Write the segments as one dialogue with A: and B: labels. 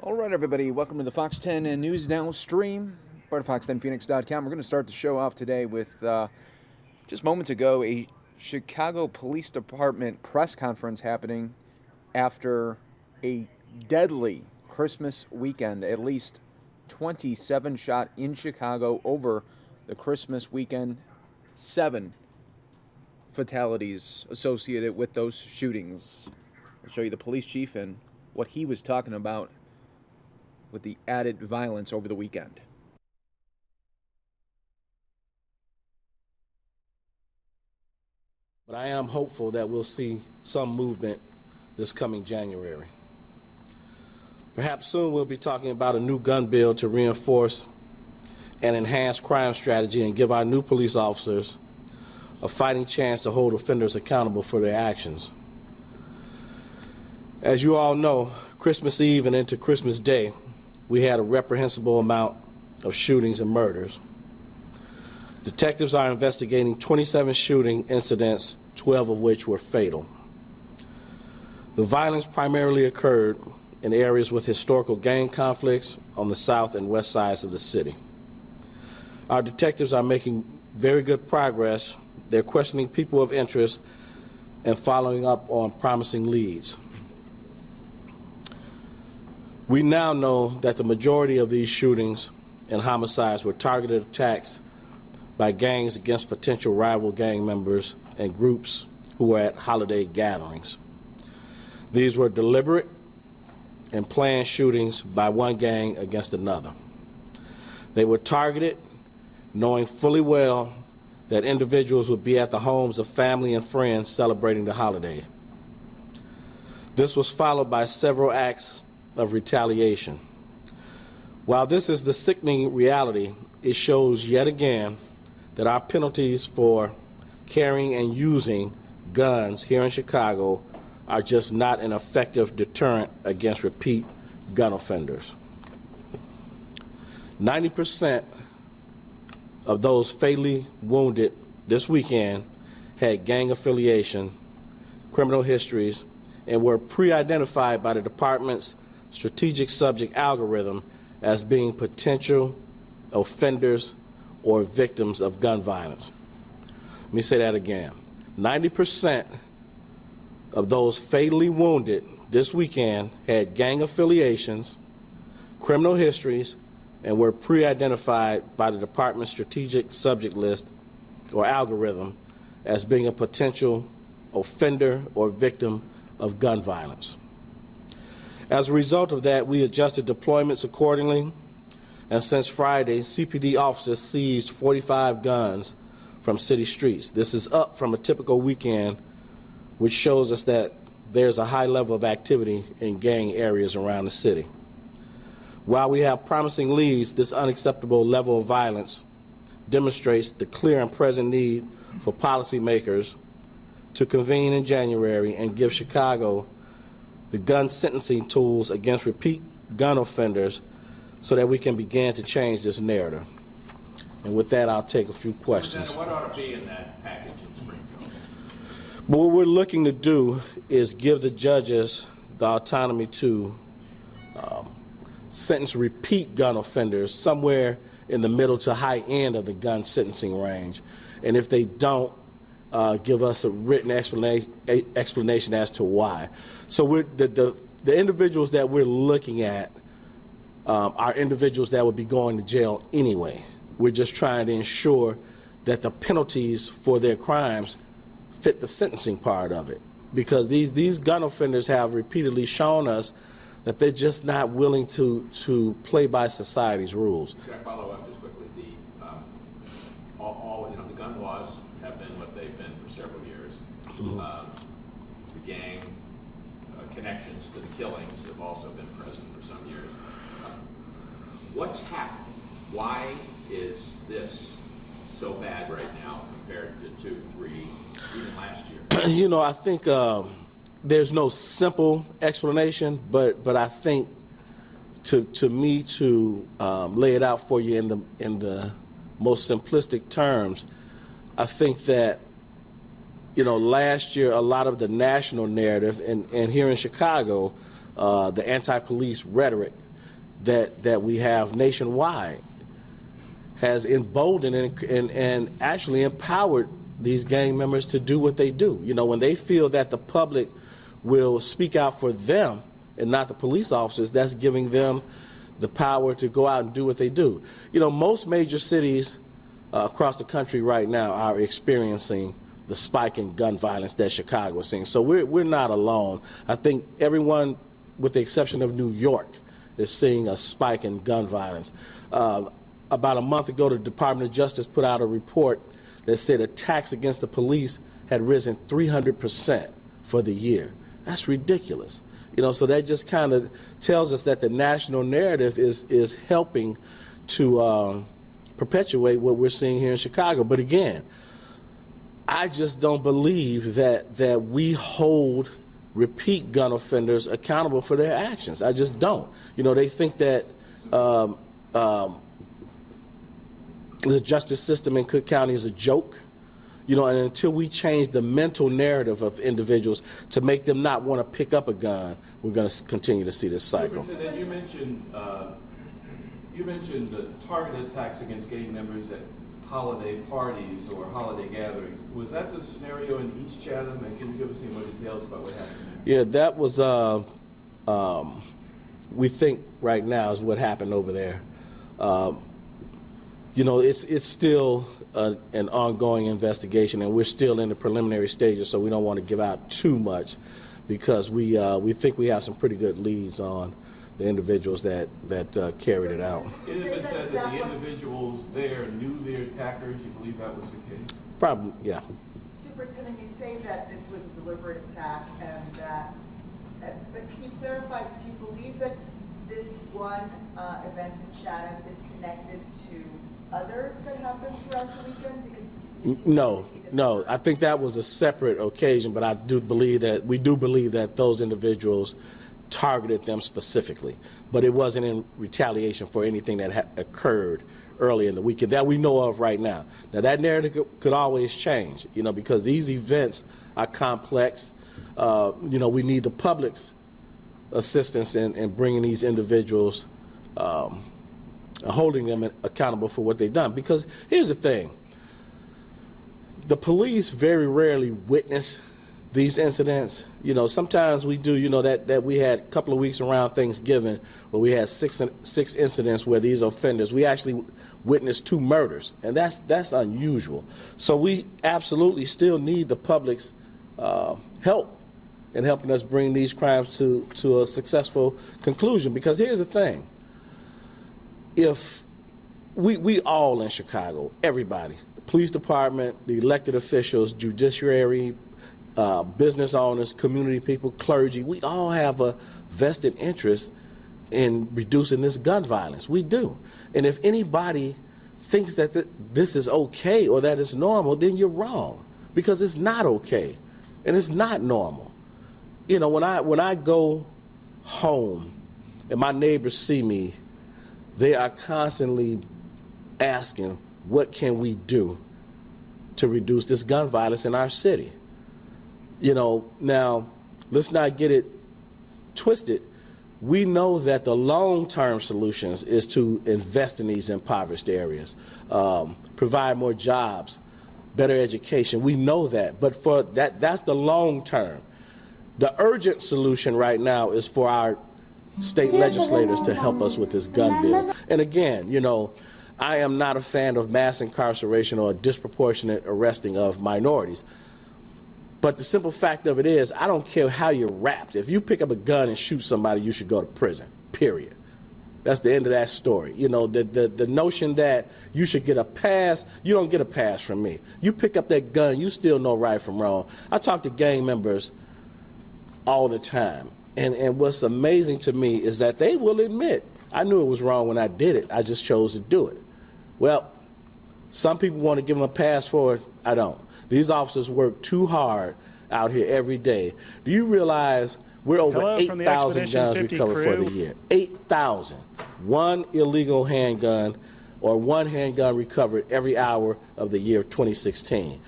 A: All right, everybody, welcome to the Fox 10 News Now stream, part of fox10phoenix.com. We're going to start the show off today with, just moments ago, a Chicago Police Department press conference happening after a deadly Christmas weekend. At least 27 shot in Chicago over the Christmas weekend. 7 fatalities associated with those shootings. I'll show you the police chief and what he was talking about with the added violence over the weekend.
B: But I am hopeful that we'll see some movement this coming January. Perhaps soon we'll be talking about a new gun bill to reinforce and enhance crime strategy and give our new police officers a fighting chance to hold offenders accountable for their actions. As you all know, Christmas Eve and into Christmas Day, we had a reprehensible amount of shootings and murders. Detectives are investigating 27 shooting incidents, 12 of which were fatal. The violence primarily occurred in areas with historical gang conflicts on the south and west sides of the city. Our detectives are making very good progress. They're questioning people of interest and following up on promising leads. We now know that the majority of these shootings and homicides were targeted attacks by gangs against potential rival gang members and groups who were at holiday gatherings. These were deliberate and planned shootings by one gang against another. They were targeted knowing fully well that individuals would be at the homes of family and friends celebrating the holiday. This was followed by several acts of retaliation. While this is the sickening reality, it shows yet again that our penalties for carrying and using guns here in Chicago are just not an effective deterrent against repeat gun offenders. 90% of those fatally wounded this weekend had gang affiliation, criminal histories, and were pre-identified by the department's strategic subject algorithm as being potential offenders or victims of gun violence. Let me say that again. 90% of those fatally wounded this weekend had gang affiliations, criminal histories, and were pre-identified by the department's strategic subject list or algorithm as being a potential offender or victim of gun violence. As a result of that, we adjusted deployments accordingly, and since Friday, CPD officers seized 45 guns from city streets. This is up from a typical weekend, which shows us that there's a high level of activity in gang areas around the city. While we have promising leads, this unacceptable level of violence demonstrates the clear and present need for policymakers to convene in January and give Chicago the gun sentencing tools against repeat gun offenders so that we can begin to change this narrative. And with that, I'll take a few questions.
C: What ought to be in that package in Springfield?
B: What we're looking to do is give the judges the autonomy to sentence repeat gun offenders somewhere in the middle to high end of the gun sentencing range. And if they don't, give us a written explanation as to why. So the individuals that we're looking at are individuals that would be going to jail anyway. We're just trying to ensure that the penalties for their crimes fit the sentencing part of it. Because these gun offenders have repeatedly shown us that they're just not willing to play by society's rules.
C: Can I follow up just quickly? The gun laws have been what they've been for several years. The gang connections to the killings have also been present for some years. What's happened? Why is this so bad right now compared to 2, 3, even last year?
B: You know, I think there's no simple explanation, but I think to lay it out for you in the most simplistic terms, I think that you know, last year, a lot of the national narrative, and here in Chicago, the anti-police rhetoric that we have nationwide has emboldened and actually empowered these gang members to do what they do. You know, when they feel that the public will speak out for them and not the police officers, that's giving them the power to go out and do what they do. You know, most major cities across the country right now are experiencing the spike in gun violence that Chicago is seeing. So we're not alone. I think everyone, with the exception of New York, is seeing a spike in gun violence. About a month ago, the Department of Justice put out a report that said attacks against the police had risen 300% for the year. That's ridiculous. You know, so that just kind of tells us that the national narrative is helping to perpetuate what we're seeing here in Chicago. But again, I just don't believe that we hold repeat gun offenders accountable for their actions. I just don't. You know, they think that the justice system in Cook County is a joke. You know, and until we change the mental narrative of individuals to make them not want to pick up a gun, we're going to continue to see this cycle.
D: Superintendent, you mentioned the targeted attacks against gang members at holiday parties or holiday gatherings. Was that the scenario in East Chatham, and can you give us any more details about what happened there?
B: Yeah, that was, we think right now is what happened over there. You know, it's still an ongoing investigation, and we're still in the preliminary stages, so we don't want to give out too much because we think we have some pretty good leads on the individuals that carried it out.
D: It has been said that the individuals there knew their attackers. You believe that was the case?
B: Probably, yeah.
E: Superintendent, you say that this was a deliberate attack and that, but can you clarify, do you believe that this one event in Chatham is connected to others that happened throughout the weekend? Because
B: No. I think that was a separate occasion, but I do believe that, we do believe that those individuals targeted them specifically, but it wasn't in retaliation for anything that occurred early in the weekend that we know of right now. Now that narrative could always change, you know, because these events are complex. You know, we need the public's assistance in bringing these individuals, holding them accountable for what they've done. Because here's the thing, the police very rarely witness these incidents. You know, sometimes we do, you know, that we had a couple of weeks around Thanksgiving where we had six incidents where these offenders, we actually witnessed 2 murders, and that's unusual. So we absolutely still need the public's help in helping us bring these crimes to a successful conclusion. Because here's the thing, if we all in Chicago, everybody, the police department, the elected officials, judiciary, business owners, community people, clergy, we all have a vested interest in reducing this gun violence. We do. And if anybody thinks that this is okay or that it's normal, then you're wrong, because it's not okay and it's not normal. You know, when I go home and my neighbors see me, they are constantly asking, what can we do to reduce this gun violence in our city? You know, now, let's not get it twisted. We know that the long-term solutions is to invest in these impoverished areas, provide more jobs, better education. We know that, but for that's the long term. The urgent solution right now is for our state legislators to help us with this gun bill. And again, you know, I am not a fan of mass incarceration or disproportionate arresting of minorities. But the simple fact of it is, I don't care how you're wrapped. If you pick up a gun and shoot somebody, you should go to prison, period. That's the end of that story. You know, the notion that you should get a pass, you don't get a pass from me. You pick up that gun, you still know right from wrong. I talk to gang members all the time. And what's amazing to me is that they will admit, I knew it was wrong when I did it. I just chose to do it. Well, some people want to give them a pass for it. I don't. These officers work too hard out here every day. Do you realize we're over 8,000 guns recovered for the year? 8,000. One illegal handgun or one handgun recovered every hour of the year of 2016.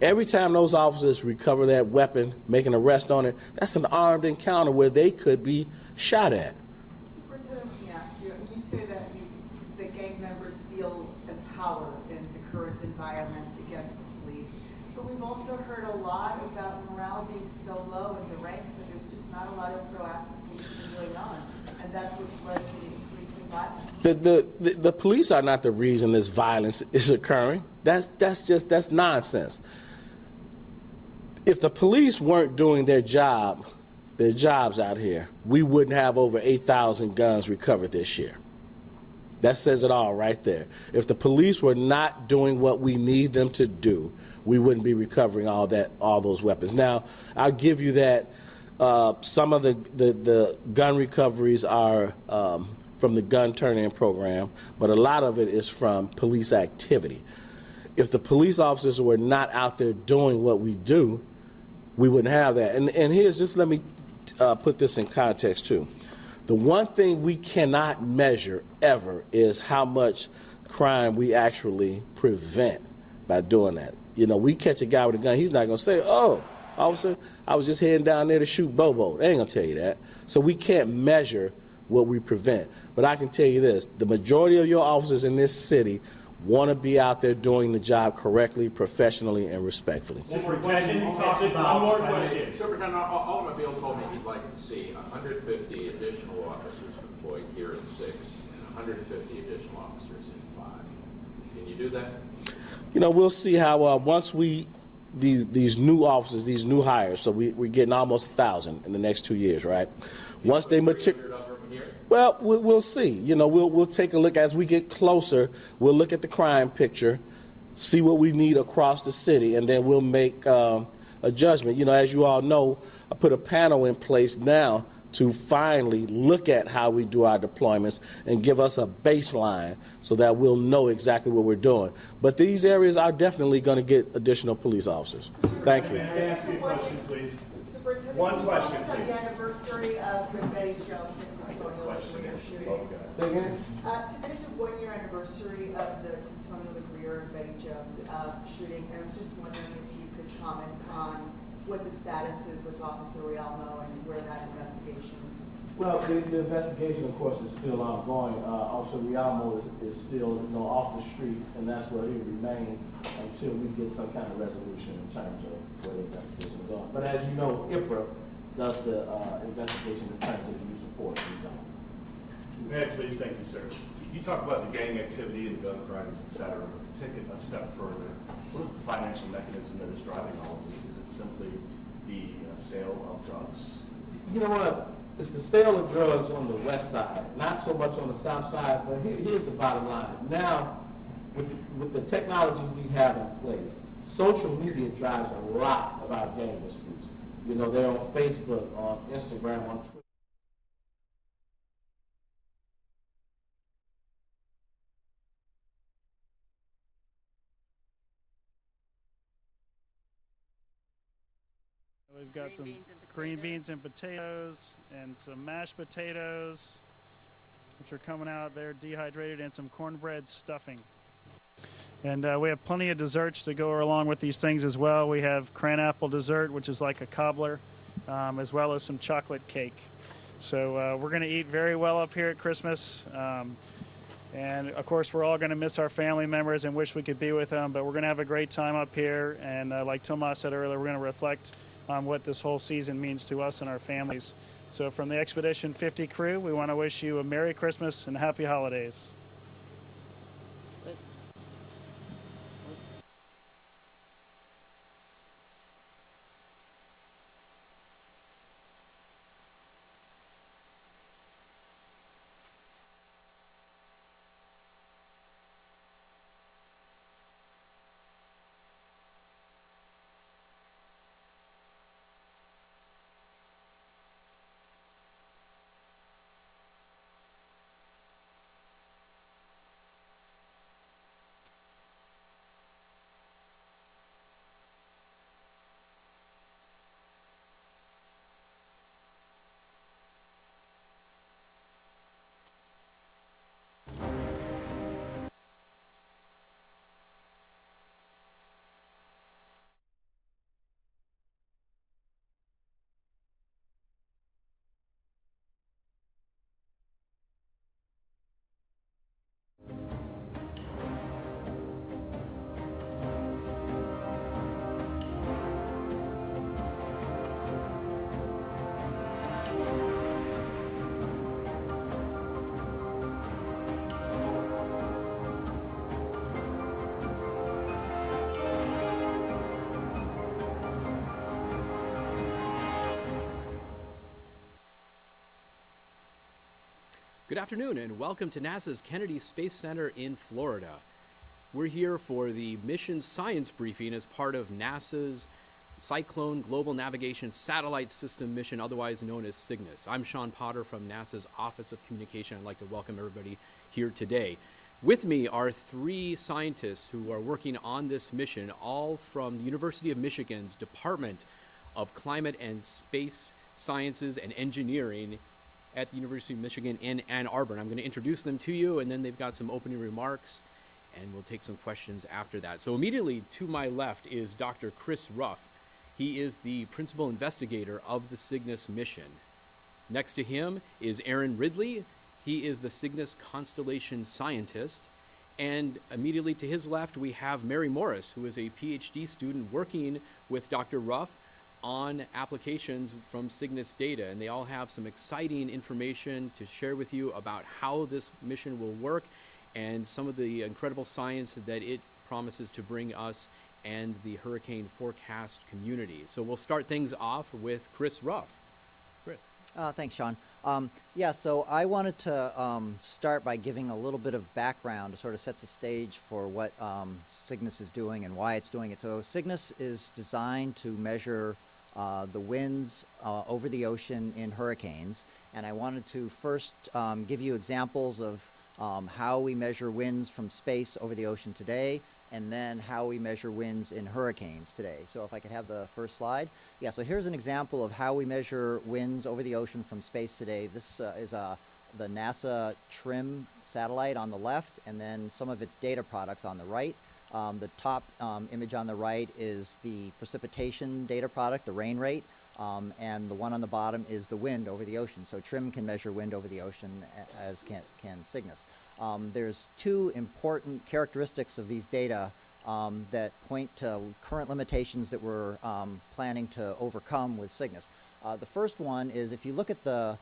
B: Every time those officers recover that weapon, make an arrest on it, that's an armed encounter where they could be shot at.
E: Superintendent, let me ask you,
B: The police are not the reason this violence is occurring. That's nonsense. If the police weren't doing their jobs out here, we wouldn't have over 8,000 guns recovered this year. That says it all right there. If the police were not doing what we need them to do, we wouldn't be recovering all those weapons. Now, I'll give you that some of the gun recoveries are from the gun turn-in program, but a lot of it is from police activity. If the police officers were not out there doing what we do, we wouldn't have that. And here's, just let me put this in context too. The one thing we cannot measure ever is how much crime we actually prevent by doing that. You know, we catch a guy with a gun, he's not going to say, "Oh, officer, I was just heading down there to shoot Bobo." They ain't going to tell you that. So we can't measure what we prevent. But I can tell you this, the majority of your officers in this city want to be out there doing the job correctly, professionally, and respectfully.
F: Superintendent, you talked about...
C: One more question. Superintendent, Automobile told me he'd like to see 150 additional officers deployed here in 6 and 150 additional officers in 5. Can you do that?
B: You know, we'll see how once these new officers, these new hires, so we're getting almost 1,000 in the next 2 years, right? Once they matriculate... Well, we'll see. You know, we'll take a look as we get closer. We'll look at the crime picture, see what we need across the city, and then we'll make a judgment. You know, as you all know, I put a panel in place now to finally look at how we do our deployments and give us a baseline so that we'll know exactly what we're doing. But these areas are definitely going to get additional police officers. Thank you.
F: May I ask you a question, please?
E: Superintendent,
F: One question,
E: on the
F: please.
E: anniversary of the Betty Jones and Antonio Career shooting.
B: Say again?
E: Today's the 1-year anniversary of the Antonio Career and Betty Jones shooting, and I was just wondering if you could comment on what the status is with Officer Rialmo and where that investigation is.
B: Well, the investigation, of course, is still ongoing. Officer Rialmo is still, you know, off the street, and that's where he will remain until we get some kind of resolution in terms of where the investigation is going. But as you know, IPRA does the investigation in terms of use of force.
F: May I please? Thank you, sir. You talk about the gang activity and gun crimes, et cetera, but to take it a step further, what is the financial mechanism that is driving all of this? Is it simply the sale of drugs?
B: You know what? It's the sale of drugs on the west side, not so much on the south side, but here's the bottom line. Now, with the technology we have in place, social media drives a lot of our gang disputes. You know, they're on Facebook, on Instagram, on Twitter.
G: We've got some green beans and potatoes and some mashed potatoes, which are coming out there dehydrated, and some cornbread stuffing. And we have plenty of desserts to go along with these things as well. We have cranapple dessert, which is like a cobbler, as well as some chocolate cake. So we're going to eat very well up here at Christmas. And of course, we're all going to miss our family members and wish we could be with them, but we're going to have a great time up here. And like Tomas said earlier, we're going to reflect on what this whole season means to us and our families. So from the Expedition 50 crew, we want to wish you a Merry Christmas and Happy Holidays.
H: Good afternoon and welcome to NASA's Kennedy Space Center in Florida. We're here for the mission science briefing as part of NASA's Cyclone Global Navigation Satellite System mission, otherwise known as CYGNSS. I'm Sean Potter from NASA's Office of Communication. I'd like to welcome everybody here today. With me are three scientists who are working on this mission, all from the University of Michigan's Department of Climate and Space Sciences and Engineering at the University of Michigan in Ann Arbor. And I'm going to introduce them to you, and then they've got some opening remarks, and we'll take some questions after that. So immediately to my left is Dr. Chris Ruff. He is the principal investigator of the CYGNSS mission. Next to him is Aaron Ridley. He is the CYGNSS constellation scientist. And immediately to his left, we have Mary Morris, who is a PhD student working with Dr. Ruff on applications from CYGNSS data, and they all have some exciting information to share with you about how this mission will work and some of the incredible science that it promises to bring us and the hurricane forecast community. So we'll start things off with Chris Ruff. Chris.
I: Thanks, Sean. So I wanted to start by giving a little bit of background to sort of set the stage for what CYGNSS is doing and why it's doing it. So CYGNSS is designed to measure the winds over the ocean in hurricanes, and I wanted to first give you examples of how we measure winds from space over the ocean today, and then how we measure winds in hurricanes today. So if I could have the first slide. Yeah, so here's an example of how we measure winds over the ocean from space today. This is the NASA TRIM satellite on the left, and then some of its data products on the right. The top image on the right is the precipitation data product, the rain rate, and the one on the bottom is the wind over the ocean. So TRIM can measure wind over the ocean, as can CYGNSS. There's two important characteristics of these data that point to current limitations that we're planning to overcome with CYGNSS. The first one is if you look at the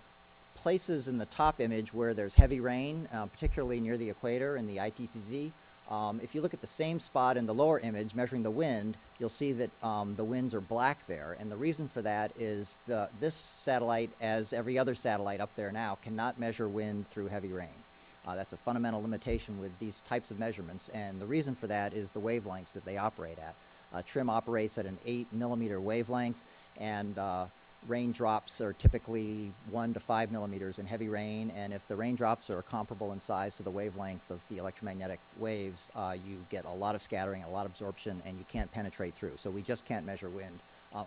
I: places in the top image where there's heavy rain, particularly near the equator in the ITCZ, if you look at the same spot in the lower image measuring the wind, you'll see that the winds are black there. And the reason for that is this satellite, as every other satellite up there now, cannot measure wind through heavy rain. That's a fundamental limitation with these types of measurements. And the reason for that is the wavelengths that they operate at. TRIM operates at an 8 millimeter wavelength, and raindrops are typically 1 to 5 millimeters in heavy rain, and if the raindrops are comparable in size to the wavelength of the electromagnetic waves, you get a lot of scattering, a lot of absorption, and you can't penetrate through. So we just can't measure wind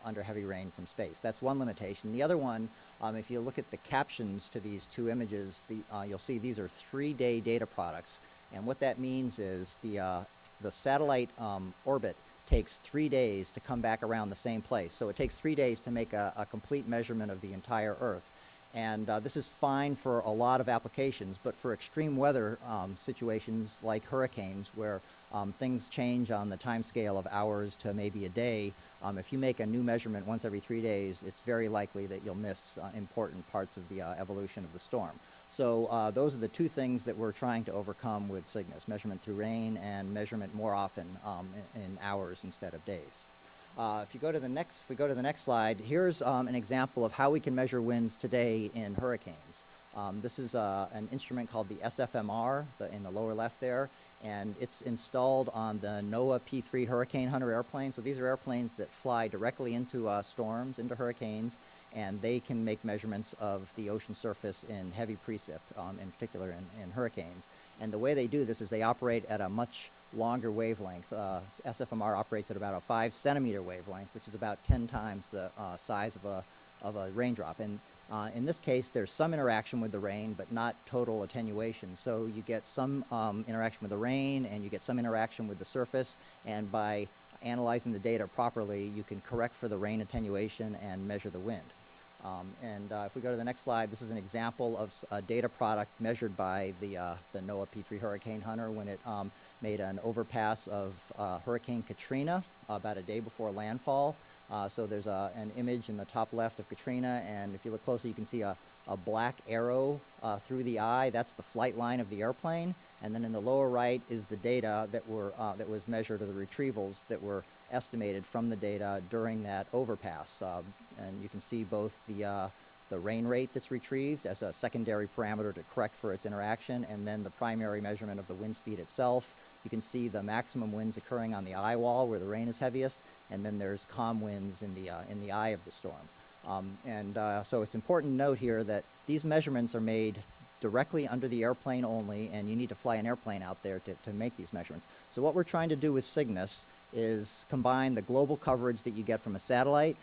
I: under heavy rain from space. That's one limitation. The other one, if you look at the captions to these two images, you'll see these are 3-day data products, and what that means is the satellite orbit takes 3 days to come back around the same place. So it takes 3 days to make a complete measurement of the entire Earth. And this is fine for a lot of applications, but for extreme weather situations like hurricanes, where things change on the time scale of hours to maybe a day, if you make a new measurement once every 3 days, it's very likely that you'll miss important parts of the evolution of the storm. So those are the two things that we're trying to overcome with CYGNSS: measurement through rain and measurement more often in hours instead of days. If we go to the next slide, here's an example of how we can measure winds today in hurricanes. This is an instrument called the SFMR in the lower left there, and it's installed on the NOAA P-3 Hurricane Hunter airplane. So these are airplanes that fly directly into storms, into hurricanes, and they can make measurements of the ocean surface in heavy precip, in particular in hurricanes. And the way they do this is they operate at a much longer wavelength. SFMR operates at about a 5 centimeter wavelength, which is about 10 times the size of a raindrop. And in this case, there's some interaction with the rain, but not total attenuation. So you get some interaction with the rain, and you get some interaction with the surface, and by analyzing the data properly, you can correct for the rain attenuation and measure the wind. If we go to the next slide, this is an example of a data product measured by the NOAA P-3 Hurricane Hunter when it made an overpass of Hurricane Katrina about a day before landfall. So there's an image in the top left of Katrina, and if you look closely, you can see a black arrow through the eye. That's the flight line of the airplane. And then in the lower right is the data that was measured, or the retrievals that were estimated from the data during that overpass. And you can see both the rain rate that's retrieved as a secondary parameter to correct for its interaction, and then the primary measurement of the wind speed itself. You can see the maximum winds occurring on the eye wall where the rain is heaviest, and then there's calm winds in the eye of the storm. So it's important to note here that these measurements are made directly under the airplane only, and you need to fly an airplane out there to make these measurements. So what we're trying to do with Cygnus is combine the global coverage that you get from a satellite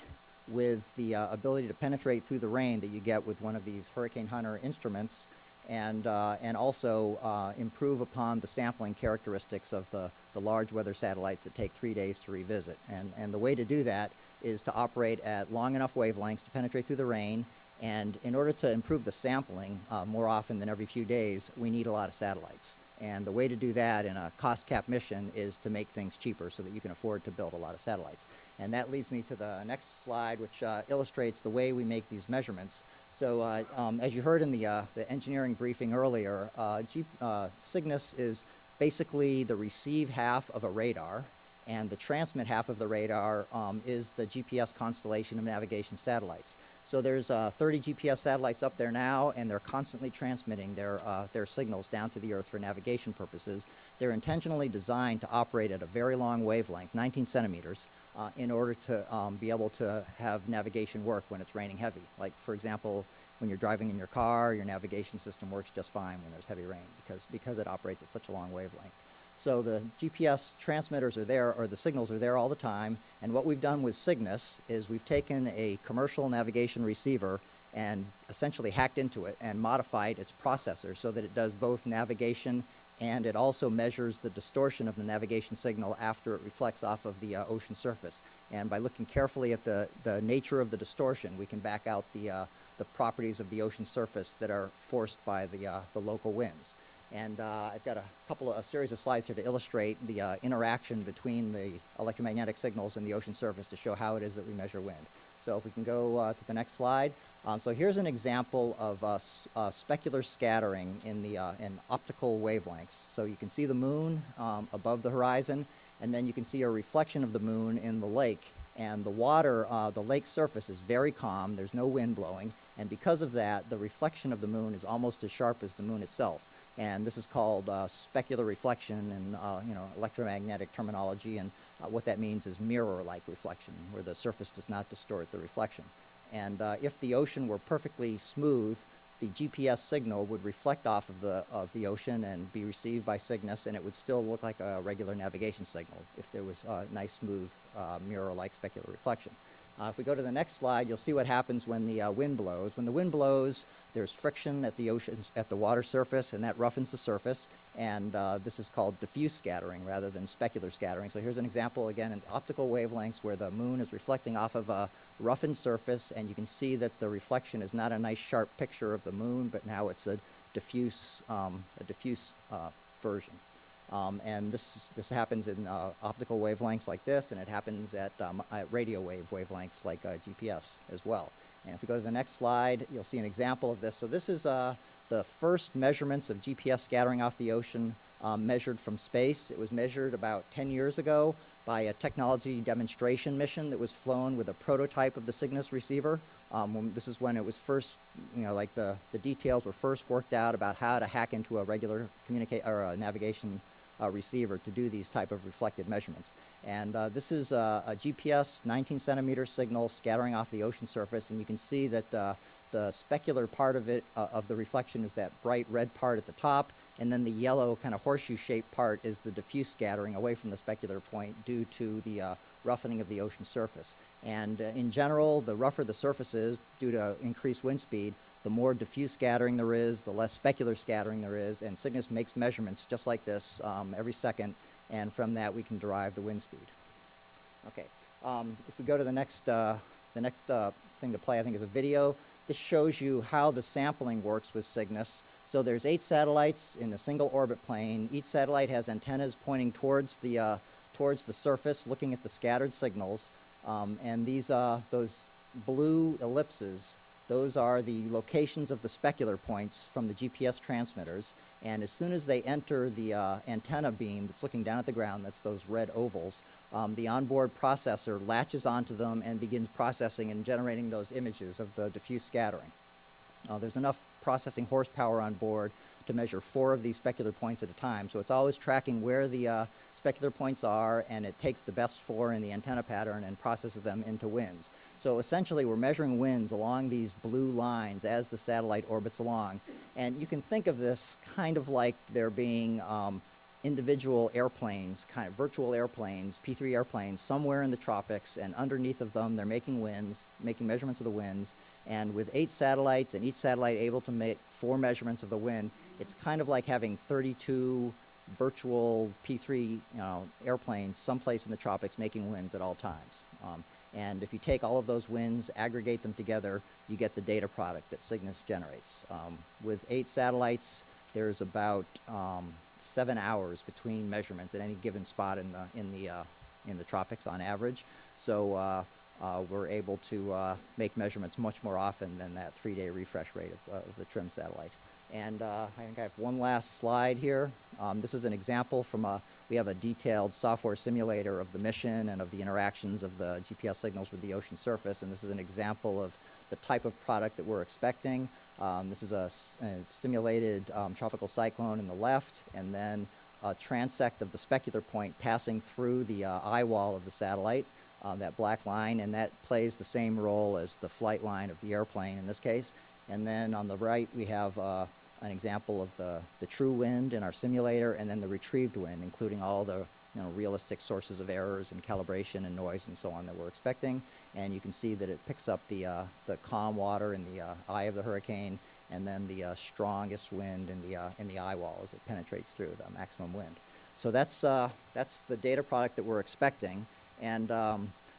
I: with the ability to penetrate through the rain that you get with one of these Hurricane Hunter instruments, and also improve upon the sampling characteristics of the large weather satellites that take 3 days to revisit. And the way to do that is to operate at long enough wavelengths to penetrate through the rain, and in order to improve the sampling more often than every few days, we need a lot of satellites. And the way to do that in a cost-cap mission is to make things cheaper so that you can afford to build a lot of satellites. And that leads me to the next slide, which illustrates the way we make these measurements. So as you heard in the engineering briefing earlier, Cygnus is basically the receive half of a radar, and the transmit half of the radar is the GPS constellation of navigation satellites. So there's 30 GPS satellites up there now, and they're constantly transmitting their signals down to the Earth for navigation purposes. They're intentionally designed to operate at a very long wavelength, 19 centimeters, in order to be able to have navigation work when it's raining heavy. Like, for example, when you're driving in your car, your navigation system works just fine when there's heavy rain because it operates at such a long wavelength. So the GPS transmitters are there, or the signals are there all the time, and what we've done with Cygnus is we've taken a commercial navigation receiver and essentially hacked into it and modified its processor so that it does both navigation, and it also measures the distortion of the navigation signal after it reflects off of the ocean surface. And by looking carefully at the nature of the distortion, we can back out the properties of the ocean surface that are forced by the local winds. And I've got a series of slides here to illustrate the interaction between the electromagnetic signals and the ocean surface to show how it is that we measure wind. So if we can go to the next slide. So here's an example of specular scattering in optical wavelengths. So you can see the moon above the horizon, and then you can see a reflection of the moon in the lake. And the water, the lake surface is very calm, there's no wind blowing, and because of that, the reflection of the moon is almost as sharp as the moon itself. And this is called specular reflection in electromagnetic terminology, and what that means is mirror-like reflection, where the surface does not distort the reflection. And if the ocean were perfectly smooth, the GPS signal would reflect off of the ocean and be received by Cygnus, and it would still look like a regular navigation signal if there was a nice, smooth, mirror-like specular reflection. If we go to the next slide, you'll see what happens when the wind blows. When the wind blows, there's friction at the water surface, and that roughens the surface. And this is called diffuse scattering rather than specular scattering. So here's an example, again, in optical wavelengths where the moon is reflecting off of a roughened surface, and you can see that the reflection is not a nice sharp picture of the moon, but now it's a diffuse version. And this happens in optical wavelengths like this, and it happens at radio wave wavelengths like GPS as well. And if we go to the next slide, you'll see an example of this. So this is the first measurements of GPS scattering off the ocean measured from space. It was measured about 10 years ago by a technology demonstration mission that was flown with a prototype of the Cygnus receiver. This is when it was first, the details were first worked out about how to hack into a regular navigation receiver to do these type of reflected measurements. And this is a GPS 19 centimeter signal scattering off the ocean surface, and you can see that the specular part of it, of the reflection, is that bright red part at the top, and then the yellow kind of horseshoe-shaped part is the diffuse scattering away from the specular point due to the roughening of the ocean surface. And in general, the rougher the surface is due to increased wind speed, the more diffuse scattering there is, the less specular scattering there is, and Cygnus makes measurements just like this every second, and from that we can derive the wind speed. Okay, if we go to the next thing to play, I think, is a video. This shows you how the sampling works with Cygnus. So there's 8 satellites in a single orbit plane. Each satellite has antennas pointing towards the surface, looking at the scattered signals. And those blue ellipses, those are the locations of the specular points from the GPS transmitters. And as soon as they enter the antenna beam that's looking down at the ground, that's those red ovals, the onboard processor latches onto them and begins processing and generating those images of the diffuse scattering. There's enough processing horsepower on board to measure 4 of these specular points at a time, so it's always tracking where the specular points are, and it takes the best 4 in the antenna pattern and processes them into winds. So essentially we're measuring winds along these blue lines as the satellite orbits along, and you can think of this kind of like there being individual airplanes, kind of virtual airplanes, P3 airplanes, somewhere in the tropics, and underneath of them they're making winds, making measurements of the winds, and with 8 satellites and each satellite able to make 4 measurements of the wind, it's kind of like having 32 virtual P3 airplanes someplace in the tropics making winds at all times. And if you take all of those winds, aggregate them together, you get the data product that Cygnus generates. With 8 satellites, there's about 7 hours between measurements at any given spot in the tropics on average. So we're able to make measurements much more often than that 3-day refresh rate of the trim satellite. And I think I have one last slide here. This is an example from we have a detailed software simulator of the mission and of the interactions of the GPS signals with the ocean surface, and this is an example of the type of product that we're expecting. This is a simulated tropical cyclone in the left, and then a transect of the specular point passing through the eye wall of the satellite, that black line, and that plays the same role as the flight line of the airplane in this case. And then on the right we have an example of the true wind in our simulator, and then the retrieved wind, including all the realistic sources of errors and calibration and noise and so on that we're expecting. And you can see that it picks up the calm water in the eye of the hurricane, and then the strongest wind in the eye wall as it penetrates through the maximum wind. So that's the data product that we're expecting. And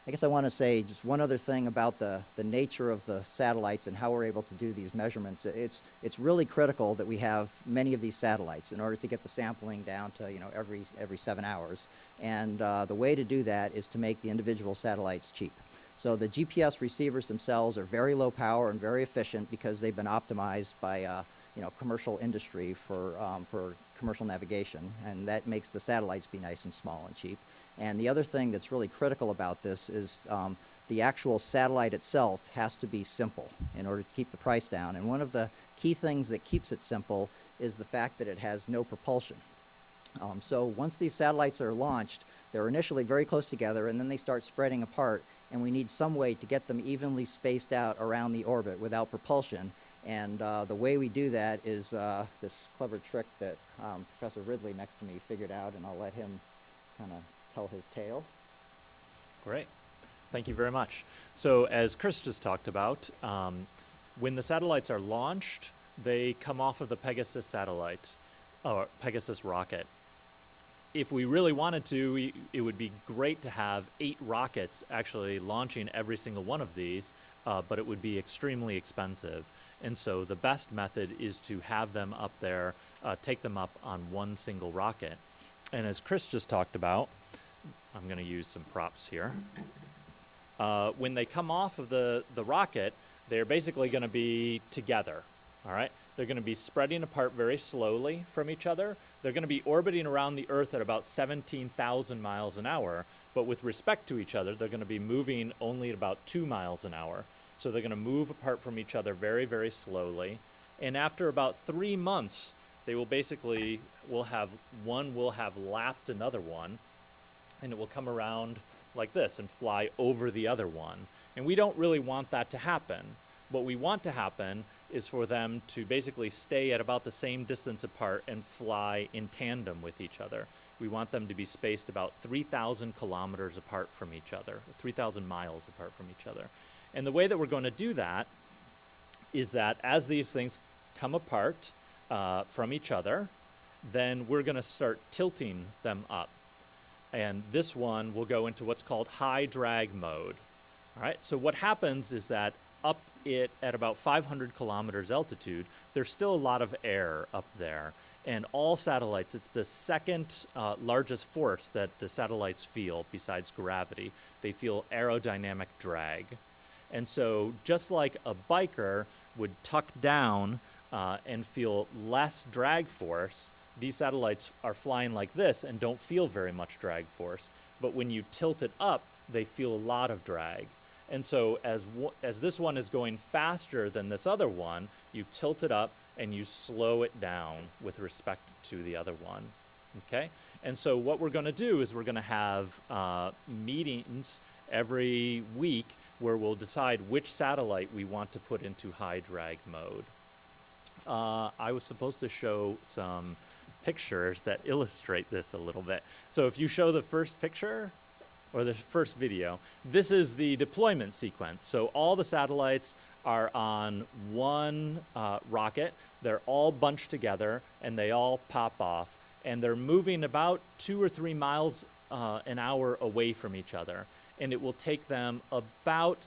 I: I guess I want to say just one other thing about the nature of the satellites and how we're able to do these measurements. It's really critical that we have many of these satellites in order to get the sampling down to every 7 hours. And the way to do that is to make the individual satellites cheap. So the GPS receivers themselves are very low power and very efficient because they've been optimized by commercial industry for commercial navigation, and that makes the satellites be nice and small and cheap. And the other thing that's really critical about this is the actual satellite itself has to be simple in order to keep the price down. And one of the key things that keeps it simple is the fact that it has no propulsion. So once these satellites are launched, they're initially very close together, and then they start spreading apart, and we need some way to get them evenly spaced out around the orbit without propulsion. And the way we do that is this clever trick that Professor Ridley next to me figured out, and I'll let him kind of tell his tale.
J: Great. Thank you very much. So as Chris just talked about, when the satellites are launched, they come off of the Pegasus satellite, or Pegasus rocket. If we really wanted to, it would be great to have 8 rockets actually launching every single one of these, but it would be extremely expensive. And so the best method is to have them up there, take them up on one single rocket. And as Chris just talked about, I'm going to use some props here. When they come off of the rocket, they're basically going to be together, all right? They're going to be spreading apart very slowly from each other. They're going to be orbiting around the Earth at about 17,000 miles an hour, but with respect to each other, they're going to be moving only at about 2 miles an hour. So they're going to move apart from each other very, very slowly. And after about 3 months, they will basically, one will have lapped another one, and it will come around like this and fly over the other one. And we don't really want that to happen. What we want to happen is for them to basically stay at about the same distance apart and fly in tandem with each other. We want them to be spaced about 3,000 kilometers apart from each other, 3,000 miles apart from each other. And the way that we're going to do that is that as these things come apart from each other, then we're going to start tilting them up. And this one will go into what's called high drag mode. All right, so what happens is that up it at about 500 kilometers altitude, there's still a lot of air up there. And all satellites, it's the second largest force that the satellites feel besides gravity. They feel aerodynamic drag. And so just like a biker would tuck down and feel less drag force, these satellites are flying like this and don't feel very much drag force. but when you tilt it up, they feel a lot of drag. And so as this one is going faster than this other one, you tilt it up and you slow it down with respect to the other one, okay? And so what we're gonna do is we're gonna have meetings every week where we'll decide which satellite we want to put into high drag mode. I was supposed to show some pictures that illustrate this a little bit. So if you show the first picture, or the first video, this is the deployment sequence. So all the satellites are on one rocket. They're all bunched together, and they all pop off. And they're moving about 2 or 3 miles an hour away from each other. And it will take them about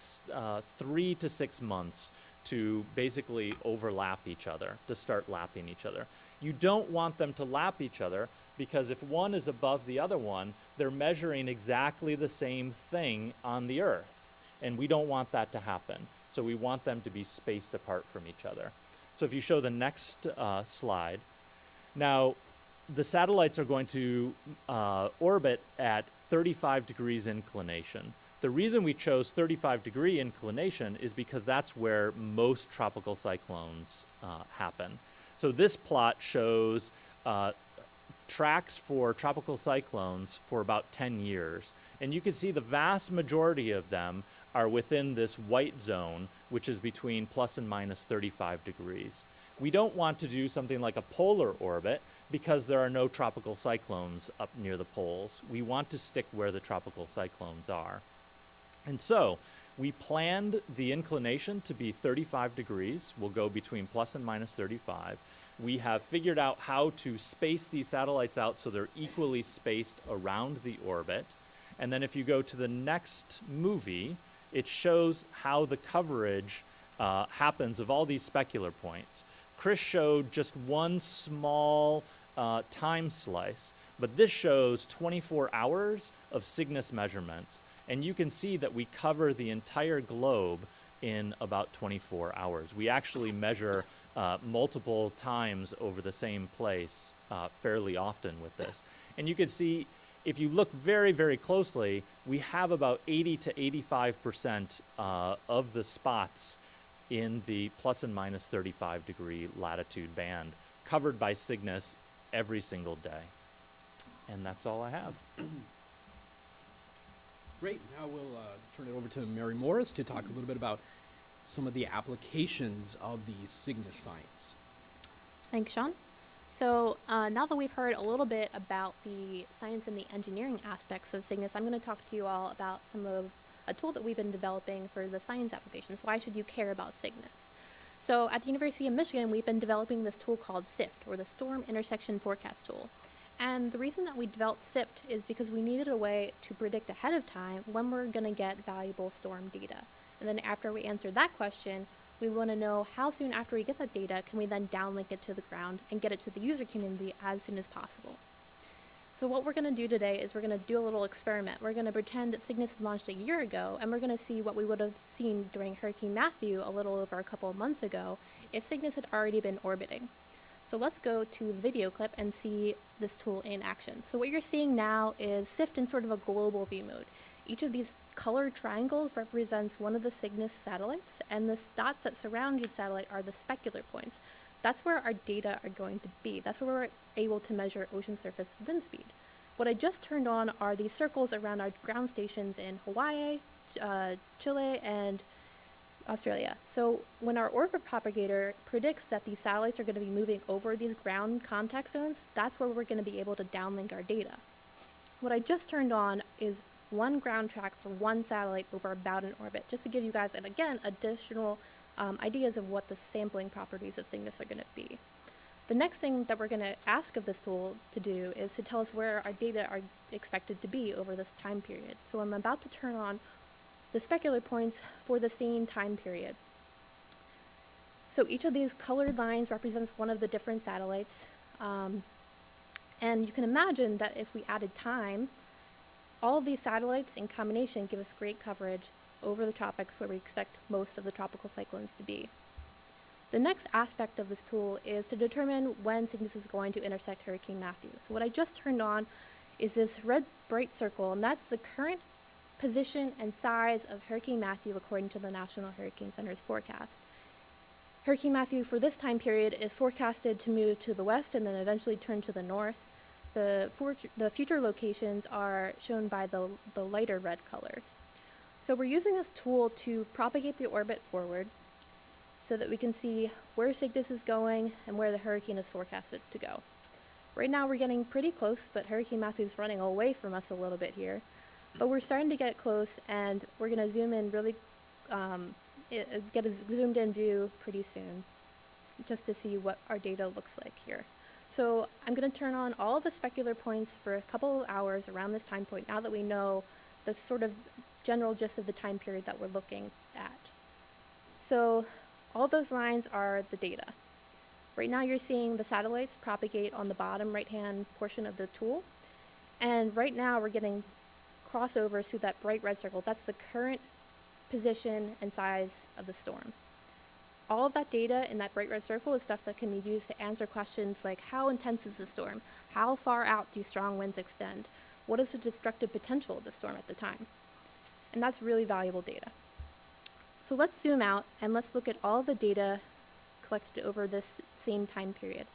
J: 3 to 6 months to basically overlap each other, to start lapping each other. You don't want them to lap each other, because if one is above the other one, they're measuring exactly the same thing on the Earth. And we don't want that to happen. So we want them to be spaced apart from each other. So if you show the next slide. Now, the satellites are going to orbit at 35 degrees inclination. The reason we chose 35-degree inclination is because that's where most tropical cyclones happen. So this plot shows tracks for tropical cyclones for about 10 years. And you can see the vast majority of them are within this white zone, which is between plus and minus 35 degrees. We don't want to do something like a polar orbit because there are no tropical cyclones up near the poles. We want to stick where the tropical cyclones are. And so we planned the inclination to be 35 degrees. We'll go between plus and minus 35. We have figured out how to space these satellites out so they're equally spaced around the orbit. And then if you go to the next movie, it shows how the coverage happens of all these specular points. Chris showed just one small time slice, but this shows 24 hours of Cygnus measurements. And you can see that we cover the entire globe in about 24 hours. We actually measure multiple times over the same place fairly often with this. And you can see, if you look very, very closely, we have about 80 to 85% of the spots in the plus and minus 35 degree latitude band covered by Cygnus every single day. And that's all I have.
H: Great. Now we'll turn it over to Mary Morris to talk a little bit about some of the applications of the Cygnus science.
K: Thanks, Sean. So now that we've heard a little bit about the science and the engineering aspects of Cygnus, I'm going to talk to you all about some of a tool that we've been developing for the science applications. Why should you care about Cygnus? So at the University of Michigan, we've been developing this tool called SIFT, or the Storm Intersection Forecast Tool. And the reason that we developed SIFT is because we needed a way to predict ahead of time when we're going to get valuable storm data. And then after we answer that question, we want to know how soon after we get that data can we then downlink it to the ground and get it to the user community as soon as possible. So what we're going to do today is we're going to do a little experiment. We're going to pretend that Cygnus launched a year ago, and we're going to see what we would have seen during Hurricane Matthew a little over a couple of months ago if Cygnus had already been orbiting. So let's go to the video clip and see this tool in action. So what you're seeing now is SIFT in sort of a global view mode. Each of these colored triangles represents one of the Cygnus satellites, and the dots that surround each satellite are the specular points. That's where our data are going to be. That's where we're able to measure ocean surface wind speed. What I just turned on are these circles around our ground stations in Hawaii, Chile, and Australia. So when our orbit propagator predicts that these satellites are going to be moving over these ground contact zones, that's where we're going to be able to downlink our data. What I just turned on is one ground track for one satellite over about an orbit, just to give you guys, and again, additional ideas of what the sampling properties of Cygnus are going to be. The next thing that we're going to ask of this tool to do is to tell us where our data are expected to be over this time period. So I'm about to turn on the specular points for the same time period. So each of these colored lines represents one of the different satellites. And you can imagine that if we added time, all of these satellites in combination give us great coverage over the tropics where we expect most of the tropical cyclones to be. The next aspect of this tool is to determine when Cygnus is going to intersect Hurricane Matthew. So what I just turned on is this red bright circle, and that's the current position and size of Hurricane Matthew according to the National Hurricane Center's forecast. Hurricane Matthew for this time period is forecasted to move to the west and then eventually turn to the north. The future locations are shown by the lighter red colors. So we're using this tool to propagate the orbit forward so that we can see where Cygnus is going and where the hurricane is forecasted to go. Right now we're getting pretty close, but Hurricane Matthew is running away from us a little bit here. But we're starting to get close, and we're going to zoom in really, get a zoomed in view pretty soon, just to see what our data looks like here. So I'm going to turn on all of the specular points for a couple of hours around this time point, now that we know the sort of general gist of the time period that we're looking at. So all those lines are the data. Right now you're seeing the satellites propagate on the bottom right-hand portion of the tool. And right now we're getting crossovers through that bright red circle. That's the current position and size of the storm. All of that data in that bright red circle is stuff that can be used to answer questions like, how intense is the storm? How far out do strong winds extend? What is the destructive potential of the storm at the time? And that's really valuable data. So let's zoom out and let's look at all the data collected over this same time period.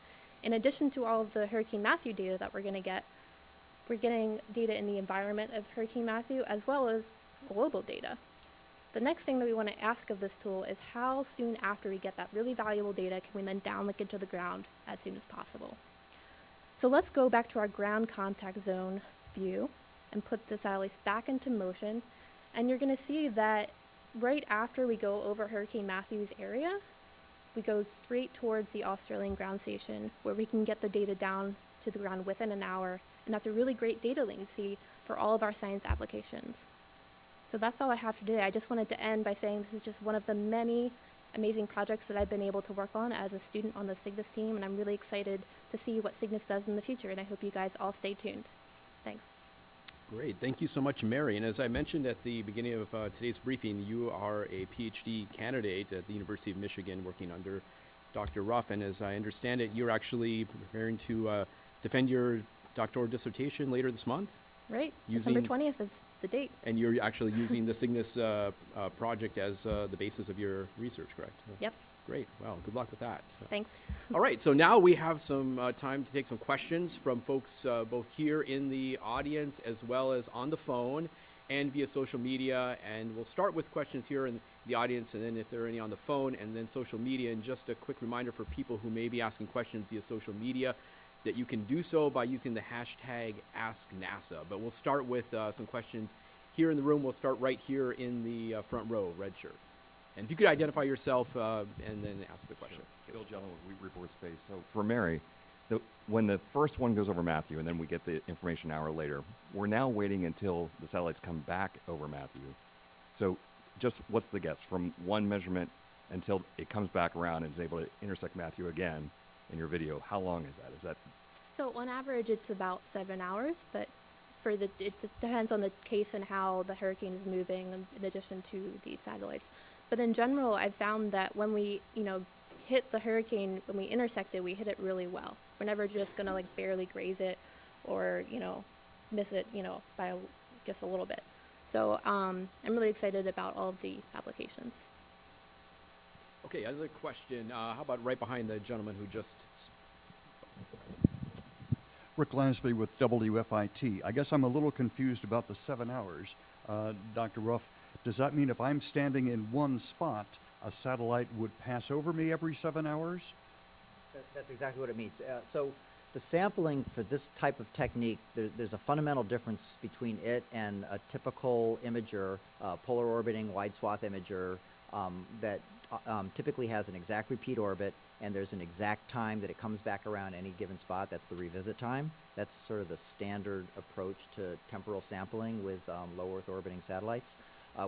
K: In addition to all of the Hurricane Matthew data that we're getting data in the environment of Hurricane Matthew as well as global data. The next thing that we want to ask of this tool is how soon after we get that really valuable data can we then downlink it to the ground as soon as possible. So let's go back to our ground contact zone view and put the satellites back into motion. And you're going to see that right after we go over Hurricane Matthew's area, we go straight towards the Australian ground station where we can get the data down to the ground within an hour. And that's a really great data latency for all of our science applications. So that's all I have for today. I just wanted to end by saying this is just one of the many amazing projects that I've been able to work on as a student on the Cygnus team, and I'm really excited to see what Cygnus does in the future, and I hope you guys all stay tuned. Thanks.
H: Great. Thank you so much, Mary. And as I mentioned at the beginning of today's briefing, you are a PhD candidate at the University of Michigan working under Dr. Ruff. And as I understand it, you're actually preparing to defend your doctoral dissertation later this month?
K: Right. December 20th is the date.
H: And you're actually using the Cygnus project as the basis of your research, correct?
K: Yep.
H: Great. Well, good luck with that. So.
K: Thanks.
H: All right. So now we have some time to take some questions from folks both here in the audience as well as on the phone and via social media. And we'll start with questions here in the audience, and then if there are any on the phone, and then social media. And just a quick reminder for people who may be asking questions via social media that you can do so by using the hashtag AskNASA. But we'll start with some questions here in the room. We'll start right here in the front row, red shirt. And if you could identify yourself and then ask the question.
L: Sure. Bill Jello with Report Space. So for Mary, when the first one goes over Matthew and then we get the information an hour later, we're now waiting until the satellites come back over Matthew. So just what's the guess from one measurement until it comes back around and is able to intersect Matthew again in your video? How long is that? Is that?
K: So on average, it's about 7 hours, but it depends on the case and how the hurricane is moving in addition to the satellites. But in general, I've found that when we, hit the hurricane, when we intersect it, we hit it really well. We're never just gonna barely graze it or, miss it, by just a little bit. So I'm really excited about all of the applications.
H: Okay, other question. How about right behind the gentleman who just...
M: Rick Lansby with WFIT. I guess I'm a little confused about the 7 hours. Dr. Ruff, does that mean if I'm standing in one spot, a satellite would pass over me every 7 hours?
I: That's exactly what it means. So the sampling for this type of technique, there's a fundamental difference between it and a typical imager, polar orbiting wide swath imager that typically has an exact repeat orbit, and there's an exact time that it comes back around any given spot. That's the revisit time. That's sort of the standard approach to temporal sampling with low Earth orbiting satellites.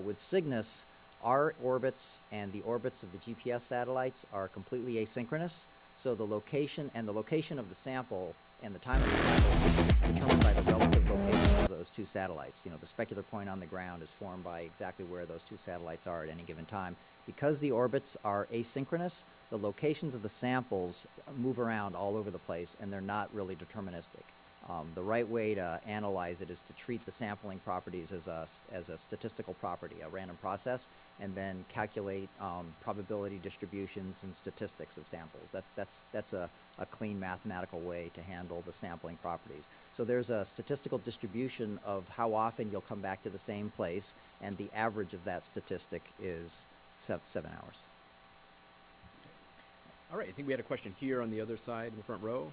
I: With Cygnus, our orbits and the orbits of the GPS satellites are completely asynchronous. So the location of the sample and the time of the sample is determined by the relative location of those two satellites. The specular point on the ground is formed by exactly where those two satellites are at any given time. Because the orbits are asynchronous, the locations of the samples move around all over the place, and they're not really deterministic. The right way to analyze it is to treat the sampling properties as a statistical property, a random process, and then calculate probability distributions and statistics of samples. That's a clean mathematical way to handle the sampling properties. So there's a statistical distribution of how often you'll come back to the same place, and the average of that statistic is 7 hours.
H: All right, I think we had a question here on the other side in the front row.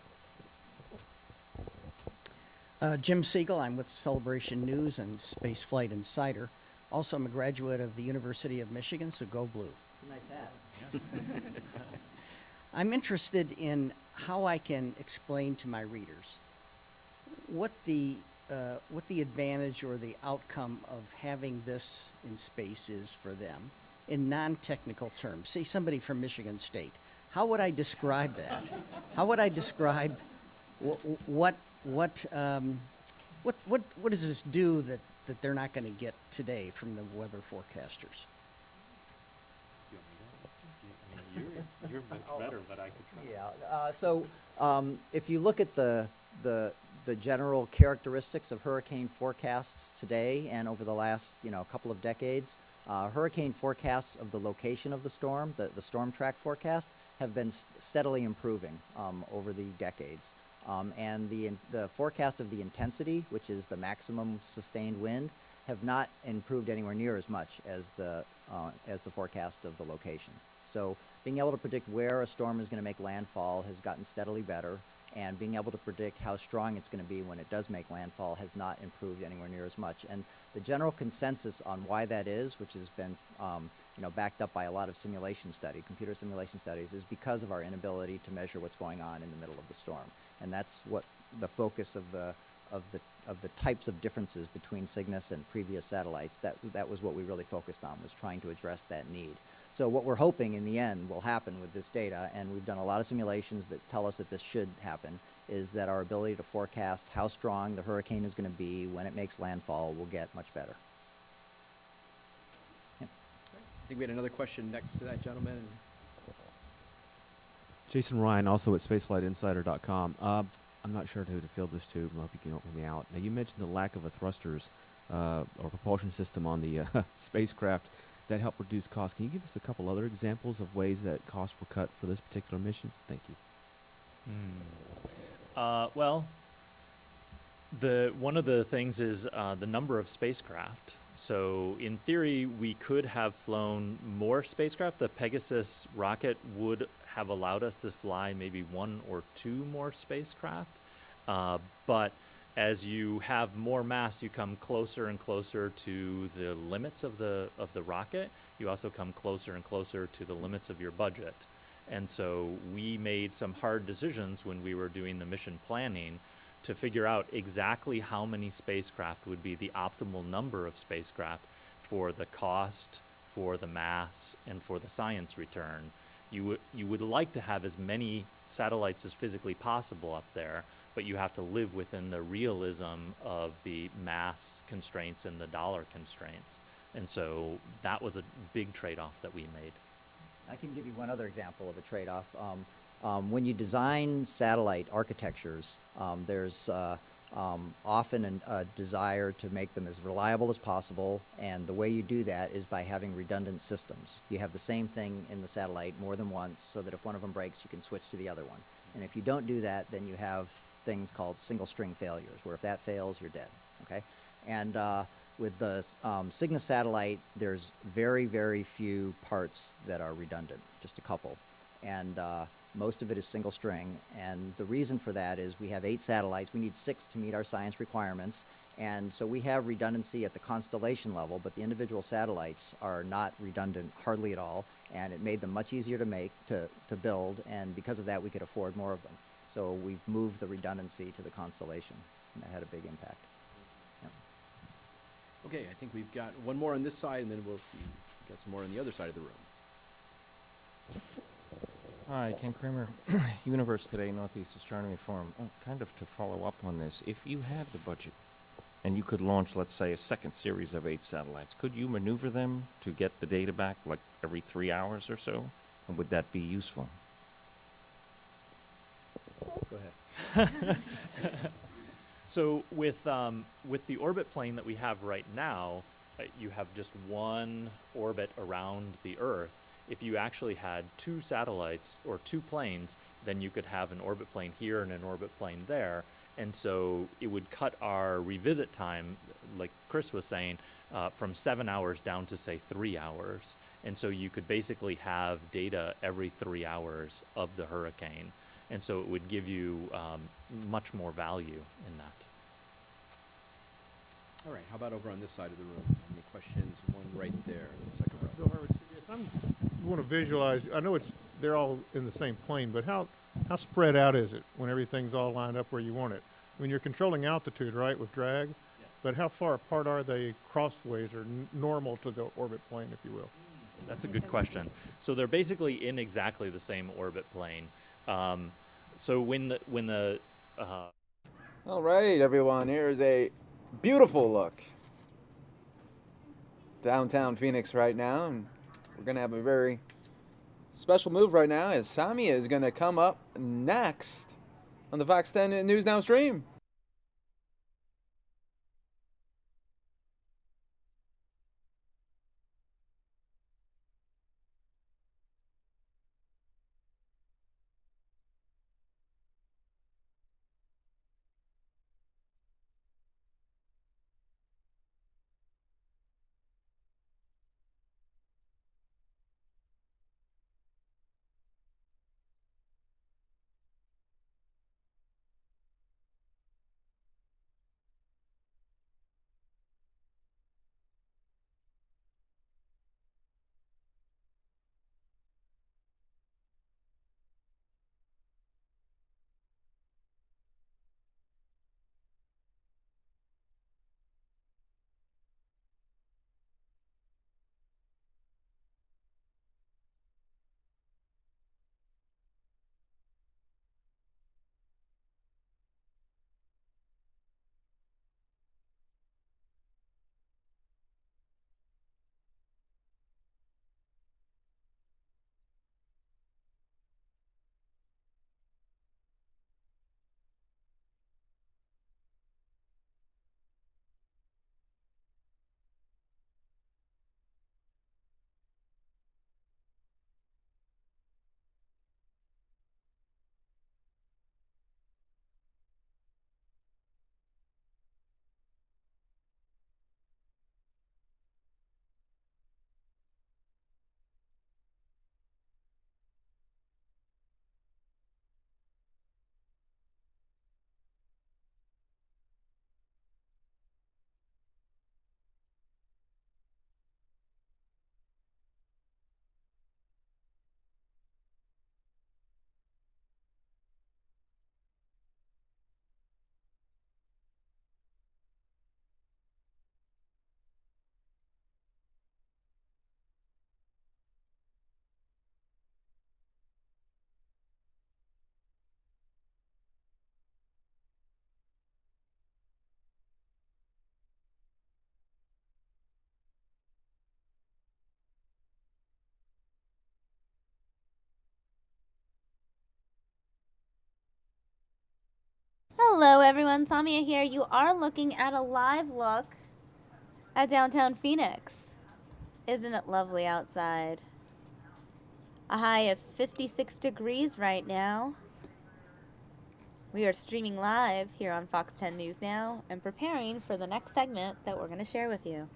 N: Jim Siegel, I'm with Celebration News and Spaceflight Insider. Also, I'm a graduate of the University of Michigan, so go blue.
I: Nice hat.
N: I'm interested in how I can explain to my readers what the advantage or the outcome of having this in space is for them in non-technical terms. Say somebody from Michigan State. How would I describe that? How would I describe what does this do that they're not going to get today from the weather forecasters?
J: You're much better, but I could try.
I: Yeah. If you look at the general characteristics of hurricane forecasts today and over the last couple of decades, hurricane forecasts of the location of the storm, the storm track forecast, have been steadily improving over the decades. And the forecast of the intensity, which is the maximum sustained wind, have not improved anywhere near as much as the forecast of the location. So being able to predict where a storm is going to make landfall has gotten steadily better, and being able to predict how strong it's going to be when it does make landfall has not improved anywhere near as much. And the general consensus on why that is, which has been backed up by a lot of computer simulation studies, is because of our inability to measure what's going on in the middle of the storm. And that's what the focus of the types of differences between Cygnus and previous satellites. That was what we really focused on, was trying to address that need. So what we're hoping in the end will happen with this data, and we've done a lot of simulations that tell us that this should happen, is that our ability to forecast how strong the hurricane is going to be when it makes landfall will get much better. Yeah.
H: I think we had another question next to that gentleman.
O: Jason Ryan, also at spaceflightinsider.com. I'm not sure who to field this to, but I hope you can help me out. Now, you mentioned the lack of a thrusters or propulsion system on the spacecraft that help reduce costs. Can you give us a couple other examples of ways that costs were cut for this particular mission? Thank you.
J: Well, one of the things is the number of spacecraft. So in theory, we could have flown more spacecraft. The Pegasus rocket would have allowed us to fly maybe 1 or 2 more spacecraft. But as you have more mass, you come closer and closer to the limits of the rocket. You also come closer and closer to the limits of your budget. And so we made some hard decisions when we were doing the mission planning to figure out exactly how many spacecraft would be the optimal number of spacecraft for the cost, for the mass, and for the science return. You would like to have as many satellites as physically possible up there, but you have to live within the realism of the mass constraints and the dollar constraints. And so that was a big trade-off that we made.
I: I can give you one other example of a trade-off. When you design satellite architectures, there's often a desire to make them as reliable as possible, and the way you do that is by having redundant systems. You have the same thing in the satellite more than once, so that if one of them breaks, you can switch to the other one. And if you don't do that, then you have things called single string failures, where if that fails, you're dead. Okay? And with the Cygnus satellite, there's very, very few parts that are redundant, just a couple. And most of it is single string. And the reason for that is we have 8 satellites. We need 6 to meet our science requirements. And so we have redundancy at the constellation level, but the individual satellites are not redundant hardly at all. And it made them much easier to build. And because of that, we could afford more of them. So we've moved the redundancy to the constellation, and that had a big impact. Yeah.
H: Okay, I think we've got one more on this side, and then we'll see. We've got some more on the other side of the room.
P: Hi, Ken Kramer, Universe Today, Northeast Astronomy Forum. Kind of to follow up on this, if you had the budget and you could launch, let's say, a second series of 8 satellites, could you maneuver them to get the data back like every 3 hours or so? And would that be useful?
H: Go ahead.
J: So with the orbit plane that we have right now, you have just one orbit around the Earth. If you actually had two satellites or two planes, then you could have an orbit plane here and an orbit plane there. And so it would cut our revisit time, like Chris was saying, from 7 hours down to, say, 3 hours. And so you could basically have data every 3 hours of the hurricane. And so it would give you much more value in that.
H: All right, how about over on this side of the room? Any questions? One right there, second row.
Q: Bill Harvard, CBS. I want to visualize. I know they're all in the same plane, but how spread out is it when everything's all lined up where you want it? I mean, you're controlling altitude, right, with drag, but how far apart are they crossways or normal to the orbit plane, if you will?
J: That's a good question. So they're basically in exactly the same orbit plane. So when the
A: All right, everyone, here's a beautiful look downtown Phoenix right now, and we're gonna have a very special move right now as Samia is gonna come up next on the Fox 10 News Now stream.
R: Hello everyone, Samia here. You are looking at a live look at downtown Phoenix. Isn't it lovely outside? A high of 56 degrees right now. We are streaming live here on Fox 10 News Now and preparing for the next segment that we're going to share with you.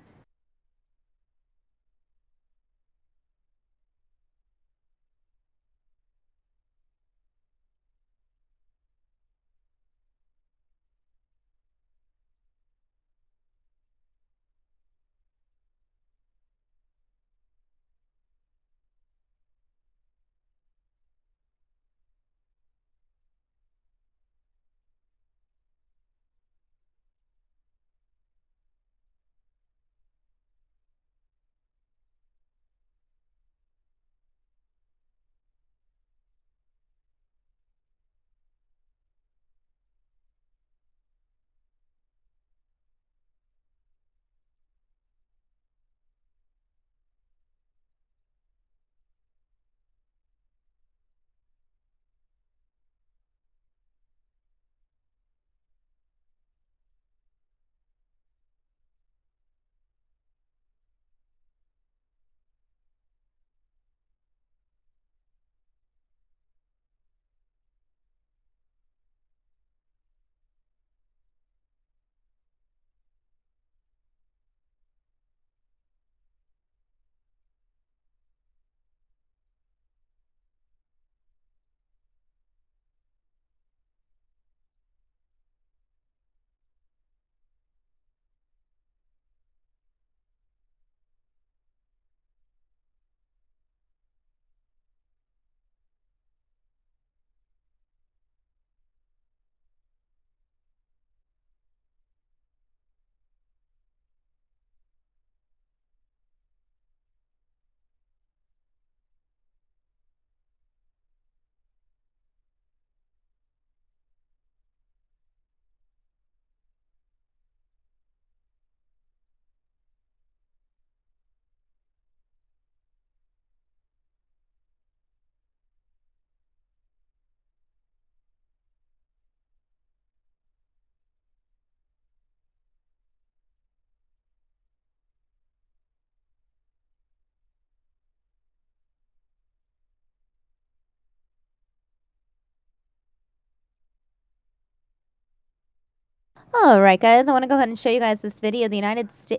R: All right, guys, I want to go ahead and show you guys this video. The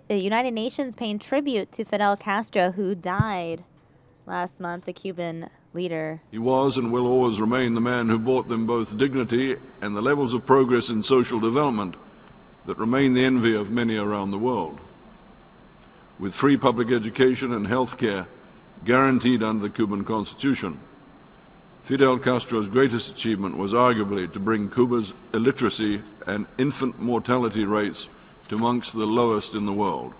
R: United Nations paying tribute to Fidel Castro, who died last month, the Cuban leader.
S: He was and will always remain the man who brought them both dignity and the levels of progress in social development that remain the envy of many around the world. With free public education and health care guaranteed under the Cuban Constitution, Fidel Castro's greatest achievement was arguably to bring Cuba's illiteracy and infant mortality rates to amongst the lowest in the world.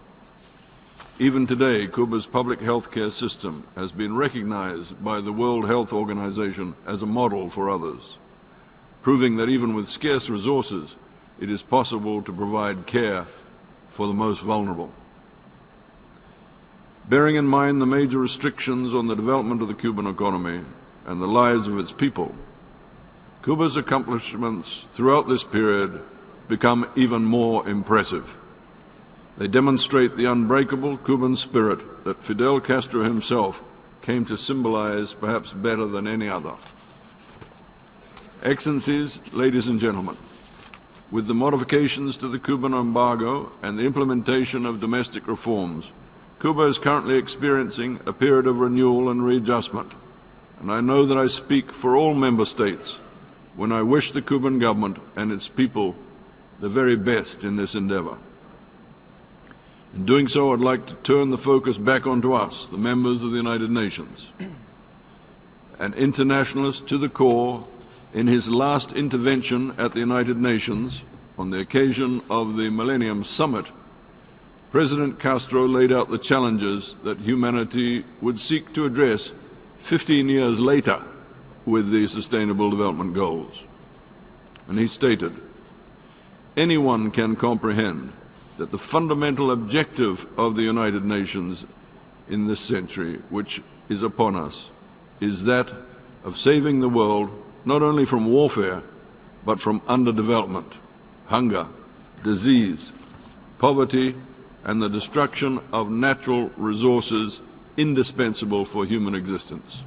S: Even today, Cuba's public health care system has been recognized by the World Health Organization as a model for others, proving that even with scarce resources, it is possible to provide care for the most vulnerable. Bearing in mind the major restrictions on the development of the Cuban economy and the lives of its people, Cuba's accomplishments throughout this period become even more impressive. They demonstrate the unbreakable Cuban spirit that Fidel Castro himself came to symbolize perhaps better than any other. Excellencies, ladies and gentlemen, with the modifications to the Cuban embargo and the implementation of domestic reforms, Cuba is currently experiencing a period of renewal and readjustment, and I know that I speak for all member states when I wish the Cuban government and its people the very best in this endeavor. In doing so, I'd like to turn the focus back onto us, the members of the United Nations. An internationalist to the core, in his last intervention at the United Nations on the occasion of the Millennium Summit, President Castro laid out the challenges that humanity would seek to address 15 years later with the Sustainable Development Goals. And he stated, "Anyone can comprehend that the fundamental objective of the United Nations in this century, which is upon us, is that of saving the world not only from warfare, but from underdevelopment, hunger, disease, poverty, and the destruction of natural resources indispensable for human existence."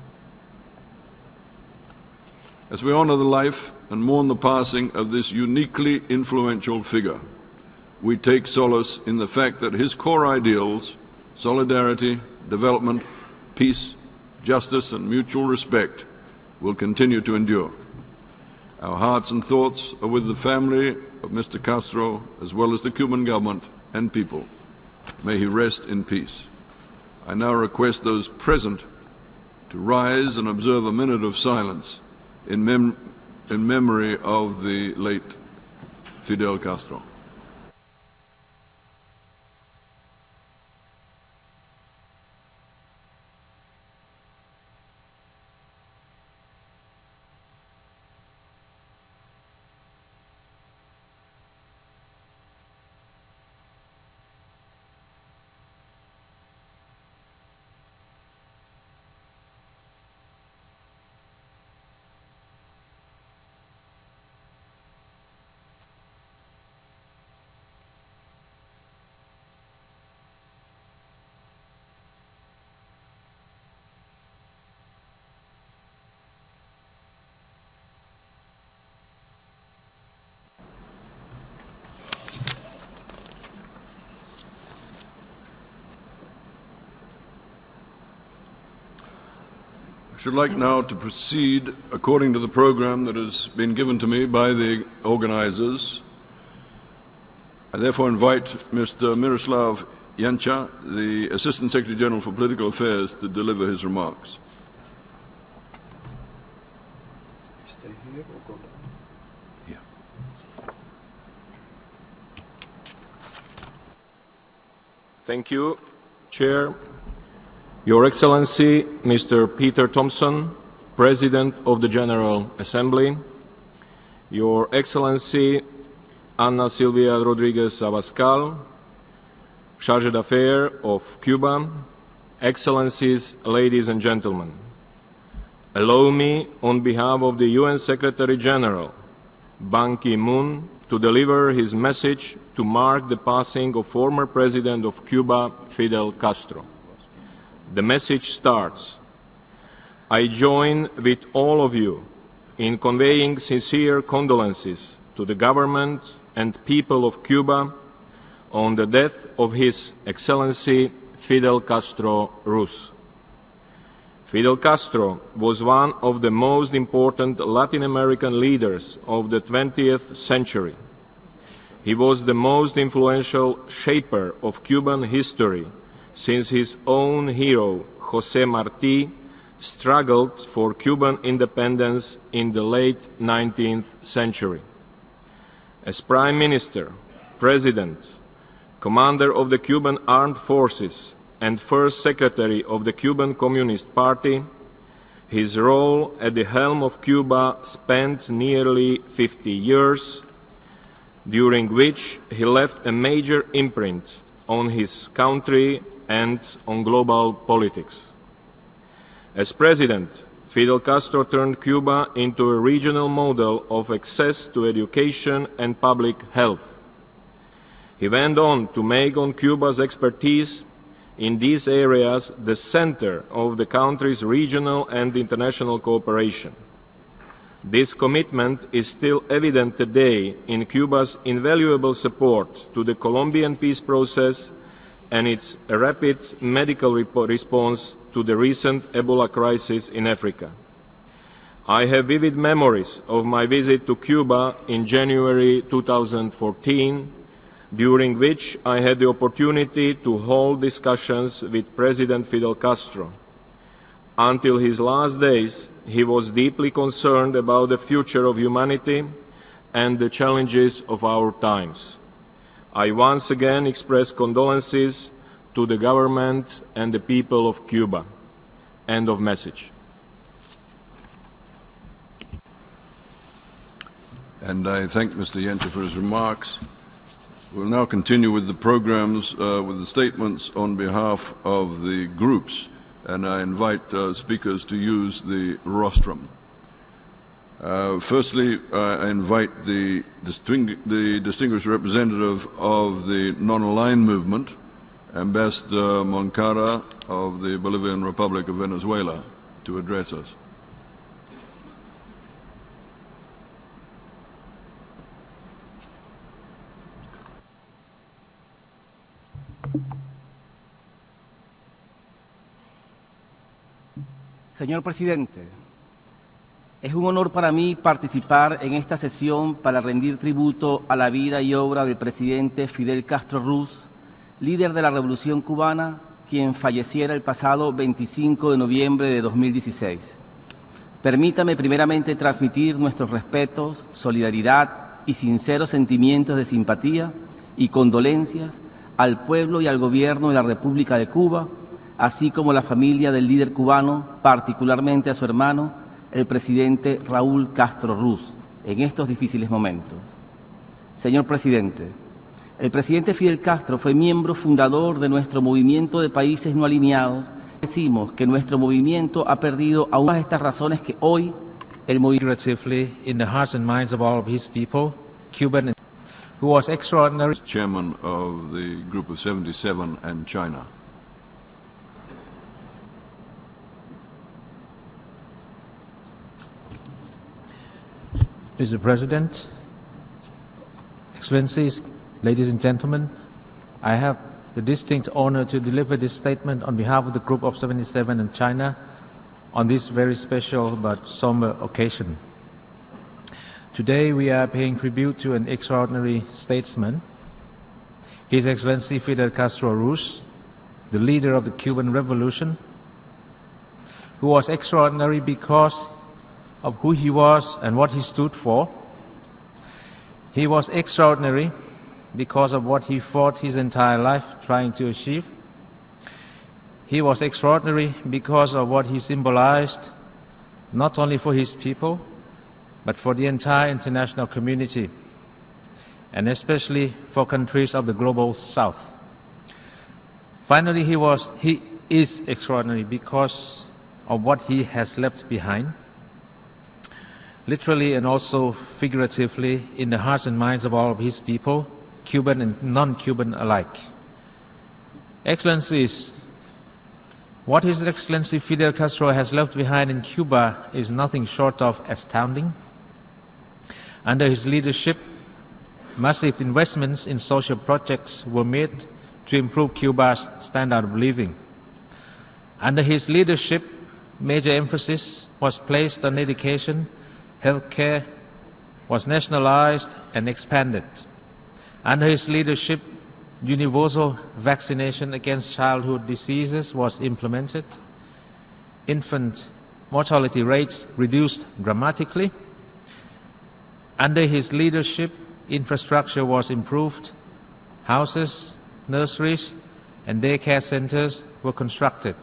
S: As we honor the life and mourn the passing of this uniquely influential figure, we take solace in the fact that his core ideals, solidarity, development, peace, justice, and mutual respect, will continue to endure. Our hearts and thoughts are with the family of Mr. Castro, as well as the Cuban government and people. May he rest in peace. I now request those present to rise and observe a minute of silence in memory of the late Fidel Castro. I should like now to proceed according to the program that has been given to me by the organizers. I therefore invite Mr. Miroslav Janča, the Assistant Secretary General for Political Affairs, to deliver his remarks.
A: Stay here or go down?
S: Yeah.
T: Thank you, Chair. Your Excellency, Mr. Peter Thompson, President of the General Assembly, Your Excellency, Ana Silvia Rodriguez Abascal, Chargé d'Affaires of Cuba, Excellencies, ladies and gentlemen. Allow me, on behalf of the UN Secretary General, Ban Ki-moon, to deliver his message to mark the passing of former President of Cuba, Fidel Castro. The message starts, "I join with all of you in conveying sincere condolences to the government and people of Cuba on the death of His Excellency Fidel Castro Ruz. Fidel Castro was one of the most important Latin American leaders of the 20th century. He was the most influential shaper of Cuban history since his own hero, José Martí, struggled for Cuban independence in the late 19th century. As Prime Minister, President, Commander of the Cuban Armed Forces, and First Secretary of the Cuban Communist Party, his role at the helm of Cuba spanned nearly 50 years, during which he left a major imprint on his country and on global politics. As President, Fidel Castro turned Cuba into a regional model of access to education and public health. He went on to make on Cuba's expertise in these areas the center of the country's regional and international cooperation. This commitment is still evident today in Cuba's invaluable support to the Colombian peace process and its rapid medical response to the recent Ebola crisis in Africa. I have vivid memories of my visit to Cuba in January 2014, during which I had the opportunity to hold discussions with President Fidel Castro. Until his last days, he was deeply concerned about the future of humanity and the challenges of our times. I once again express condolences to the government and the people of Cuba. End of message.
S: And I thank Mr. Yenta for his remarks. We'll now continue with the programs, with the statements on behalf of the groups, and I invite speakers to use the rostrum. Firstly, I invite the distinguished representative of the non-aligned movement, Ambassador Moncara of the Bolivian Republic of Venezuela, to address us.
U: Señor Presidente, es un honor para mí participar en esta sesión para rendir tributo a la vida y obra del presidente Fidel Castro Ruz, líder de la Revolución Cubana, quien falleciera el pasado 25 de noviembre de 2016. Permítame primeramente transmitir nuestros respetos, solidaridad y sinceros sentimientos de simpatía y condolencias al pueblo y al gobierno de la República de Cuba, así como a la familia del líder cubano, particularmente a su hermano, el presidente Raúl Castro Ruz, en estos difíciles momentos. Señor Presidente, el presidente Fidel Castro fue miembro fundador de nuestro movimiento de países no alineados. Decimos que nuestro movimiento ha perdido aún más estas razones que hoy el movimiento
V: in the hearts and minds of all of his people, Cuban, who was extraordinary.
S: Chairman of the Group of 77 and China.
V: Mr. President, Excellencies, ladies and gentlemen, I have the distinct honor to deliver this statement on behalf of the Group of 77 in China on this very special but somber occasion. Today we are paying tribute to an extraordinary statesman, His Excellency Fidel Castro Ruz, the leader of the Cuban Revolution, who was extraordinary because of who he was and what he stood for. He was extraordinary because of what he fought his entire life trying to achieve. He was extraordinary because of what he symbolized, not only for his people, but for the entire international community, and especially for countries of the global South. Finally, he is extraordinary because of what he has left behind, literally and also figuratively, in the hearts and minds of all of his people, Cuban and non-Cuban alike. Excellencies, what His Excellency Fidel Castro has left behind in Cuba is nothing short of astounding. Under his leadership, Massive investments in social projects were made to improve Cuba's standard of living. Under his leadership, major emphasis was placed on education, healthcare was nationalized and expanded. Under his leadership, universal vaccination against childhood diseases was implemented. Infant mortality rates reduced dramatically. Under his leadership, infrastructure was improved. Houses, nurseries, and daycare centers were constructed.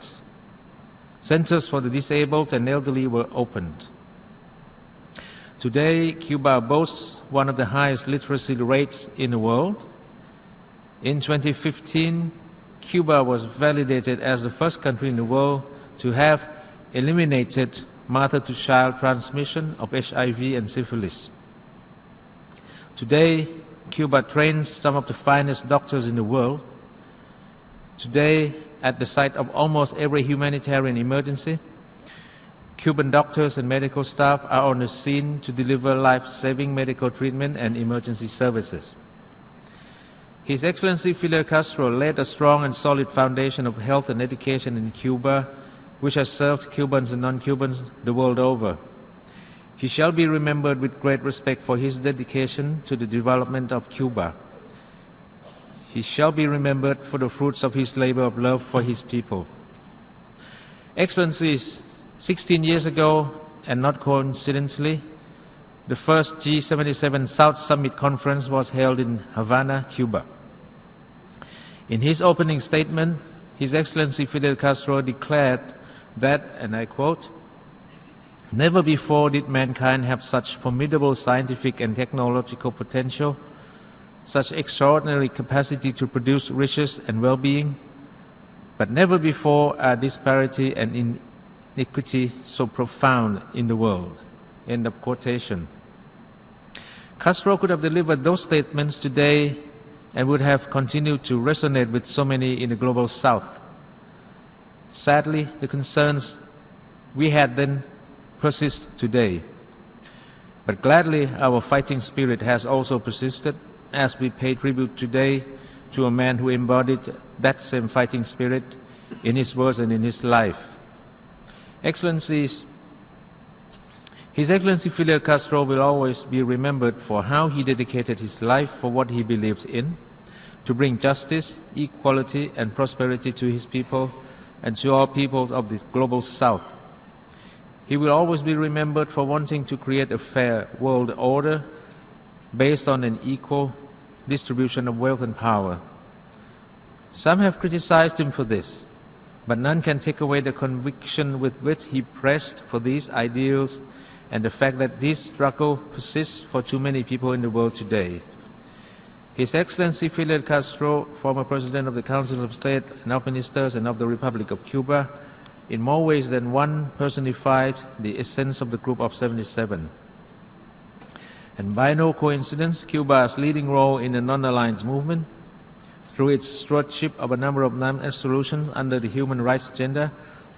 V: Centers for the disabled and elderly were opened. Today, Cuba boasts one of the highest literacy rates in the world. In 2015, Cuba was validated as the first country in the world to have eliminated mother-to-child transmission of HIV and syphilis. Today, Cuba trains some of the finest doctors in the world. Today, at the site of almost every humanitarian emergency, Cuban doctors and medical staff are on the scene to deliver life-saving medical treatment and emergency services. His Excellency Fidel Castro laid a strong and solid foundation of health and education in Cuba, which has served Cubans and non-Cubans the world over. He shall be remembered with great respect for his dedication to the development of Cuba. He shall be remembered for the fruits of his labor of love for his people. Excellencies, 16 years ago, and not coincidentally, the first G77 South Summit Conference was held in Havana, Cuba. In his opening statement, His Excellency Fidel Castro declared that, and I quote, "Never before did mankind have such formidable scientific and technological potential, such extraordinary capacity to produce riches and well-being, but never before are disparity and iniquity so profound in the world." End of quotation. Castro could have delivered those statements today and would have continued to resonate with so many in the global South. Sadly, the concerns we had then persist today. But gladly, our fighting spirit has also persisted as we pay tribute today to a man who embodied that same fighting spirit in his words and in his life. Excellencies, His Excellency Fidel Castro will always be remembered for how he dedicated his life for what he believed in, to bring justice, equality, and prosperity to his people and to all peoples of the global South. He will always be remembered for wanting to create a fair world order based on an equal distribution of wealth and power. Some have criticized him for this, but none can take away the conviction with which he pressed for these ideals and the fact that this struggle persists for too many people in the world today. His Excellency Fidel Castro, former President of the Council of State and of Ministers and of the Republic of Cuba, in more ways than one personified the essence of the Group of 77. And by no coincidence, Cuba's leading role in the non-alliance movement, through its stewardship of a number of non-resolutions under the human rights agenda,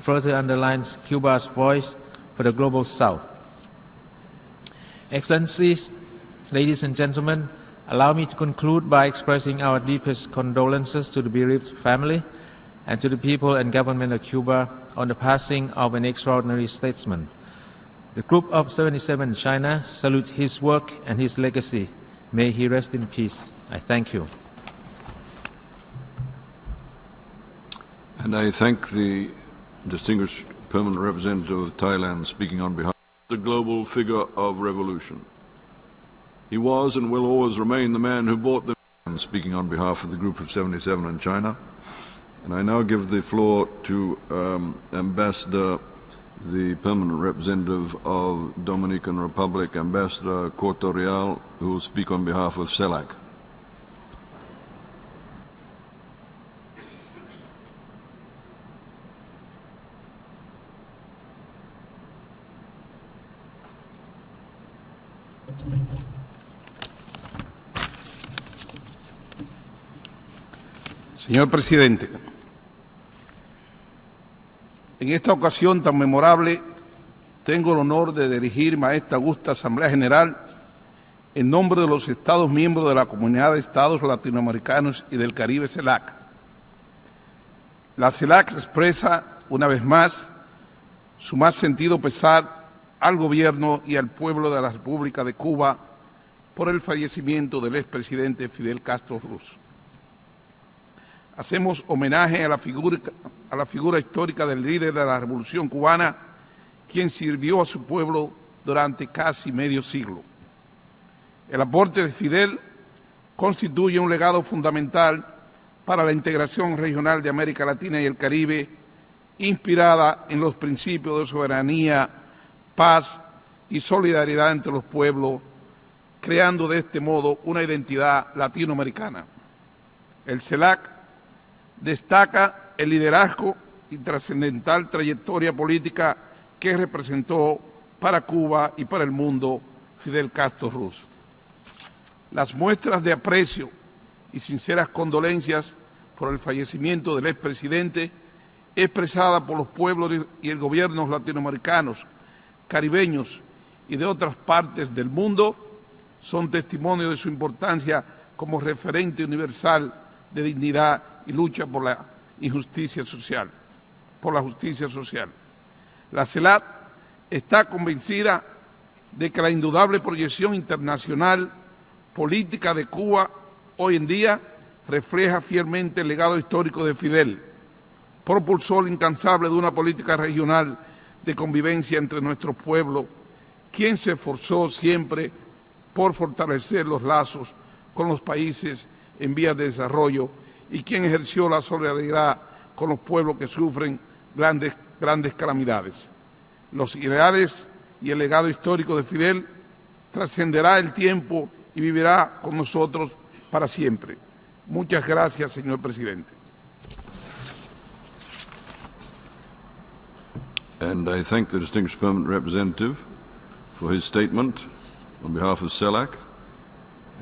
V: further underlines Cuba's voice for the global South. Excellencies, ladies and gentlemen, allow me to conclude by expressing our deepest condolences to the bereaved family and to the people and government of Cuba on the passing of an extraordinary statesman. The Group of 77 China salutes his work and his legacy. May he rest in peace. I thank you.
S: And I thank the distinguished permanent representative of Thailand speaking on behalf of the global figure of revolution. He was and will always remain the man who brought them, speaking on behalf of the Group of 77 in China. And I now give the floor to Ambassador, the permanent representative of Dominican Republic, Ambassador Corto Real, who will speak on behalf of CELAC.
C: Señor presidente, en esta ocasión tan memorable tengo el honor de dirigirme a esta augusta Asamblea General en nombre de los Estados miembros de la Comunidad de Estados Latinoamericanos y del Caribe, CELAC. La CELAC expresa, una vez más, su más sentido pesar al gobierno y al pueblo de la República de Cuba por el fallecimiento del expresidente Fidel Castro Ruz. Hacemos homenaje a la figura histórica del líder de la Revolución cubana, quien sirvió a su pueblo durante casi medio siglo. El aporte de Fidel constituye un legado fundamental para la integración regional de América Latina y el Caribe, inspirada en los principios de soberanía, paz y solidaridad entre los pueblos, creando de este modo una identidad latinoamericana. El CELAC destaca el liderazgo y trascendental trayectoria política que representó para Cuba y para el mundo Fidel Castro Ruz. Las muestras de aprecio y sinceras condolencias por el fallecimiento del expresidente, expresadas por los pueblos y el gobiernos latinoamericanos, caribeños y de otras partes del mundo, son testimonio de su importancia como referente universal de dignidad y lucha por la justicia social. La CELAC está convencida de que la indudable proyección internacional política de Cuba hoy en día refleja fielmente el legado histórico de Fidel, propulsor incansable de una política regional de convivencia entre nuestros pueblos, quien se esforzó siempre por fortalecer los lazos con los países en vías de desarrollo y quien ejerció la solidaridad con los pueblos que sufren grandes calamidades. Los ideales y el legado histórico de Fidel trascenderá el tiempo y vivirá con nosotros para siempre. Muchas gracias, señor presidente.
S: And I thank the distinguished permanent representative for his statement on behalf of CELAC.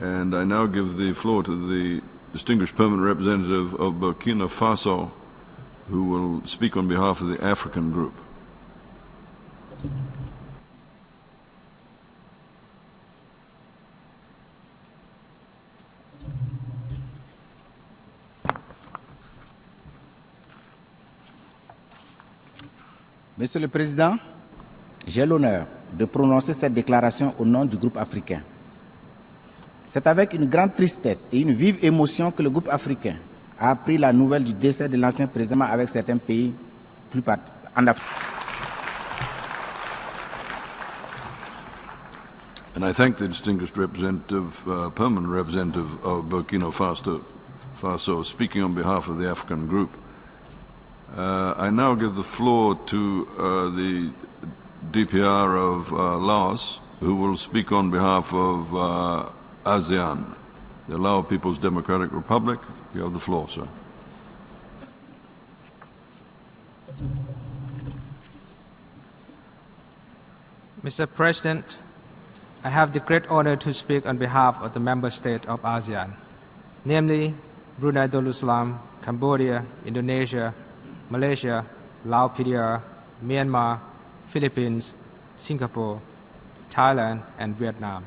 S: And I now give the floor to the distinguished permanent representative of Burkina Faso, who will speak on behalf of the African group.
D: Monsieur le Président, j'ai l'honneur de prononcer cette déclaration au nom du groupe africain. C'est avec une grande tristesse et une vive émotion que le groupe africain a appris la nouvelle du décès de l'ancien président avec certains pays en Afrique.
S: And I thank the distinguished representative, permanent representative of Burkina Faso, speaking on behalf of the African group. I now give the floor to the DPR of Laos, who will speak on behalf of ASEAN, the Lao People's Democratic Republic. You have the floor, sir.
V: Mr. President, I have the great honor to speak on behalf of the member states of ASEAN, namely Brunei Darussalam, Cambodia, Indonesia, Malaysia, Laos PDR, Myanmar, Philippines, Singapore, Thailand, and Vietnam,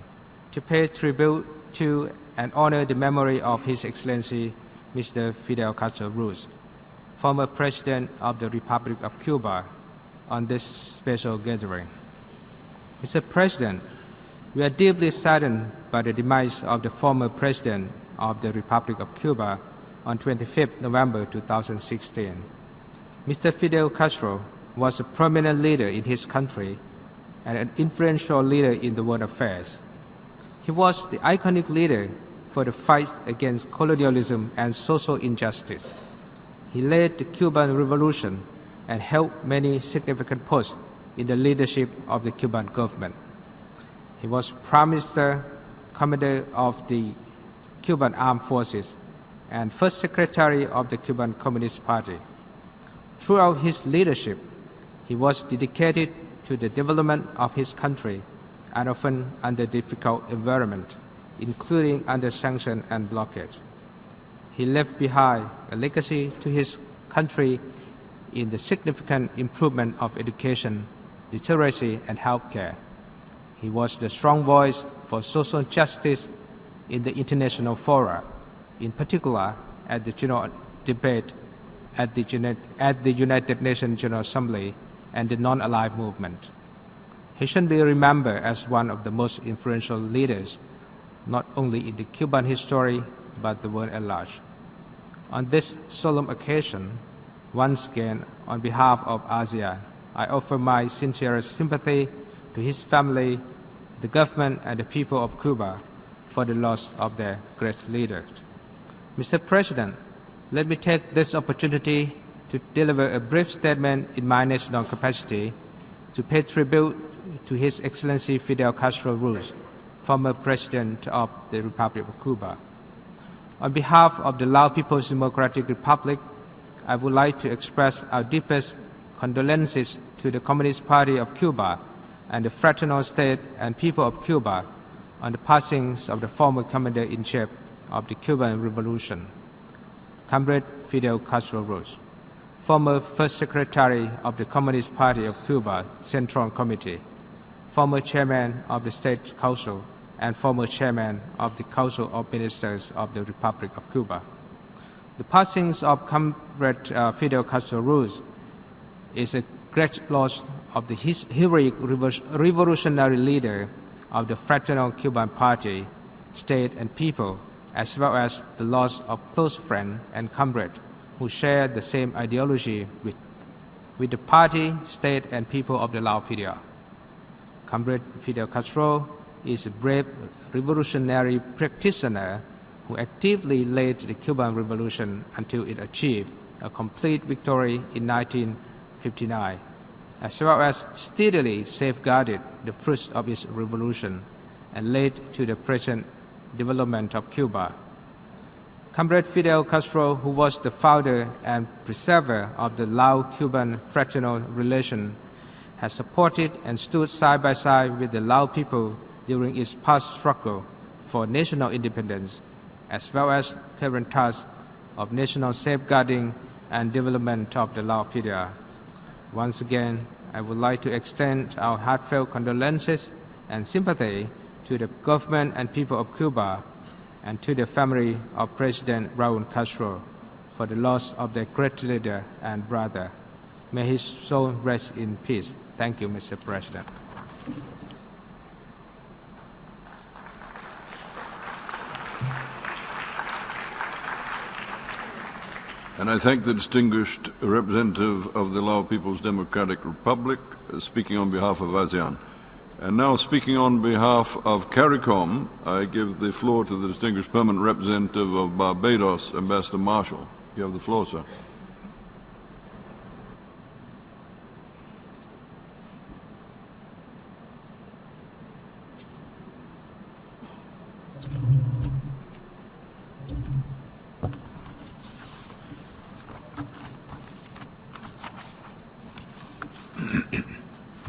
V: to pay tribute to and honor the memory of His Excellency Mr. Fidel Castro Ruz, former President of the Republic of Cuba, on this special gathering. Mr. President, we are deeply saddened by the demise of the former President of the Republic of Cuba on 25 November 2016. Mr. Fidel Castro was a prominent leader in his country and an influential leader in the world affairs. He was the iconic leader for the fight against colonialism and social injustice. He led the Cuban Revolution and held many significant posts in the leadership of the Cuban government. He was Prime Minister, Commander of the Cuban Armed Forces, and First Secretary of the Cuban Communist Party. Throughout his leadership, he was dedicated to the development of his country and often under difficult environment, including under sanction and blockade. He left behind a legacy to his country in the significant improvement of education, literacy, and healthcare. He was the strong voice for social justice in the international fora, in particular at the general debate at the United Nations General Assembly and the non-aligned movement. He should be remembered as one of the most influential leaders, not only in the Cuban history, but the world at large. On this solemn occasion, once again, on behalf of ASEAN, I offer my sincerest sympathy to his family, the government, and the people of Cuba for the loss of their great leader. Mr. President, let me take this opportunity to deliver a brief statement in my national capacity to pay tribute to His Excellency Fidel Castro Ruz, former President of the Republic of Cuba. On behalf of the Lao People's Democratic Republic, I would like to express our deepest condolences to the Communist Party of Cuba and the fraternal state and people of Cuba on the passings of the former commander-in-chief of the Cuban Revolution, Comrade Fidel Castro Ruz, former First Secretary of the Communist Party of Cuba Central Committee, former Chairman of the State Council, and former Chairman of the Council of Ministers of the Republic of Cuba. The passings of Comrade Fidel Castro Ruz is a great loss of the heroic revolutionary leader of the fraternal Cuban Party, state, and people, as well as the loss of close friend and comrade who share the same ideology with the party, state, and people of the Lao PDR. Comrade Fidel Castro is a brave revolutionary practitioner who actively led the Cuban Revolution until it achieved a complete victory in 1959, as well as steadily safeguarded the fruits of its revolution and led to the present development of Cuba. Comrade Fidel Castro, who was the founder and preserver of the Lao-Cuban fraternal relation, has supported and stood side by side with the Lao people during its past struggle for national independence, as well as current task of national safeguarding and development of the Lao PDR. Once again, I would like to extend our heartfelt condolences and sympathy to the government and people of Cuba and to the family of President Raúl Castro for the loss of their great leader and brother. May his soul rest in peace. Thank you, Mr. President.
S: And I thank the distinguished representative of the Lao People's Democratic Republic, speaking on behalf of ASEAN. And now, speaking on behalf of CARICOM, I give the floor to the distinguished permanent representative of Barbados, Ambassador Marshall. You have the floor, sir.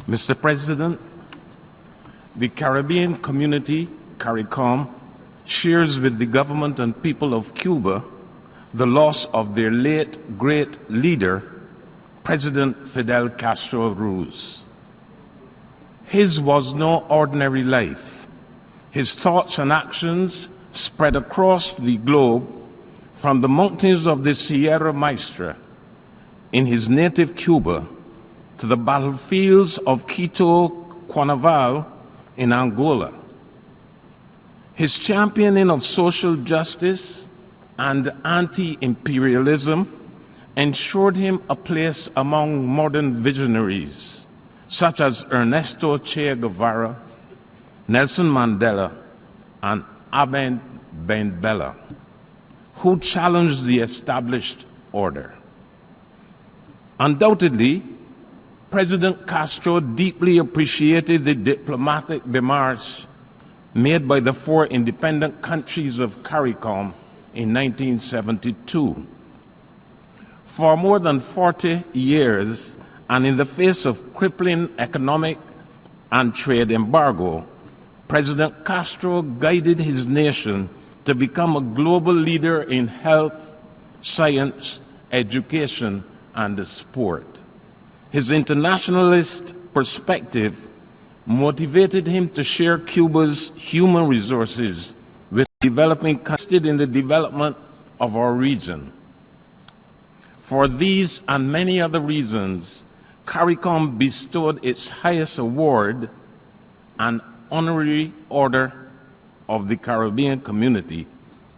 E: Mr. President, the Caribbean community, CARICOM, shares with the government and people of Cuba the loss of their late great leader, President Fidel Castro Ruz. His was no ordinary life. His thoughts and actions spread across the globe from the mountains of the Sierra Maestra in his native Cuba to the battlefields of Quito, Cuanaval in Angola. His championing of social justice and anti-imperialism ensured him a place among modern visionaries such as Ernesto Che Guevara, Nelson Mandela, and Ahmed Ben Bella, who challenged the established order. Undoubtedly, President Castro deeply appreciated the diplomatic démarche made by the four independent countries of CARICOM in 1972. For more than 40 years, and in the face of crippling economic and trade embargo, President Castro guided his nation to become a global leader in health, science, education, and sport. His internationalist perspective motivated him to share Cuba's human resources with developing countries in the development of our region. For these and many other reasons, CARICOM bestowed its highest award, an honorary order of the Caribbean Community,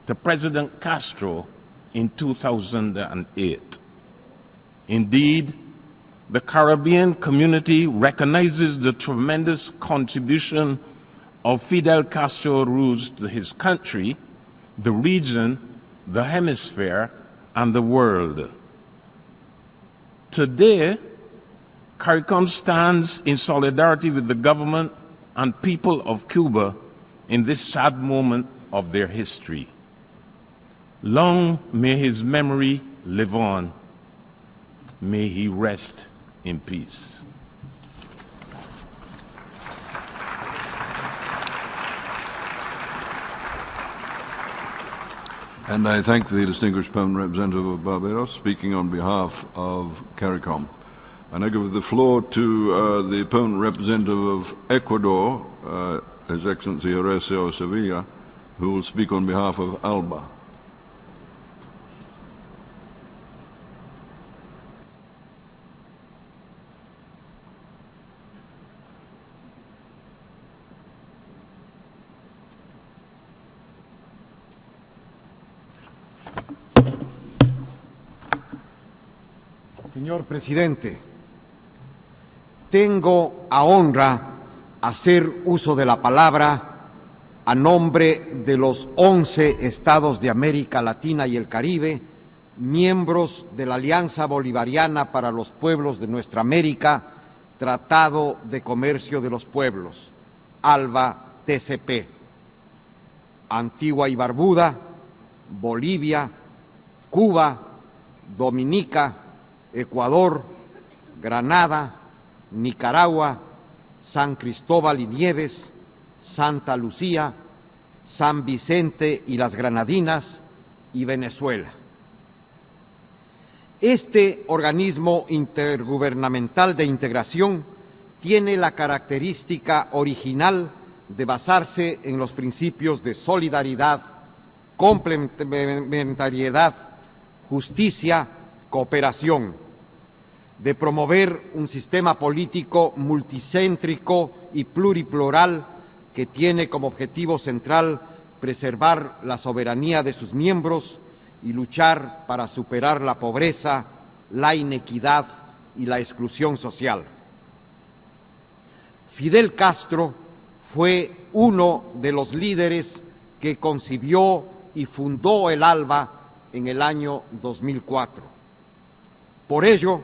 E: to President Castro in 2008. Indeed, the Caribbean community recognizes the tremendous contribution of Fidel Castro Ruz to his country, the region, the hemisphere, and the world. Today, CARICOM stands in solidarity with the government and people of Cuba in this sad moment of their history. Long may his memory live on. May he rest in peace.
S: And I thank the distinguished permanent representative of Barbados, speaking on behalf of CARICOM. And I give the floor to the permanent representative of Ecuador, His Excellency Horacio Sevilla, who will speak on behalf of ALBA.
B: Señor presidente, tengo a honra hacer uso de la palabra a nombre de los 11 estados de América Latina y el Caribe, miembros de la Alianza Bolivariana para los Pueblos de Nuestra América, Tratado de Comercio de los Pueblos, ALBA-TCP, Antigua y Barbuda, Bolivia, Cuba, Dominica, Ecuador, Granada, Nicaragua, San Cristóbal y Nieves, Santa Lucía, San Vicente y las Granadinas y Venezuela. Este organismo intergubernamental de integración tiene la característica original de basarse en los principios de solidaridad, complementariedad, justicia, cooperación, de promover un sistema político multicéntrico y pluriplural que tiene como objetivo central preservar la soberanía de sus miembros y luchar para superar la pobreza, la inequidad y la exclusión social. Fidel Castro fue uno de los líderes que concibió y fundó el ALBA en el año 2004. Por ello,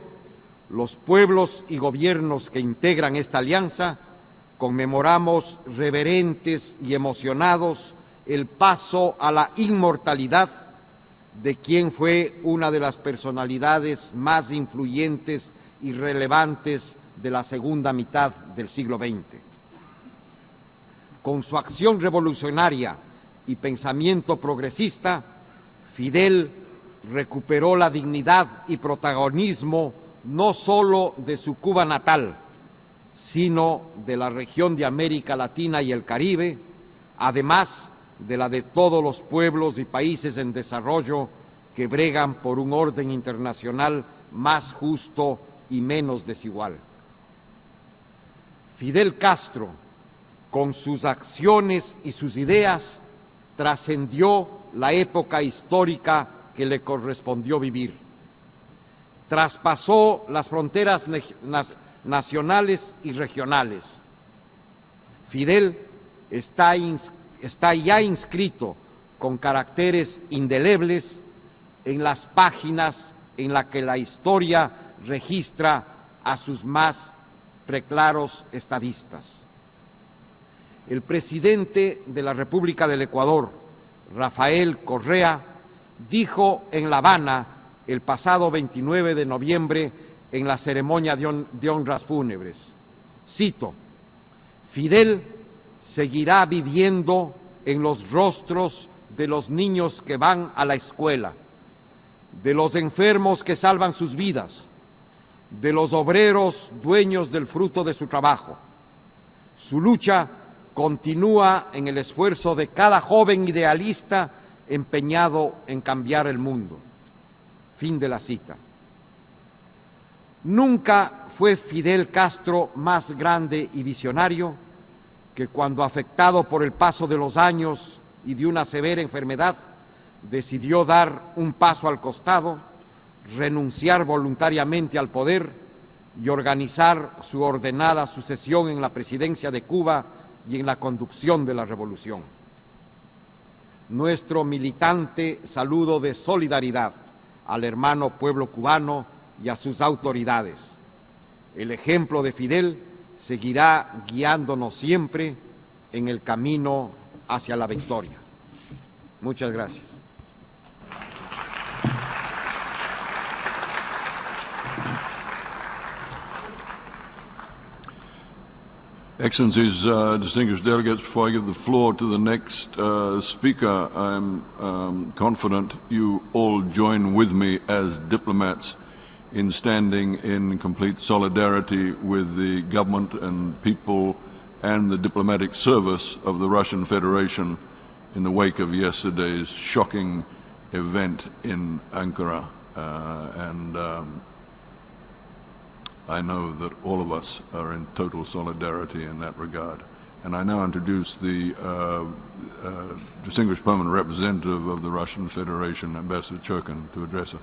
B: los pueblos y gobiernos que integran esta alianza conmemoramos reverentes y emocionados el paso a la inmortalidad de quien fue una de las personalidades más influyentes y relevantes de la segunda mitad del siglo XX. Con su acción revolucionaria y pensamiento progresista, Fidel recuperó la dignidad y protagonismo no solo de su Cuba natal, sino de la región de América Latina y el Caribe, además de la de todos los pueblos y países en desarrollo que bregan por un orden internacional más justo y menos desigual. Fidel Castro, con sus acciones y sus ideas, trascendió la época histórica que le correspondió vivir. Traspasó las fronteras nacionales y regionales. Fidel está ya inscrito con caracteres indelebles en las páginas en las que la historia registra a sus más preclaros estadistas. El presidente de la República del Ecuador, Rafael Correa, dijo en La Habana el pasado 29 de noviembre en la ceremonia de honras fúnebres, cito, Fidel seguirá viviendo en los rostros de los niños que van a la escuela, de los enfermos que salvan sus vidas, de los obreros dueños del fruto de su trabajo. Su lucha continúa en el esfuerzo de cada joven idealista empeñado en cambiar el mundo. Fin de la cita. Nunca fue Fidel Castro más grande y visionario que cuando, afectado por el paso de los años y de una severa enfermedad, decidió dar un paso al costado, renunciar voluntariamente al poder y organizar su ordenada sucesión en la presidencia de Cuba y en la conducción de la revolución. Nuestro militante saludo de solidaridad al hermano pueblo cubano y a sus autoridades. El ejemplo de Fidel seguirá guiándonos siempre en el camino hacia la victoria. Muchas gracias.
S: Excellencies, distinguished delegates, before I give the floor to the next speaker, I'm confident you all join with me as diplomats in standing in complete solidarity with the government and people and the diplomatic service of the Russian Federation in the wake of yesterday's shocking event in Ankara. I know that all of us are in total solidarity in that regard. And I now introduce the distinguished permanent representative of the Russian Federation, Ambassador Churkin, to address us.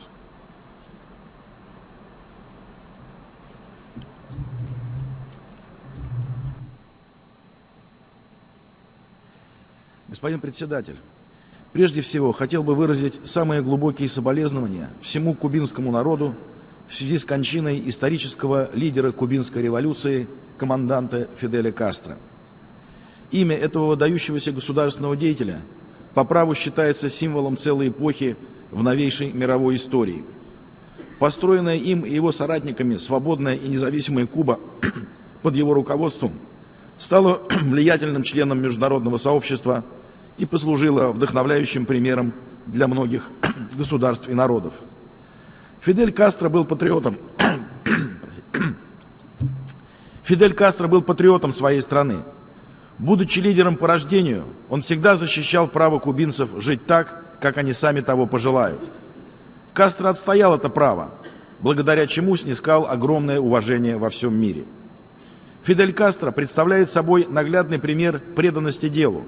F: Господин председатель, прежде всего хотел бы выразить самые глубокие соболезнования всему кубинскому народу в связи с кончиной исторического лидера кубинской революции, команданта Фиделя Кастро. Имя этого выдающегося государственного деятеля по праву считается символом целой эпохи в новейшей мировой истории. Построенная им и его соратниками свободная и независимая Куба под его руководством стала влиятельным членом международного сообщества и послужила вдохновляющим примером для многих государств и народов. Фидель Кастро был патриотом своей страны. Будучи лидером по рождению, он всегда защищал право кубинцев жить так, как они сами того пожелают. Кастро отстоял это право, благодаря чему снискал огромное уважение во всем мире. Фидель Кастро представляет собой наглядный пример преданности делу,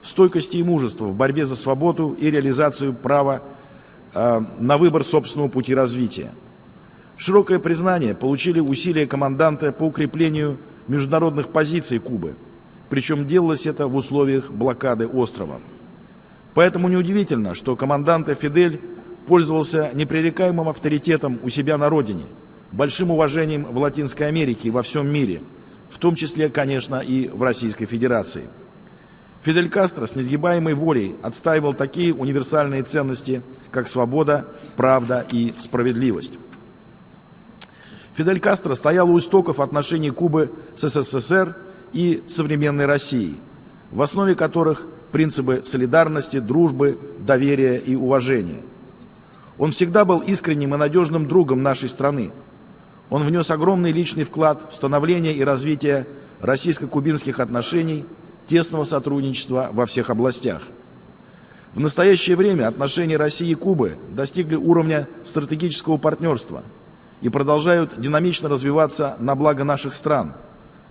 F: стойкости и мужества в борьбе за свободу и реализацию права на выбор собственного пути развития. Широкое признание получили усилия команданта по укреплению международных позиций Кубы, причем делалось это в условиях блокады острова. Поэтому неудивительно, что командант Фидель пользовался непререкаемым авторитетом у себя на родине, большим уважением в Латинской Америке и во всем мире, в том числе, конечно, и в Российской Федерации. Фидель Кастро с несгибаемой волей отстаивал такие универсальные ценности, как свобода, правда и справедливость. Фидель Кастро стоял у истоков отношений Кубы с СССР и современной Россией, в основе которых принципы солидарности, дружбы, доверия и уважения. Он всегда был искренним и надежным другом нашей страны. Он внес огромный личный вклад в становление и развитие российско-кубинских отношений, тесного сотрудничества во всех областях. В настоящее время отношения России и Кубы достигли уровня стратегического партнерства и продолжают динамично развиваться на благо наших стран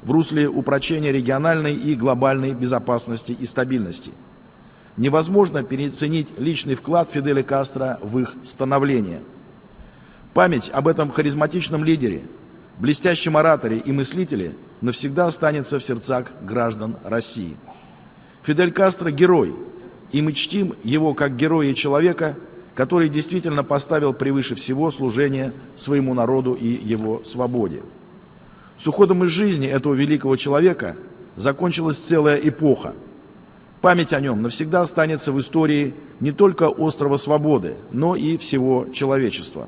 F: в русле упрочения региональной и глобальной безопасности и стабильности. Невозможно переоценить личный вклад Фиделя Кастро в их становление. Память об этом харизматичном лидере, блестящем ораторе и мыслителе навсегда останется в сердцах граждан России. Фидель Кастро – герой, и мы чтим его как героя и человека, который действительно поставил превыше всего служение своему народу и его свободе. С уходом из жизни этого великого человека закончилась целая эпоха. Память о нем навсегда останется в истории не только острова Свободы, но и всего человечества.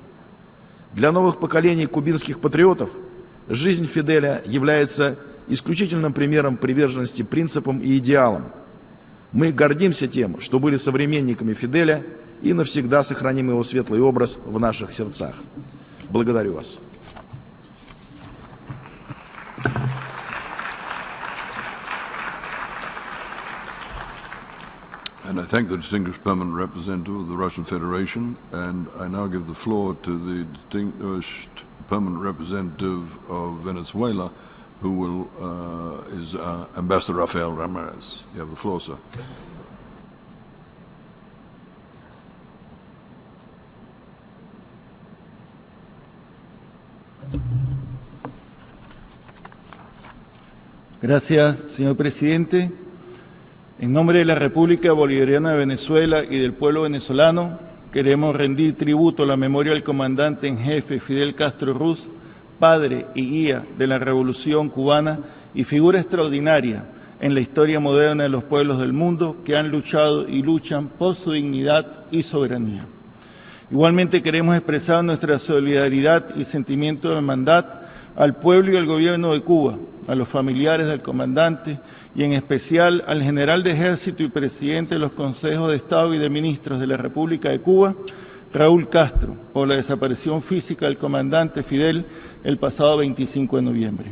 F: Для новых поколений кубинских патриотов жизнь Фиделя является исключительным примером приверженности принципам и идеалам. Мы гордимся тем, что были современниками Фиделя и навсегда сохраним его светлый образ в наших сердцах. Благодарю вас.
S: And I thank the distinguished permanent representative of the Russian Federation, and I now give the floor to the distinguished permanent representative of Venezuela, who is Ambassador Rafael Ramirez. You have the floor, sir.
G: Gracias, señor presidente. En nombre de la República Bolivariana de Venezuela y del pueblo venezolano, queremos rendir tributo a la memoria del comandante en jefe Fidel Castro Ruz, padre y guía de la Revolución cubana y figura extraordinaria en la historia moderna de los pueblos del mundo que han luchado y luchan por su dignidad y soberanía. Igualmente queremos expresar nuestra solidaridad y sentimiento de hermandad al pueblo y al gobierno de Cuba, a los familiares del comandante y en especial al general de ejército y presidente de los consejos de Estado y de ministros de la República de Cuba, Raúl Castro, por la desaparición física del comandante Fidel el pasado 25 de noviembre.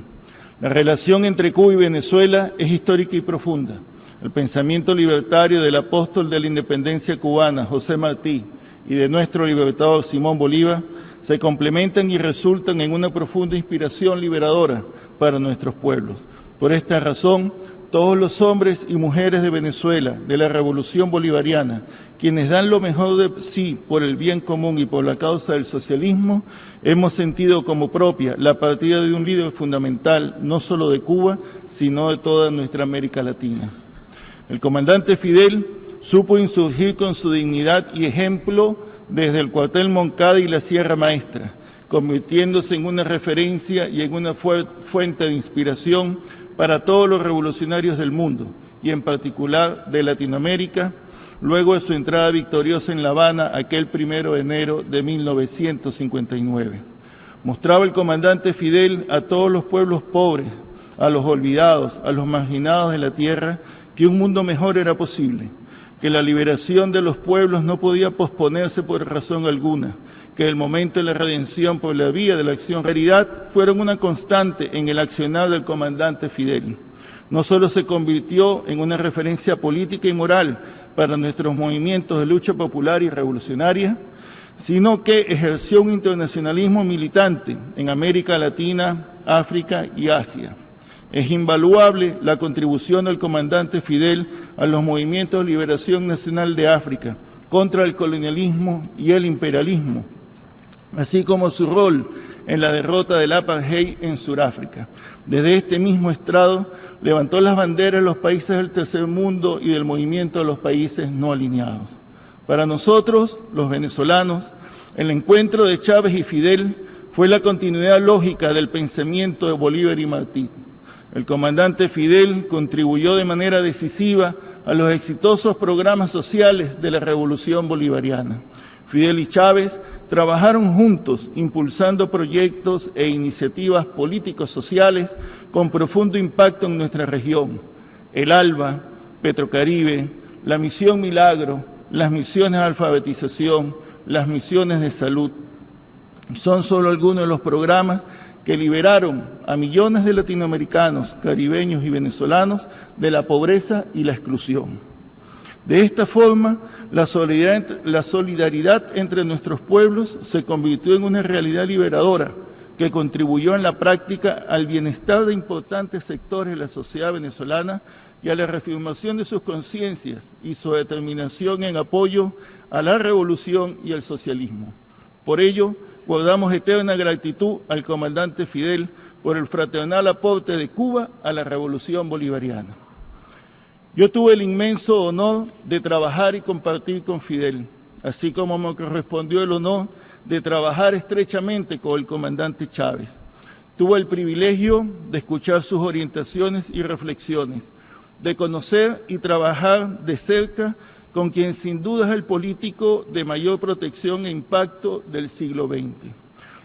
G: La relación entre Cuba y Venezuela es histórica y profunda. El pensamiento libertario del apóstol de la independencia cubana, José Martí, y de nuestro libertador Simón Bolívar, se complementan y resultan en una profunda inspiración liberadora para nuestros pueblos. Por esta razón, todos los hombres y mujeres de Venezuela, de la Revolución Bolivariana, quienes dan lo mejor de sí por el bien común y por la causa del socialismo, hemos sentido como propia la partida de un líder fundamental, no solo de Cuba, sino de toda nuestra América Latina. El comandante Fidel supo insurgir con su dignidad y ejemplo desde el cuartel Moncada y la Sierra Maestra, convirtiéndose en una referencia y en una fuente de inspiración para todos los revolucionarios del mundo, y en particular de Latinoamérica, luego de su entrada victoriosa en La Habana aquel 1 de enero de 1959. Mostraba el comandante Fidel a todos los pueblos pobres, a los olvidados, a los marginados de la tierra, que un mundo mejor era posible, que la liberación de los pueblos no podía posponerse por razón alguna, que el momento de la redención por la vía de la acción caridad fueron una constante en el accionar del comandante Fidel. No solo se convirtió en una referencia política y moral para nuestros movimientos de lucha popular y revolucionaria, sino que ejerció un internacionalismo militante en América Latina, África y Asia. Es invaluable la contribución del comandante Fidel a los movimientos de liberación nacional de África contra el colonialismo y el imperialismo, así como su rol en la derrota del apartheid en Sudáfrica. Desde este mismo estrado levantó las banderas de los países del tercer mundo y del movimiento de los países no alineados. Para nosotros, los venezolanos, el encuentro de Chávez y Fidel fue la continuidad lógica del pensamiento de Bolívar y Martí. El comandante Fidel contribuyó de manera decisiva a los exitosos programas sociales de la Revolución Bolivariana. Fidel y Chávez trabajaron juntos impulsando proyectos e iniciativas políticos sociales con profundo impacto en nuestra región. El ALBA, Petrocaribe, la Misión Milagro, las misiones de alfabetización, las misiones de salud, son solo algunos de los programas que liberaron a millones de latinoamericanos, caribeños y venezolanos de la pobreza y la exclusión. De esta forma, la solidaridad entre nuestros pueblos se convirtió en una realidad liberadora que contribuyó en la práctica al bienestar de importantes sectores de la sociedad venezolana y a la reafirmación de sus conciencias y su determinación en apoyo a la revolución y al socialismo. Por ello, guardamos eterna gratitud al comandante Fidel por el fraternal aporte de Cuba a la Revolución Bolivariana. Yo tuve el inmenso honor de trabajar y compartir con Fidel, así como me correspondió el honor de trabajar estrechamente con el comandante Chávez. Tuve el privilegio de escuchar sus orientaciones y reflexiones, de conocer y trabajar de cerca con quien sin duda es el político de mayor protección e impacto del siglo XX.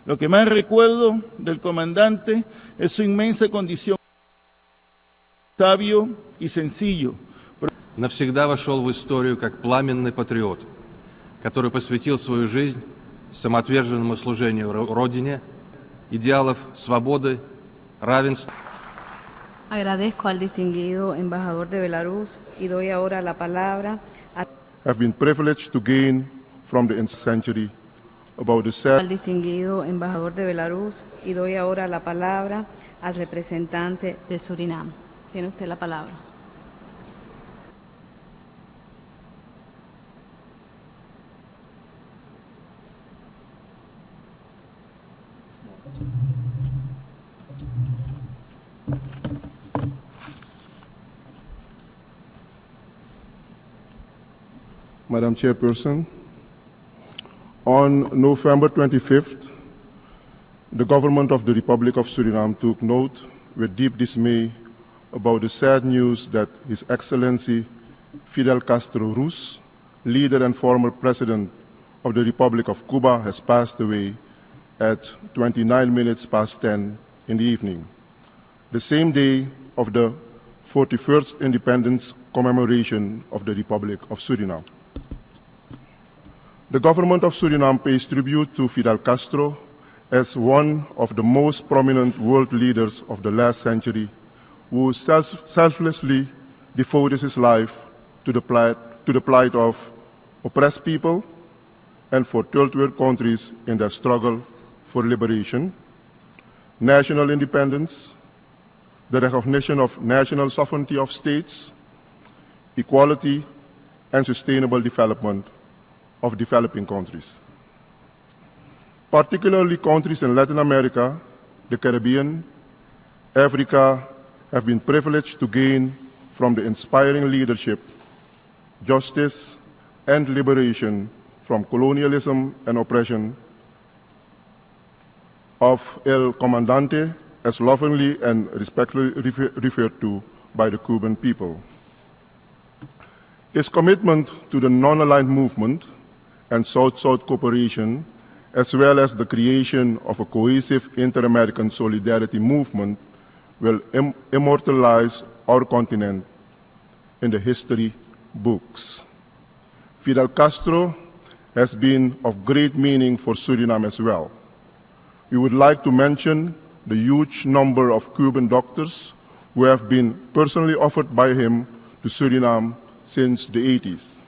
G: Lo que más recuerdo del comandante es su inmensa condición sabio y sencillo.
L: Навсегда вошел в историю как пламенный патриот, который посвятил свою жизнь самоотверженному служению Родине, идеалов свободы, равенства.
W: Agradezco al distinguido embajador de Belarus y doy ahora la palabra a
K: have been privileged to gain from the century about the sad
M: al distinguido embajador de Belarus y doy ahora la palabra al representante de Surinam. Tiene usted la palabra.
K: Madam Chairperson, on November 25th, the government of the Republic of Suriname took note with deep dismay about the sad news that His Excellency Fidel Castro Ruz, leader and former president of the Republic of Cuba, has passed away at 29 minutes past 10 in the evening, the same day of the 41st independence commemoration of the Republic of Suriname. The government of Suriname pays tribute to Fidel Castro as one of the most prominent world leaders of the last century, who selflessly devoted his life to the plight of oppressed people and for third world countries in their struggle for liberation, national independence, the recognition of national sovereignty of states, equality, and sustainable development of developing countries. Particularly countries in Latin America, the Caribbean, Africa have been privileged to gain from the inspiring leadership, justice, and liberation from colonialism and oppression of El Comandante, as lovingly and respectfully referred to by the Cuban people. His commitment to the non-aligned movement and South-South cooperation, as well as the creation of a cohesive inter-American solidarity movement, will immortalize our continent in the history books. Fidel Castro has been of great meaning for Suriname as well. We would like to mention the huge number of Cuban doctors who have been personally offered by him to Suriname since the 80s.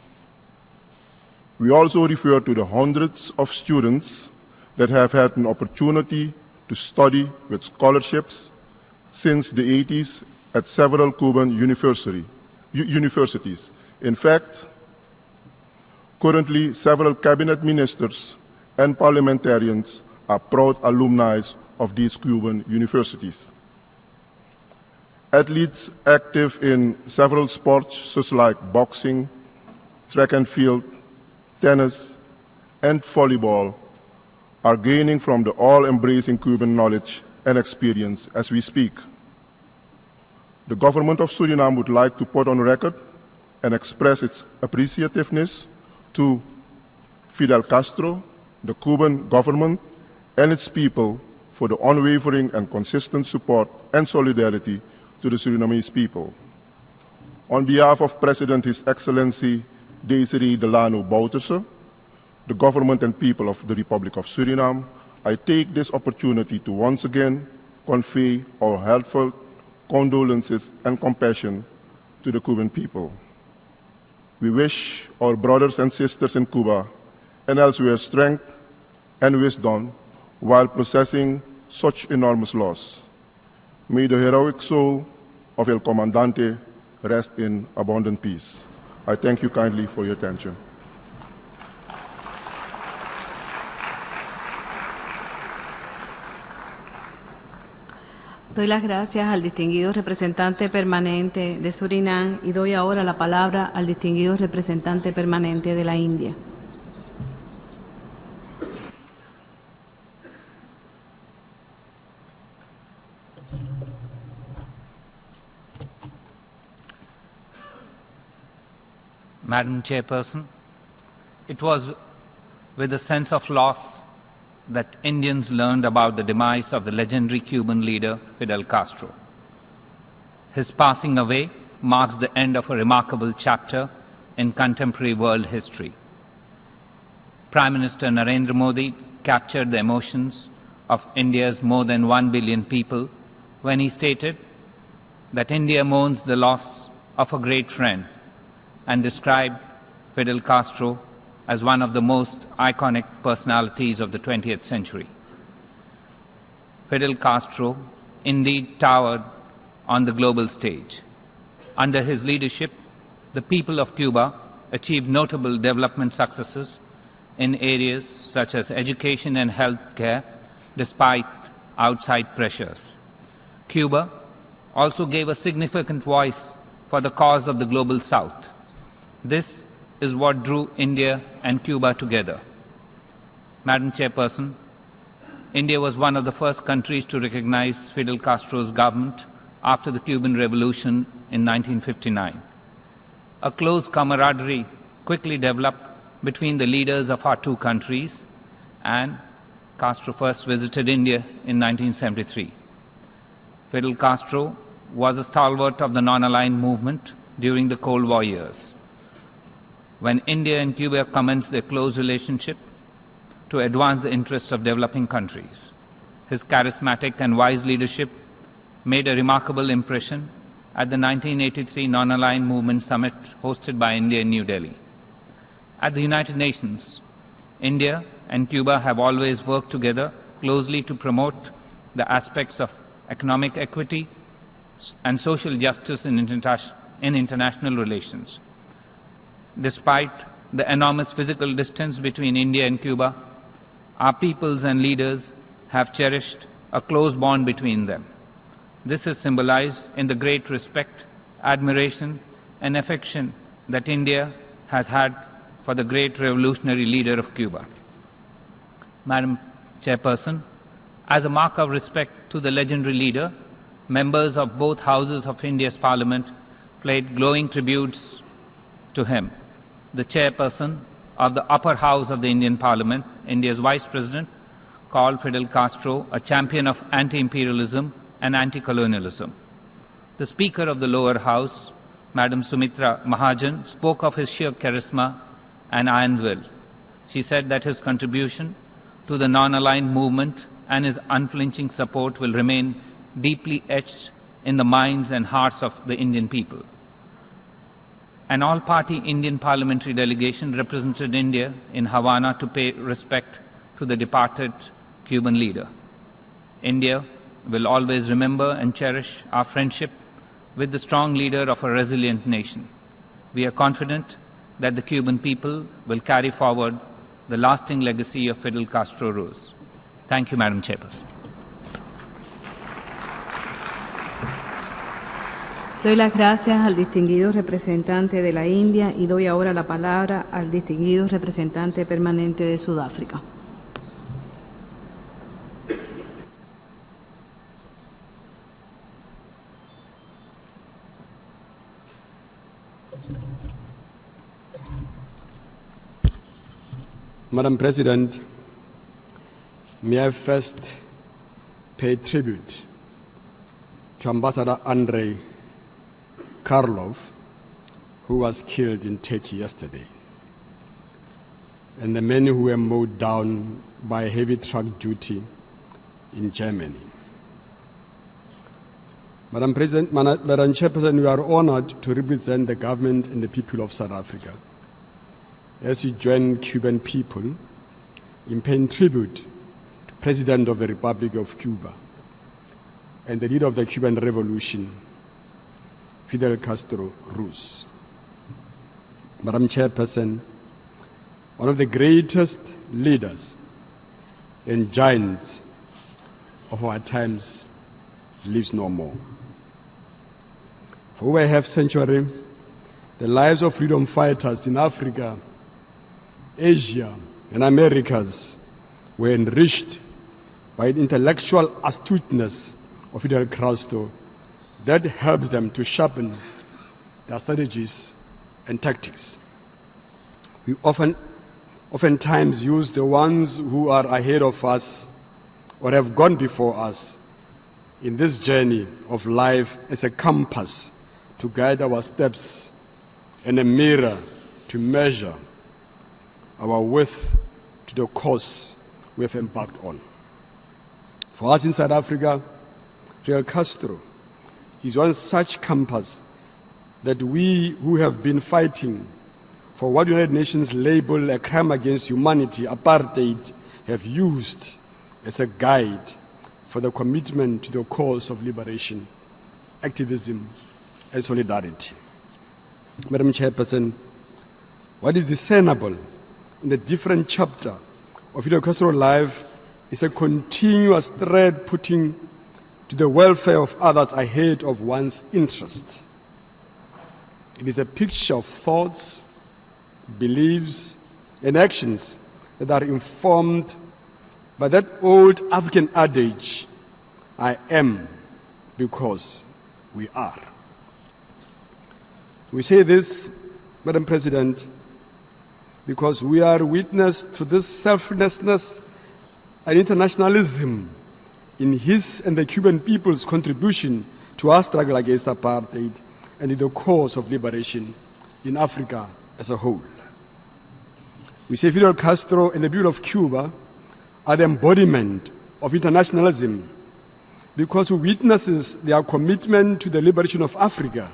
K: We also refer to the hundreds of students that have had an opportunity to study with scholarships since the 80s at several Cuban universities. In fact, currently several cabinet ministers and parliamentarians are proud alumni of these Cuban universities. Athletes active in several sports such like boxing, track and field, tennis, and volleyball are gaining from the all-embracing Cuban knowledge and experience as we speak. The government of Suriname would like to put on record and express its appreciativeness to Fidel Castro, the Cuban government, and its people for the unwavering and consistent support and solidarity to the Surinamese people. On behalf of President His Excellency Desiree Delano Bouterse, the government and people of the Republic of Suriname, I take this opportunity to once again convey our heartfelt condolences and compassion to the Cuban people. We wish our brothers and sisters in Cuba and elsewhere strength and wisdom while processing such enormous loss. May the heroic soul of El Comandante rest in abundant peace. I thank you kindly for your attention.
M: Doy las gracias al distinguido representante permanente de Surinam y doy ahora la palabra al distinguido representante permanente de la India.
W: Madam Chairperson, it was with a sense of loss that Indians learned about the demise of the legendary Cuban leader Fidel Castro. His passing away marks the end of a remarkable chapter in contemporary world history. Prime Minister Narendra Modi captured the emotions of India's more than 1 billion people when he stated that India mourns the loss of a great friend and described Fidel Castro as one of the most iconic personalities of the 20th century. Fidel Castro indeed towered on the global stage. Under his leadership, the people of Cuba achieved notable development successes in areas such as education and health care, despite outside pressures. Cuba also gave a significant voice for the cause of the global South. This is what drew India and Cuba together. Madam Chairperson, India was one of the first countries to recognize Fidel Castro's government after the Cuban Revolution in 1959. A close camaraderie quickly developed between the leaders of our two countries, and Castro first visited India in 1973. Fidel Castro was a stalwart of the non-aligned movement during the Cold War years. When India and Cuba commenced their close relationship to advance the interests of developing countries, his charismatic and wise leadership made a remarkable impression at the 1983 Non-Aligned Movement Summit hosted by India in New Delhi. At the United Nations, India and Cuba have always worked together closely to promote the aspects of economic equity and social justice in international relations. Despite the enormous physical distance between India and Cuba, our peoples and leaders have cherished a close bond between them. This is symbolized in the great respect, admiration, and affection that India has had for the great revolutionary leader of Cuba. Madam Chairperson, as a mark of respect to the legendary leader, members of both houses of India's Parliament paid glowing tributes to him. The chairperson of the upper house of the Indian Parliament, India's Vice President, called Fidel Castro a champion of anti-imperialism and anti-colonialism. The Speaker of the lower house, Madam Sumitra Mahajan, spoke of his sheer charisma and iron will. She said that his contribution to the non-aligned movement and his unflinching support will remain deeply etched in the minds and hearts of the Indian people. An all-party Indian parliamentary delegation represented India in Havana to pay respect to the departed Cuban leader. India will always remember and cherish our friendship with the strong leader of a resilient nation. We are confident that the Cuban people will carry forward the lasting legacy of Fidel Castro Ruz. Thank you, Madam Chairperson.
M: Doy las gracias al distinguido representante de la India y doy ahora la palabra al distinguido representante permanente de Sudáfrica.
I: Madam President, may I first pay tribute to Ambassador Andrei Karlov, who was killed in Turkey yesterday, and the many who were mowed down by heavy truck duty in Germany. Madam Chairperson, we are honored to represent the government and the people of South Africa as we join Cuban people in paying tribute to President of the Republic of Cuba and the leader of the Cuban Revolution, Fidel Castro Ruz. Madam Chairperson, one of the greatest leaders and giants of our times lives no more. For over a half century, the lives of freedom fighters in Africa, Asia, and Americas were enriched by the intellectual astuteness of Fidel Castro that helps them to sharpen their strategies and tactics. We oftentimes use the ones who are ahead of us or have gone before us in this journey of life as a compass to guide our steps and a mirror to measure our width to the course we have embarked on. For us in South Africa, Fidel Castro is one such compass that we who have been fighting for what United Nations label a crime against humanity, apartheid, have used as a guide for the commitment to the cause of liberation, activism, and solidarity. Madam Chairperson, what is discernible in the different chapter of Fidel Castro's life is a continuous thread putting to the welfare of others ahead of one's interest. It is a picture of thoughts, beliefs, and actions that are informed by that old African adage, I am because we are. We say this, Madam President, because we are witness to this selflessness and internationalism in his and the Cuban people's contribution to our struggle against apartheid and in the cause of liberation in Africa as a whole. We say Fidel Castro and the people of Cuba are the embodiment of internationalism because we witnesses their commitment to the liberation of Africa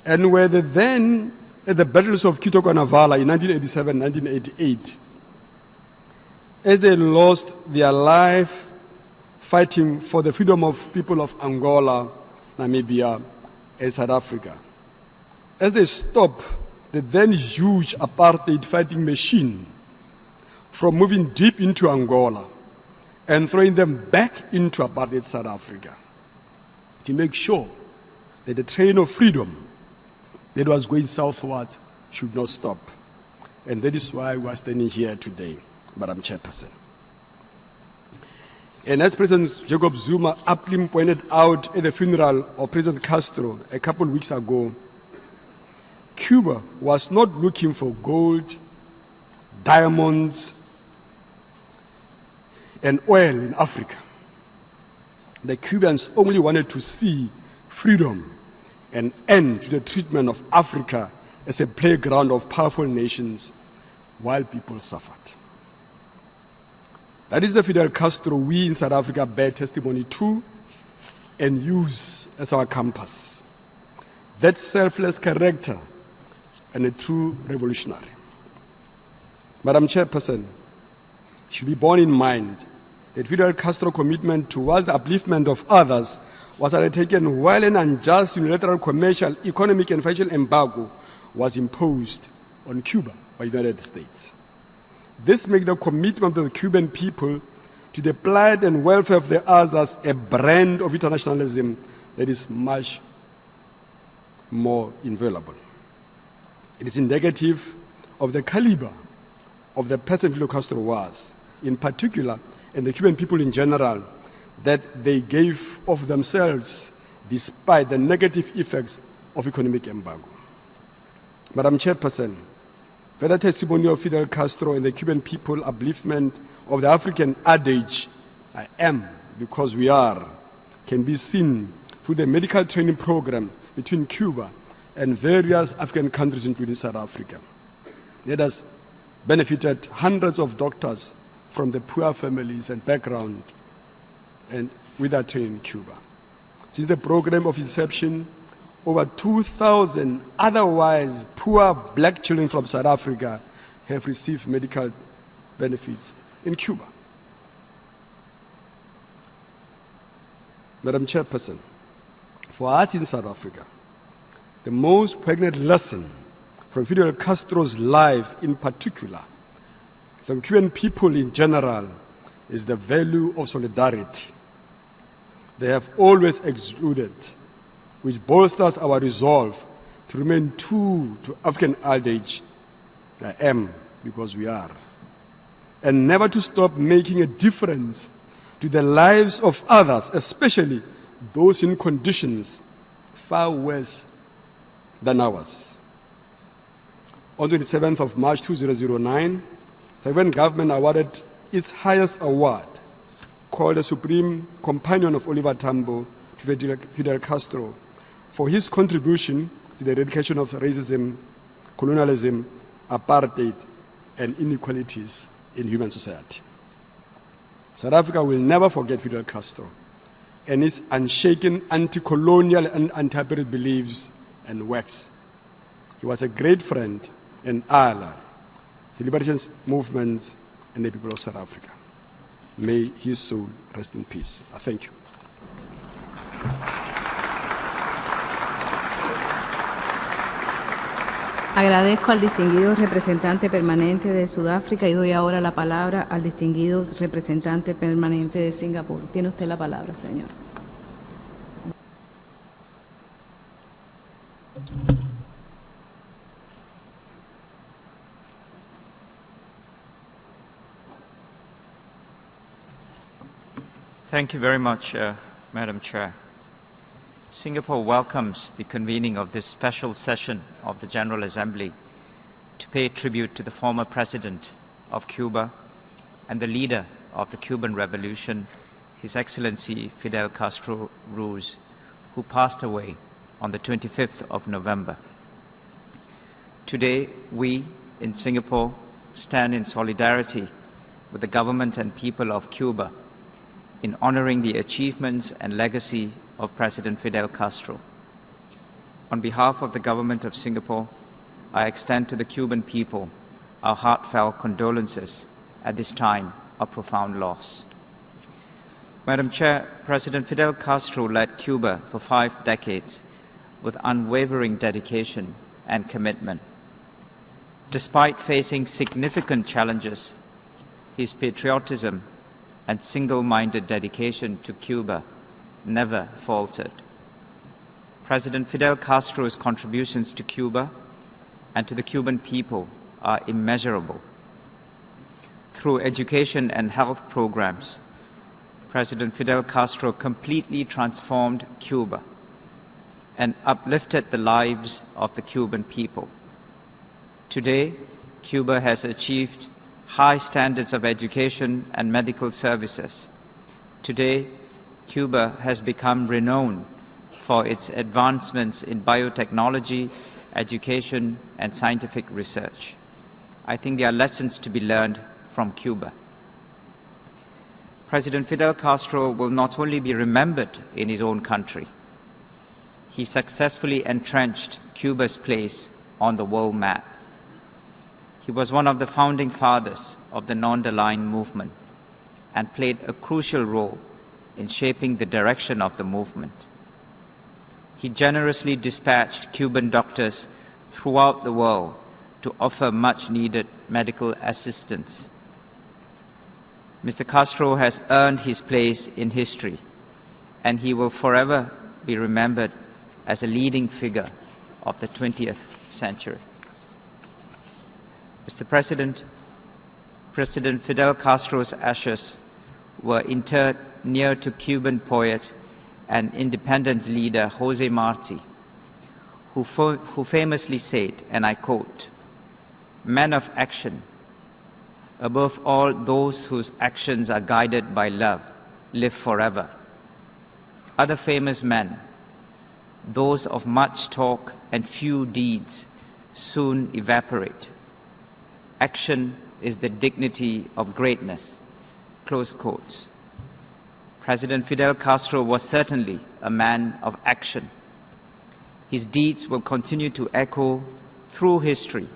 I: and were then at the battles of Quito Cuernavaca in 1987-1988 as they lost their life fighting for the freedom of people of Angola, Namibia, and South Africa. As they stopped the then huge apartheid fighting machine from moving deep into Angola and throwing them back into apartheid South Africa to make sure that the train of freedom that was going southwards should not stop. And that is why we are standing here today, Madam Chairperson. And as President Jacob Zuma aptly pointed out at the funeral of President Castro a couple of weeks ago, Cuba was not looking for gold, diamonds, and oil in Africa. The Cubans only wanted to see freedom and end to the treatment of Africa as a playground of powerful nations while people suffered. That is the Fidel Castro we in South Africa bear testimony to and use as our compass. That selfless character and a true revolutionary. Madam Chairperson, it should be borne in mind that Fidel Castro's commitment towards the upliftment of others was undertaken while an unjust unilateral commercial, economic, and financial embargo was imposed on Cuba by the United States. This makes the commitment of the Cuban people to the plight and welfare of the others a brand of internationalism that is much more invaluable. It is indicative of the caliber of the person Fidel Castro was, in particular, and the Cuban people in general, that they gave of themselves despite the negative effects of economic embargo. Madam Chairperson, further testimony of Fidel Castro and the Cuban people upliftment of the African adage, I am because we are, can be seen through the medical training program between Cuba and various African countries, including South Africa. It has benefited hundreds of doctors from the poor families and background and with that training in Cuba. Since the program of inception, over 2,000 otherwise poor black children from South Africa have received medical benefits in Cuba. Madam Chairperson, for us in South Africa, the most poignant lesson from Fidel Castro's life in particular, from Cuban people in general, is the value of solidarity. They have always exuded, which bolsters our resolve to remain true to African adage, I am because we are, and never to stop making a difference to the lives of others, especially those in conditions far worse than ours. On the 27th of March 2009, the Cuban government awarded its highest award, called the Supreme Companion of Oliver Tambo, to Fidel Castro, for his contribution to the eradication of racism, colonialism, apartheid, and inequalities in human society. South Africa will never forget Fidel Castro and his unshaken anti-colonial and anti-apartheid beliefs and works. He was a great friend and ally to the liberation movement and the people of South Africa. May his soul rest in peace. I thank you.
M: Agradezco al distinguido representante permanente de Sudáfrica y doy ahora la palabra al distinguido representante permanente de Singapur. Tiene usted la palabra, señor.
N: Thank you very much, Madam Chair. Singapore welcomes the convening of this special session of the General Assembly to pay tribute to the former President of Cuba and the leader of the Cuban Revolution, His Excellency Fidel Castro Ruz, who passed away on the 25th of November. Today, we in Singapore stand in solidarity with the government and people of Cuba in honoring the achievements and legacy of President Fidel Castro. On behalf of the government of Singapore, I extend to the Cuban people our heartfelt condolences at this time of profound loss. Madam Chair, President Fidel Castro led Cuba for 5 decades with unwavering dedication and commitment. Despite facing significant challenges, his patriotism and single-minded dedication to Cuba never faltered. President Fidel Castro's contributions to Cuba and to the Cuban people are immeasurable. Through education and health programs, President Fidel Castro completely transformed Cuba and uplifted the lives of the Cuban people. Today, Cuba has achieved high standards of education and medical services. Today, Cuba has become renowned for its advancements in biotechnology, education, and scientific research. I think there are lessons to be learned from Cuba. President Fidel Castro will not only be remembered in his own country, he successfully entrenched Cuba's place on the world map. He was one of the founding fathers of the non-aligned movement and played a crucial role in shaping the direction of the movement. He generously dispatched Cuban doctors throughout the world to offer much-needed medical assistance. Mr. Castro has earned his place in history, and he will forever be remembered as a leading figure of the 20th century. Mr. President, President Fidel Castro's ashes were interred near to Cuban poet and independence leader Jose Marti, who famously said, and I quote, "Men of action, above all those whose actions are guided by love, live forever. Other famous men, those of much talk and few deeds, soon evaporate. Action is the dignity of greatness." Close quotes. President Fidel Castro was certainly a man of action. His deeds will continue to echo through history,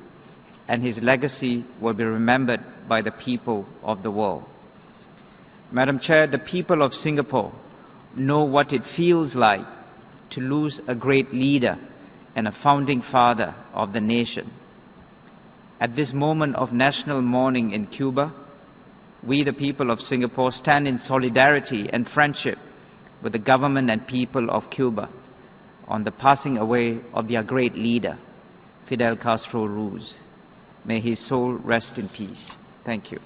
N: and his legacy will be remembered by the people of the world. Madam Chair, the people of Singapore know what it feels like to lose a great leader and a founding father of the nation. At this moment of national mourning in Cuba, we, the people of Singapore, stand in solidarity and friendship with the government and people of Cuba on the passing away of their great leader, Fidel Castro Ruz. May his soul rest in peace. Thank you.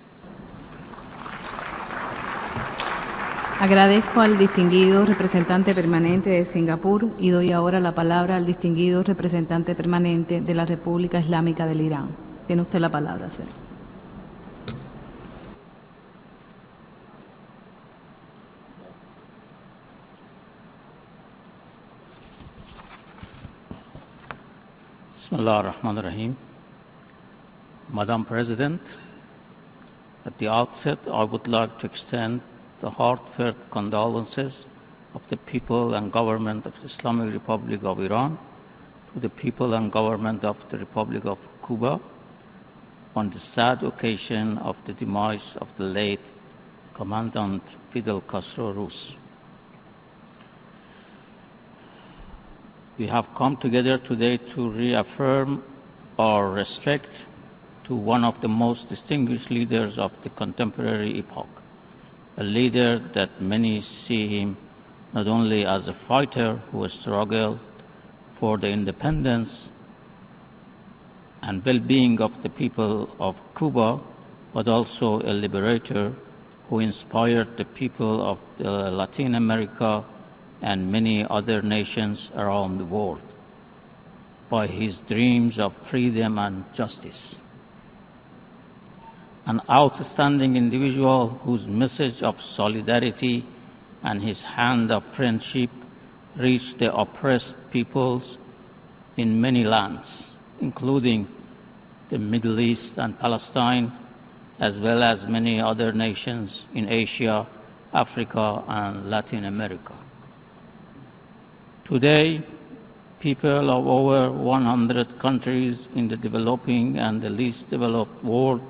M: Agradezco al distinguido representante permanente de Singapur y doy ahora la palabra al distinguido representante permanente de la República Islámica del Irán. Tiene usted la palabra, señor.
O: Bismillah ar-Rahman ar-Rahim. Madam President, at the outset, I would like to extend the heartfelt condolences of the people and government of the Islamic Republic of Iran to the people and government of the Republic of Cuba on the sad occasion of the demise of the late Commandant Fidel Castro Ruz. We have come together today to reaffirm our respect to one of the most distinguished leaders of the contemporary epoch, a leader that many see him not only as a fighter who struggled for the independence and well-being of the people of Cuba, but also a liberator who inspired the people of Latin America and many other nations around the world by his dreams of freedom and justice. An outstanding individual whose message of solidarity and his hand of friendship reached the oppressed peoples in many lands, including the Middle East and Palestine, as well as many other nations in Asia, Africa, and Latin America. Today, people of over 100 countries in the developing and the least developed world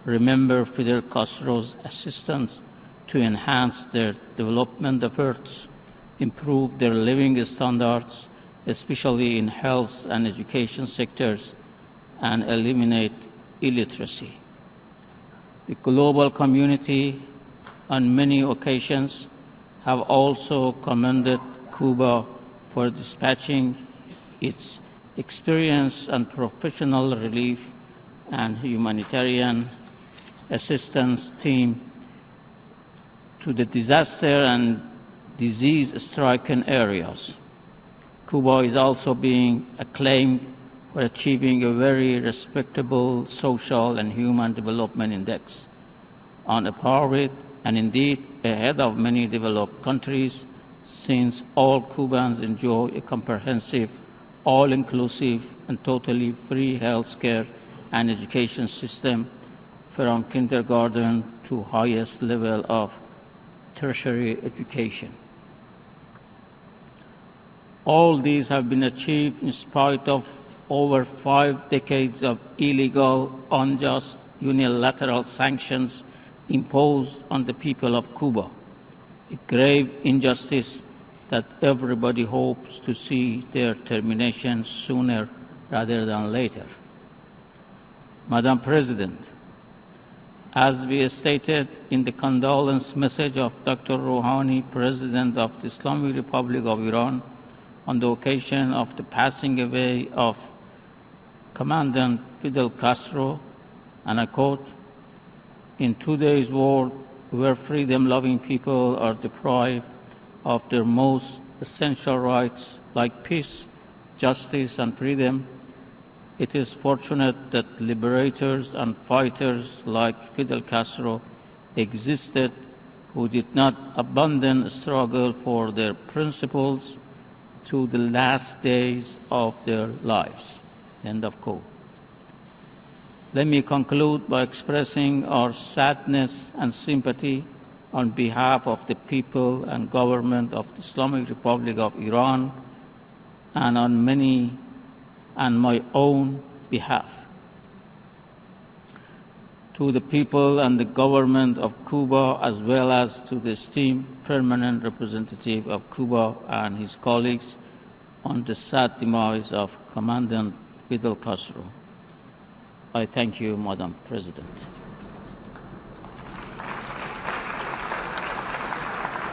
O: remember Fidel Castro's assistance to enhance their development efforts, improve their living standards, especially in health and education sectors, and eliminate illiteracy. The global community, on many occasions, have also commended Cuba for dispatching its experienced and professional relief and humanitarian assistance team to the disaster and disease-stricken areas. Cuba is also being acclaimed for achieving a very respectable social and human development index, on a par with, and indeed ahead of many developed countries, since all Cubans enjoy a comprehensive, all-inclusive, and totally free health care and education system from kindergarten to highest level of tertiary education. All these have been achieved in spite of over 5 decades of illegal, unjust, unilateral sanctions imposed on the people of Cuba, a grave injustice that everybody hopes to see their termination sooner rather than later. Madam President, as we stated in the condolence message of Dr. Rouhani, President of the Islamic Republic of Iran, on the occasion of the passing away of Commandant Fidel Castro, and I quote, "In today's world where freedom-loving people are deprived of their most essential rights like peace, justice, and freedom, it is fortunate that liberators and fighters like Fidel Castro existed who did not abandon struggle for their principles to the last days of their lives." End of quote. Let me conclude by expressing our sadness and sympathy on behalf of the people and government of the Islamic Republic of Iran and on many and my own behalf. To the people and the government of Cuba, as well as to the esteemed permanent representative of Cuba and his colleagues on the sad demise of Commandant Fidel Castro. I thank you, Madam President.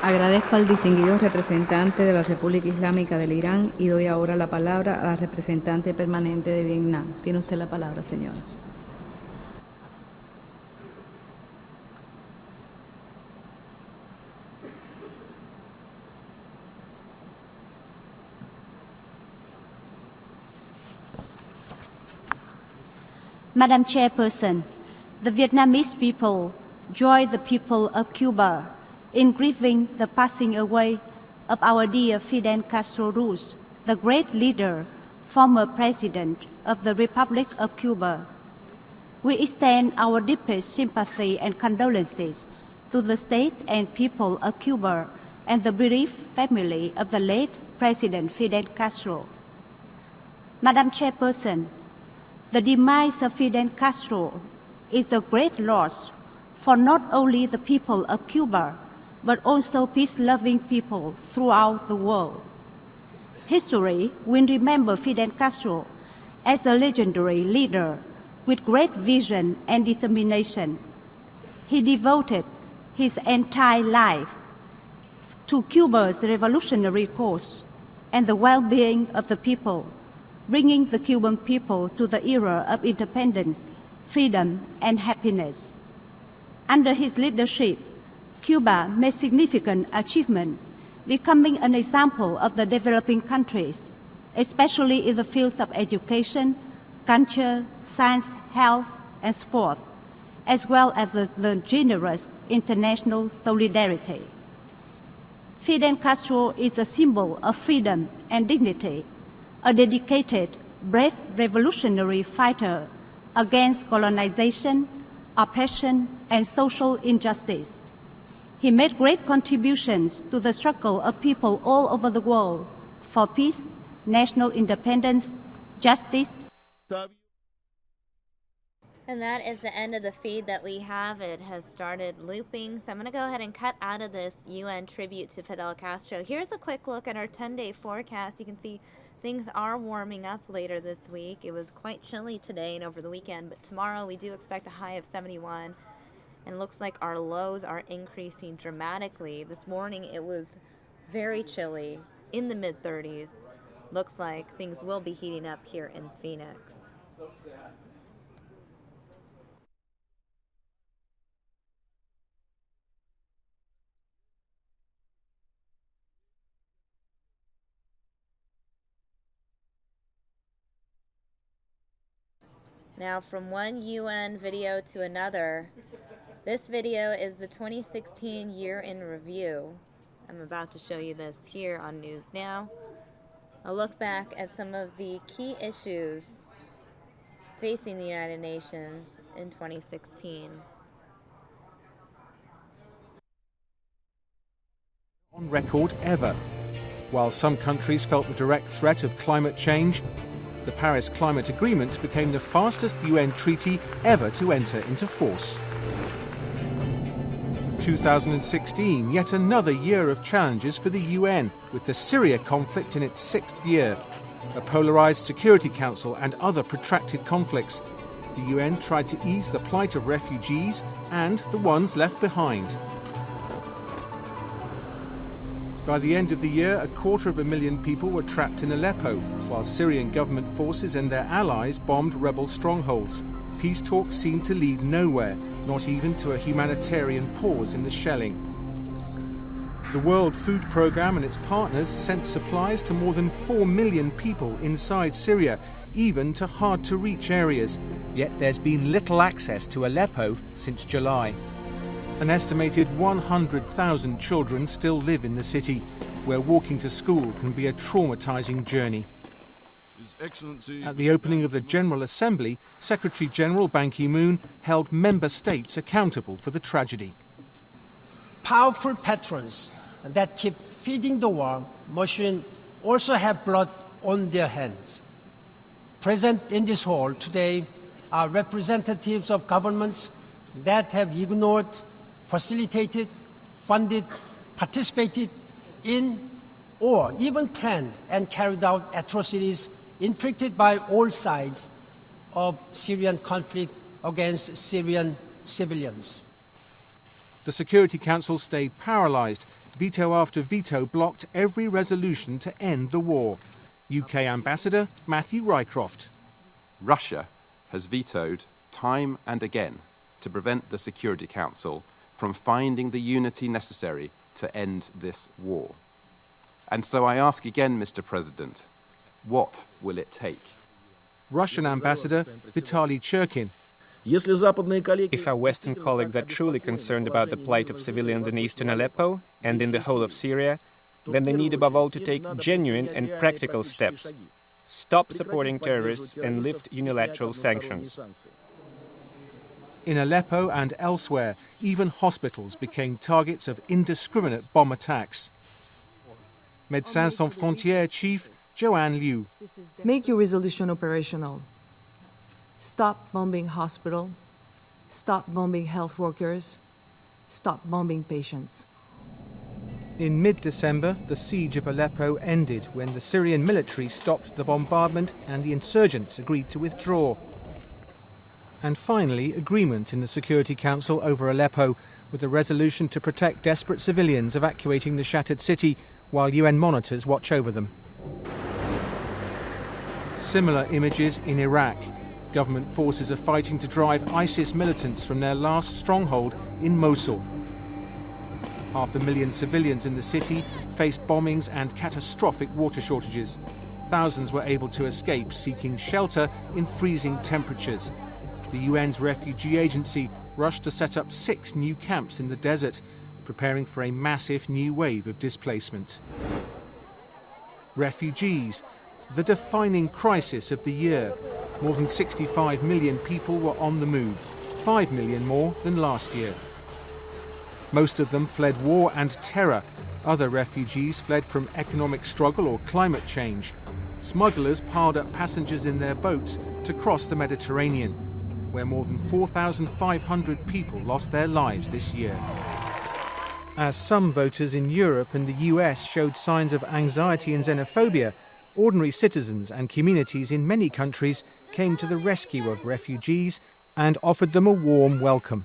M: Agradezco al distinguido representante de la República Islámica del Irán y doy ahora la palabra a la representante permanente de Vietnam. Tiene usted la palabra, señora.
H: Madam Chairperson, the Vietnamese people join the people of Cuba in grieving the passing away of our dear Fidel Castro Ruz, the great leader, former president of the Republic of Cuba. We extend our deepest sympathy and condolences to the state and people of Cuba and the bereaved family of the late President Fidel Castro. Madam Chairperson, the demise of Fidel Castro is a great loss for not only the people of Cuba, but also peace-loving people throughout the world. History will remember Fidel Castro as a legendary leader with great vision and determination. He devoted his entire life to Cuba's revolutionary cause and the well-being of the people, bringing the Cuban people to the era of independence, freedom, and happiness. Under his leadership, Cuba made significant achievements, becoming an example of the developing countries, especially in the fields of education, culture, science, health, and sport, as well as the generous international solidarity. Fidel Castro is a symbol of freedom and dignity, a dedicated, brave revolutionary fighter against colonization, oppression, and social injustice. He made great contributions to the struggle of people all over the world for peace, national independence, justice.
R: And that is the end of the feed that we have. It has started looping. So I'm going to go ahead and cut out of this UN tribute to Fidel Castro. Here's a quick look at our 10-day forecast. You can see things are warming up later this week. It was quite chilly today and over the weekend, but tomorrow we do expect a high of 71. And looks like our lows are increasing dramatically. This morning it was very chilly, in the mid-30s. Looks like things will be heating up here in Phoenix.
A: So sad.
R: Now, from one UN video to another, this video is the 2016 year in review. I'm about to show you this here on News Now. A look back at some of the key issues facing the United Nations in 2016.
J: On record ever. While some countries felt the direct threat of climate change, the Paris Climate Agreement became the fastest UN treaty ever to enter into force. 2016, yet another year of challenges for the UN, with the Syria conflict in its 6th year, a polarized Security Council and other protracted conflicts. The UN tried to ease the plight of refugees and the ones left behind. By the end of the year, 250,000 people were trapped in Aleppo, while Syrian government forces and their allies bombed rebel strongholds. Peace talks seemed to lead nowhere, not even to a humanitarian pause in the shelling. The World Food Programme and its partners sent supplies to more than 4 million people inside Syria, even to hard-to-reach areas. Yet there's been little access to Aleppo since July. An estimated 100,000 children still live in the city, where walking to school can be a traumatizing journey. At the opening of the General Assembly, Secretary-General Ban Ki-moon held member states accountable for the tragedy.
P: Powerful patrons that keep feeding the war machine also have blood on their hands. Present in this hall today are representatives of governments that have ignored, facilitated, funded, participated in, or even planned and carried out atrocities inflicted by all sides of Syrian conflict against Syrian civilians.
J: The Security Council stayed paralyzed. Veto after veto blocked every resolution to end the war. UK Ambassador Matthew Rycroft.
Q: Russia has vetoed time and again to prevent the Security Council from finding the unity necessary to end this war. And so I ask again, Mr. President, what will it take?
J: Russian Ambassador Vitaly Cherkin.
X: If our Western colleagues are truly concerned about the plight of civilians in eastern Aleppo and in the whole of Syria, then they need above all to take genuine and practical steps. Stop supporting terrorists and lift unilateral sanctions.
J: In Aleppo and elsewhere, even hospitals became targets of indiscriminate bomb attacks. Médecins Sans Frontières chief Joanne Liu.
C: Make your resolution operational. Stop bombing hospital. Stop bombing health workers. Stop bombing patients.
J: In mid-December, the siege of Aleppo ended when the Syrian military stopped the bombardment and the insurgents agreed to withdraw. And finally, agreement in the Security Council over Aleppo, with a resolution to protect desperate civilians evacuating the shattered city while UN monitors watch over them. Similar images in Iraq. Government forces are fighting to drive ISIS militants from their last stronghold in Mosul. 500,000 civilians in the city faced bombings and catastrophic water shortages. Thousands were able to escape, seeking shelter in freezing temperatures. The UN's refugee agency rushed to set up 6 new camps in the desert, preparing for a massive new wave of displacement. Refugees, the defining crisis of the year. More than 65 million people were on the move, 5 million more than last year. Most of them fled war and terror. Other refugees fled from economic struggle or climate change. Smugglers piled up passengers in their boats to cross the Mediterranean, where more than 4,500 people lost their lives this year. As some voters in Europe and the US showed signs of anxiety and xenophobia, ordinary citizens and communities in many countries came to the rescue of refugees and offered them a warm welcome.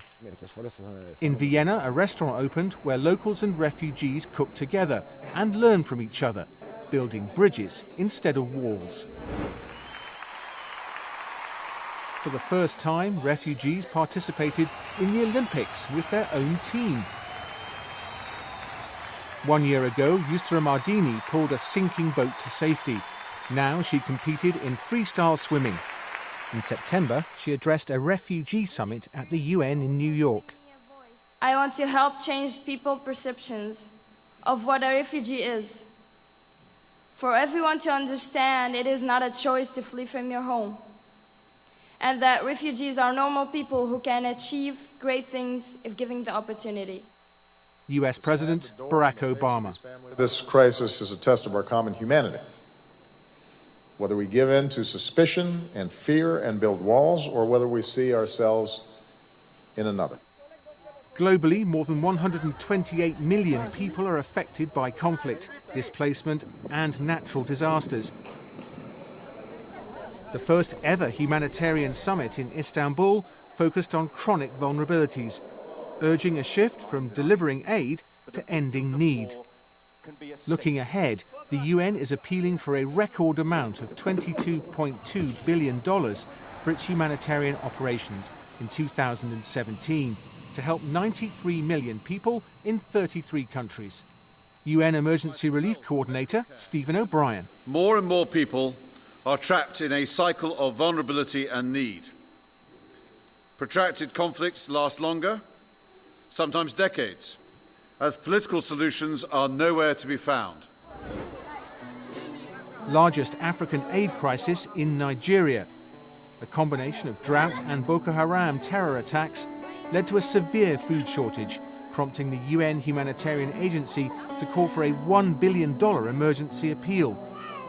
J: In Vienna, a restaurant opened where locals and refugees cooked together and learned from each other, building bridges instead of walls. For the first time, refugees participated in the Olympics with their own team. 1 year ago, Yusra Mardini pulled a sinking boat to safety. Now she competed in freestyle swimming. In September, she addressed a refugee summit at the UN in New York.
D: I want to help change people's perceptions of what a refugee is. For everyone to understand it is not a choice to flee from your home, and that refugees are normal people who can achieve great things if given the opportunity.
J: US President Barack Obama.
T: This crisis is a test of our common humanity. Whether we give in to suspicion and fear and build walls, or whether we see ourselves in another.
J: Globally, more than 128 million people are affected by conflict, displacement and natural disasters. The first ever humanitarian summit in Istanbul focused on chronic vulnerabilities, urging a shift from delivering aid to ending need. Looking ahead, the UN is appealing for a record amount of $22.2 billion for its humanitarian operations in 2017 to help 93 million people in 33 countries. UN Emergency Relief Coordinator Stephen O'Brien.
U: More and more people are trapped in a cycle of vulnerability and need. Protracted conflicts last longer, sometimes decades, as political solutions are nowhere to be found.
J: Largest African aid crisis in Nigeria. A combination of drought and Boko Haram terror attacks led to a severe food shortage, prompting the UN Humanitarian Agency to call for a $1 billion emergency appeal.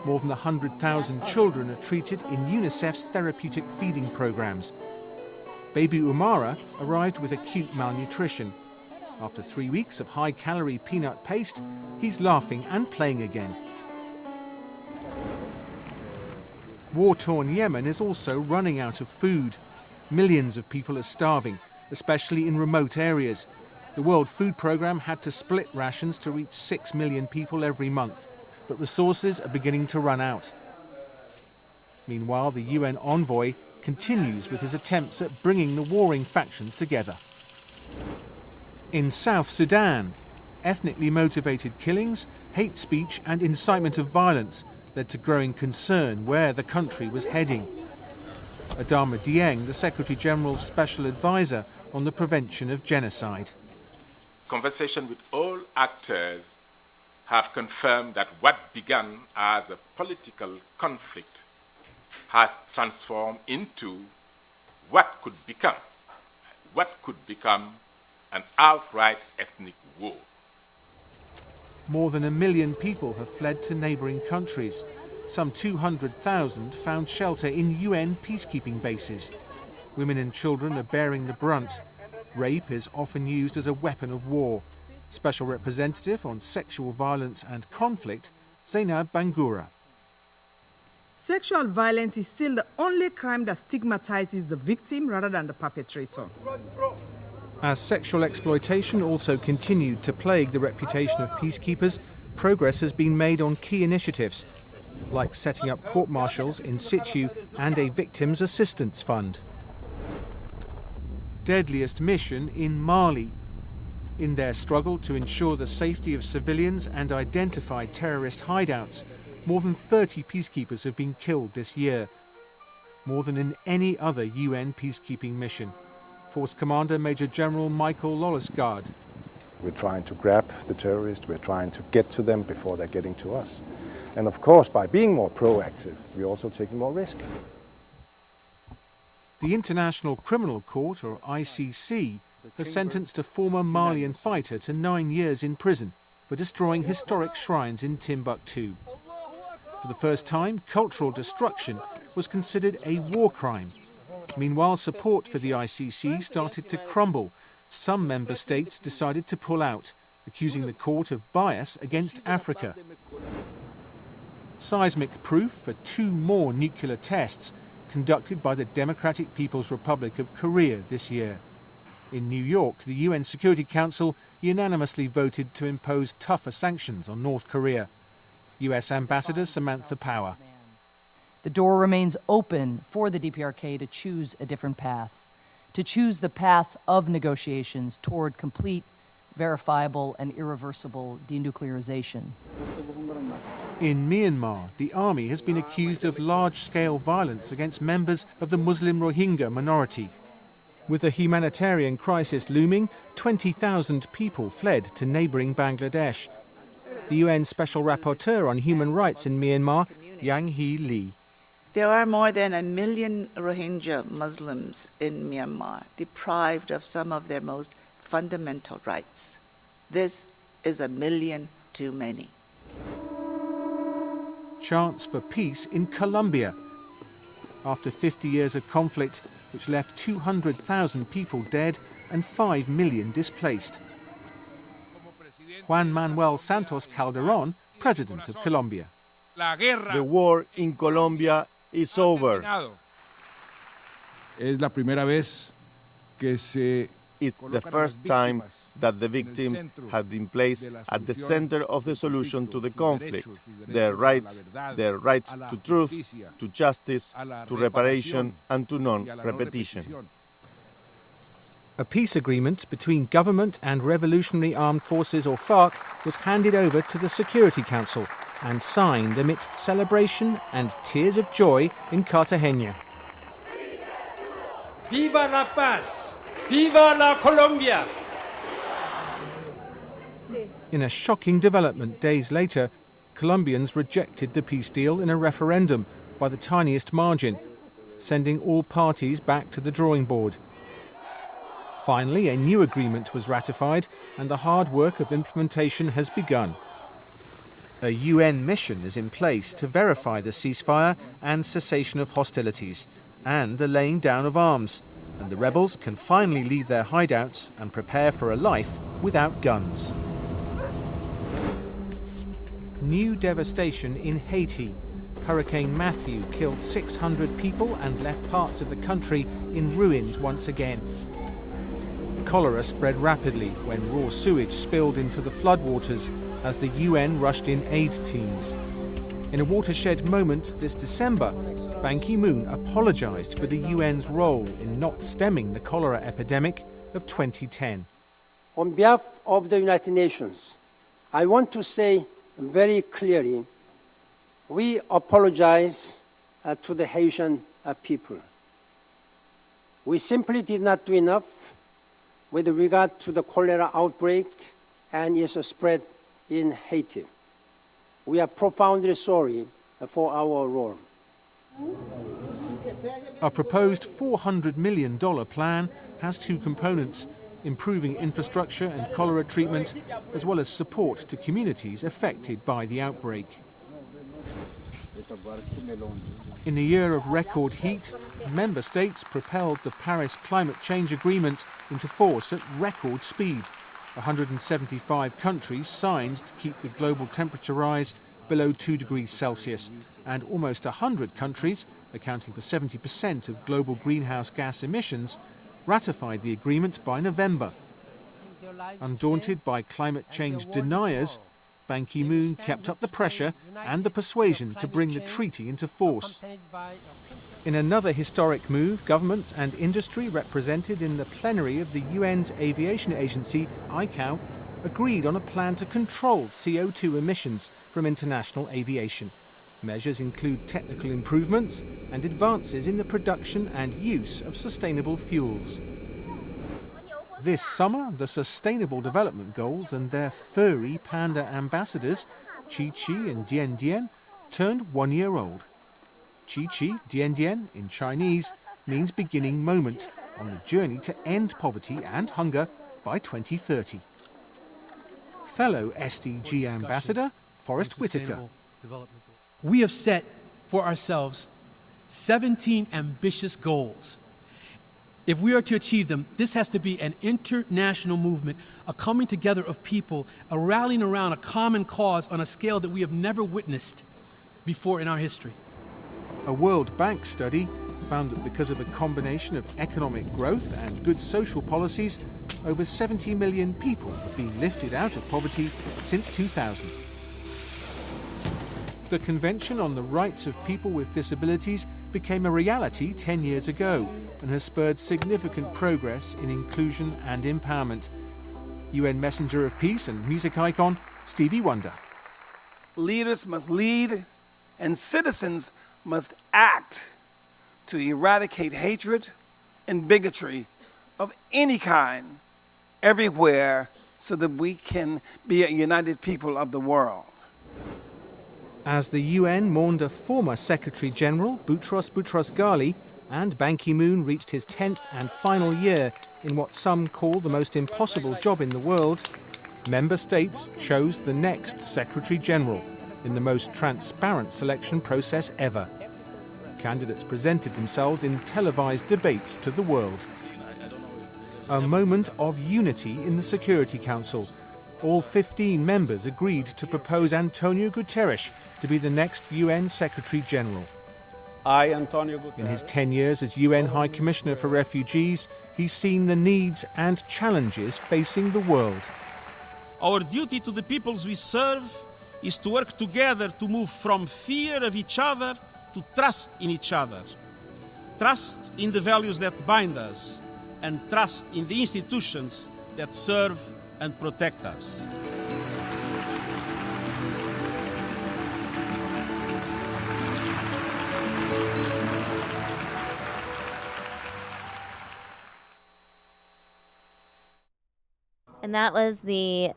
J: More than 100,000 children are treated in UNICEF's therapeutic feeding programs. Baby Umara arrived with acute malnutrition. After 3 weeks of high-calorie peanut paste, he's laughing and playing again. War-torn Yemen is also running out of food. Millions of people are starving, especially in remote areas. The World Food Programme had to split rations to reach 6 million people every month, but resources are beginning to run out. Meanwhile, the UN envoy continues with his attempts at bringing the warring factions together. In South Sudan, ethnically motivated killings, hate speech and incitement of violence led to growing concern where the country was heading. Adama Dieng, the Secretary-General's Special Advisor on the Prevention of Genocide.
Y: Conversation with all actors have confirmed that what began as a political conflict has transformed into what could become an outright ethnic war.
J: More than 1 million people have fled to neighbouring countries. Some 200,000 found shelter in UN peacekeeping bases. Women and children are bearing the brunt. Rape is often used as a weapon of war. Special Representative on Sexual Violence and Conflict, Zainab Bangura.
B: Sexual violence is still the only crime that stigmatizes the victim rather than the perpetrator.
J: As sexual exploitation also continued to plague the reputation of peacekeepers, progress has been made on key initiatives, like setting up court-martials in situ and a victims' assistance fund. Deadliest mission in Mali. In their struggle to ensure the safety of civilians and identify terrorist hideouts, more than 30 peacekeepers have been killed this year, more than in any other UN peacekeeping mission. Force Commander Major General Michael Lollesgaard.
E: We're trying to grab the terrorists, we're trying to get to them before they're getting to us. And of course, by being more proactive, we're also taking more risk.
J: The International Criminal Court, or ICC, has sentenced a former Malian fighter to 9 years in prison for destroying historic shrines in Timbuktu. For the first time, cultural destruction was considered a war crime. Meanwhile, support for the ICC started to crumble. Some member states decided to pull out, accusing the court of bias against Africa. Seismic proof for 2 more nuclear tests conducted by the Democratic People's Republic of Korea this year. In New York, the UN Security Council unanimously voted to impose tougher sanctions on North Korea. US Ambassador Samantha Power.
F: The door remains open for the DPRK to choose a different path, to choose the path of negotiations toward complete, verifiable, and irreversible denuclearization.
J: In Myanmar, the army has been accused of large-scale violence against members of the Muslim Rohingya minority. With a humanitarian crisis looming, 20,000 people fled to neighbouring Bangladesh. The UN Special Rapporteur on Human Rights in Myanmar, Yang Hee Lee.
S: There are more than 1 million Rohingya Muslims in Myanmar, deprived of some of their most fundamental rights. This is 1 million too many.
J: Chance for peace in Colombia. After 50 years of conflict, which left 200,000 people dead and 5 million displaced. Juan Manuel Santos Calderón, President of Colombia.
V: The war in Colombia is over.
I: Es la primera vez que se
V: It's the first time that the victims have been placed at the center of the solution to the conflict. Their rights, their right to truth, to justice, to reparation, and to non-repetition.
J: A peace agreement between government and Revolutionary Armed Forces, or FARC, was handed over to the Security Council and signed amidst celebration and tears of joy in Cartagena.
P: Viva la paz! Viva la Colombia!
J: In a shocking development days later, Colombians rejected the peace deal in a referendum by the tiniest margin, sending all parties back to the drawing board. Finally, a new agreement was ratified and the hard work of implementation has begun. A UN mission is in place to verify the ceasefire and cessation of hostilities, and the laying down of arms, and the rebels can finally leave their hideouts and prepare for a life without guns. New devastation in Haiti. Hurricane Matthew killed 600 people and left parts of the country in ruins once again. Cholera spread rapidly when raw sewage spilled into the floodwaters as the UN rushed in aid teams. In a watershed moment this December, Ban Ki-moon apologized for the UN's role in not stemming the cholera epidemic of 2010.
P: On behalf of the United Nations, I want to say very clearly, we apologize to the Haitian people. We simply did not do enough with regard to the cholera outbreak and its spread in Haiti. We are profoundly sorry for our role.
J: A proposed $400 million plan has 2 components: improving infrastructure and cholera treatment, as well as support to communities affected by the outbreak. In a year of record heat, member states propelled the Paris Climate Change Agreement into force at record speed. 175 countries signed to keep the global temperature rise below 2 degrees Celsius, and almost 100 countries, accounting for 70% of global greenhouse gas emissions, ratified the agreement by November. Undaunted by climate change deniers, Ban Ki-moon kept up the pressure and the persuasion to bring the treaty into force. In another historic move, governments and industry represented in the plenary of the UN's aviation agency, ICAO, agreed on a plan to control CO2 emissions from international aviation. Measures include technical improvements and advances in the production and use of sustainable fuels. This summer, the Sustainable Development Goals and their furry panda ambassadors, Chi-Chi and Dian-Dian, turned 1 year old. Chi-Chi, Dian-Dian, in Chinese, means beginning moment on the journey to end poverty and hunger by 2030. Fellow SDG ambassador, Forrest Whitaker.
G: We have set for ourselves 17 ambitious goals. If we are to achieve them, this has to be an international movement, a coming together of people, a rallying around a common cause on a scale that we have never witnessed before in our history.
J: A World Bank study found that because of a combination of economic growth and good social policies, over 70 million people have been lifted out of poverty since 2000. The Convention on the Rights of People with Disabilities became a reality 10 years ago and has spurred significant progress in inclusion and empowerment. UN Messenger of Peace and music icon Stevie Wonder.
K: Leaders must lead and citizens must act to eradicate hatred and bigotry of any kind everywhere so that we can be a united people of the world.
J: As the UN mourned a former Secretary General, Boutros Boutros-Ghali, and Ban Ki-moon reached his 10th and final year in what some call the most impossible job in the world, member states chose the next Secretary General in the most transparent selection process ever. Candidates presented themselves in televised debates to the world. A moment of unity in the Security Council. All 15 members agreed to propose Antonio Guterres to be the next UN Secretary General. In his 10 years as UN High Commissioner for Refugees, he's seen the needs and challenges facing the world.
L: Our duty to the peoples we serve is to work together to move from fear of each other to trust in each other. Trust in the values that bind us, and trust in the institutions that serve and protect us.
R: And that was the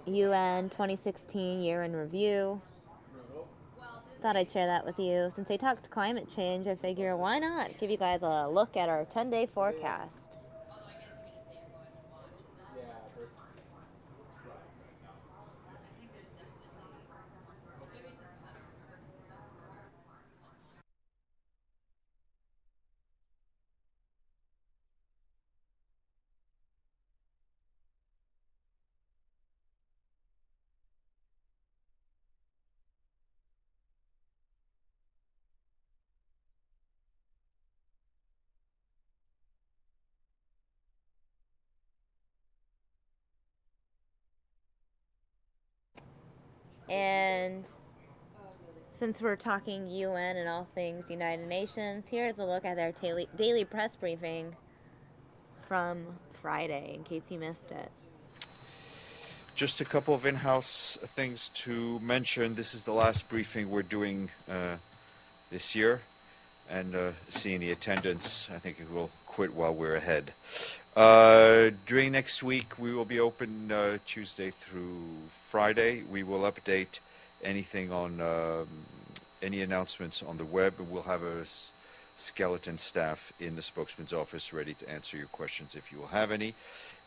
R: UN 2016 year in review. Thought I'd share that with you. Since they talked climate change, I figure why not give you guys a look at our 10-day forecast. And since we're talking UN and all things United Nations, here's a look at their daily press briefing from Friday, in case you missed it.
N: Just a couple of in-house things to mention. This is the last briefing we're doing this year, and seeing the attendance, I think it will quit while we're ahead. During next week, we will be open Tuesday through Friday. We will update anything on any announcements on the web, and we'll have a skeleton staff in the spokesman's office ready to answer your questions if you will have any.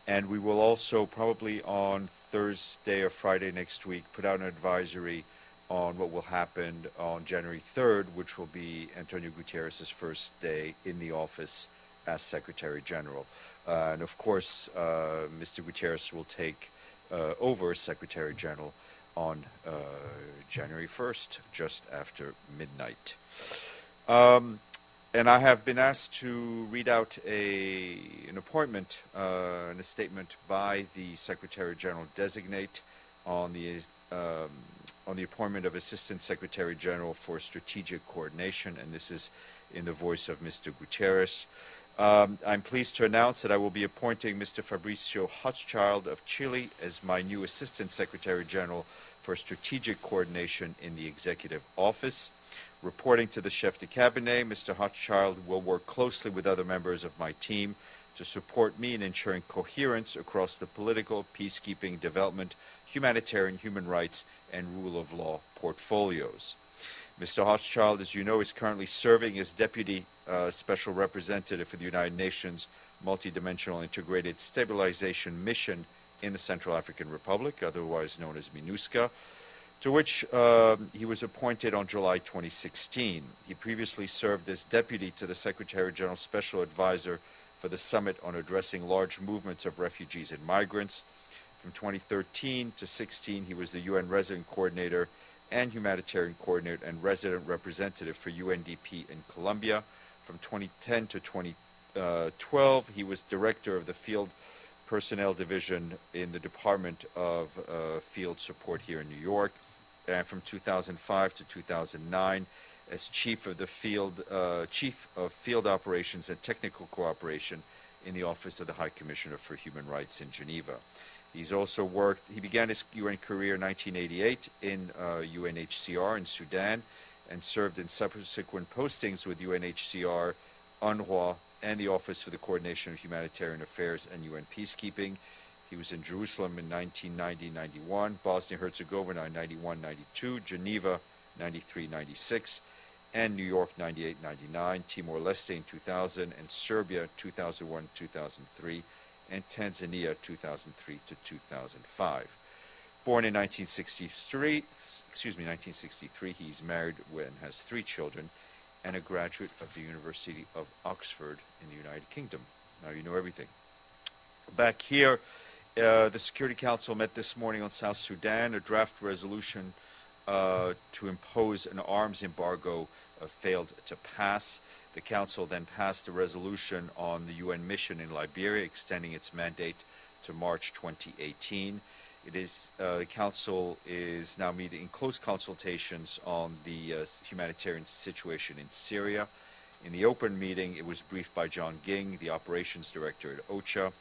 N: And we will also probably on Thursday or Friday next week put out an advisory on what will happen on January 3rd, which will be Antonio Guterres' first day in the office as Secretary General. And of course, Mr. Guterres will take over as Secretary General on January 1st, just after midnight. And I have been asked to read out an appointment and a statement by the Secretary General designate on the appointment of Assistant Secretary General for Strategic Coordination, and this is in the voice of Mr. Guterres. I'm pleased to announce that I will be appointing Mr. Fabricio Hochschild of Chile as my new Assistant Secretary General for Strategic Coordination in the Executive Office. Reporting to the Chef de Cabinet, Mr. Hochschild will work closely with other members of my team to support me in ensuring coherence across the political, peacekeeping, development, humanitarian, human rights, and rule of law portfolios. Mr. Hochschild, as you know, is currently serving as Deputy Special Representative for the United Nations Multidimensional Integrated Stabilization Mission in the Central African Republic, otherwise known as MINUSCA, to which he was appointed on July 2016. He previously served as Deputy to the Secretary General Special Advisor for the Summit on Addressing Large Movements of Refugees and Migrants. From 2013 to 16, he was the UN Resident Coordinator and Humanitarian Coordinator and Resident Representative for UNDP in Colombia. From 2010 to 2012, he was Director of the Field Personnel Division in the Department of Field Support here in New York. And from 2005 to 2009, as Chief of Field Operations and Technical Cooperation in the Office of the High Commissioner for Human Rights in Geneva. He began his UN career in 1988 in UNHCR in Sudan and served in subsequent postings with UNHCR, UNRWA, and the Office for the Coordination of Humanitarian Affairs and UN Peacekeeping. He was in Jerusalem in 1990-91, Bosnia-Herzegovina in 91-92, Geneva 93-96, and New York 98-99, Timor-Leste in 2000, and Serbia 2001-2003, and Tanzania 2003 to 2005. Born in 1963, he's married and has 3 children, and a graduate of the University of Oxford in the United Kingdom. Now you know everything. Back here, the Security Council met this morning on South Sudan. A draft resolution to impose an arms embargo failed to pass. The Council then passed a resolution on the UN mission in Liberia, extending its mandate to March 2018. The Council is now meeting in close consultations on the humanitarian situation in Syria. In the open meeting, it was briefed by John Ging, the Operations Director at OCHA.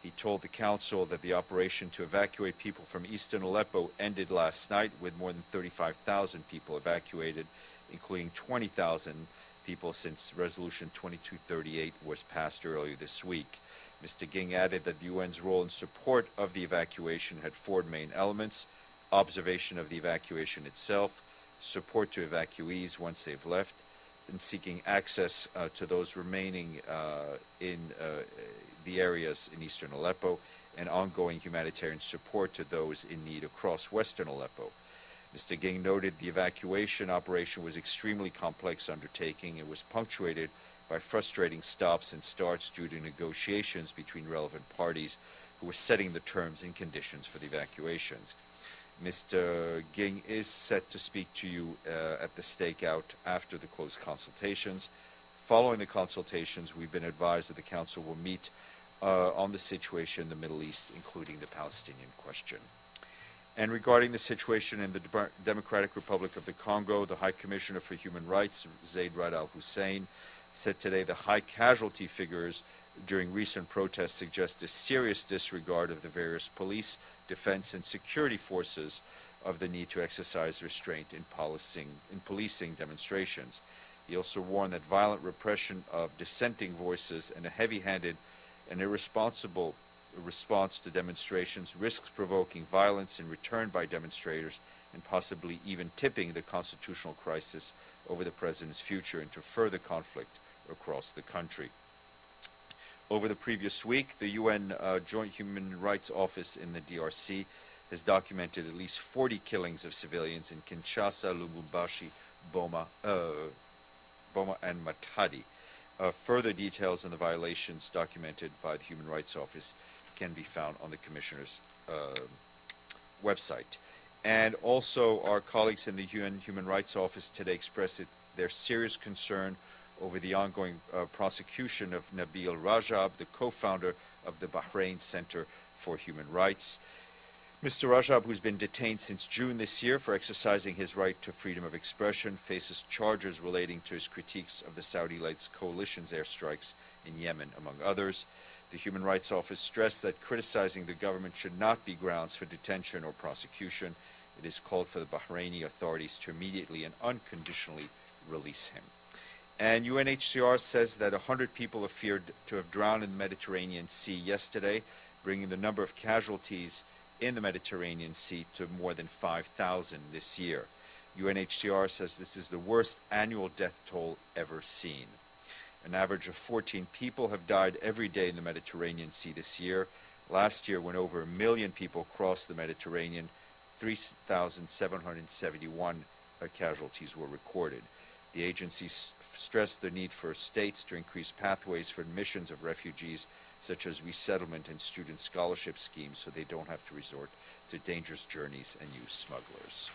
N: He told the Council that the operation to evacuate people from eastern Aleppo ended last night, with more than 35,000 people evacuated, including 20,000 people since Resolution 2238 was passed earlier this week. Mr. Ging added that the UN's role in support of the evacuation had 4 main elements: observation of the evacuation itself, support to evacuees once they've left, and seeking access to those remaining in the areas in eastern Aleppo, and ongoing humanitarian support to those in need across western Aleppo. Mr. Ging noted the evacuation operation was extremely complex undertaking. It was punctuated by frustrating stops and starts due to negotiations between relevant parties who were setting the terms and conditions for the evacuations. Mr. Ging is set to speak to you at the stakeout after the closed consultations. Following the consultations, we've been advised that the Council will meet on the situation in the Middle East, including the Palestinian question. And regarding the situation in the Democratic Republic of the Congo, the High Commissioner for Human Rights, Zeid Ra'ad al-Hussein, said today the high casualty figures during recent protests suggest a serious disregard of the various police, defense, and security forces of the need to exercise restraint in policing demonstrations. He also warned that violent repression of dissenting voices and a heavy-handed and irresponsible response to demonstrations risks provoking violence in return by demonstrators and possibly even tipping the constitutional crisis over the president's future into further conflict across the country. Over the previous week, the UN Joint Human Rights Office in the DRC has documented at least 40 killings of civilians in Kinshasa, Lubumbashi, Boma, and Matadi. Further details on the violations documented by the Human Rights Office can be found on the Commissioner's website. And also, our colleagues in the UN Human Rights Office today expressed their serious concern over the ongoing prosecution of Nabil Rajab, the co-founder of the Bahrain Center for Human Rights. Mr. Rajab, who's been detained since June this year for exercising his right to freedom of expression, faces charges relating to his critiques of the Saudi-led coalition's airstrikes in Yemen, among others. The Human Rights Office stressed that criticizing the government should not be grounds for detention or prosecution. It has called for the Bahraini authorities to immediately and unconditionally release him. And UNHCR says that 100 people are feared to have drowned in the Mediterranean Sea yesterday, bringing the number of casualties in the Mediterranean Sea to more than 5,000 this year. UNHCR says this is the worst annual death toll ever seen. An average of 14 people have died every day in the Mediterranean Sea this year. Last year, when over 1 million people crossed the Mediterranean, 3,771 casualties were recorded. The agency stressed the need for states to increase pathways for admissions of refugees, such as resettlement and student scholarship schemes, so they don't have to resort to dangerous journeys and use smugglers.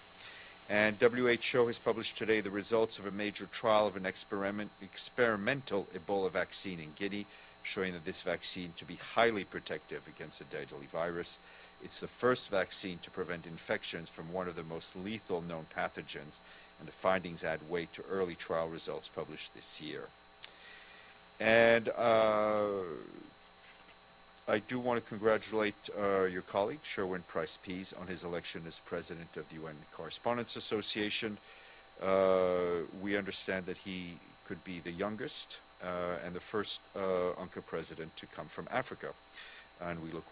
N: And WHO has published today the results of a major trial of an experimental Ebola vaccine in Guinea, showing that this vaccine to be highly protective against a deadly virus. It's the first vaccine to prevent infections from one of the most lethal known pathogens, and the findings add weight to early trial results published this year. And I do want to congratulate your colleague, Sherwin Price-Pease, on his election as president of the UN Correspondents Association. We understand that he could be the youngest and the first UNCA president to come from Africa. And we look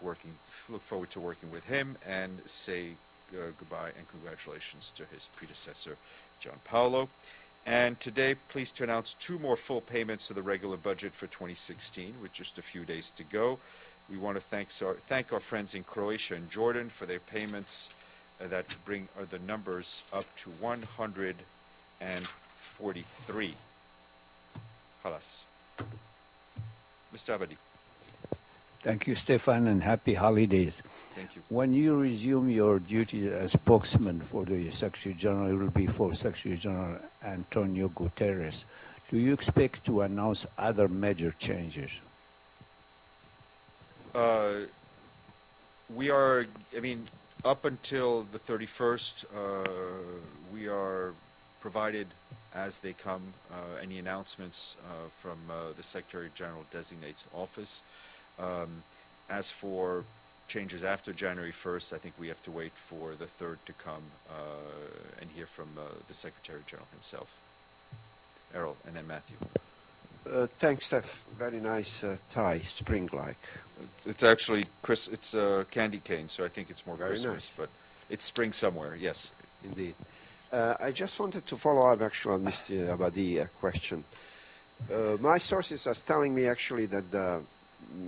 N: forward to working with him and say goodbye and congratulations to his predecessor, John Paolo. And today, pleased to announce 2 more full payments to the regular budget for 2016, with just a few days to go. We want to thank our friends in Croatia and Jordan for their payments that bring the numbers up to 143. Halas. Mr. Abadi.
A: Thank you, Stefan, and happy holidays.
N: Thank you.
A: When you resume your duty as spokesman for the Secretary General, it will be for Secretary General Antonio Guterres. Do you expect to announce other major changes?
N: We are, up until the 31st, we are provided as they come any announcements from the Secretary General Designate's office. As for changes after January 1st, I think we have to wait for the 3rd to come and hear from the Secretary General himself. Errol, and then Matthew.
H: Thanks, Steph. Very nice tie, spring-like.
N: It's actually it's candy cane, so I think it's more
H: Very
N: Christmas,
H: nice.
N: but it's spring somewhere, yes.
H: Indeed. I just wanted to follow up, actually, on Mr. Abadi question. My sources are telling me, actually, that Mr.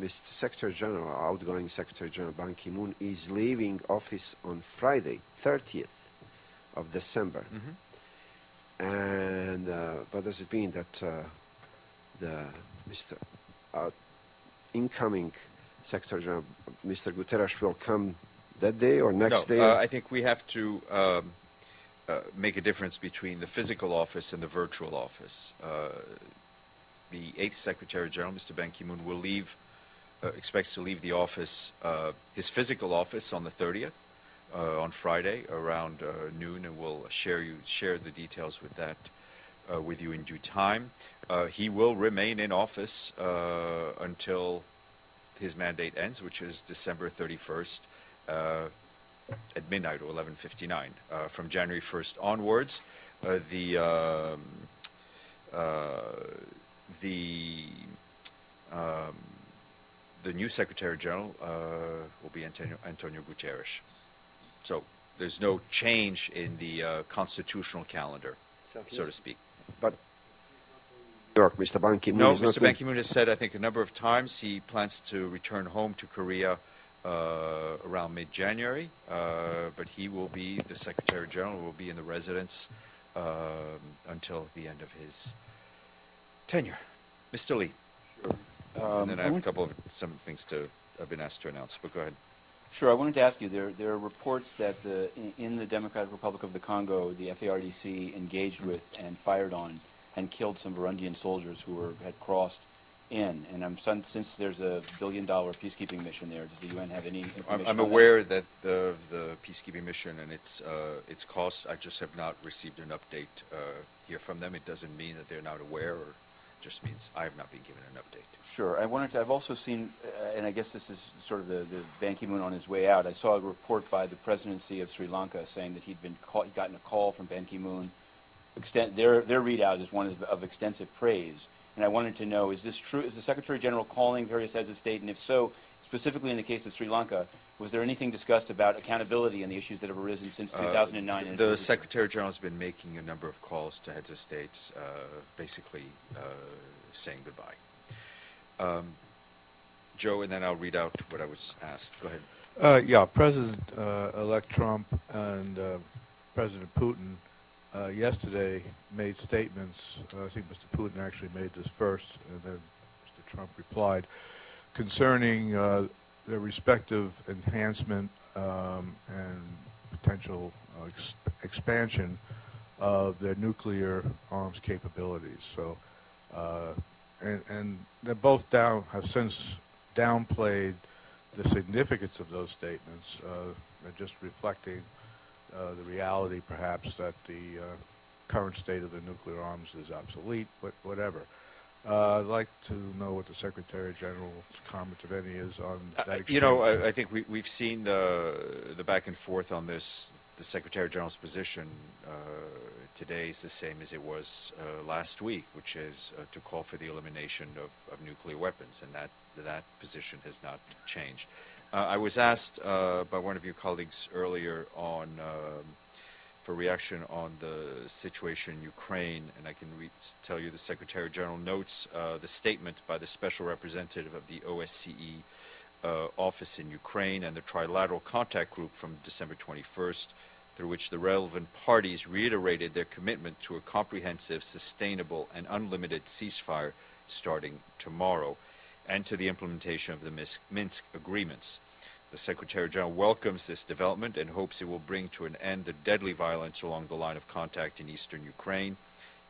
H: Secretary General, outgoing Secretary General Ban Ki-moon, is leaving office on Friday, 30th of December. And what does it mean that Mr. Incoming Secretary General, Mr. Guterres, will come that day or next day?
N: I think we have to make a difference between the physical office and the virtual office. The 8th Secretary General, Mr. Ban Ki-moon, will expects to leave the office, his physical office, on the 30th, on Friday around noon, and we'll share the details with you in due time. He will remain in office until his mandate ends, which is December 31st at midnight or 11:59. From January 1st onwards, the new Secretary General will be Antonio Guterres. So there's no change in the constitutional calendar, so to speak.
H: But Mr. Ban Ki-moon
N: No,
H: is not
N: Mr. Ban Ki-moon has said, I think, a number of times he plans to return home to Korea around mid-January, but he will be, the Secretary General will be in the residence until the end of his tenure. Mr. Lee. Sure. And then I have a couple of some things I've been asked to announce, but go ahead.
M: Sure. I wanted to ask you, there are reports that in the Democratic Republic of the Congo, the FARDC engaged with and fired on and killed some Burundian soldiers who had crossed in. And since there's a $1 billion peacekeeping mission there, does the UN have any information
N: I'm
M: on
N: aware that the peacekeeping mission and its costs, I just have not received an update here from them. It doesn't mean that they're not aware, or just means I have not been given an update.
M: Sure. I've also seen, and I guess this is sort of the Ban Ki-moon on his way out, I saw a report by the presidency of Sri Lanka saying that he'd gotten a call from Ban Ki-moon. Their readout is one of extensive praise. And I wanted to know, is this true? Is the Secretary General calling various heads of state? And if so, specifically in the case of Sri Lanka, was there anything discussed about accountability and the issues that have arisen since 2009?
N: The Secretary General has been making a number of calls to heads of states, basically saying goodbye. Joe, and then I'll read out what I was asked. Go ahead.
O: Yeah, President-elect Trump and President Putin yesterday made statements. I think Mr. Putin actually made this first, and then Mr. Trump replied, concerning their respective enhancement and potential expansion of their nuclear arms capabilities. So, and they both have since downplayed the significance of those statements. They're just reflecting the reality, perhaps, that the current state of the nuclear arms is obsolete, but whatever. I'd like to know what the Secretary General's comment, if any, is on that exchange.
N: You know, I think we've seen the back and forth on this. The Secretary General's position today is the same as it was last week, which is to call for the elimination of nuclear weapons, and that position has not changed. I was asked by one of your colleagues earlier for reaction on the situation in Ukraine, and I can tell you the Secretary General notes the statement by the Special Representative of the OSCE office in Ukraine and the Trilateral Contact Group from December 21st, through which the relevant parties reiterated their commitment to a comprehensive, sustainable, and unlimited ceasefire starting tomorrow, and to the implementation of the Minsk agreements. The Secretary General welcomes this development and hopes it will bring to an end the deadly violence along the line of contact in eastern Ukraine.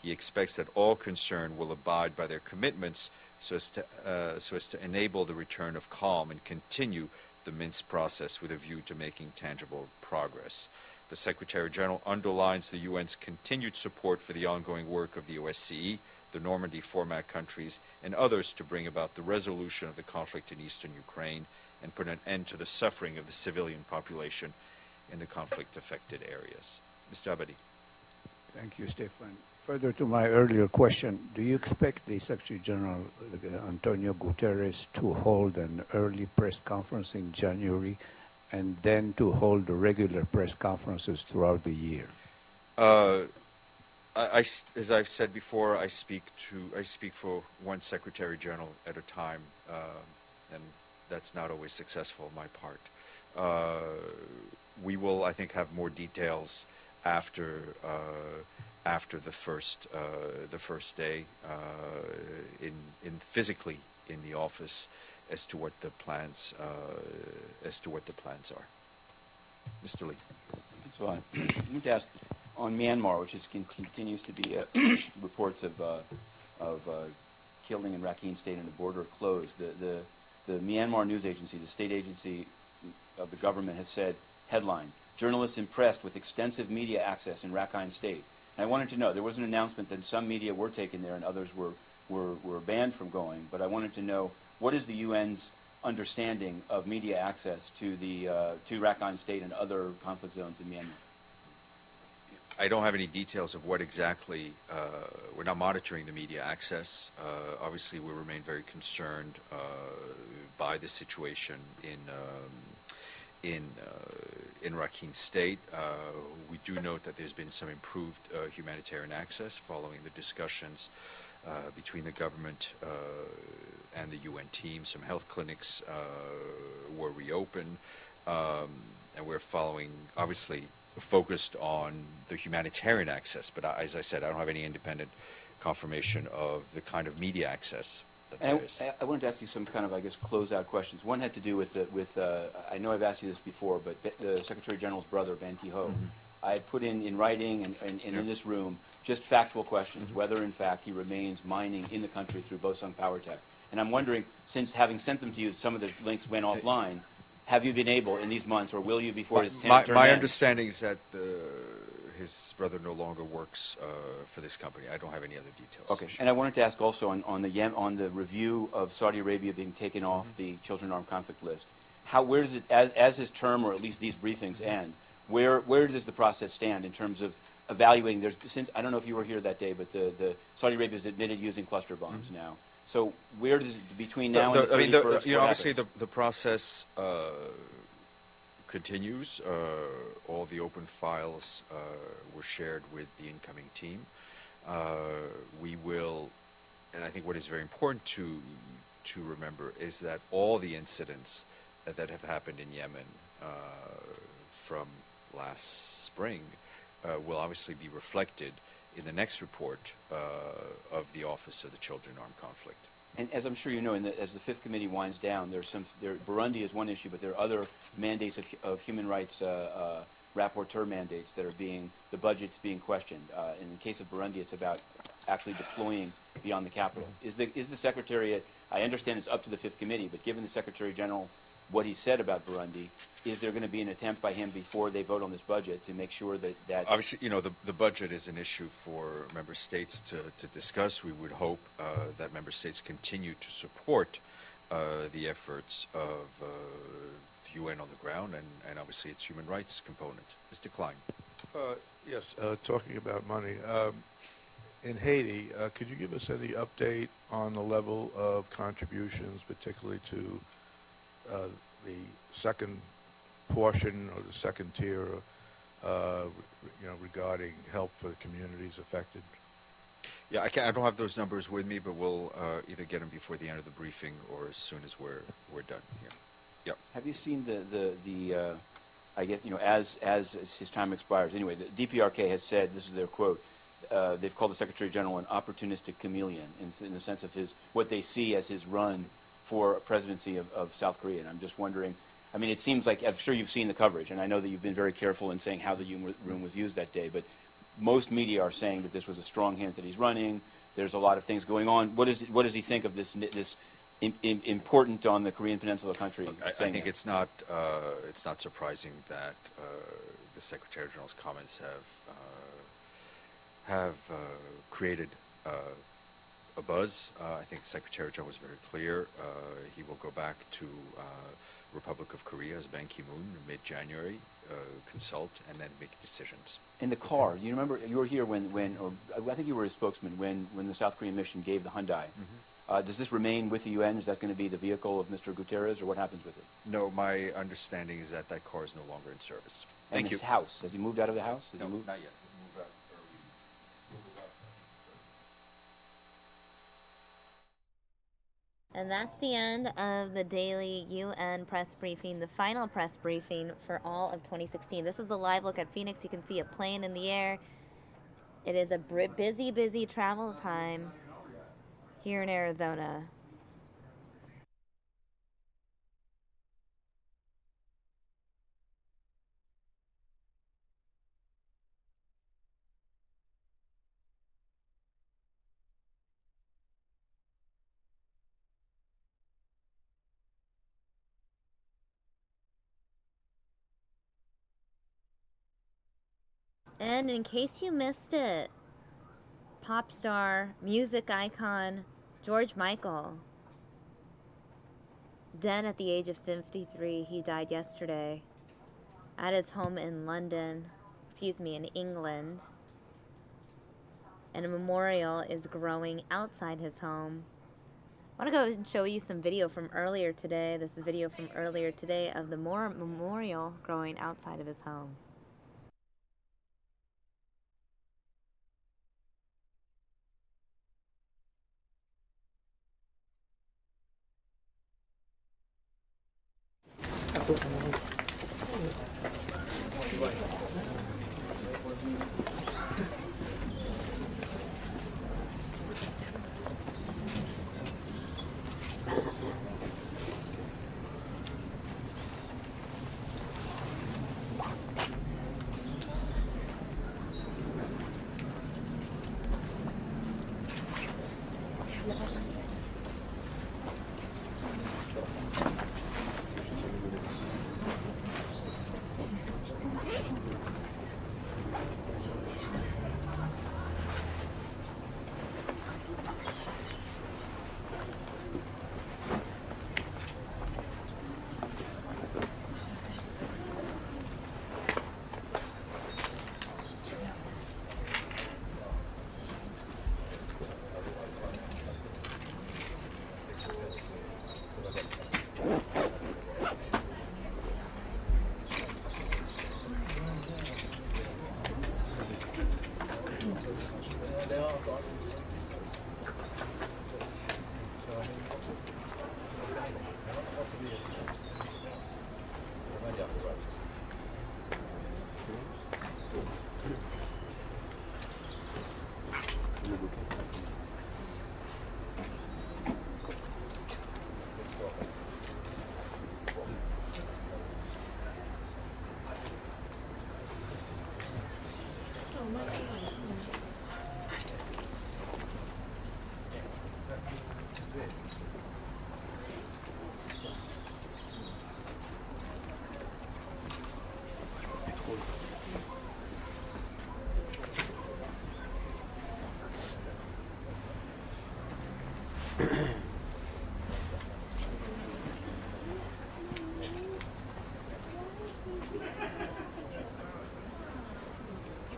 N: He expects that all concerned will abide by their commitments so as to enable the return of calm and continue the Minsk process with a view to making tangible progress. The Secretary General underlines the UN's continued support for the ongoing work of the OSCE, the Normandy format countries, and others to bring about the resolution of the conflict in eastern Ukraine and put an end to the suffering of the civilian population in the conflict-affected areas. Mr. Abadi.
A: Thank you, Stefan. Further to my earlier question, do you expect the Secretary General, Antonio Guterres, to hold an early press conference in January and then to hold the regular press conferences throughout the year?
N: As I've said before, I speak for one Secretary General at a time, and that's not always successful on my part. We will, I think, have more details after the first day in physically in the office as to what the plans are. Mr. Lee.
M: So I need to ask on Myanmar, which continues to be reports of killing in Rakhine State and the border closed. The Myanmar news agency, the state agency of the government, has said, headline, journalists impressed with extensive media access in Rakhine State. And I wanted to know, there was an announcement that some media were taken there and others were banned from going, but I wanted to know, what is the UN's understanding of media access to Rakhine State and other conflict zones in Myanmar?
N: I don't have any details of what exactly. We're not monitoring the media access. Obviously, we remain very concerned by the situation in Rakhine State. We do note that there's been some improved humanitarian access following the discussions between the government and the UN team. Some health clinics were reopened, and we're following, obviously, focused on the humanitarian access. But as I said, I don't have any independent confirmation of the kind of media access that there is.
M: I wanted to ask you some kind of, I guess, closeout questions. One had to do with I know I've asked you this before, but the Secretary General's brother, Ban Ki-ho. I put in writing and in this room just factual questions, whether in fact he remains mining in the country through Bosung Power Tech. And I'm wondering, since having sent them to you, some of the links went offline, have you been able in these months, or will you before his term ends?
N: My understanding is that his brother no longer works for this company. I don't have any other details.
M: Okay, and I wanted to ask also on the review of Saudi Arabia being taken off the Children Armed Conflict list. Where does it, as his term or at least these briefings end, where does the process stand in terms of evaluating? Since I don't know if you were here that day, but the Saudi Arabia has admitted using cluster bombs now. So where does it, between now and the 31st,
N: obviously the process continues. All the open files were shared with the incoming team. We will, and I think what is very important to remember is that all the incidents that have happened in Yemen from last spring will obviously be reflected in the next report of the Office of the Children Armed Conflict.
M: And as I'm sure you know, as the Fifth Committee winds down, Burundi is one issue, but there are other mandates of human rights rapporteur mandates that are the budget's being questioned. In the case of Burundi, it's about actually deploying beyond the capital. Is the Secretariat, I understand it's up to the Fifth Committee, but given the Secretary General what he said about Burundi, is there going to be an attempt by him before they vote on this budget to make sure that
N: obviously, the budget is an issue for member states to discuss. We would hope that member states continue to support the efforts of the UN on the ground and obviously its human rights component. Mr. Klein.
O: Yes, talking about money. In Haiti, could you give us any update on the level of contributions, particularly to the second portion or the second tier, regarding help for the communities affected?
N: Yeah, I don't have those numbers with me, but we'll either get them before the end of the briefing or as soon as we're done here. Yep.
M: Have you seen the I guess, as his time expires, anyway, the DPRK has said, this is their quote, they've called the Secretary General an opportunistic chameleon in the sense of what they see as his run for presidency of South Korea. And I'm just wondering, I mean, it seems like, I'm sure you've seen the coverage, and I know that you've been very careful in saying how the room was used that day, but most media are saying that this was a strong hint that he's running. There's a lot of things going on. What does he think of this important on the Korean Peninsula country?
N: I think it's not surprising that the Secretary General's comments have created a buzz. I think the Secretary General was very clear. He will go back to Republic of Korea as Ban Ki-moon in mid-January, consult, and then make decisions.
M: In the car, you remember, you were here or I think you were a spokesman when the South Korean mission gave the Hyundai. Does this remain with the UN? Is that going to be the vehicle of Mr. Guterres, or what happens with it?
N: No, my understanding is that car is no longer in service.
M: And his house, has he moved out of the house?
N: No, not yet. Moved out
R: And that's the end of the daily UN press briefing, the final press briefing for all of 2016. This is a live look at Phoenix. You can see a plane in the air. It is a busy travel time here in Arizona. And in case you missed it, pop star, music icon, George Michael, dead at the age of 53. He died yesterday at his home in in England. And a memorial is growing outside his home. I want to go and show you some video from earlier today. This is video from earlier today of the memorial growing outside of his home.
C: Tu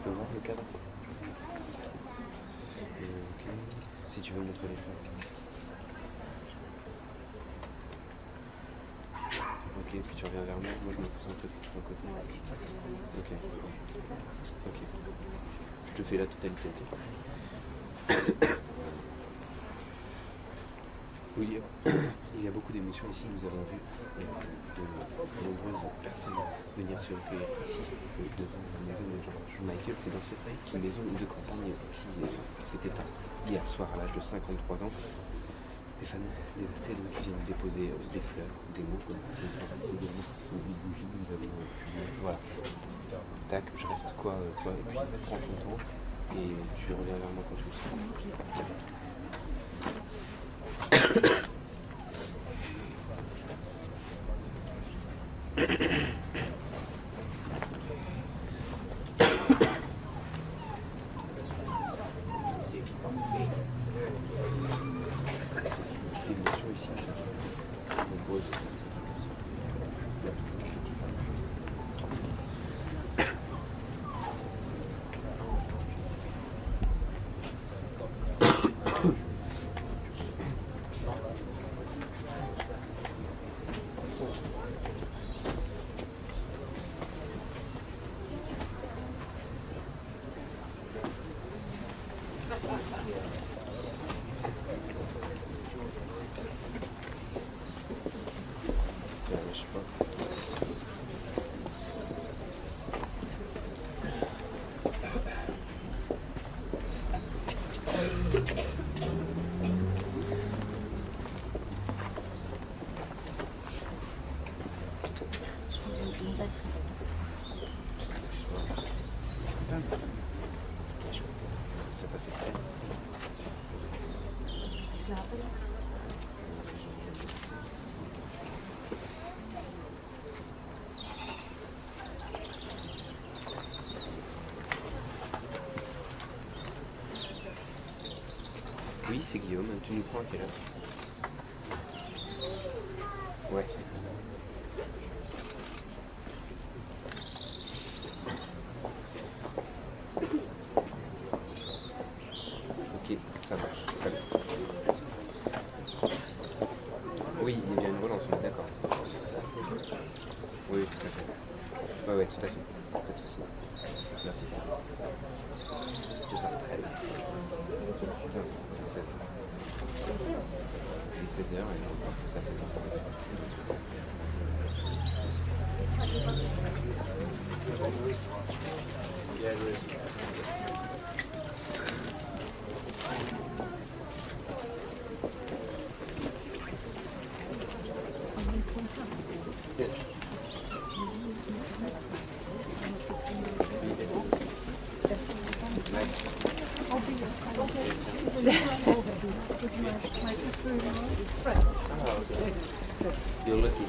C: peux voir le cadre? Ok. Si tu veux montrer les fleurs. Ok, puis tu reviens vers moi. Moi je me pousse un peu de ton côté. Ok. Ok. Je te fais la totalité. Oui, il y a beaucoup d'émotions ici. Nous avons vu de nombreuses personnes venir se recueillir ici, devant la maison de George Michael. C'est dans cette maison de campagne qui s'est éteinte hier soir à l'âge de 53 ans. Des fans dévastés donc, qui viennent déposer des fleurs, des mots, comme des bougies. Nous avons voilà. Tac, je reste quoi, toi, et puis prends ton temps et tu reviens vers moi quand tu le sens. Ça passe extrême. Tu la rappelles? Oui, c'est Guillaume. Tu nous prends à quelle heure? Ouais. Ok, ça marche. Très bien. Oui, il y a bien une relance, on est d'accord. Oui, tout à fait. Ouais, tout à fait. Pas de souci. Merci, c'est bon. C'est ça, très bien. 16. 16h et on va faire ça à 16h30. Yes. You're lucky.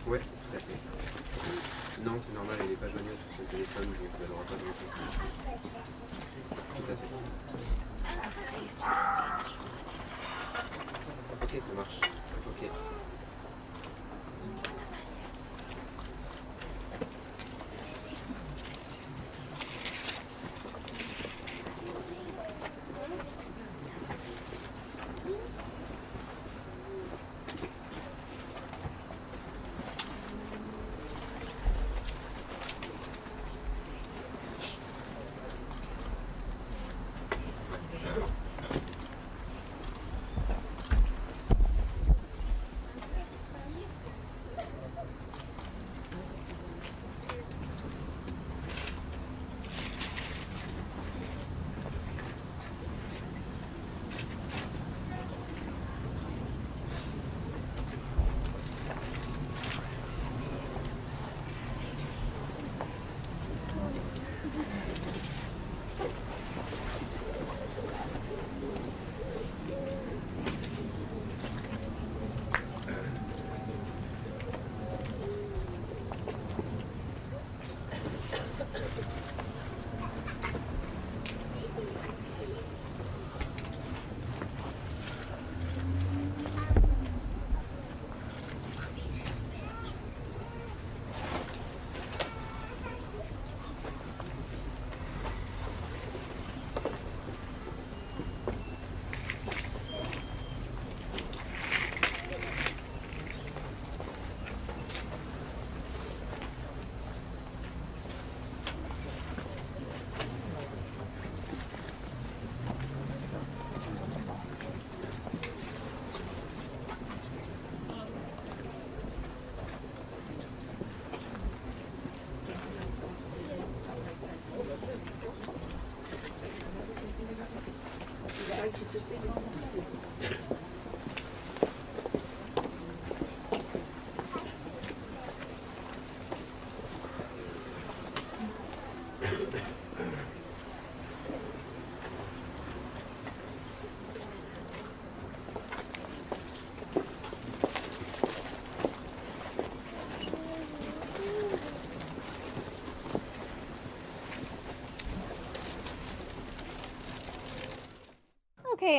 C: Ouais, tout à fait. Non, c'est normal, elle n'est pas joignable sur son téléphone, donc elle n'aura pas de réponse. Tout à fait. Ok, ça marche. Ok.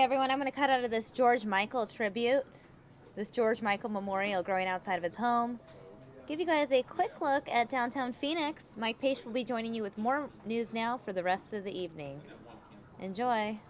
R: Okay, everyone, I'm going to cut out of this George Michael tribute, this George Michael memorial growing outside of his home. Give you guys a quick look at downtown Phoenix. Mike Page will be joining you with more news now for the rest of the evening. Enjoy.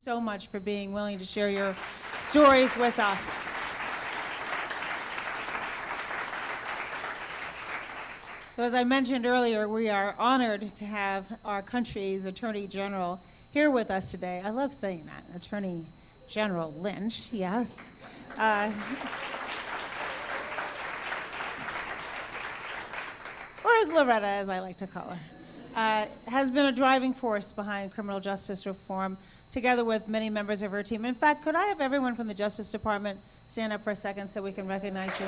D: So much for being willing to share your stories with us. So as I mentioned earlier, we are honored to have our country's Attorney General here with us today. I love saying that, Attorney General Lynch, yes. Or as Loretta, as I like to call her, has been a driving force behind criminal justice reform, together with many members of her team. In fact, could I have everyone from the Justice Department stand up for a second so we can recognize you?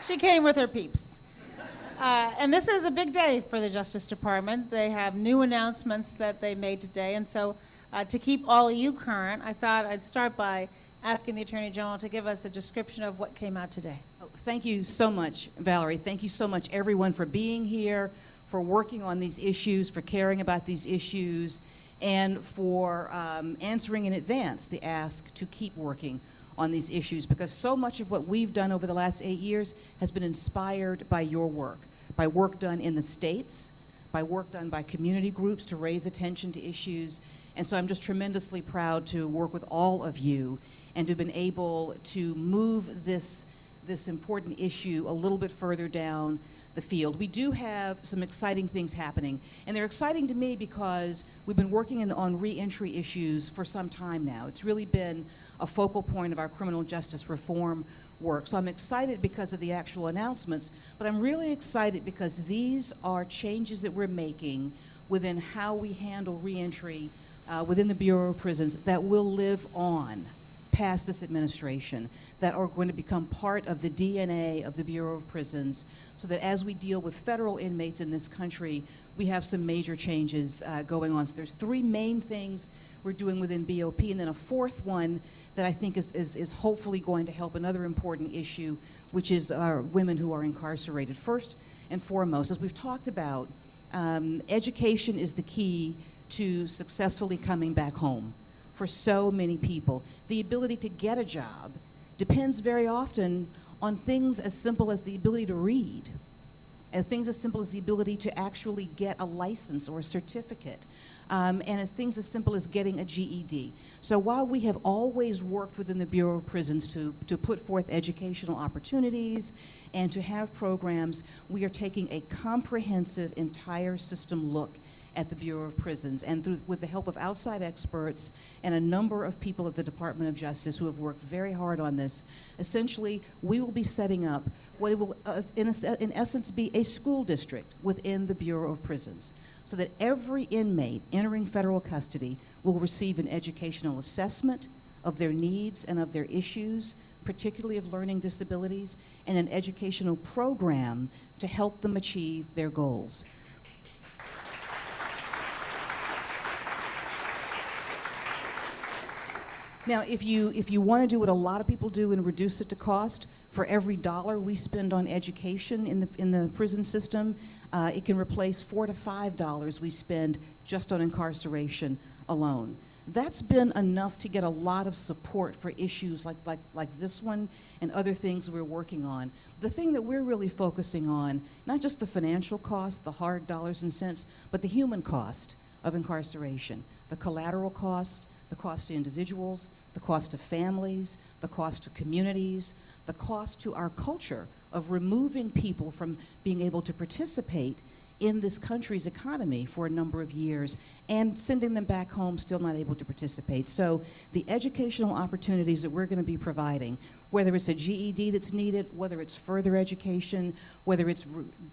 D: She came with her peeps. And this is a big day for the Justice Department. They have new announcements that they made today. And so to keep all of you current, I thought I'd start by asking the Attorney General to give us a description of what came out today.
Q: Thank you so much, Valerie. Thank you so much, everyone, for being here, for working on these issues, for caring about these issues, and for answering in advance the ask to keep working on these issues, because so much of what we've done over the last 8 years has been inspired by your work, by work done in the states, by work done by community groups to raise attention to issues. And so I'm just tremendously proud to work with all of you and to have been able to move this important issue a little bit further down the field. We do have some exciting things happening, and they're exciting to me because we've been working on reentry issues for some time now. It's really been a focal point of our criminal justice reform work. So I'm excited because of the actual announcements, but I'm really excited because these are changes that we're making within how we handle reentry within the Bureau of Prisons that will live on past this administration, that are going to become part of the DNA of the Bureau of Prisons, so that as we deal with federal inmates in this country, we have some major changes going on. So there's 3 main things we're doing within BOP, and then a 4th one that I think is hopefully going to help another important issue, which is our women who are incarcerated. First and foremost, as we've talked about, education is the key to successfully coming back home for so many people. The ability to get a job depends very often on things as simple as the ability to read, and things as simple as the ability to actually get a license or a certificate, and as things as simple as getting a GED. So while we have always worked within the Bureau of Prisons to put forth educational opportunities and to have programs, we are taking a comprehensive entire system look at the Bureau of Prisons, and with the help of outside experts and a number of people at the Department of Justice who have worked very hard on this, essentially we will be setting up what will in essence be a school district within the Bureau of Prisons, so that every inmate entering federal custody will receive an educational assessment of their needs and of their issues, particularly of learning disabilities, and an educational program to help them achieve their goals. Now, if you want to do what a lot of people do and reduce it to cost, for every $1 we spend on education in the prison system, it can replace $4 to $5 we spend just on incarceration alone. That's been enough to get a lot of support for issues like this one and other things we're working on. The thing that we're really focusing on, not just the financial cost, the hard dollars and cents, but the human cost of incarceration, the collateral cost, the cost to individuals, the cost to families, the cost to communities, the cost to our culture of removing people from being able to participate in this country's economy for a number of years and sending them back home still not able to participate. So the educational opportunities that we're going to be providing, whether it's a GED that's needed, whether it's further education, whether it's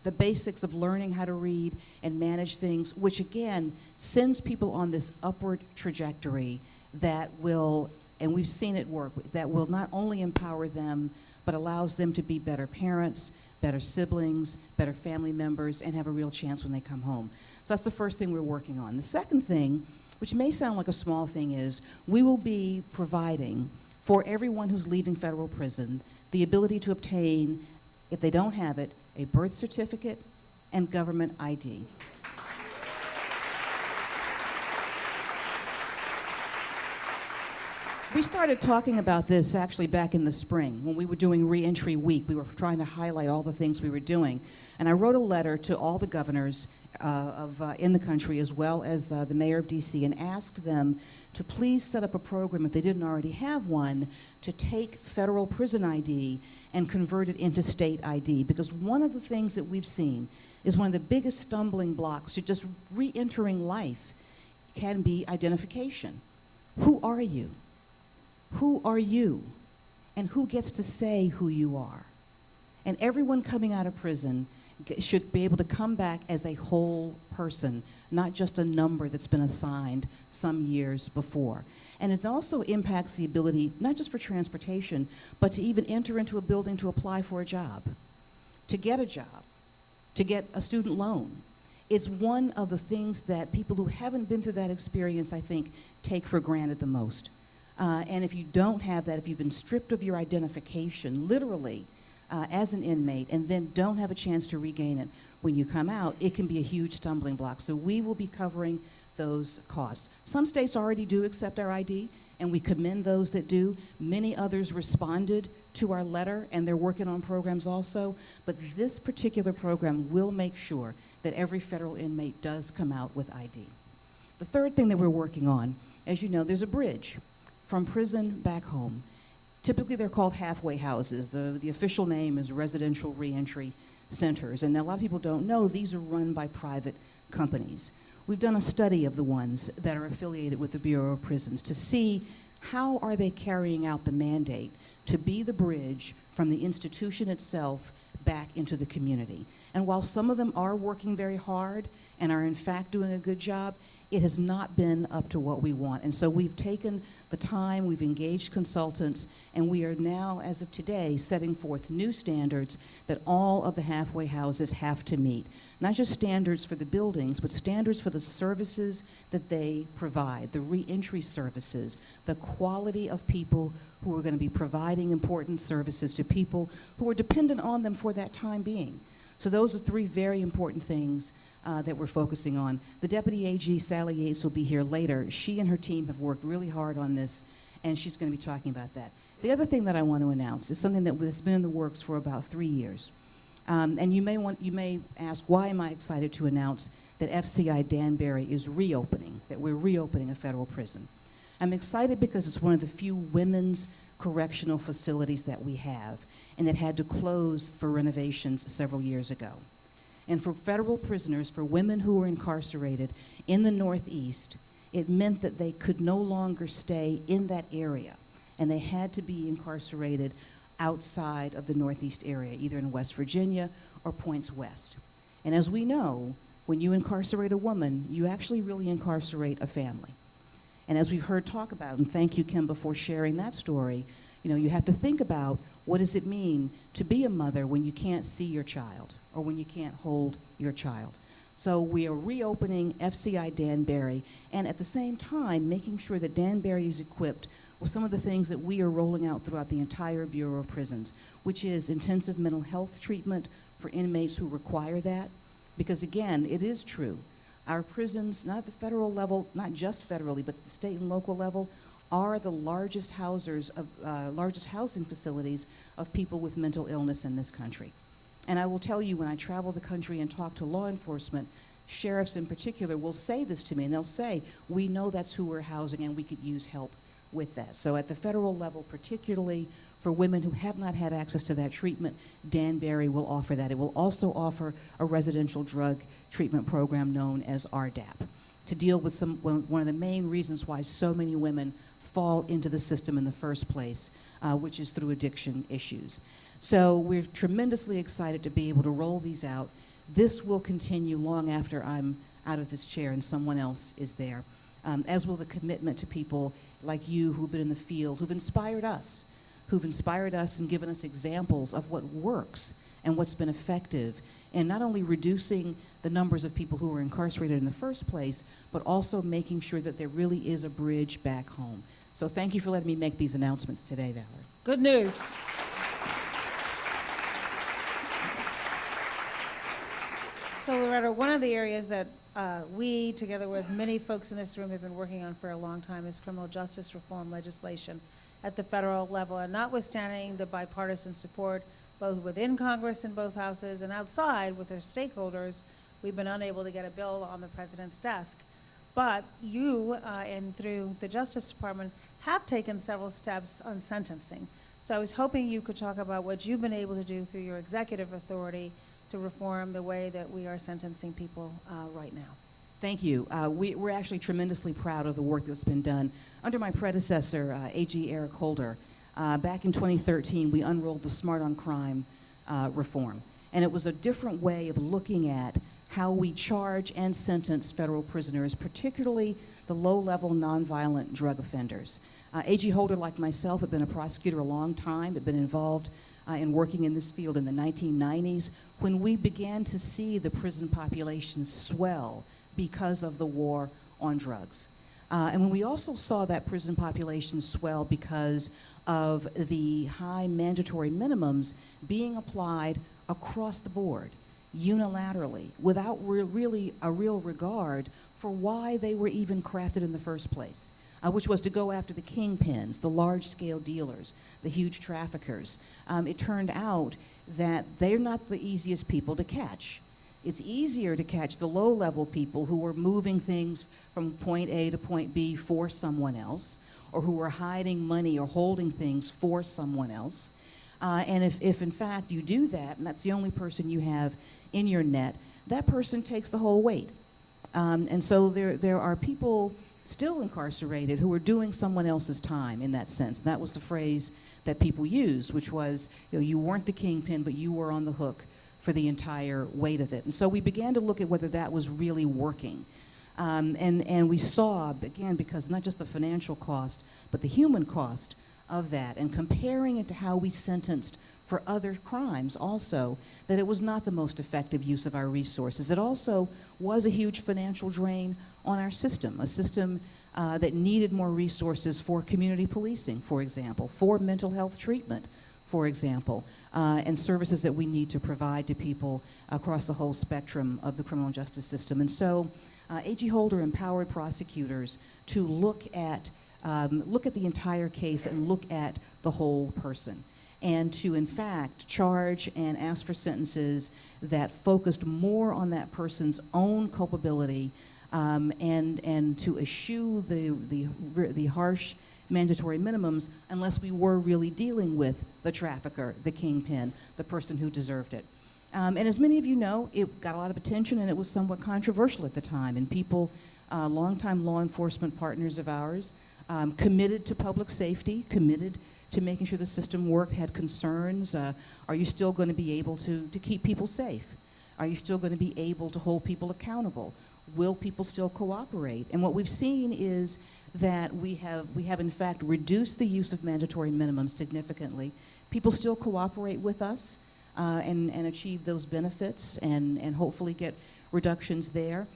Q: the basics of learning how to read and manage things, which again sends people on this upward trajectory that will, and we've seen it work, that will not only empower them, but allows them to be better parents, better siblings, better family members, and have a real chance when they come home. So that's the first thing we're working on. The second thing, which may sound like a small thing, is we will be providing for everyone who's leaving federal prison the ability to obtain, if they don't have it, a birth certificate and government ID. We started talking about this actually back in the spring when we were doing Reentry Week. We were trying to highlight all the things we were doing. And I wrote a letter to all the governors in the country, as well as the mayor of D.C., and asked them to please set up a program, if they didn't already have one, to take federal prison ID and convert it into state ID. Because one of the things that we've seen is one of the biggest stumbling blocks to just re-entering life can be identification. Who are you? Who are you? And who gets to say who you are? And everyone coming out of prison should be able to come back as a whole person, not just a number that's been assigned some years before. And it also impacts the ability, not just for transportation, but to even enter into a building to apply for a job, to get a job, to get a student loan. It's one of the things that people who haven't been through that experience, I think, take for granted the most. And if you don't have that, if you've been stripped of your identification, literally, as an inmate, and then don't have a chance to regain it when you come out, it can be a huge stumbling block. So we will be covering those costs. Some states already do accept our ID, and we commend those that do. Many others responded to our letter, and they're working on programs also. But this particular program will make sure that every federal inmate does come out with ID. The third thing that we're working on, as you know, there's a bridge from prison back home. Typically, they're called halfway houses. The official name is residential reentry centers. And a lot of people don't know these are run by private companies. We've done a study of the ones that are affiliated with the Bureau of Prisons to see how are they carrying out the mandate to be the bridge from the institution itself back into the community. And while some of them are working very hard and are in fact doing a good job, it has not been up to what we want. And so we've taken the time, we've engaged consultants, and we are now, as of today, setting forth new standards that all of the halfway houses have to meet. Not just standards for the buildings, but standards for the services that they provide, the reentry services, the quality of people who are going to be providing important services to people who are dependent on them for that time being. So those are three very important things that we're focusing on. The Deputy AG, Sally Yates, will be here later. She and her team have worked really hard on this, and she's going to be talking about that. The other thing that I want to announce is something that has been in the works for about 3 years. And you may ask, why am I excited to announce that FCI Danbury is reopening, that we're reopening a federal prison? I'm excited because it's one of the few women's correctional facilities that we have, and it had to close for renovations several years ago. And for federal prisoners, for women who were incarcerated in the Northeast, it meant that they could no longer stay in that area, and they had to be incarcerated outside of the Northeast area, either in West Virginia or points west. And as we know, when you incarcerate a woman, you actually really incarcerate a family. And as we've heard talk about, and thank you, Kimba, for sharing that story, you know, you have to think about what does it mean to be a mother when you can't see your child or when you can't hold your child. So we are reopening FCI Danbury, and at the same time making sure that Danbury is equipped with some of the things that we are rolling out throughout the entire Bureau of Prisons, which is intensive mental health treatment for inmates who require that. Because again, it is true, our prisons, not at the federal level, not just federally, but the state and local level, are the largest housing facilities of people with mental illness in this country. And I will tell you, when I travel the country and talk to law enforcement, sheriffs in particular will say this to me, and they'll say, we know that's who we're housing and we could use help with that. So at the federal level, particularly for women who have not had access to that treatment, Danbury will offer that. It will also offer a residential drug treatment program known as RDAP to deal with one of the main reasons why so many women fall into the system in the first place, which is through addiction issues. So we're tremendously excited to be able to roll these out. This will continue long after I'm out of this chair and someone else is there, as will the commitment to people like you who've been in the field, who've inspired us and given us examples of what works and what's been effective, and not only reducing the numbers of people who are incarcerated in the first place, but also making sure that there really is a bridge back home. So thank you for letting me make these announcements today, Valerie.
D: Good news. So Loretta, one of the areas that we, together with many folks in this room, have been working on for a long time is criminal justice reform legislation at the federal level. And notwithstanding the bipartisan support, both within Congress in both houses and outside with their stakeholders, we've been unable to get a bill on the president's desk. But you, and through the Justice Department, have taken several steps on sentencing. So I was hoping you could talk about what you've been able to do through your executive authority to reform the way that we are sentencing people right now.
Q: Thank you. We're actually tremendously proud of the work that's been done. Under my predecessor, AG Eric Holder, back in 2013, we unrolled the Smart on Crime reform. And it was a different way of looking at how we charge and sentence federal prisoners, particularly the low-level nonviolent drug offenders. AG Holder, like myself, had been a prosecutor a long time, had been involved in working in this field in the 1990s, when we began to see the prison population swell because of the war on drugs. And when we also saw that prison population swell because of the high mandatory minimums being applied across the board, unilaterally, without really a real regard for why they were even crafted in the first place, which was to go after the kingpins, the large-scale dealers, the huge traffickers. It turned out that they're not the easiest people to catch. It's easier to catch the low-level people who are moving things from point A to point B for someone else, or who are hiding money or holding things for someone else. And if in fact you do that, and that's the only person you have in your net, that person takes the whole weight. And so there are people still incarcerated who are doing someone else's time in that sense. That was the phrase that people used, which was, you weren't the kingpin, but you were on the hook for the entire weight of it. And so we began to look at whether that was really working. And we saw, again, because not just the financial cost, but the human cost of that, and comparing it to how we sentenced for other crimes also, that it was not the most effective use of our resources. It also was a huge financial drain on our system, a system that needed more resources for community policing, for example, for mental health treatment, for example, and services that we need to provide to people across the whole spectrum of the criminal justice system. And so A.G. Holder empowered prosecutors to look at the entire case and look at the whole person, and to, in fact, charge and ask for sentences that focused more on that person's own culpability, and to eschew the harsh mandatory minimums unless we were really dealing with the trafficker, the kingpin, the person who deserved it. And as many of you know, it got a lot of attention, and it was somewhat controversial at the time, and people, longtime law enforcement partners of ours, committed to public safety, committed to making sure the system worked, had concerns. Are you still going to be able to keep people safe? Are you still going to be able to hold people accountable? Will people still cooperate? And what we've seen is that we have in fact reduced the use of mandatory minimums significantly. People still cooperate with us and achieve those benefits and hopefully get reductions there.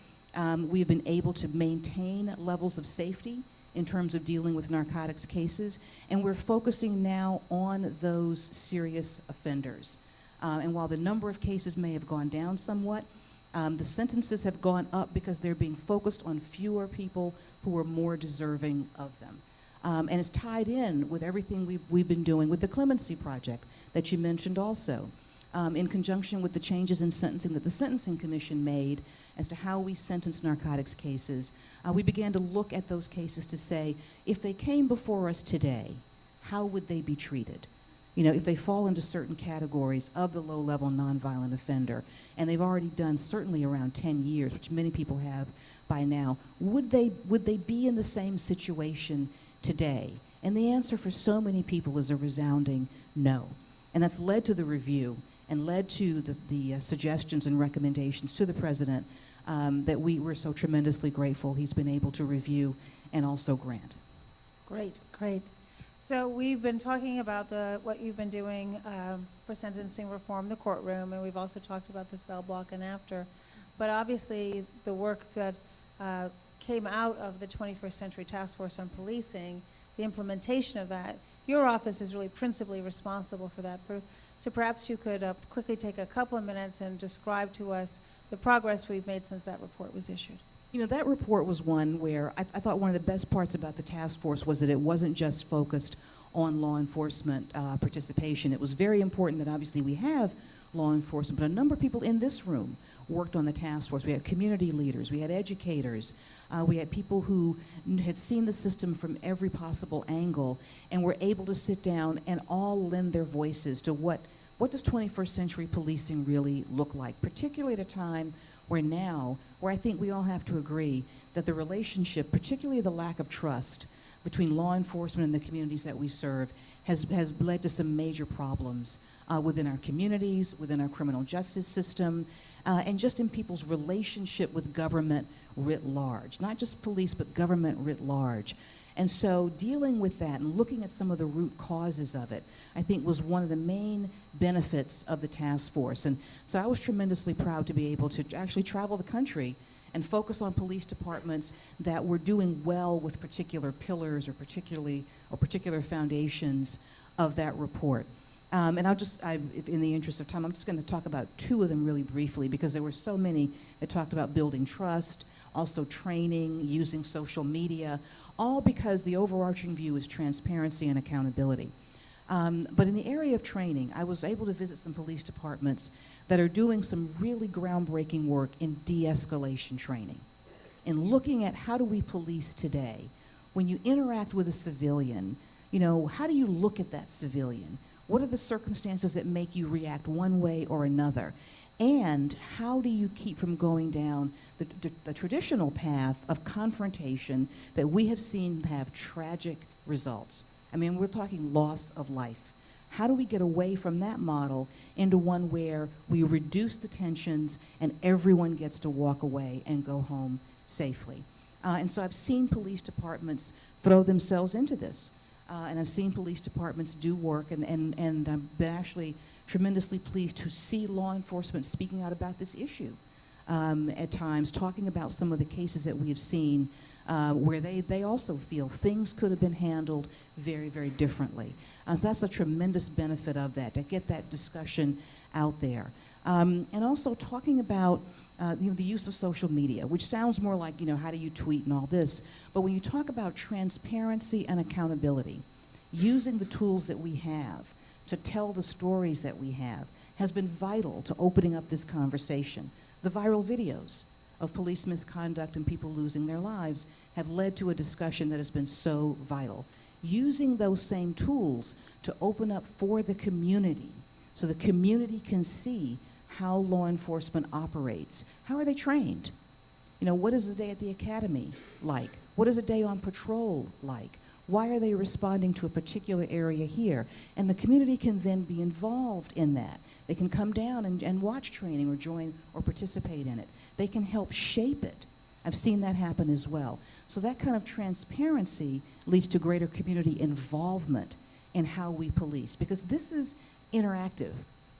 Q: We've been able to maintain levels of safety in terms of dealing with narcotics cases, and we're focusing now on those serious offenders. And while the number of cases may have gone down somewhat, the sentences have gone up because they're being focused on fewer people who are more deserving of them. And it's tied in with everything we've been doing with the Clemency Project that you mentioned also, in conjunction with the changes in sentencing that the Sentencing Commission made as to how we sentence narcotics cases. We began to look at those cases to say, if they came before us today, how would they be treated? If they fall into certain categories of the low-level nonviolent offender, and they've already done certainly around 10 years, which many people have by now, would they be in the same situation today? And the answer for so many people is a resounding no. And that's led to the review and led to the suggestions and recommendations to the president that we're so tremendously grateful he's been able to review and also grant.
D: Great, great. So we've been talking about what you've been doing for sentencing reform, the courtroom, and we've also talked about the cell block and after. But obviously the work that came out of the 21st Century Task Force on Policing, the implementation of that, your office is really principally responsible for that. So perhaps you could quickly take a couple of minutes and describe to us the progress we've made since that report was issued.
Q: You know, that report was one where I thought one of the best parts about the task force was that it wasn't just focused on law enforcement participation. It was very important that obviously we have law enforcement, but a number of people in this room worked on the task force. We had community leaders, we had educators, we had people who had seen the system from every possible angle and were able to sit down and all lend their voices to what does 21st century policing really look like, particularly at a time where I think we all have to agree that the relationship, particularly the lack of trust between law enforcement and the communities that we serve, has led to some major problems within our communities, within our criminal justice system, and just in people's relationship with government writ large. Not just police, but government writ large. And so dealing with that and looking at some of the root causes of it, I think was one of the main benefits of the task force. And so I was tremendously proud to be able to actually travel the country and focus on police departments that were doing well with particular pillars or particular foundations of that report. And in the interest of time, I'm just going to talk about two of them really briefly because there were so many that talked about building trust, also training, using social media, all because the overarching view is transparency and accountability. But in the area of training, I was able to visit some police departments that are doing some really groundbreaking work in de-escalation training, in looking at how do we police today. When you interact with a civilian, you know, how do you look at that civilian? What are the circumstances that make you react one way or another? And how do you keep from going down the traditional path of confrontation that we have seen have tragic results? I mean, we're talking loss of life. How do we get away from that model into one where we reduce the tensions and everyone gets to walk away and go home safely? And so I've seen police departments throw themselves into this. And I've seen police departments do work, and I've been actually tremendously pleased to see law enforcement speaking out about this issue at times, talking about some of the cases that we have seen where they also feel things could have been handled very, very differently. So that's a tremendous benefit of that, to get that discussion out there. And also talking about the use of social media, which sounds more like, how do you tweet and all this, but when you talk about transparency and accountability, using the tools that we have to tell the stories that we have has been vital to opening up this conversation. The viral videos of police misconduct and people losing their lives have led to a discussion that has been so vital. Using those same tools to open up for the community so the community can see how law enforcement operates. How are they trained? What is a day at the academy like? What is a day on patrol like? Why are they responding to a particular area here? And the community can then be involved in that. They can come down and watch training or join or participate in it. They can help shape it. I've seen that happen as well. So that kind of transparency leads to greater community involvement in how we police, because this is interactive.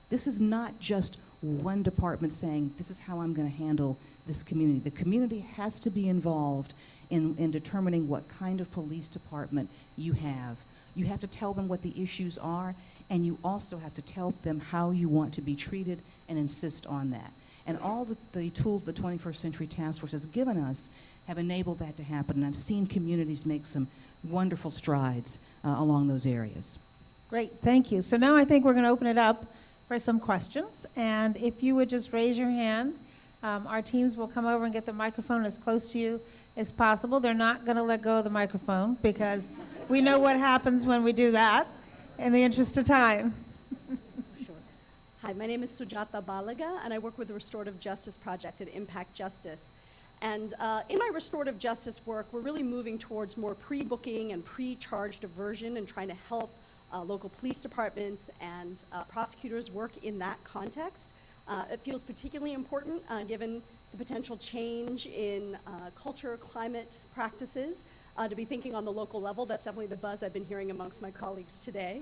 Q: This is not just one department saying, this is how I'm going to handle this community. The community has to be involved in determining what kind of police department you have. You have to tell them what the issues are, and you also have to tell them how you want to be treated and insist on that. And all the tools the 21st Century Task Force has given us have enabled that to happen, and I've seen communities make some wonderful strides along those areas.
D: Great, thank you. So now I think we're going to open it up for some questions, and if you would just raise your hand, our teams will come over and get the microphone as close to you as possible. They're not going to let go of the microphone because we know what happens when we do that, in the interest of time.
T: Sure. Hi, my name is Sujata Balaga, and I work with the Restorative Justice Project at Impact Justice. And in my restorative justice work, we're really moving towards more pre-booking and pre-charge diversion and trying to help local police departments and prosecutors work in that context. It feels particularly important given the potential change in culture, climate practices, to be thinking on the local level. That's definitely the buzz I've been hearing amongst my colleagues today.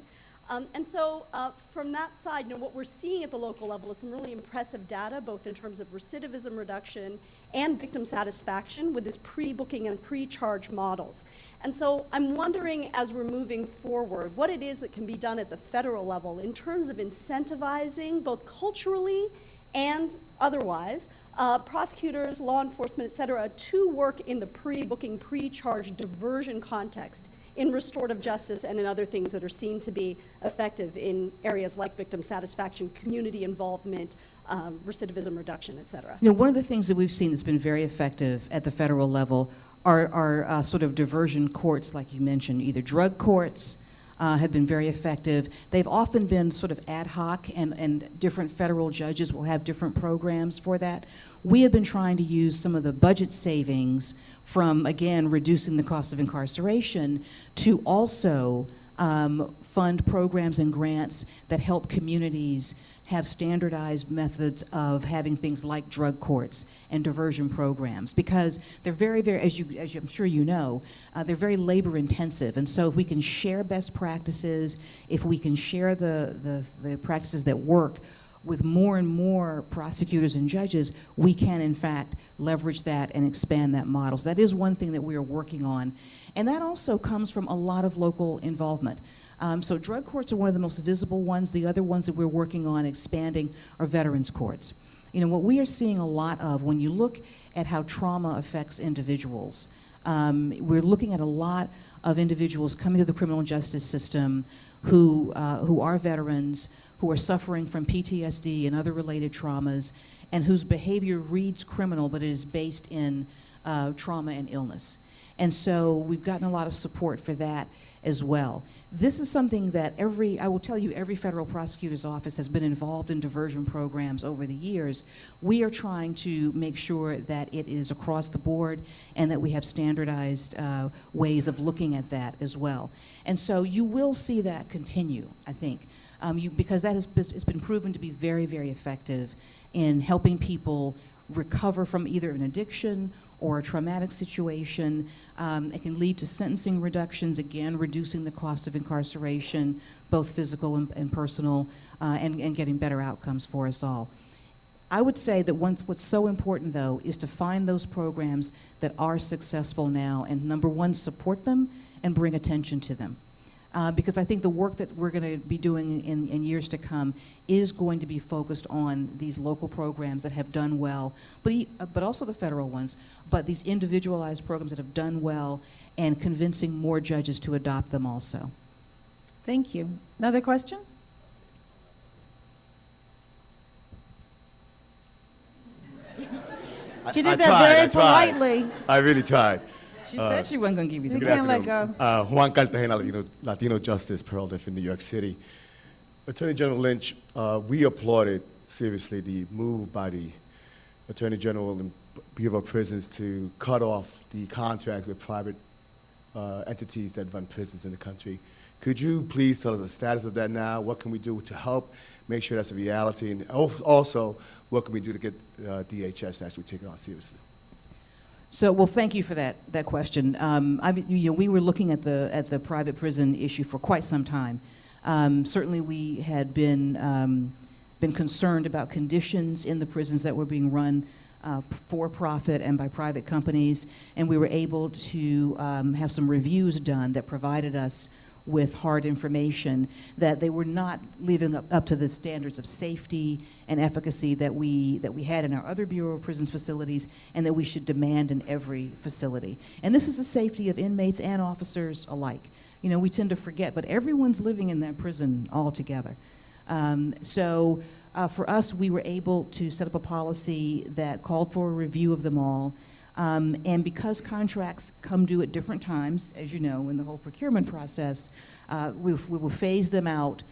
T: And so from that side, what we're seeing at the local level is some really impressive data, both in terms of recidivism reduction and victim satisfaction with this pre-booking and pre-charge models. And so I'm wondering, as we're moving forward, what it is that can be done at the federal level in terms of incentivizing, both culturally and otherwise, prosecutors, law enforcement, et cetera, to work in the pre-booking, pre-charge diversion context in restorative justice and in other things that are seen to be effective in areas like victim satisfaction, community involvement, recidivism reduction, et cetera.
Q: One of the things that we've seen that's been very effective at the federal level are sort of diversion courts, like you mentioned. Either drug courts have been very effective. They've often been sort of ad hoc, and different federal judges will have different programs for that. We have been trying to use some of the budget savings from, again, reducing the cost of incarceration to also fund programs and grants that help communities have standardized methods of having things like drug courts and diversion programs, because they're very, very, as I'm sure you know, they're very labor intensive. And so if we can share best practices, if we can share the practices that work with more and more prosecutors and judges, we can in fact leverage that and expand that model. So that is one thing that we are working on. And that also comes from a lot of local involvement. So drug courts are one of the most visible ones. The other ones that we're working on expanding are veterans courts. What we are seeing a lot of when you look at how trauma affects individuals, we're looking at a lot of individuals coming to the criminal justice system who are veterans, who are suffering from PTSD and other related traumas, and whose behavior reads criminal, but it is based in trauma and illness. And so we've gotten a lot of support for that as well. This is something that I will tell you, every federal prosecutor's office has been involved in diversion programs over the years. We are trying to make sure that it is across the board and that we have standardized ways of looking at that as well. And so you will see that continue, I think, because that it's been proven to be very, very effective in helping people recover from either an addiction or a traumatic situation. It can lead to sentencing reductions, again, reducing the cost of incarceration, both physical and personal, and getting better outcomes for us all. I would say that what's so important, though, is to find those programs that are successful now and, number one, support them and bring attention to them. Because I think the work that we're going to be doing in years to come is going to be focused on these local programs that have done well, but also the federal ones, but these individualized programs that have done well and convincing more judges to adopt them also.
D: Thank you. Another question? She did that very politely.
B: I really tried.
Q: She said she wasn't going to give you the
D: You can't let go.
B: Juan Cartagena, Latino Justice, Peralta in New York City. Attorney General Lynch, we applauded seriously the move by the Attorney General and Bureau of Prisons to cut off the contract with private entities that run prisons in the country. Could you please tell us the status of that now? What can we do to help make sure that's a reality? And also, what can we do to get DHS to actually take it on seriously?
Q: So, well, thank you for that question. We were looking at the private prison issue for quite some time. Certainly, we had been concerned about conditions in the prisons that were being run for profit and by private companies, and we were able to have some reviews done that provided us with hard information that they were not living up to the standards of safety and efficacy that we had in our other Bureau of Prisons facilities, and that we should demand in every facility. And this is the safety of inmates and officers alike. We tend to forget, but everyone's living in that prison all together. So for us, we were able to set up a policy that called for a review of them all. And because contracts come due at different times, as you know, in the whole procurement process, we will phase them out,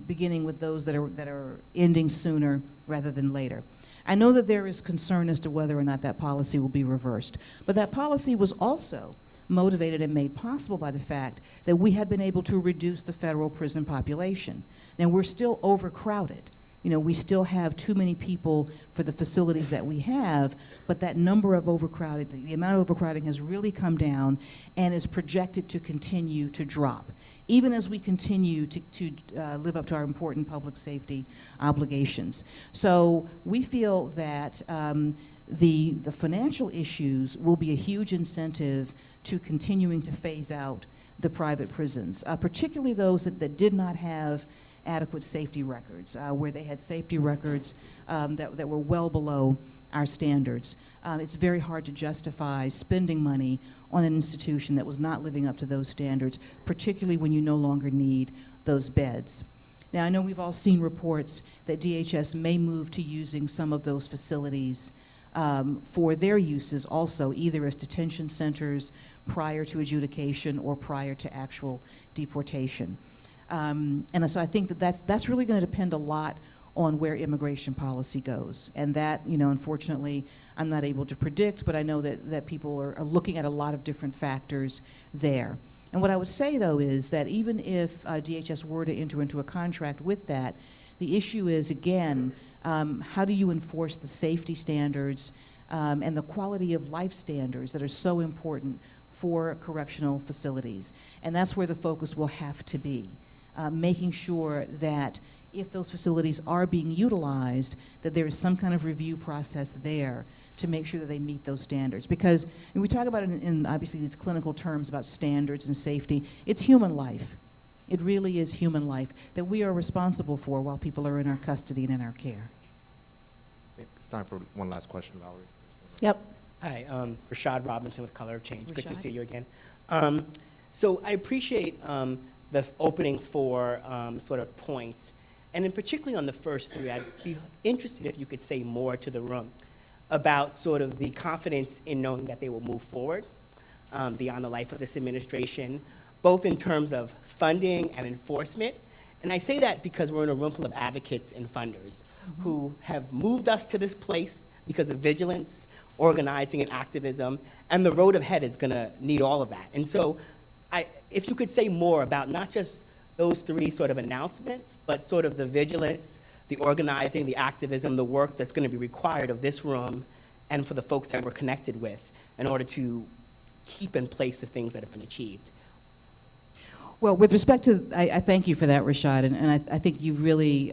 Q: beginning with those that are ending sooner rather than later. I know that there is concern as to whether or not that policy will be reversed, but that policy was also motivated and made possible by the fact that we have been able to reduce the federal prison population. Now, we're still overcrowded. We still have too many people for the facilities that we have, but that number of overcrowding, the amount of overcrowding has really come down and is projected to continue to drop. even as we continue to live up to our important public safety obligations. So we feel that the financial issues will be a huge incentive to continuing to phase out the private prisons, particularly those that did not have adequate safety records, where they had safety records that were well below our standards. It's very hard to justify spending money on an institution that was not living up to those standards, particularly when you no longer need those beds. Now, I know we've all seen reports that DHS may move to using some of those facilities for their uses also, either as detention centers prior to adjudication or prior to actual deportation. And so I think that's really going to depend a lot on where immigration policy goes. And that, unfortunately, I'm not able to predict, but I know that people are looking at a lot of different factors there. And what I would say, though, is that even if DHS were to enter into a contract with that, the issue is, again, how do you enforce the safety standards and the quality of life standards that are so important for correctional facilities? And that's where the focus will have to be, making sure that if those facilities are being utilized, that there is some kind of review process there to make sure that they meet those standards. Because when we talk about it in obviously these clinical terms about standards and safety, it's human life. It really is human life that we are responsible for while people are in our custody and in our care.
E: It's time for one last question, Valerie.
U: Yep. Hi, Rashad Robinson with Color of Change. Good to
Q: Rashad.
U: see you again. So I appreciate the opening for sort of points, and in particularly on the first three, I'd be interested if you could say more to the room about sort of the confidence in knowing that they will move forward beyond the life of this administration, both in terms of funding and enforcement. And I say that because we're in a room full of advocates and funders who have moved us to this place because of vigilance, organizing, and activism, and the road ahead is going to need all of that. And so if you could say more about not just those three sort of announcements, but sort of the vigilance, the organizing, the activism, the work that's going to be required of this room and for the folks that we're connected with in order to keep in place the things that have been achieved.
Q: Well, with respect to, I thank you for that, Rashad, and I think you really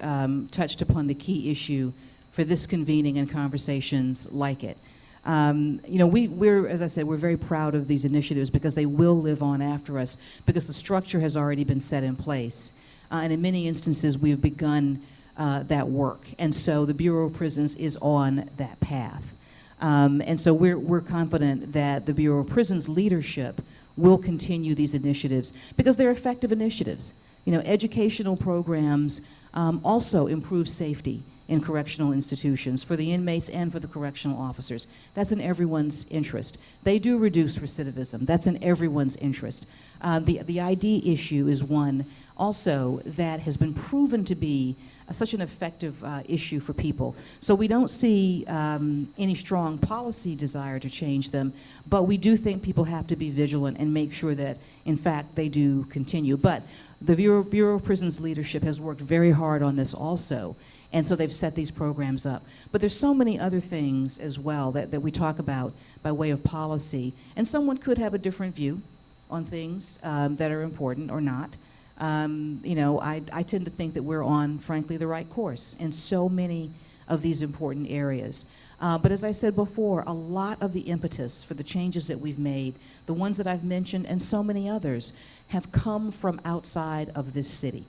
Q: touched upon the key issue for this convening and conversations like it. We're, as I said, we're very proud of these initiatives because they will live on after us, because the structure has already been set in place. And in many instances, we've begun that work. And so the Bureau of Prisons is on that path. And so we're confident that the Bureau of Prisons leadership will continue these initiatives because they're effective initiatives. Educational programs also improve safety in correctional institutions for the inmates and for the correctional officers. That's in everyone's interest. They do reduce recidivism. That's in everyone's interest. The ID issue is one also that has been proven to be such an effective issue for people. So we don't see any strong policy desire to change them, but we do think people have to be vigilant and make sure that, in fact, they do continue. But the Bureau of Prisons leadership has worked very hard on this also, and so they've set these programs up. But there's so many other things as well that we talk about by way of policy, and someone could have a different view on things that are important or not. I tend to think that we're on, frankly, the right course in so many of these important areas. But as I said before, a lot of the impetus for the changes that we've made, the ones that I've mentioned and so many others, have come from outside of this city.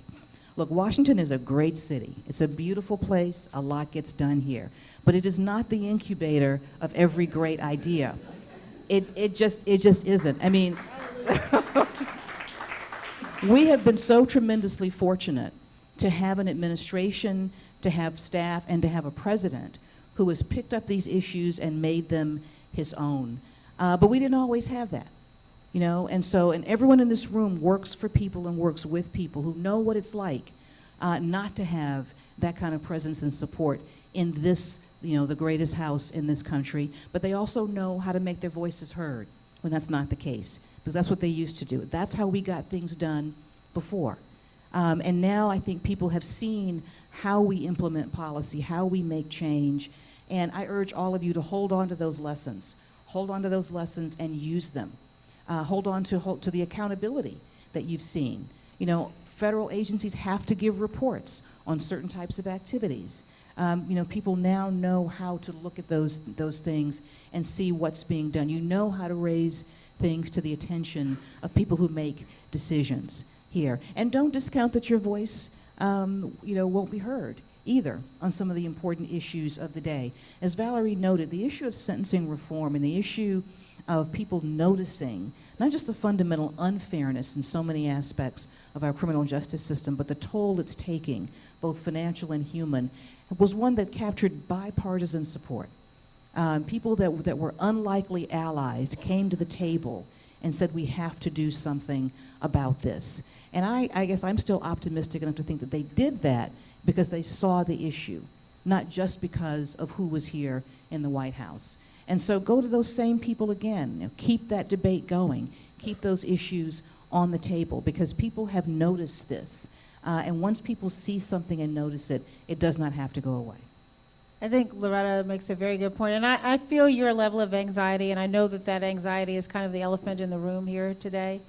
Q: Look, Washington is a great city. It's a beautiful place. A lot gets done here. But it is not the incubator of every great idea. It just isn't. I mean, we have been so tremendously fortunate to have an administration, to have staff, and to have a president who has picked up these issues and made them his own. But we didn't always have that, and everyone in this room works for people and works with people who know what it's like not to have that kind of presence and support in this, the greatest house in this country, but they also know how to make their voices heard when that's not the case, because that's what they used to do. That's how we got things done before. And now I think people have seen how we implement policy, how we make change, and I urge all of you to hold on to those lessons. Hold on to those lessons and use them. Hold on to the accountability that you've seen. Federal agencies have to give reports on certain types of activities. People now know how to look at those things and see what's being done. You know how to raise things to the attention of people who make decisions here. And don't discount that your voice, won't be heard either on some of the important issues of the day. As Valerie noted, the issue of sentencing reform and the issue of people noticing not just the fundamental unfairness in so many aspects of our criminal justice system, but the toll it's taking, both financial and human, was one that captured bipartisan support. People that were unlikely allies came to the table and said, we have to do something about this. And I guess I'm still optimistic enough to think that they did that because they saw the issue, not just because of who was here in the White House. And so go to those same people again. Keep that debate going. Keep those issues on the table because people have noticed this. And once people see something and notice it, it does not have to go away.
D: I think Loretta makes a very good point. And I feel your level of anxiety, and I know that that anxiety is kind of the elephant in the room here today.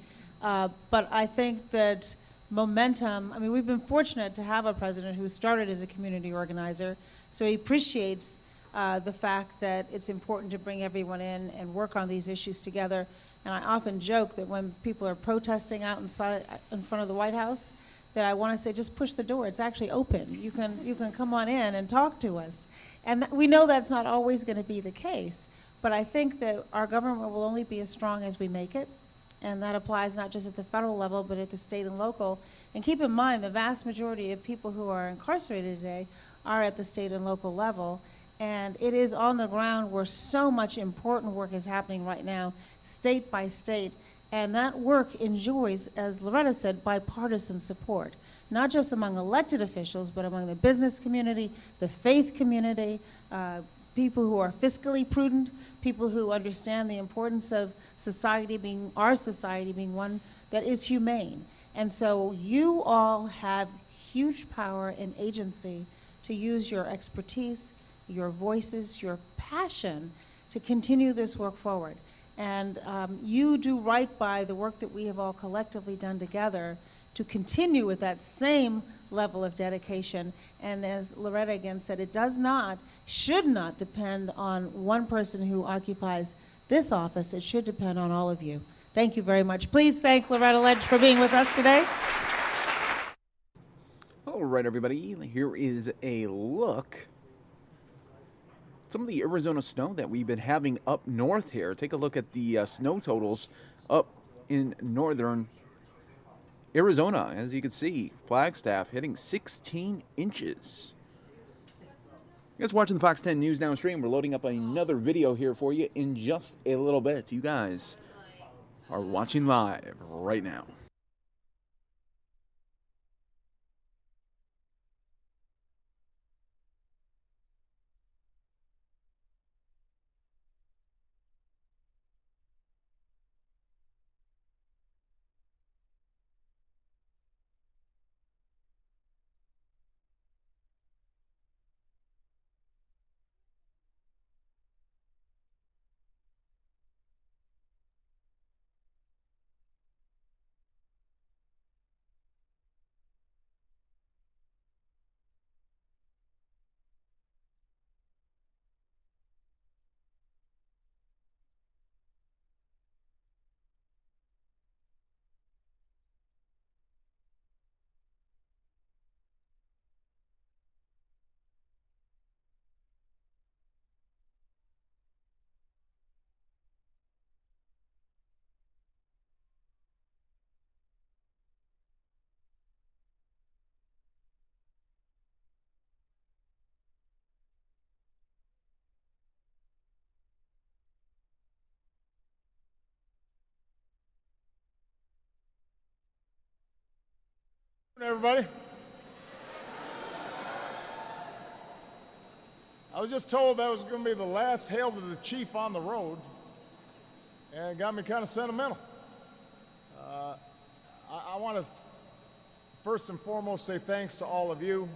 D: But I think that momentum, we've been fortunate to have a president who started as a community organizer, so he appreciates the fact that it's important to bring everyone in and work on these issues together. And I often joke that when people are protesting out in front of the White House, that I want to say, just push the door. It's actually open. You can come on in and talk to us. And we know that's not always going to be the case, but I think that our government will only be as strong as we make it. And that applies not just at the federal level, but at the state and local. And keep in mind, the vast majority of people who are incarcerated today are at the state and local level. And it is on the ground where so much important work is happening right now, state by state. And that work enjoys, as Loretta said, bipartisan support, not just among elected officials, but among the business community, the faith community, people who are fiscally prudent, people who understand the importance of our society being one that is humane. And so you all have huge power and agency to use your expertise, your voices, your passion to continue this work forward. And you do right by the work that we have all collectively done together to continue with that same level of dedication. And as Loretta again said, it should not depend on one person who occupies this office. It should depend on all of you. Thank you very much. Please thank Loretta Lynch for being with us today.
F: All right, everybody, here is a look. Some of the Arizona snow that we've been having up north here. Take a look at the snow totals up in northern Arizona. As you can see, Flagstaff hitting 16 inches. You guys watching the Fox 10 News Now stream. We're loading up another video here for you in just a little bit. You guys are watching live right now.
S: Everybody. I was just told that was going to be the last hail to the chief on the road, and it got me kind of sentimental. I want to first and foremost say thanks to all of you.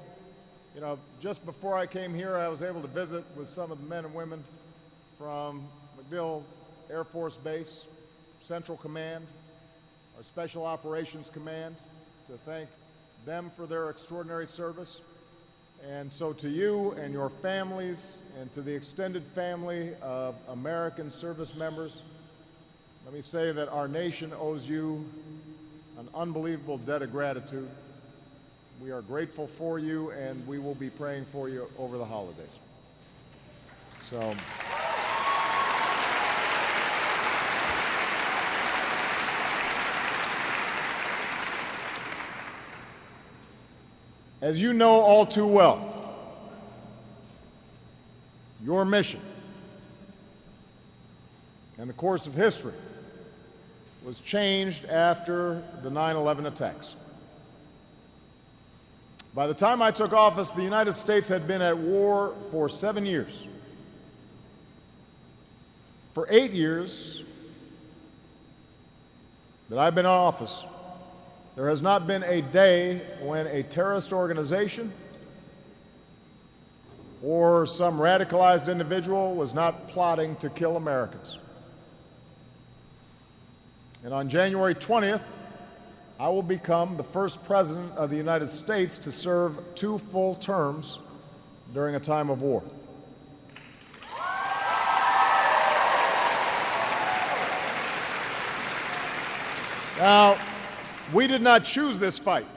S: You know, just before I came here, I was able to visit with some of the men and women from MacDill Air Force Base, Central Command, our Special Operations Command, to thank them for their extraordinary service. And so to you and your families and to the extended family of American service members, let me say that our nation owes you an unbelievable debt of gratitude. We are grateful for you, and we will be praying for you over the holidays. So, as you know all too well, your mission and the course of history was changed after the 9/11 attacks. By the time I took office, the United States had been at war for 7 years. For 8 years that I've been in office, there has not been a day when a terrorist organization or some radicalized individual was not plotting to kill Americans. And on January 20th, I will become the first president of the United States to serve 2 full terms during a time of war. Now, we did not choose this fight,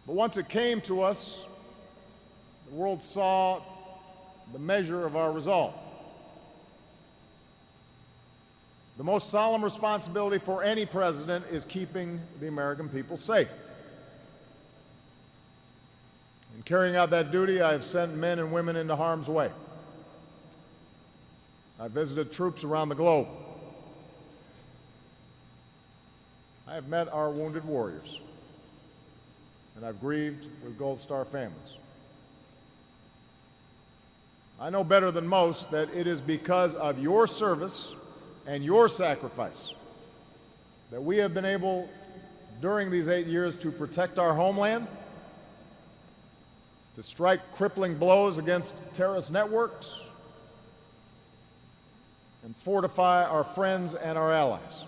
S: but once it came to us, the world saw the measure of our resolve. The most solemn responsibility for any president is keeping the American people safe. In carrying out that duty, I have sent men and women into harm's way. I've visited troops around the globe. I have met our wounded warriors, and I've grieved with Gold Star families. I know better than most that it is because of your service and your sacrifice that we have been able, during these 8 years, to protect our homeland, to strike crippling blows against terrorist networks, and fortify our friends and our allies.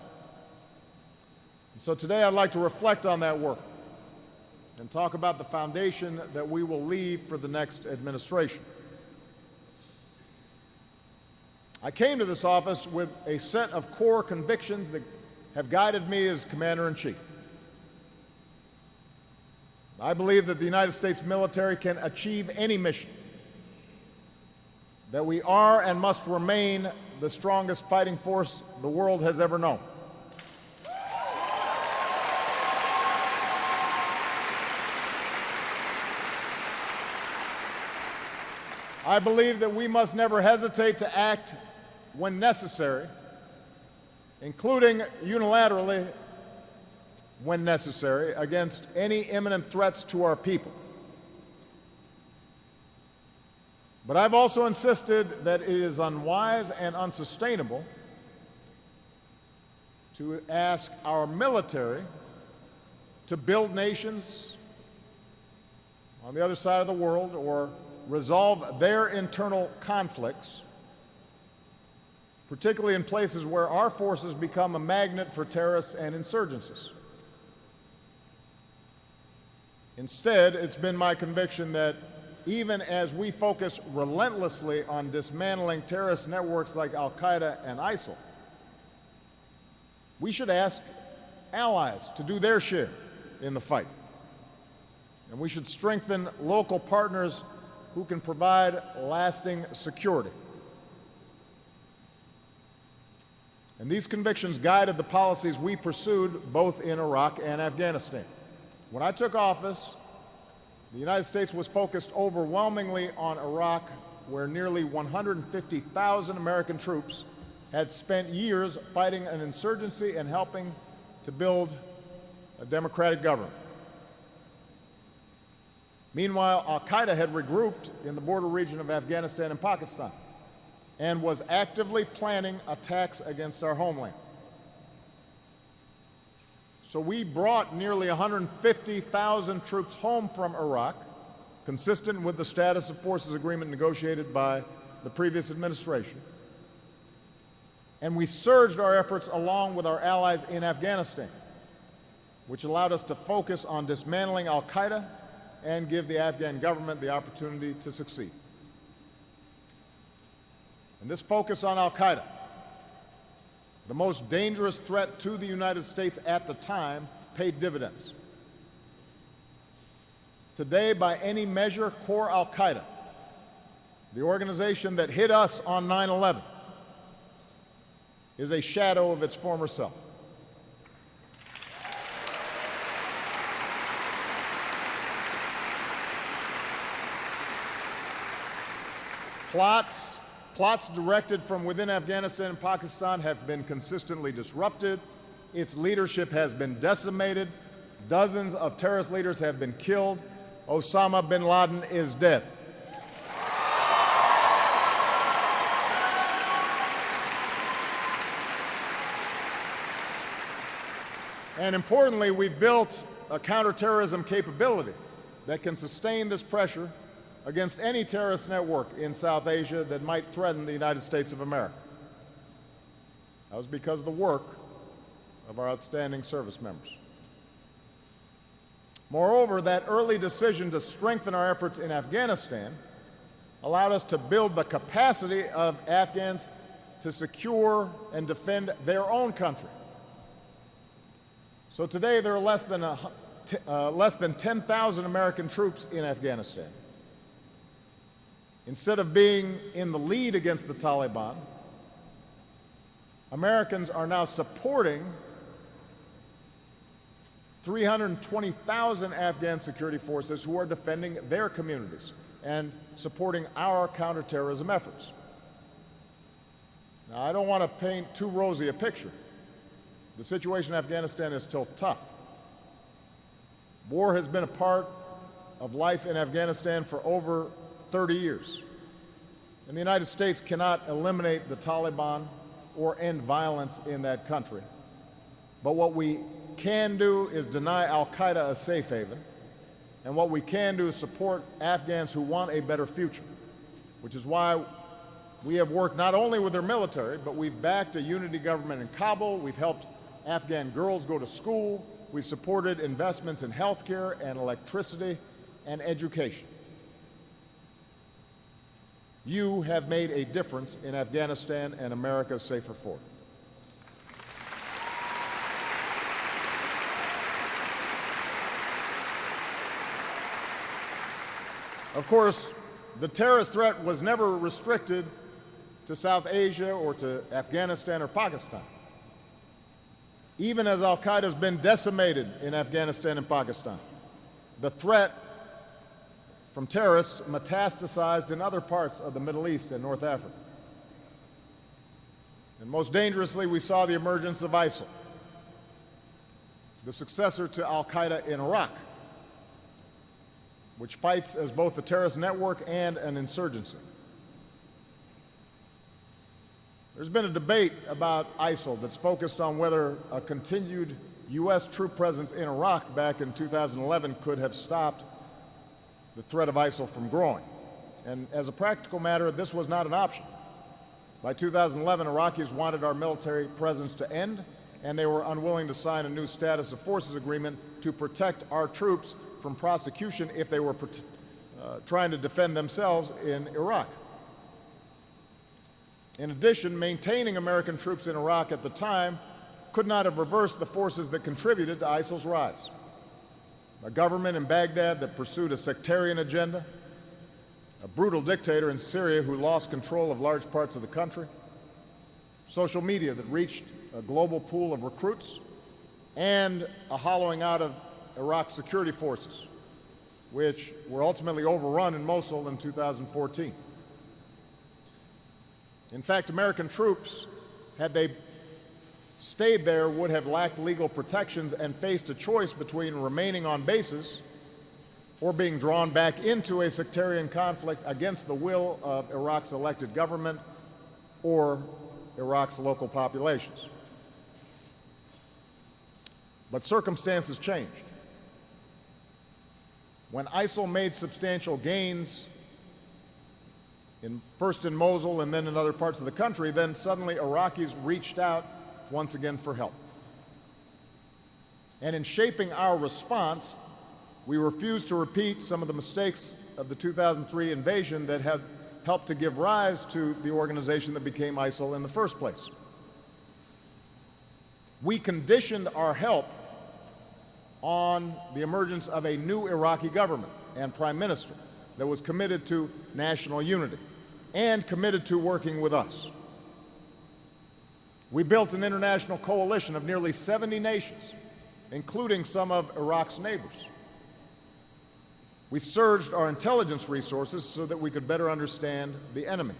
S: And so today I'd like to reflect on that work and talk about the foundation that we will leave for the next administration. I came to this office with a set of core convictions that have guided me as Commander-in-Chief. I believe that the United States military can achieve any mission, that we are and must remain the strongest fighting force the world has ever known. I believe that we must never hesitate to act when necessary, including unilaterally when necessary, against any imminent threats to our people. But I've also insisted that it is unwise and unsustainable to ask our military to build nations on the other side of the world or resolve their internal conflicts, particularly in places where our forces become a magnet for terrorists and insurgencies. Instead, it's been my conviction that even as we focus relentlessly on dismantling terrorist networks like Al-Qaeda and ISIL, we should ask allies to do their share in the fight. And we should strengthen local partners who can provide lasting security. And these convictions guided the policies we pursued both in Iraq and Afghanistan. When I took office, the United States was focused overwhelmingly on Iraq, where nearly 150,000 American troops had spent years fighting an insurgency and helping to build a democratic government. Meanwhile, Al-Qaeda had regrouped in the border region of Afghanistan and Pakistan and was actively planning attacks against our homeland. So we brought nearly 150,000 troops home from Iraq, consistent with the status of forces agreement negotiated by the previous administration. And we surged our efforts along with our allies in Afghanistan. which allowed us to focus on dismantling al-Qaeda and give the Afghan government the opportunity to succeed. And this focus on al-Qaeda, the most dangerous threat to the United States at the time, paid dividends. Today, by any measure, core al-Qaeda, the organization that hit us on 9/11, is a shadow of its former self. Plots directed from within Afghanistan and Pakistan have been consistently disrupted. Its leadership has been decimated. Dozens of terrorist leaders have been killed. Osama bin Laden is dead. And importantly, we've built a counterterrorism capability that can sustain this pressure against any terrorist network in South Asia that might threaten the United States of America. That was because of the work of our outstanding service members. Moreover, that early decision to strengthen our efforts in Afghanistan allowed us to build the capacity of Afghans to secure and defend their own country. So today there are less than 10,000 American troops in Afghanistan. Instead of being in the lead against the Taliban, Americans are now supporting 320,000 Afghan security forces who are defending their communities and supporting our counterterrorism efforts. Now, I don't want to paint too rosy a picture. The situation in Afghanistan is still tough. War has been a part of life in Afghanistan for over 30 years. And the United States cannot eliminate the Taliban or end violence in that country. But what we can do is deny al-Qaeda a safe haven. And what we can do is support Afghans who want a better future, which is why we have worked not only with their military, but we've backed a unity government in Kabul. We've helped Afghan girls go to school. We've supported investments in healthcare and electricity and education. You have made a difference in Afghanistan and America's safer for it. Of course, the terrorist threat was never restricted to South Asia or to Afghanistan or Pakistan. Even as al-Qaeda has been decimated in Afghanistan and Pakistan, the threat from terrorists metastasized in other parts of the Middle East and North Africa. And most dangerously, we saw the emergence of ISIL, the successor to al-Qaeda in Iraq, which fights as both a terrorist network and an insurgency. There's been a debate about ISIL that's focused on whether a continued U.S. troop presence in Iraq back in 2011 could have stopped the threat of ISIL from growing. And as a practical matter, this was not an option. By 2011, Iraqis wanted our military presence to end, and they were unwilling to sign a new status of forces agreement to protect our troops from prosecution if they were trying to defend themselves in Iraq. In addition, maintaining American troops in Iraq at the time could not have reversed the forces that contributed to ISIL's rise. A government in Baghdad that pursued a sectarian agenda, a brutal dictator in Syria who lost control of large parts of the country, social media that reached a global pool of recruits, and a hollowing out of Iraq's security forces, which were ultimately overrun in Mosul in 2014. In fact, American troops, had they stayed there, would have lacked legal protections and faced a choice between remaining on bases or being drawn back into a sectarian conflict against the will of Iraq's elected government or Iraq's local populations. But circumstances changed. When ISIL made substantial gains, first in Mosul and then in other parts of the country, then suddenly Iraqis reached out once again for help. And in shaping our response, we refused to repeat some of the mistakes of the 2003 invasion that had helped to give rise to the organization that became ISIL in the first place. We conditioned our help on the emergence of a new Iraqi government and prime minister that was committed to national unity and committed to working with us. We built an international coalition of nearly 70 nations, including some of Iraq's neighbors. We surged our intelligence resources so that we could better understand the enemy.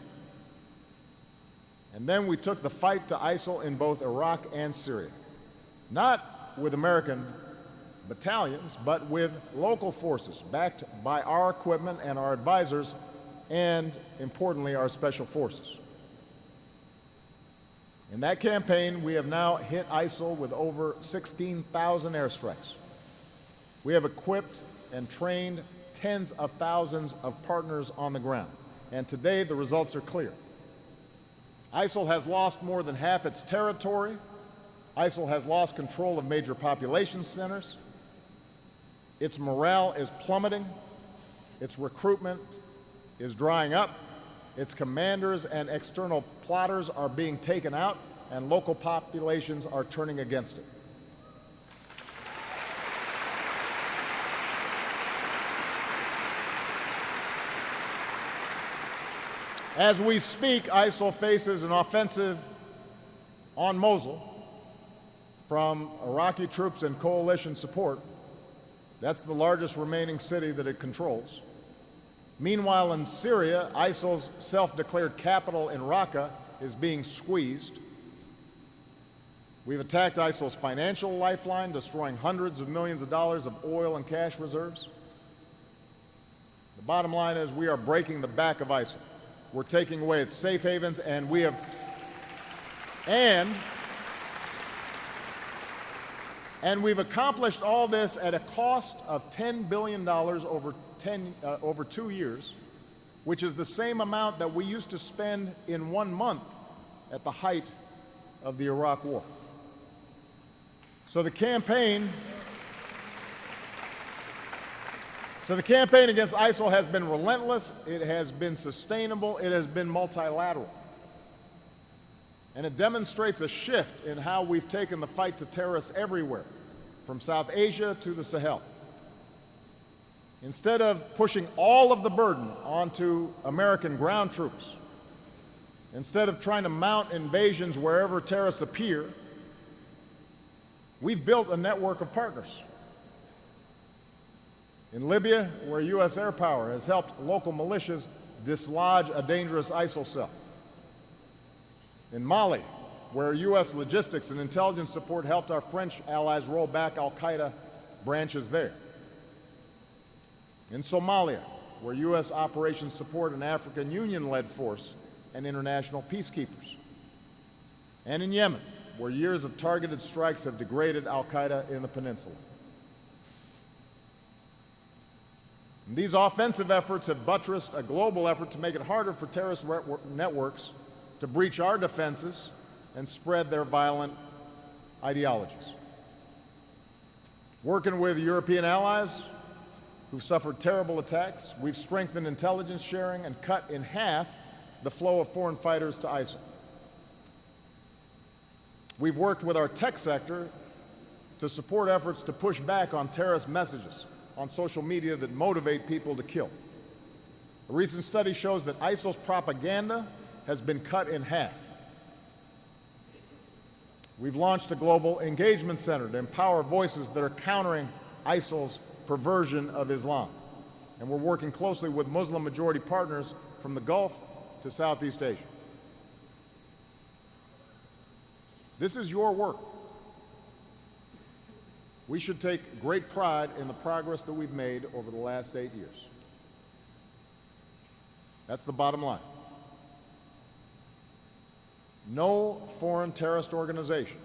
S: And then we took the fight to ISIL in both Iraq and Syria, not with American battalions, but with local forces backed by our equipment and our advisors and, importantly, our special forces. In that campaign, we have now hit ISIL with over 16,000 airstrikes. We have equipped and trained tens of thousands of partners on the ground, and today the results are clear. ISIL has lost more than half its territory. ISIL has lost control of major population centers. Its morale is plummeting. Its recruitment is drying up. Its commanders and external plotters are being taken out, and local populations are turning against it. As we speak, ISIL faces an offensive on Mosul from Iraqi troops and coalition support. That's the largest remaining city that it controls. Meanwhile, in Syria, ISIL's self-declared capital in Raqqa is being squeezed. We've attacked ISIL's financial lifeline, destroying hundreds of millions of dollars of oil and cash reserves. The bottom line is we are breaking the back of ISIL. We're taking away its safe havens, and we've accomplished all this at a cost of $10 billion over 2 years, which is the same amount that we used to spend in 1 month at the height of the Iraq War. So the campaign against ISIL has been relentless, it has been sustainable, it has been multilateral. And it demonstrates a shift in how we've taken the fight to terrorists everywhere, from South Asia to the Sahel. Instead of pushing all of the burden onto American ground troops, instead of trying to mount invasions wherever terrorists appear, we've built a network of partners. In Libya, where U.S. air power has helped local militias dislodge a dangerous ISIL cell. In Mali, where U.S. logistics and intelligence support helped our French allies roll back al-Qaeda branches there. In Somalia, where U.S. operations support an African Union-led force and international peacekeepers. And in Yemen, where years of targeted strikes have degraded al-Qaeda in the peninsula. And these offensive efforts have buttressed a global effort to make it harder for terrorist networks to breach our defenses and spread their violent ideologies. Working with European allies who've suffered terrible attacks, we've strengthened intelligence sharing and cut in half the flow of foreign fighters to ISIL. We've worked with our tech sector to support efforts to push back on terrorist messages on social media that motivate people to kill. A recent study shows that ISIL's propaganda has been cut in half. We've launched a global engagement center to empower voices that are countering ISIL's perversion of Islam. And we're working closely with Muslim-majority partners from the Gulf to Southeast Asia. This is your work. We should take great pride in the progress that we've made over the last 8 years. That's the bottom line. No foreign terrorist organization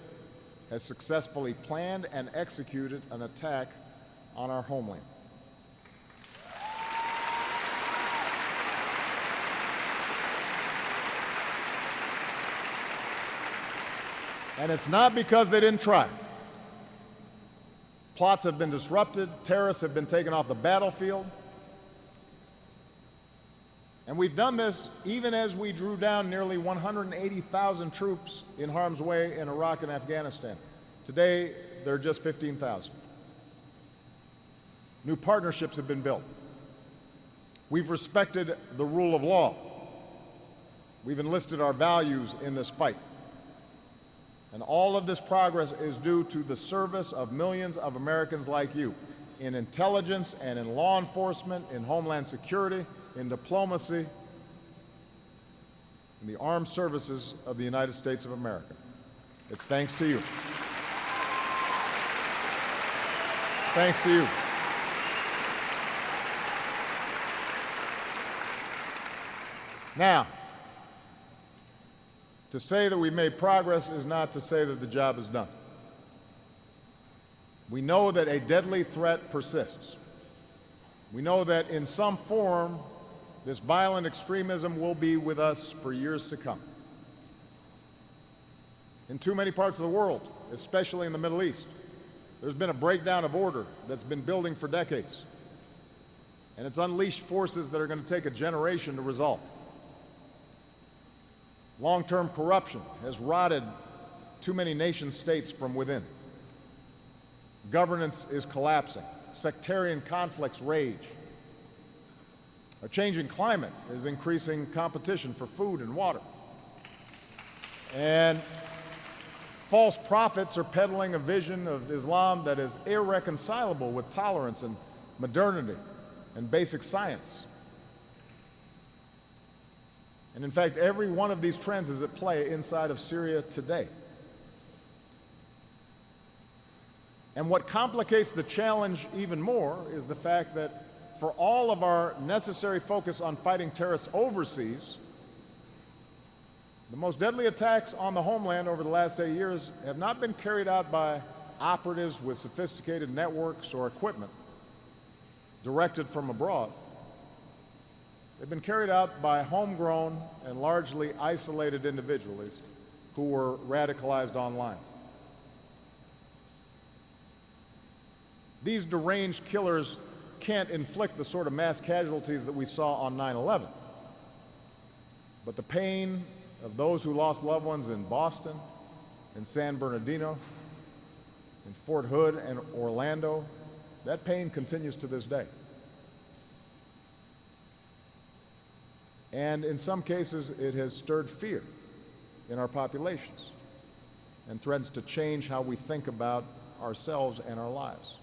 S: has successfully planned and executed an attack on our homeland. And it's not because they didn't try. Plots have been disrupted, terrorists have been taken off the battlefield. And we've done this even as we drew down nearly 180,000 troops in harm's way in Iraq and Afghanistan. Today, there are just 15,000. New partnerships have been built. We've respected the rule of law. We've enlisted our values in this fight. And all of this progress is due to the service of millions of Americans like you in intelligence and in law enforcement, in homeland security, in diplomacy, in the armed services of the United States of America. It's thanks to you. Thanks to you. Now, to say that we've made progress is not to say that the job is done. We know that a deadly threat persists. We know that in some form, this violent extremism will be with us for years to come. In too many parts of the world, especially in the Middle East, there's been a breakdown of order that's been building for decades. And it's unleashed forces that are going to take a generation to resolve. Long-term corruption has rotted too many nation-states from within. Governance is collapsing. Sectarian conflicts rage. A changing climate is increasing competition for food and water. And false prophets are peddling a vision of Islam that is irreconcilable with tolerance and modernity and basic science. And in fact, every one of these trends is at play inside of Syria today. And what complicates the challenge even more is the fact that for all of our necessary focus on fighting terrorists overseas, the most deadly attacks on the homeland over the last 8 years have not been carried out by operatives with sophisticated networks or equipment directed from abroad. They've been carried out by homegrown and largely isolated individuals who were radicalized online. These deranged killers can't inflict the sort of mass casualties that we saw on 9/11. But the pain of those who lost loved ones in Boston, in San Bernardino, in Fort Hood and Orlando, that pain continues to this day. And in some cases, it has stirred fear in our populations and threatens to change how we think about ourselves and our lives.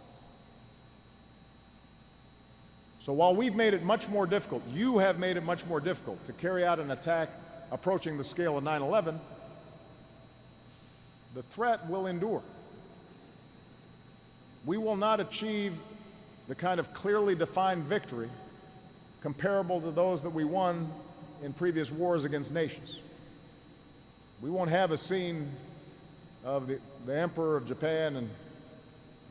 S: So while we've made it much more difficult, you have made it much more difficult to carry out an attack approaching the scale of 9/11, the threat will endure. We will not achieve the kind of clearly defined victory comparable to those that we won in previous wars against nations. We won't have a scene of the Emperor of Japan and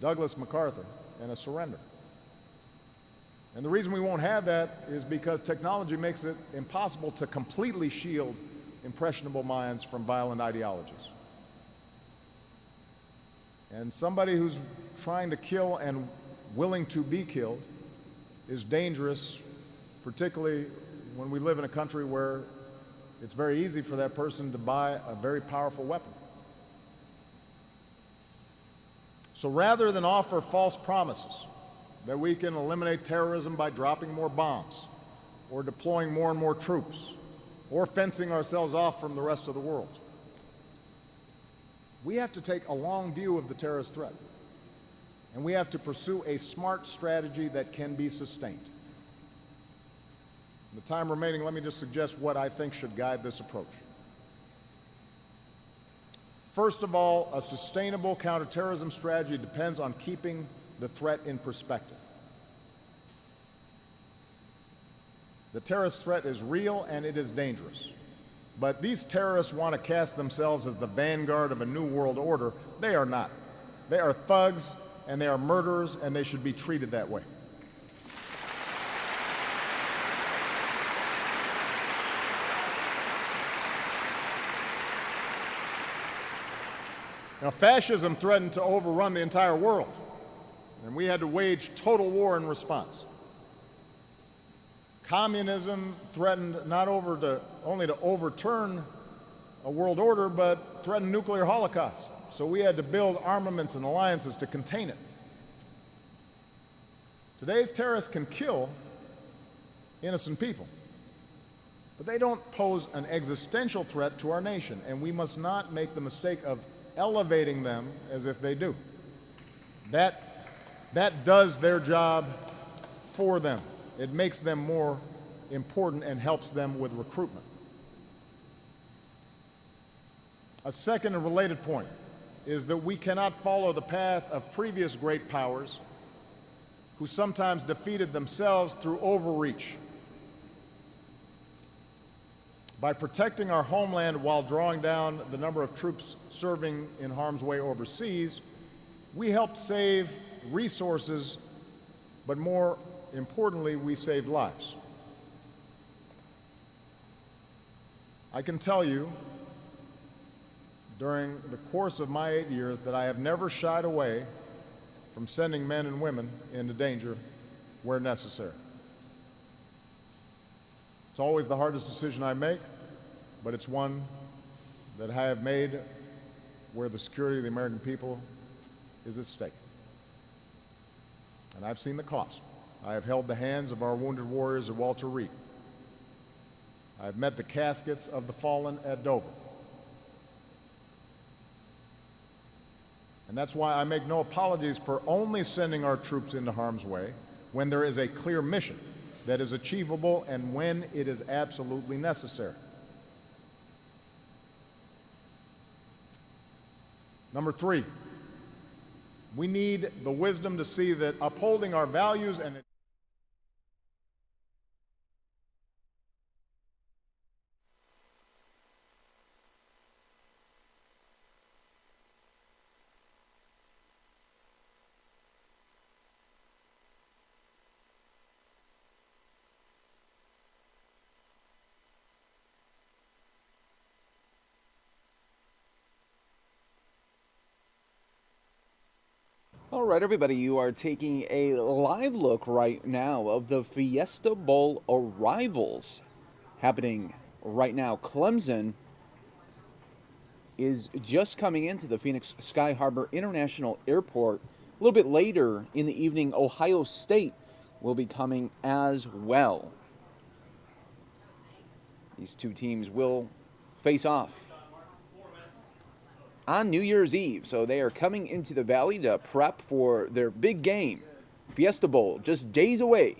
S: Douglas MacArthur and a surrender. And the reason we won't have that is because technology makes it impossible to completely shield impressionable minds from violent ideologies. And somebody who's trying to kill and willing to be killed is dangerous, particularly when we live in a country where it's very easy for that person to buy a very powerful weapon. So rather than offer false promises that we can eliminate terrorism by dropping more bombs or deploying more and more troops or fencing ourselves off from the rest of the world, we have to take a long view of the terrorist threat. And we have to pursue a smart strategy that can be sustained. In the time remaining, let me just suggest what I think should guide this approach. First of all, a sustainable counterterrorism strategy depends on keeping the threat in perspective. The terrorist threat is real and it is dangerous. But these terrorists want to cast themselves as the vanguard of a new world order. They are not. They are thugs and they are murderers, and they should be treated that way. Now, fascism threatened to overrun the entire world. and we had to wage total war in response. Communism threatened not only to overturn a world order, but threatened nuclear holocaust. So we had to build armaments and alliances to contain it. Today's terrorists can kill innocent people, but they don't pose an existential threat to our nation, and we must not make the mistake of elevating them as if they do. That does their job for them. It makes them more important and helps them with recruitment. A second and related point is that we cannot follow the path of previous great powers who sometimes defeated themselves through overreach. By protecting our homeland while drawing down the number of troops serving in harm's way overseas, we helped save resources, but more importantly, we saved lives. I can tell you, during the course of my 8 years, that I have never shied away from sending men and women into danger where necessary. It's always the hardest decision I make, but it's one that I have made where the security of the American people is at stake. And I've seen the cost. I have held the hands of our wounded warriors at Walter Reed. I've met the caskets of the fallen at Dover. And that's why I make no apologies for only sending our troops into harm's way when there is a clear mission that is achievable and when it is absolutely necessary. Number three, we need the wisdom to see that upholding our values and
F: All right, everybody, you are taking a live look right now of the Fiesta Bowl arrivals happening right now. Clemson is just coming into the Phoenix Sky Harbor International Airport. A little bit later in the evening, Ohio State will be coming as well. These two teams will face off on New Year's Eve. So they are coming into the Valley to prep for their big game. Fiesta Bowl, just days away.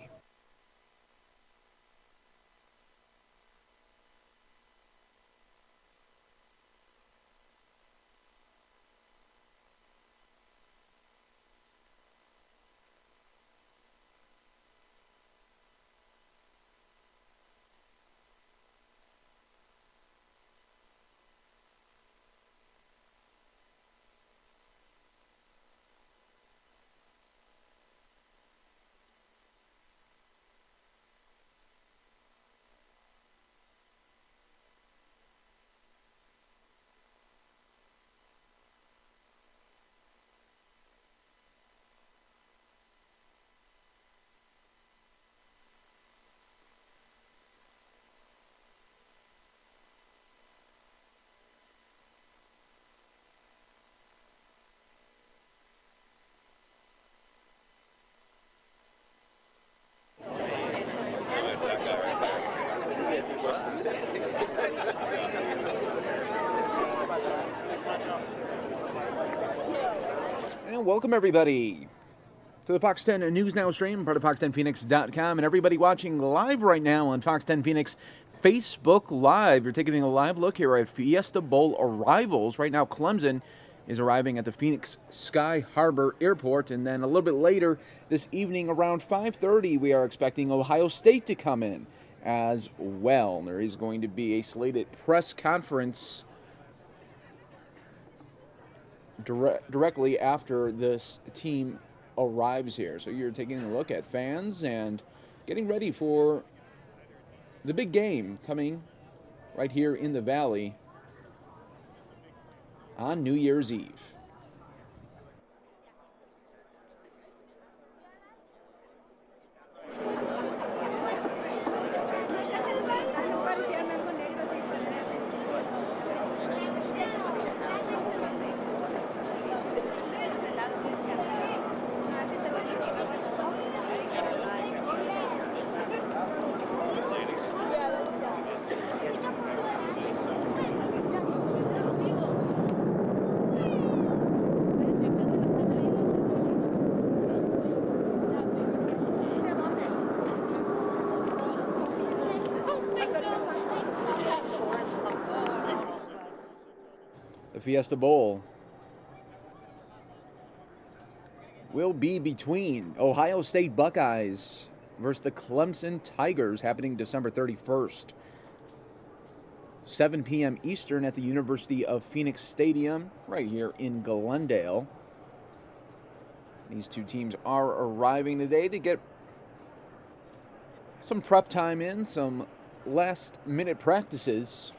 F: And welcome, everybody, to the Fox 10 News Now stream, part of fox10phoenix.com, and everybody watching live right now on Fox 10 Phoenix Facebook Live. You're taking a live look here at Fiesta Bowl arrivals. Right now, Clemson is arriving at the Phoenix Sky Harbor Airport, and then a little bit later this evening, around 5:30, we are expecting Ohio State to come in as well. There is going to be a slated press conference directly after this team arrives here. So you're taking a look at fans and getting ready for the big game coming right here in the Valley on New Year's Eve. The Fiesta Bowl will be between Ohio State Buckeyes versus the Clemson Tigers, happening December 31st. 7 p.m. Eastern at the University of Phoenix Stadium, right here in Glendale. These two teams are arriving today to get some prep time in, some last-minute practices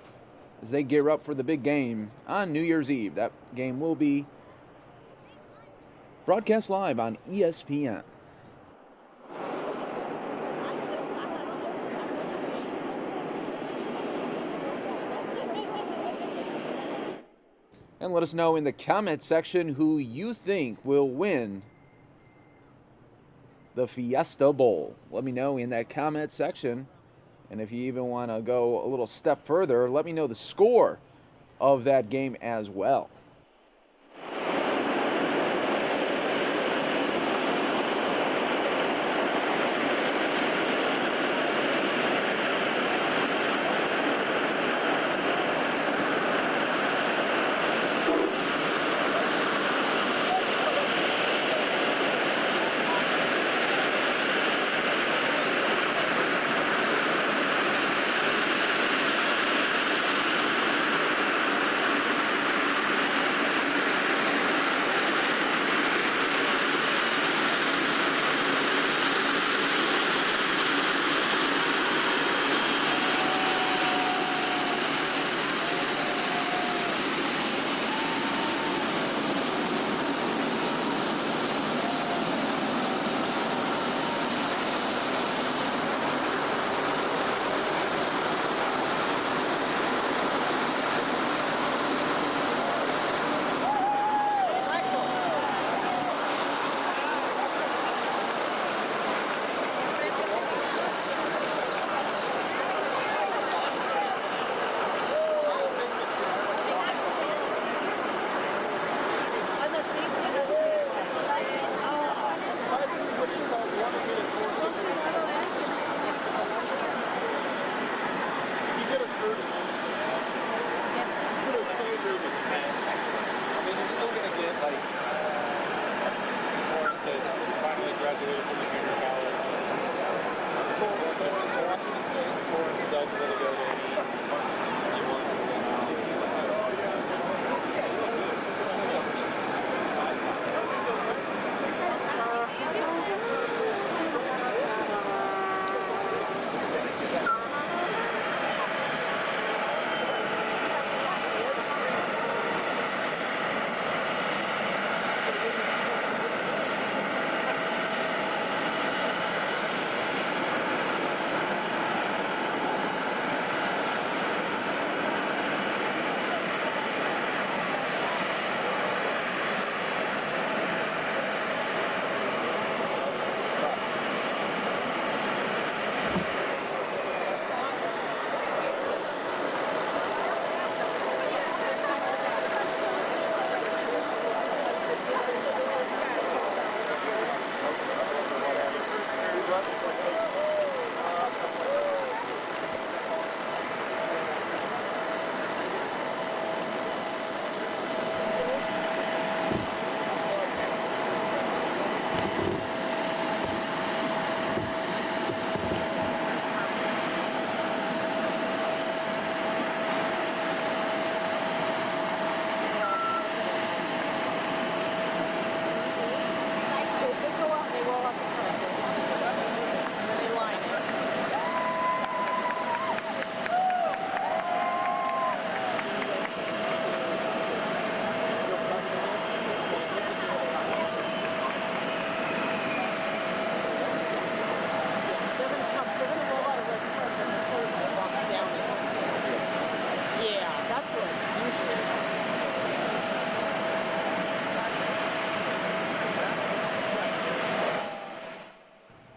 F: as they gear up for the big game on New Year's Eve. That game will be broadcast live on ESPN. And let us know in the comment section who you think will win the Fiesta Bowl. Let me know in that comment section. And if you even want to go a little step further, let me know the score of that game as well.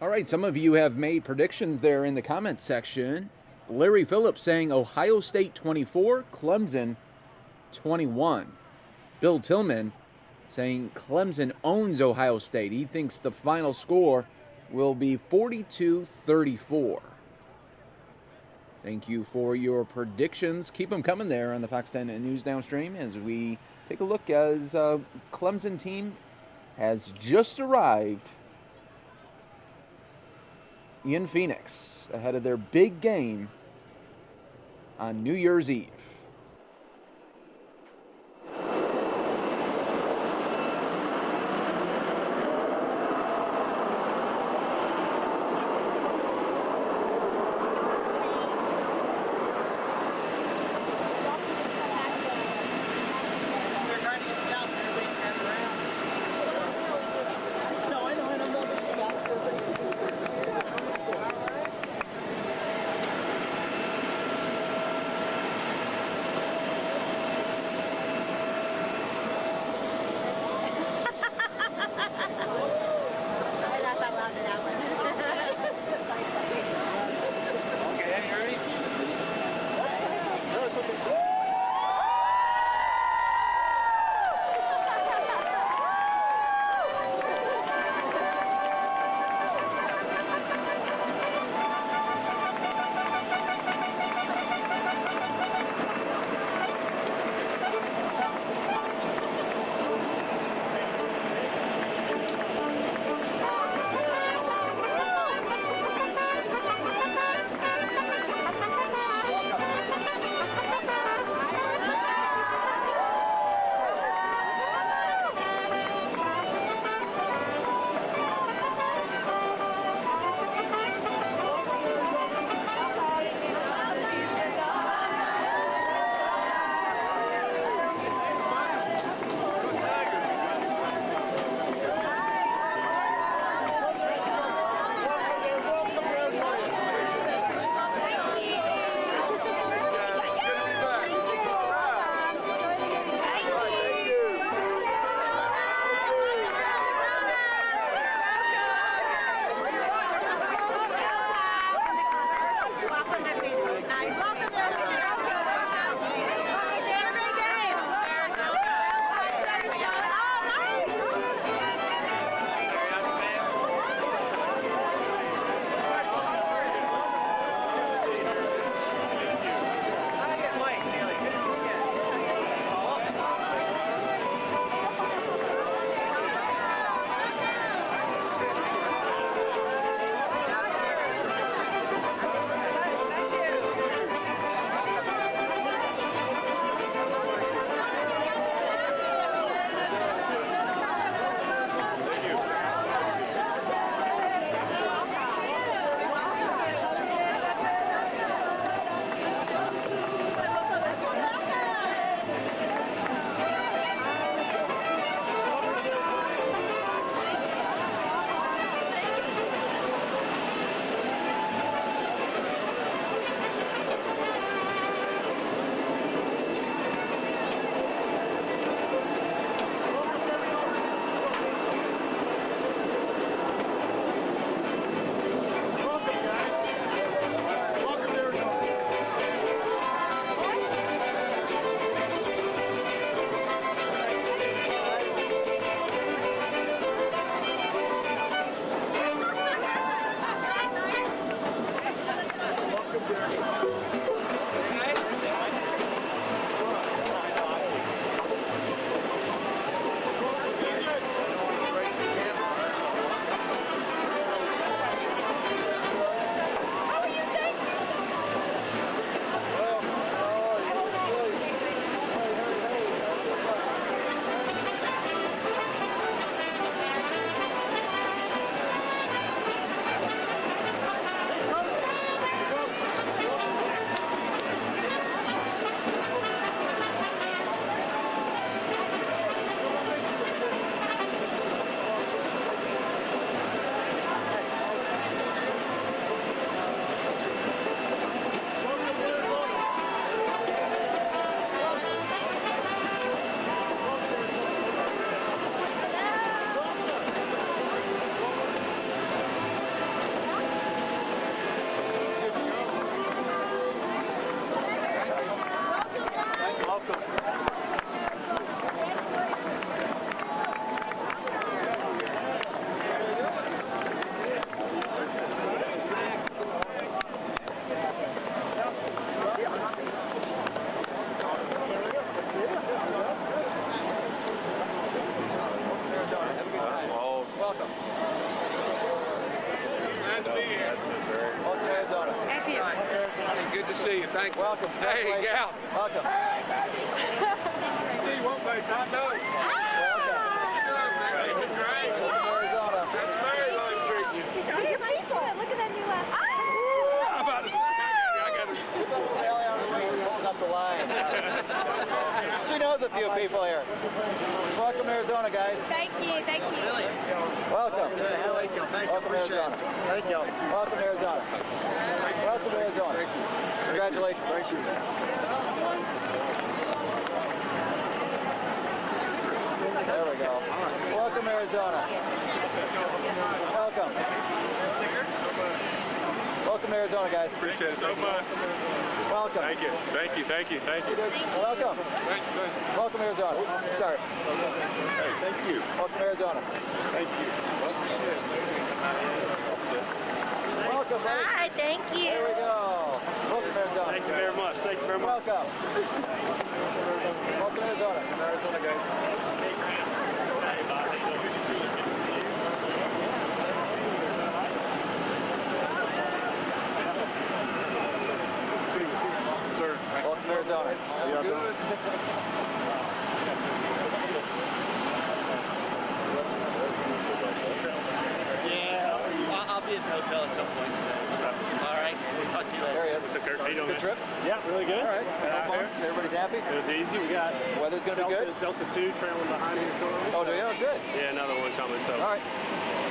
F: All right, some of you have made predictions there in the comment section. Larry Phillips saying Ohio State 24, Clemson 21. Bill Tillman saying Clemson owns Ohio State. He thinks the final score will be 42-34. Thank you for your predictions. Keep them coming there on the Fox 10 News Downstream as we take a look as Clemson team has just arrived in Phoenix ahead of their big game on New Year's Eve.
I: Welcome.
V: Hey, gal.
I: Welcome.
V: See one place I know.
I: Arizona.
V: That's very long treating you.
R: You're people. Look at that new
V: I'm about to say, I got to.
I: Holding up the line. She knows a few people here. Welcome to Arizona, guys.
R: Thank you. Thank you.
I: Welcome.
V: Thank you. Thank you.
I: Welcome to Arizona.
V: Thank you.
I: Welcome to Arizona. Welcome to Arizona. Congratulations.
V: Thank you.
I: There we go. Welcome to Arizona. Welcome. Welcome to Arizona, guys.
V: Appreciate it so much.
I: Welcome.
V: Thank you. Thank you. Thank you. Thank you.
I: Welcome. Welcome to Arizona. Sorry.
V: Hey, thank you.
I: Welcome to Arizona.
V: Thank you.
I: Welcome, buddy.
R: Hi, thank you.
I: There we go. Welcome to Arizona.
V: Thank you very much. Thank you very much.
I: Welcome. Welcome to Arizona.
V: Arizona, guys. Sir.
I: Welcome to Arizona.
V: Good.
W: Yeah, I'll be at the hotel at some point today. So, all right, we'll talk to you later.
I: There he is.
W: What's up, Kirk? How you doing,
I: Good trip?
W: Yeah, really good.
I: All right. No bumps. Everybody's happy?
W: It was easy. We got
I: Weather's going to be good?
W: Delta 2 trailing behind me.
I: Oh, do you? Oh, good.
W: Yeah, another one coming. So,
I: all right.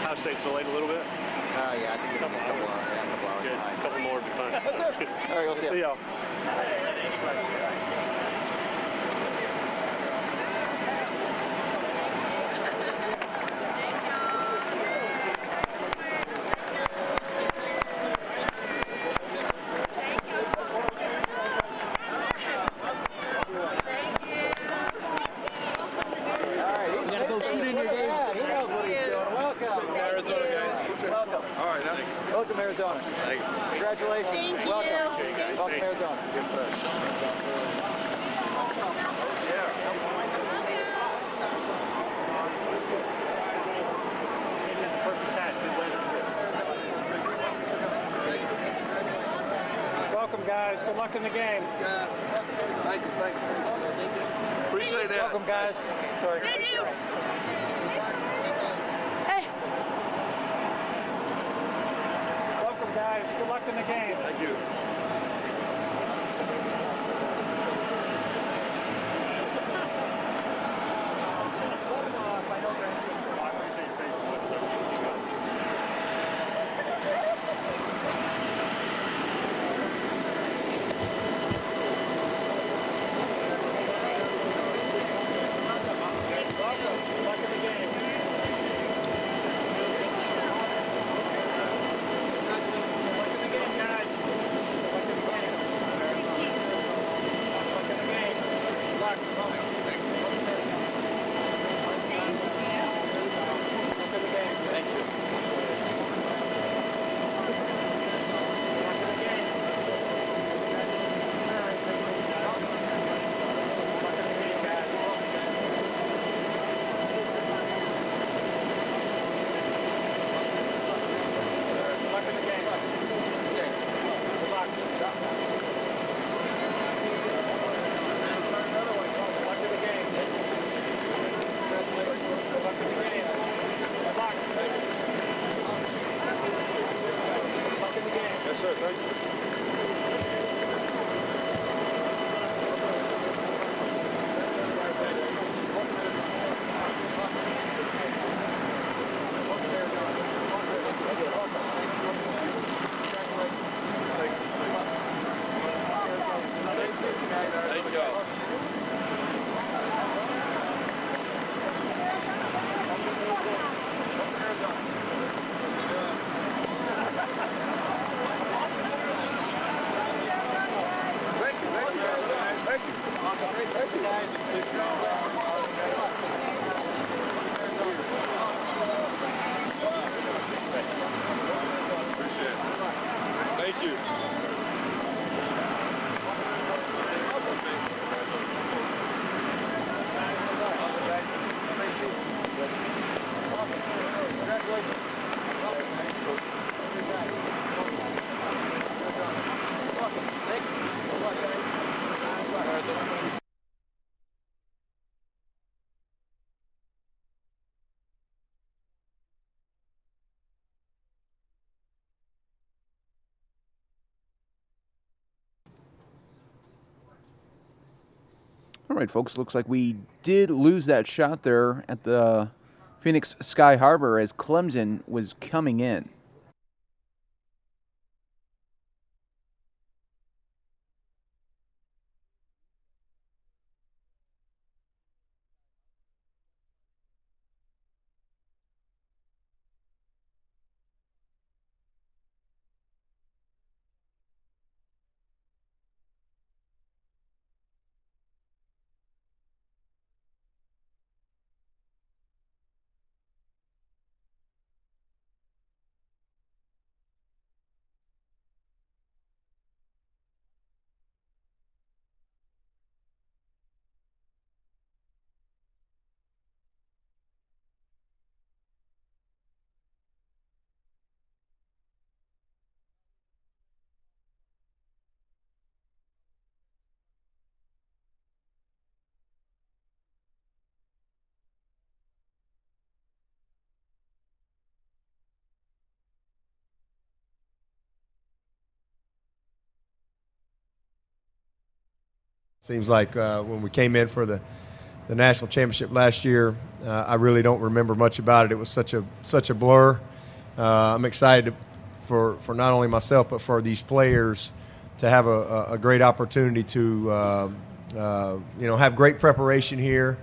W: How safe delayed a little bit?
I: Yeah, I think a couple hours. Yeah, a couple hours.
W: Good. A couple more would be fun.
I: That's it. All right, we'll see you.
W: See y'all.
I: You gotta go shoot in your game. Yeah, he knows what he's doing. Welcome.
V: Arizona, guys.
I: Welcome.
V: All right. Thank you.
I: Welcome to Arizona.
V: Thank you.
I: Congratulations.
R: Thank you.
I: Welcome.
R: Appreciate it, guys.
I: Welcome
V: Thank
I: to
V: you.
I: Arizona.
V: Welcome, guys. Good luck in the game. Thank you. Thank you. Appreciate that.
I: Welcome, guys. Sorry.
R: Hey.
V: Welcome, guys. Good luck in the game. Thank you. Thank you.
I: Congratulations.
F: All right, folks, looks like we did lose that shot there at the Phoenix Sky Harbor as Clemson was coming in.
B: Seems like when we came in for the national championship last year, I really don't remember much about it. It was such a blur. I'm excited for not only myself but for these players to have a great opportunity to have great preparation here,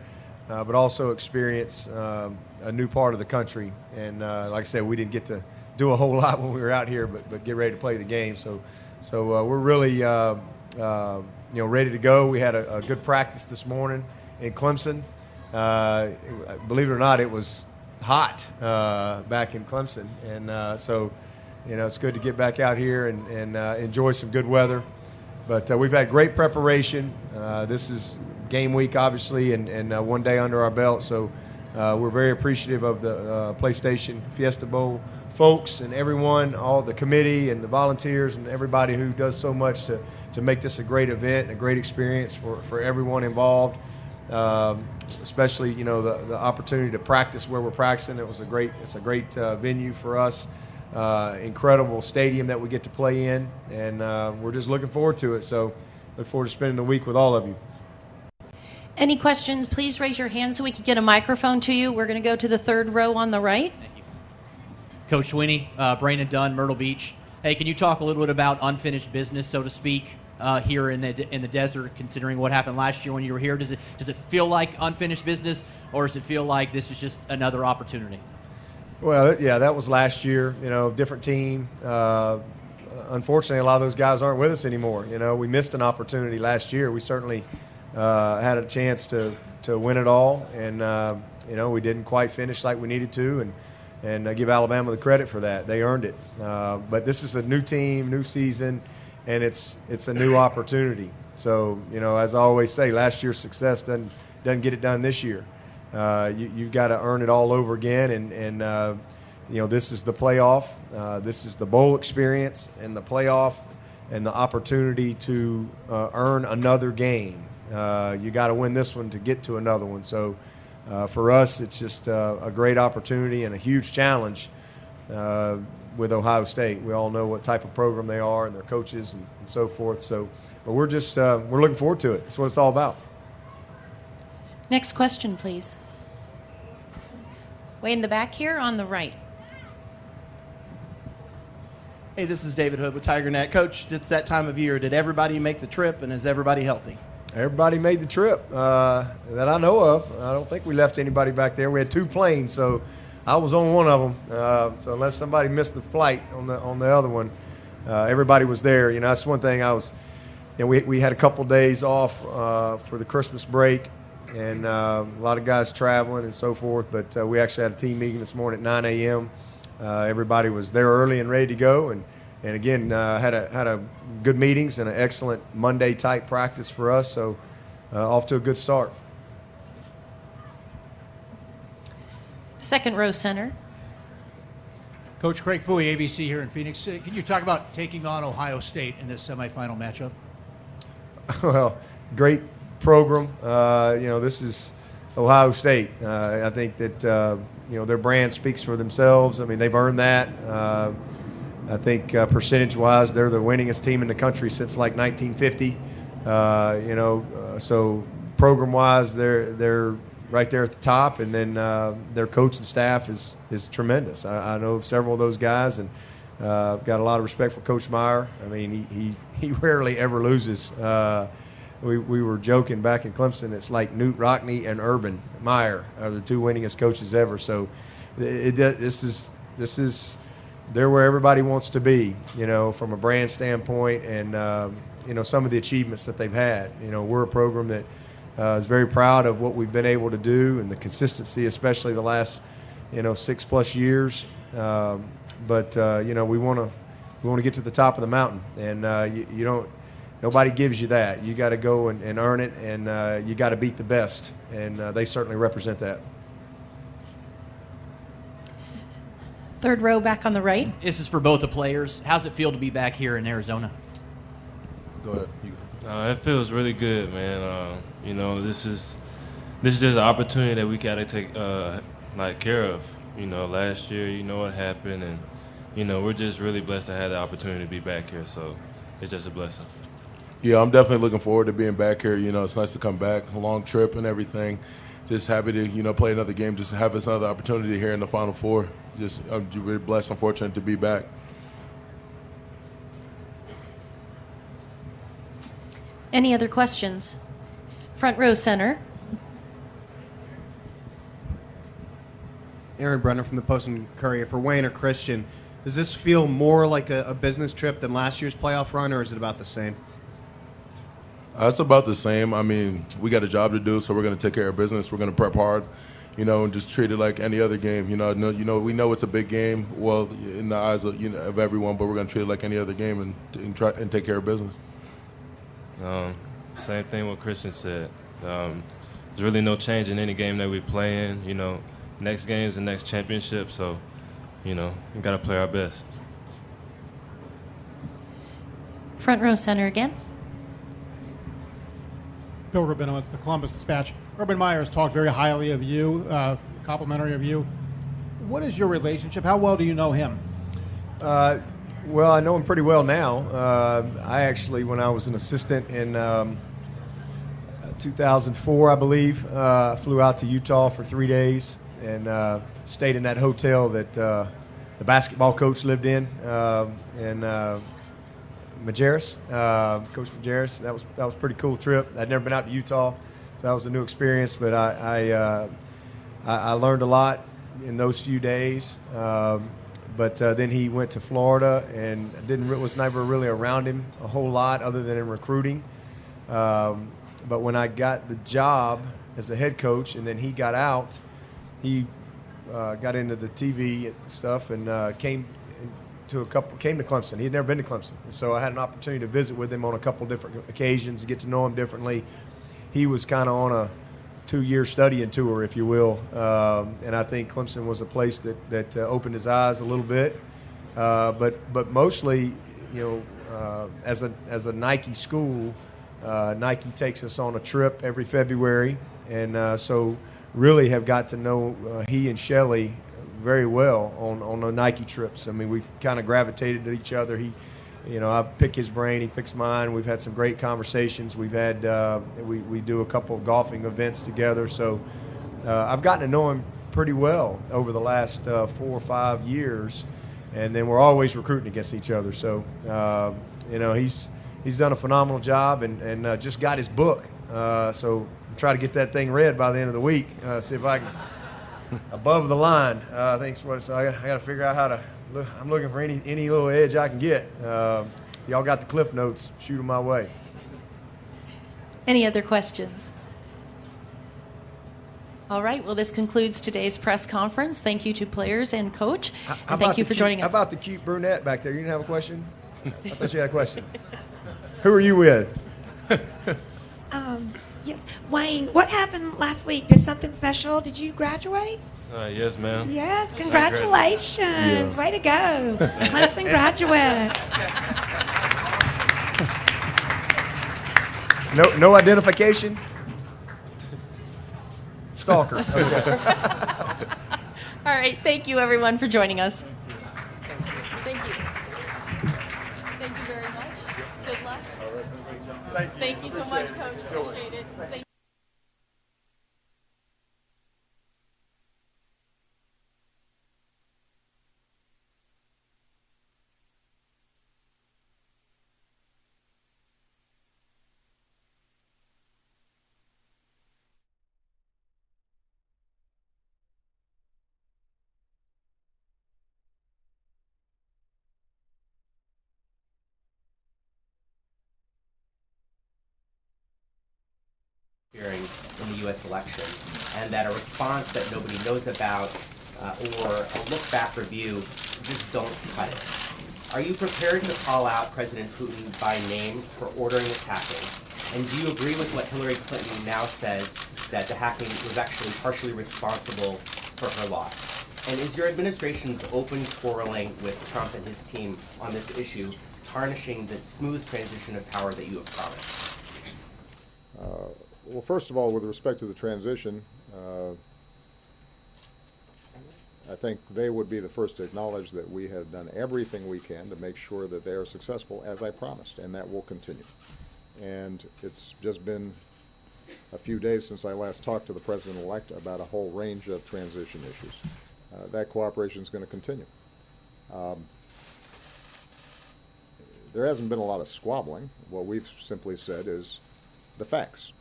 B: but also experience a new part of the country. And like I said, we didn't get to do a whole lot when we were out here, but get ready to play the game. So we're really ready to go. We had a good practice this morning in Clemson. Believe it or not, it was hot back in Clemson, and so it's good to get back out here and enjoy some good weather. But we've had great preparation. This is game week, obviously, and one day under our belt. So we're very appreciative of the PlayStation Fiesta Bowl folks and everyone, all the committee and the volunteers and everybody who does so much to make this a great event, a great experience for everyone involved. Especially, the opportunity to practice where we're practicing. It's a great venue for us. Incredible stadium that we get to play in, and we're just looking forward to it. So look forward to spending the week with all of you.
G: Any questions, please raise your hand so we can get a microphone to you. We're going to go to the third row on the right.
K: Coach Sweeney, Brandon Dunn, Myrtle Beach. Hey, can you talk a little bit about unfinished business, so to speak, here in the desert, considering what happened last year when you were here? Does it feel like unfinished business, or does it feel like this is just another opportunity?
B: Well, yeah, that was last year. Different team. Unfortunately, a lot of those guys aren't with us anymore. We missed an opportunity last year. We certainly had a chance to win it all, and we didn't quite finish like we needed to, and give Alabama the credit for that. They earned it. But this is a new team, new season, and it's a new opportunity. So, as I always say, last year's success doesn't get it done this year. You've got to earn it all over again, and this is the playoff. This is the bowl experience and the playoff and the opportunity to earn another game. You got to win this one to get to another one. So for us, it's just a great opportunity and a huge challenge with Ohio State. We all know what type of program they are and their coaches and so forth. So, but we're just we're looking forward to it. That's what it's all about.
G: Next question, please. Way in the back here on the right.
P: Hey, this is David Hood with TigerNet. Coach, it's that time of year. Did everybody make the trip, and is everybody healthy?
B: Everybody made the trip that I know of. I don't think we left anybody back there. We had 2 planes, so I was on one of them. So unless somebody missed the flight on the other one, everybody was there. That's one thing I was. We had a couple days off for the Christmas break, and a lot of guys traveling and so forth. But we actually had a team meeting this morning at 9 a.m. Everybody was there early and ready to go, and again had a good meetings and an excellent Monday type practice for us. So off to a good start.
G: Second row center.
X: Coach Craig Fouie, ABC here in Phoenix. Can you talk about taking on Ohio State in this semifinal matchup?
B: Well, great program. This is Ohio State. I think that their brand speaks for themselves. I mean, they've earned that. I think percentage-wise, they're the winningest team in the country since like 1950. So
A: program-wise, they're right there at the top, and then their coaching staff is tremendous. I know several of those guys, and got a lot of respect for Coach Meyer. I mean, he rarely ever loses. We were joking back in Clemson. It's like Newt Rockne and Urban Meyer are the two winningest coaches ever. So this is they're where everybody wants to be, from a brand standpoint, and some of the achievements that they've had. We're a program that is very proud of what we've been able to do and the consistency, especially the last 6+ years. But we want to get to the top of the mountain, and you don't. Nobody gives you that. You got to go and earn it, and you got to beat the best, and they certainly represent that.
G: Third row back on the right.
K: This is for both the players. How's it feel to be back here in Arizona?
H: Go ahead. It feels really good, man. This is just an opportunity that we got to take care of. Last year, what happened, and we're just really blessed to have the opportunity to be back here. So it's just a blessing.
J: Yeah, I'm definitely looking forward to being back here. It's nice to come back, a long trip and everything. Just happy to, play another game, just have this other opportunity here in the Final Four. I'm really blessed and fortunate to be back.
G: Any other questions? Front row center.
L: Aaron Brenner from the Post and Courier. For Wayne or Christian, does this feel more like a business trip than last year's playoff run, or is it about the same?
J: It's about the same. I mean, we got a job to do, so we're going to take care of business. We're going to prep hard, and just treat it like any other game. We know it's a big game, well, in the eyes of everyone, but we're going to treat it like any other game and try and take care of business.
H: Same thing what Christian said. There's really no change in any game that we play in. Next game is the next championship, so we got to play our best.
G: Front row center again.
Y: Bill Rabinowitz, the Columbus Dispatch. Urban Meyer has talked very highly of you, complimentary of you. What is your relationship? How well do you know him?
A: Well, I know him pretty well now. I actually, when I was an assistant in 2004, I believe, flew out to Utah for 3 days and stayed in that hotel that the basketball coach lived in Majerus, Coach Majerus. That was a pretty cool trip. I'd never been out to Utah, so that was a new experience. But I learned a lot in those few days. But then he went to Florida and was never really around him a whole lot other than in recruiting. But when I got the job as a head coach, and then he got out, he got into the TV stuff and came to Clemson. He had never been to Clemson. And so I had an opportunity to visit with him on a couple different occasions, get to know him differently. He was kind of on a 2-year studying tour, if you will. And I think Clemson was a place that opened his eyes a little bit. But mostly, as a Nike school, Nike takes us on a trip every February. And so really have got to know he and Shelley very well on the Nike trips. I mean, we kind of gravitated to each other. I pick his brain, he picks mine. We've had some great conversations. We've had we do a couple of golfing events together. So I've gotten to know him pretty well over the last 4 or 5 years, and then we're always recruiting against each other. So he's done a phenomenal job and just got his book. So try to get that thing read by the end of the week. See if I can. Above the line, I think so. I got to figure out how to. I'm looking for any little edge I can get. Y'all got the cliff notes? Shoot them my way.
G: Any other questions? All right. Well, this concludes today's press conference. Thank you to players and coach, and thank you for joining us.
A: How about the cute brunette back there? You didn't have a question? I thought you had a question. Who are you with?
Z: Yes. Wayne, what happened last week? Did something special? Did you graduate?
H: Yes, ma'am.
Z: Yes, congratulations.
H: Yeah.
Z: Way to go. Clemson graduate.
A: No identification? Stalkers. Okay.
G: All right. Thank you, everyone, for joining us. Thank you. Thank you very much. Good luck. Thank you so much, Coach. Appreciate it. Thank
C: interfering in the U.S. election, and that a response that nobody knows about or a look-back review just don't cut it. Are you prepared to call out President Putin by name for ordering this hacking? And do you agree with what Hillary Clinton now says, that the hacking was actually partially responsible for her loss? And is your administration's open quarreling with Trump and his team on this issue tarnishing the smooth transition of power that you have promised?
S: Well, first of all, with respect to the transition, I think they would be the first to acknowledge that we have done everything we can to make sure that they are successful, as I promised, and that will continue. And it's just been a few days since I last talked to the President-elect about a whole range of transition issues. That cooperation is going to continue. There hasn't been a lot of squabbling. What we've simply said is the facts,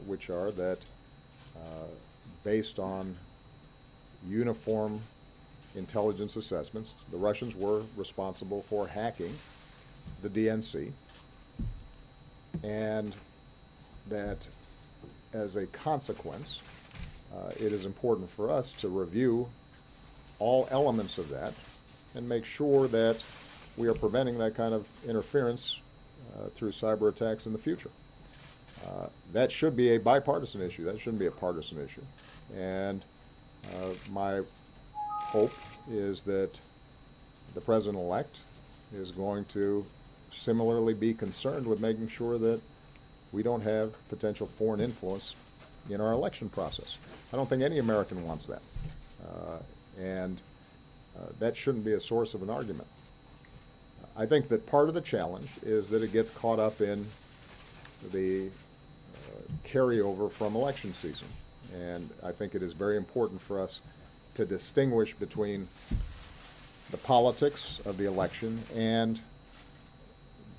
S: which are that based on uniform intelligence assessments, the Russians were responsible for hacking the DNC, and that as a consequence, it is important for us to review all elements of that and make sure that we are preventing that kind of interference through cyber attacks in the future. That should be a bipartisan issue. That shouldn't be a partisan issue. And my hope is that the President-elect is going to similarly be concerned with making sure that we don't have potential foreign influence in our election process. I don't think any American wants that. And that shouldn't be a source of an argument. I think that part of the challenge is that it gets caught up in the carryover from election season. And I think it is very important for us to distinguish between the politics of the election and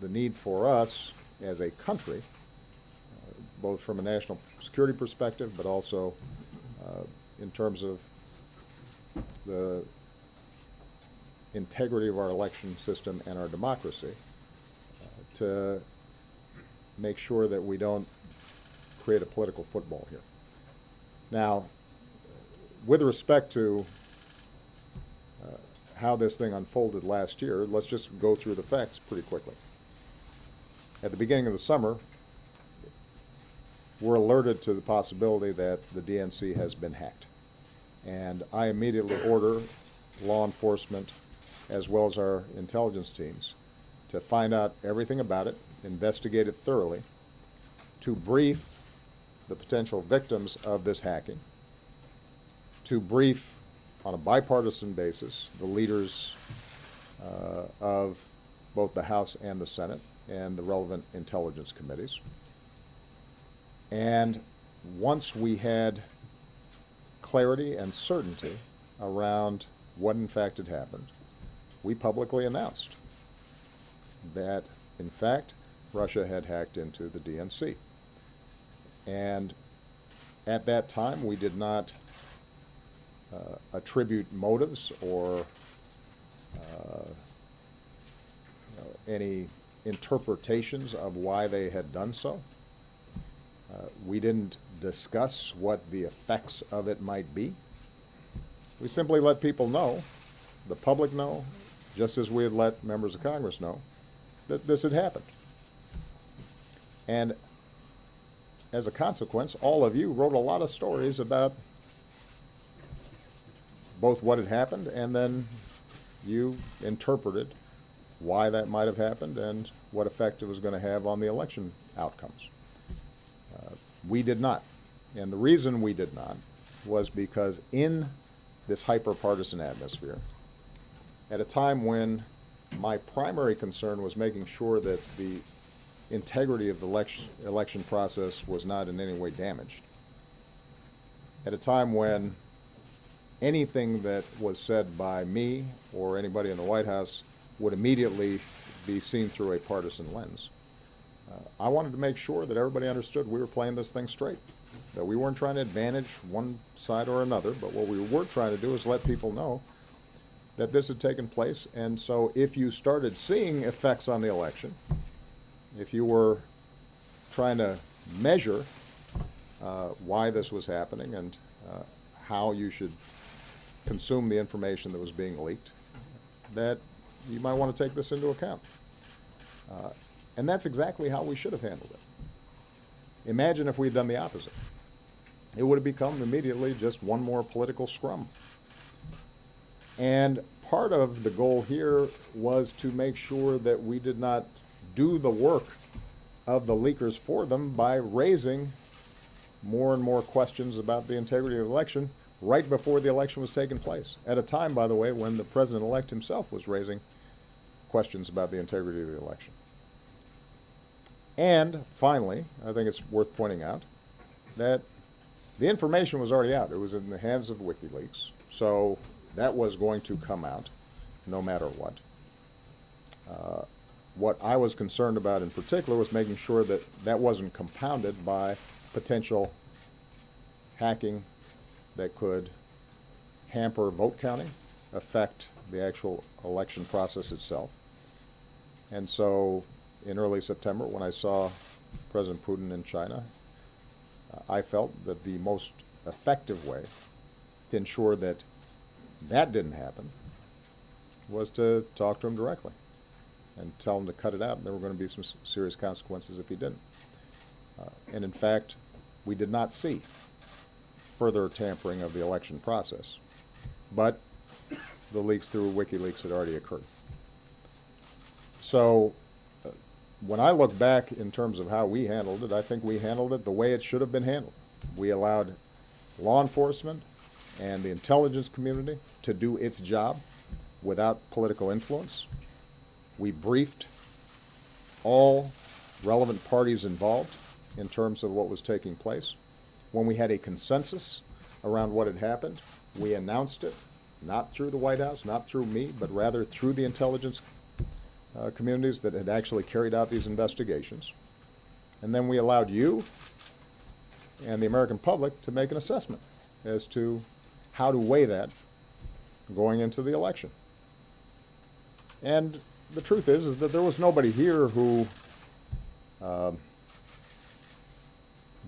S: the need for us as a country, both from a national security perspective, but also in terms of the integrity of our election system and our democracy, to make sure that we don't create a political football here. Now, with respect to how this thing unfolded last year, let's just go through the facts pretty quickly. At the beginning of the summer, we're alerted to the possibility that the DNC has been hacked. And I immediately order law enforcement as well as our intelligence teams to find out everything about it, investigate it thoroughly, to brief the potential victims of this hacking, to brief on a bipartisan basis the leaders of both the House and the Senate and the relevant intelligence committees. And once we had clarity and certainty around what in fact had happened, we publicly announced that, in fact, Russia had hacked into the DNC. And at that time, we did not attribute motives or any interpretations of why they had done so. We didn't discuss what the effects of it might be. We simply let people know, the public know, just as we had let members of Congress know, that this had happened. And as a consequence, all of you wrote a lot of stories about both what had happened and then you interpreted why that might have happened and what effect it was going to have on the election outcomes. We did not. And the reason we did not was because in this hyper-partisan atmosphere, at a time when my primary concern was making sure that the integrity of the election process was not in any way damaged, at a time when anything that was said by me or anybody in the White House would immediately be seen through a partisan lens, I wanted to make sure that everybody understood we were playing this thing straight, that we weren't trying to advantage one side or another, but what we were trying to do is let people know that this had taken place. And so if you started seeing effects on the election, if you were trying to measure why this was happening and how you should consume the information that was being leaked, that you might want to take this into account. And that's exactly how we should have handled it. Imagine if we had done the opposite. It would have become immediately just one more political scrum. And part of the goal here was to make sure that we did not do the work of the leakers for them by raising more and more questions about the integrity of the election right before the election was taking place. At a time, by the way, when the president-elect himself was raising questions about the integrity of the election. And finally, I think it's worth pointing out that the information was already out. It was in the hands of WikiLeaks, so that was going to come out no matter what. What I was concerned about in particular was making sure that that wasn't compounded by potential hacking that could hamper vote counting, affect the actual election process itself. And so in early September, when I saw President Putin in China, I felt that the most effective way to ensure that that didn't happen was to talk to him directly and tell him to cut it out, and there were going to be some serious consequences if he didn't. And in fact, we did not see further tampering of the election process, but the leaks through WikiLeaks had already occurred. So when I look back in terms of how we handled it, I think we handled it the way it should have been handled. We allowed law enforcement and the intelligence community to do its job without political influence. We briefed all relevant parties involved in terms of what was taking place. When we had a consensus around what had happened, we announced it, not through the White House, not through me, but rather through the intelligence communities that had actually carried out these investigations. And then we allowed you and the American public to make an assessment as to how to weigh that going into the election. And the truth is that there was nobody here who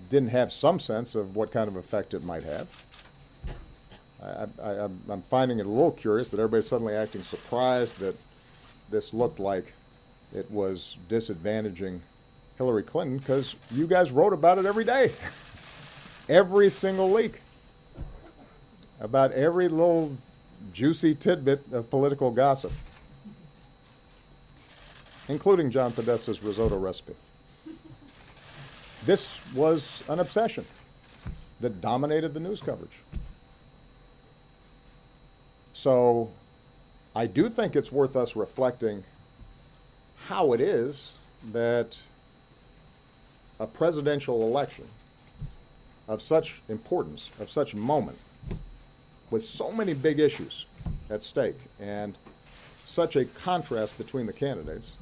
S: didn't have some sense of what kind of effect it might have. I'm finding it a little curious that everybody's suddenly acting surprised that this looked like it was disadvantaging Hillary Clinton, because you guys wrote about it every day. Every single leak. About every little juicy tidbit of political gossip, including John Podesta's risotto recipe. This was an obsession that dominated the news coverage. So I do think it's worth us reflecting how it is that a presidential election of such importance, of such moment, with so many big issues at stake and such a contrast between the candidates,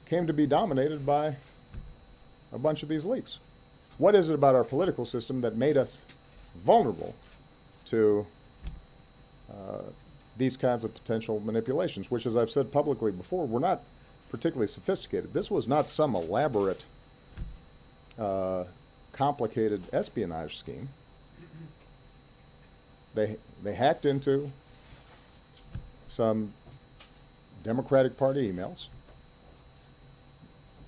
S: came to be dominated by a bunch of these leaks. What is it about our political system that made us vulnerable to these kinds of potential manipulations, which, as I've said publicly before, were not particularly sophisticated. This was not some elaborate, complicated espionage scheme. They hacked into some Democratic Party emails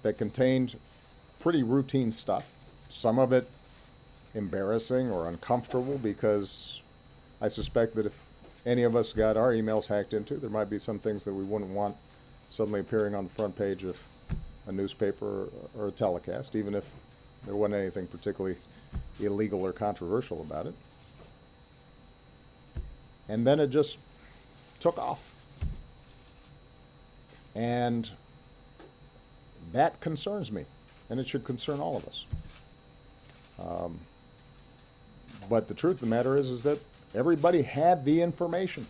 S: that contained pretty routine stuff, some of it embarrassing or uncomfortable, because I suspect that if any of us got our emails hacked into, there might be some things that we wouldn't want suddenly appearing on the front page of a newspaper or a telecast, even if there wasn't anything particularly illegal or controversial about it. And then it just took off. And that concerns me, and it should concern all of us. But the truth of the matter is that everybody had the information.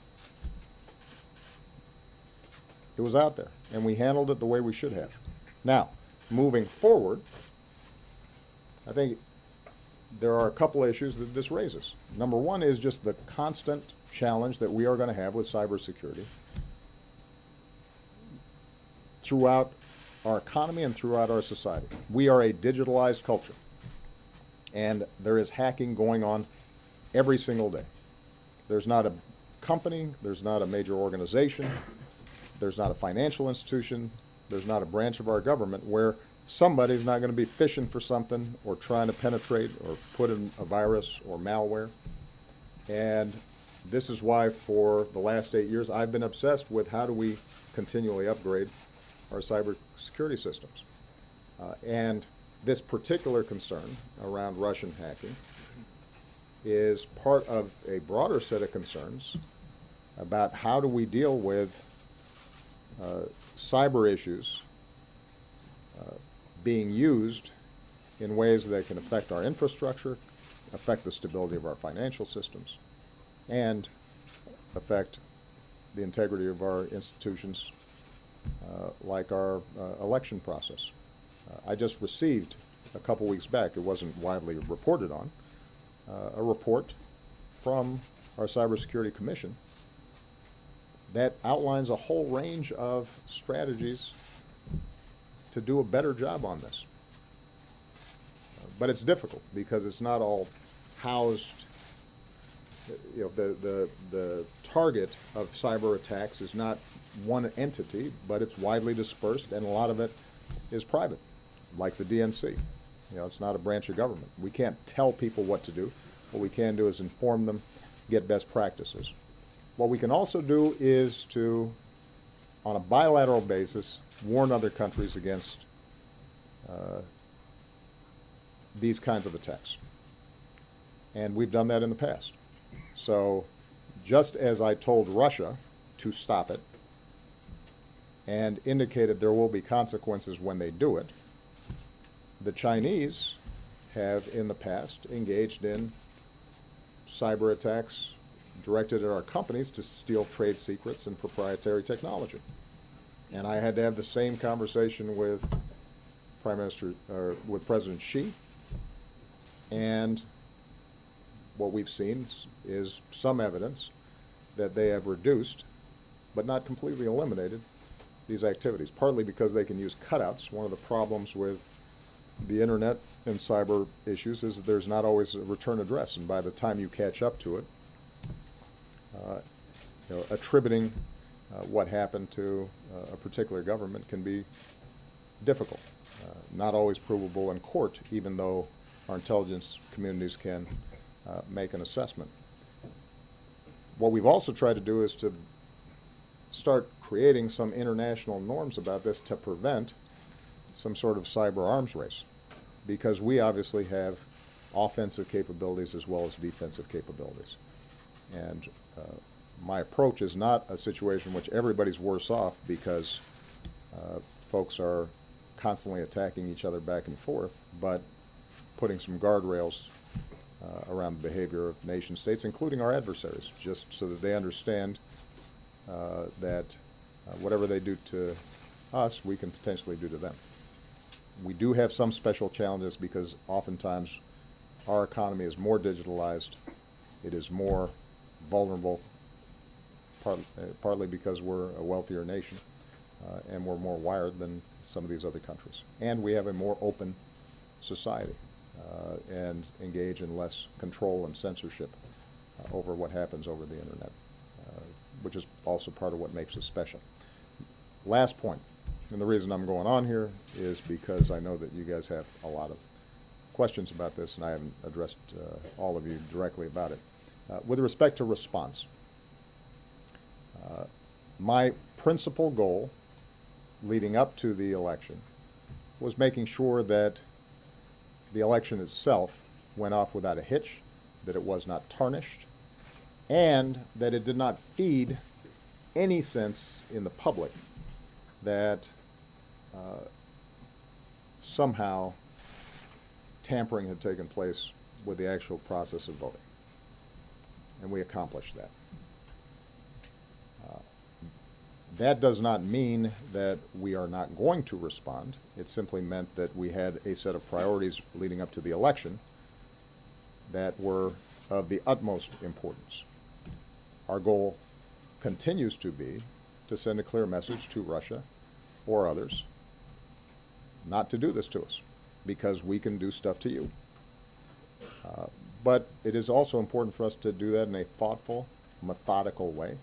S: It was out there, and we handled it the way we should have. Now, moving forward, I think there are a couple issues that this raises. Number one is just the constant challenge that we are going to have with cybersecurity throughout our economy and throughout our society. We are a digitalized culture, And there is hacking going on every single day. There's not a company, there's not a major organization, there's not a financial institution, there's not a branch of our government where somebody's not going to be fishing for something or trying to penetrate or put in a virus or malware. And this is why for the last 8 years I've been obsessed with how do we continually upgrade our cybersecurity systems. And this particular concern around Russian hacking is part of a broader set of concerns about how do we deal with cyber issues being used in ways that can affect our infrastructure, affect the stability of our financial systems, and affect the integrity of our institutions like our election process. I just received a couple weeks back, it wasn't widely reported on, a report from our Cybersecurity Commission that outlines a whole range of strategies to do a better job on this. But it's difficult because it's not all housed, you know, the target of cyber attacks is not one entity, but it's widely dispersed, and a lot of it is private, like the DNC. You know, it's not a branch of government. We can't tell people what to do. What we can do is inform them, get best practices. What we can also do is to, on a bilateral basis, warn other countries against these kinds of attacks. And we've done that in the past. So just as I told Russia to stop it and indicated there will be consequences when they do it, the Chinese have in the past engaged in cyber attacks directed at our companies to steal trade secrets and proprietary technology. And I had to have the same conversation with with President Xi, and what we've seen is some evidence that they have reduced, but not completely eliminated, these activities, partly because they can use cutouts. One of the problems with the internet and cyber issues is that there's not always a return address, and by the time you catch up to it, you know, attributing what happened to a particular government can be difficult, not always provable in court, even though our intelligence communities can make an assessment. What we've also tried to do is to start creating some international norms about this to prevent some sort of cyber arms race, because we obviously have offensive capabilities as well as defensive capabilities. And my approach is not a situation in which everybody's worse off because folks are constantly attacking each other back and forth, but putting some guardrails around the behavior of nation states, including our adversaries, just so that they understand that whatever they do to us, we can potentially do to them. We do have some special challenges because oftentimes our economy is more digitalized, it is more vulnerable, partly because we're a wealthier nation and we're more wired than some of these other countries. And we have a more open society and engage in less control and censorship over what happens over the internet, which is also part of what makes us special. Last point, and the reason I'm going on here is because I know that you guys have a lot of questions about this, and I haven't addressed all of you directly about it. With respect to response, my principal goal leading up to the election was making sure that the election itself went off without a hitch, that it was not tarnished, and that it did not feed any sense in the public that somehow tampering had taken place with the actual process of voting. And we accomplished that. That does not mean that we are not going to respond. It simply meant that we had a set of priorities leading up to the election that were of the utmost importance. Our goal continues to be to send a clear message to Russia or others not to do this to us, because we can do stuff to you. But it is also important for us to do that in a thoughtful, methodical way.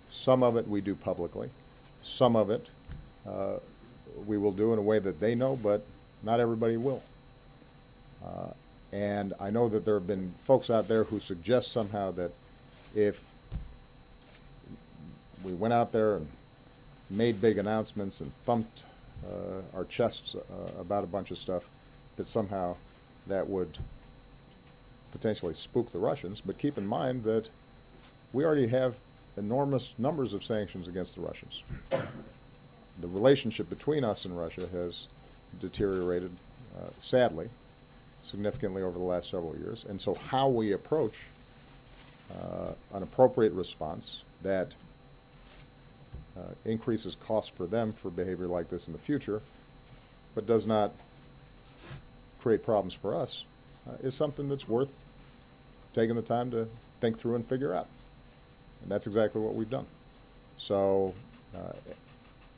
S: Some of it we do publicly. Some of it we will do in a way that they know, but not everybody will. And I know that there have been folks out there who suggest somehow that if we went out there and made big announcements and thumped our chests about a bunch of stuff, that somehow that would potentially spook the Russians. But keep in mind that we already have enormous numbers of sanctions against the Russians. The relationship between us and Russia has deteriorated, sadly, significantly over the last several years. And so how we approach an appropriate response that increases costs for them for behavior like this in the future, but does not create problems for us, is something that's worth taking the time to think through and figure out. And that's exactly what we've done. So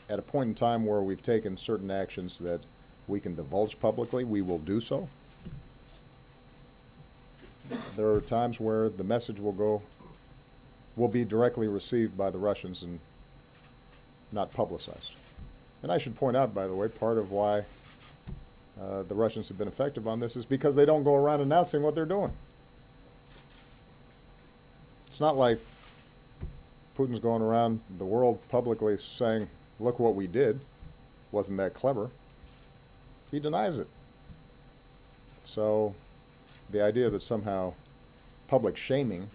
S: at a point in time where we've taken certain actions that we can divulge publicly, we will do so. There are times where the message will be directly received by the Russians and not publicized. And I should point out, by the way, part of why the Russians have been effective on this is because they don't go around announcing what they're doing. It's not like Putin's going around the world publicly saying, look what we did, wasn't that clever. He denies it. So the idea that somehow public shaming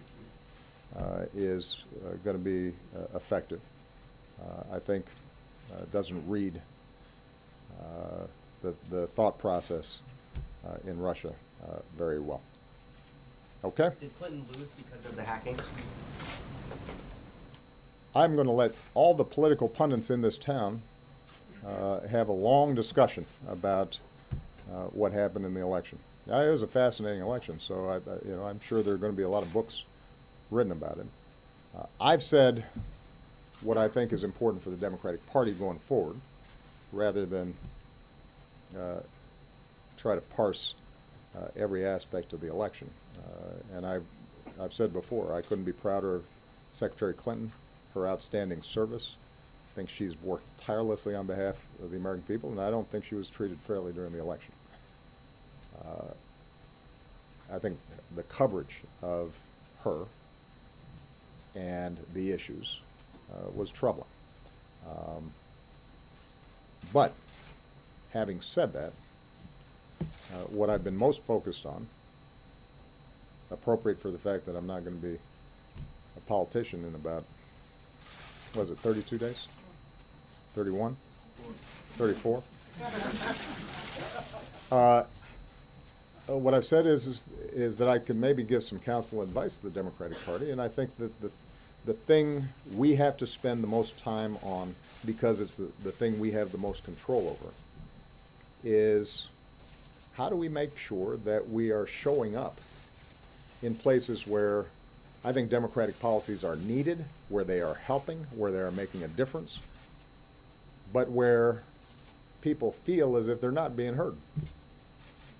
S: is going to be effective, I think doesn't read the thought process in Russia very well. Okay?
C: Did Clinton lose because of the hacking?
S: I'm going to let all the political pundits in this town have a long discussion about what happened in the election. It was a fascinating election, so I'm sure there are going to be a lot of books written about it. I've said what I think is important for the Democratic Party going forward, rather than try to parse every aspect of the election. And I've said before, I couldn't be prouder of Secretary Clinton, her outstanding service. I think she's worked tirelessly on behalf of the American people, and I don't think she was treated fairly during the election. I think the coverage of her and the issues was troubling. But having said that, what I've been most focused on, appropriate for the fact that I'm not going to be a politician in about, was it 32 days? 31? 34? What I've said is that I can maybe give some counsel and advice to the Democratic Party, and I think that the thing we have to spend the most time on, because it's the thing we have the most control over, is how do we make sure that we are showing up in places where I think Democratic policies are needed, where they are helping, where they are making a difference, but where people feel as if they're not being heard,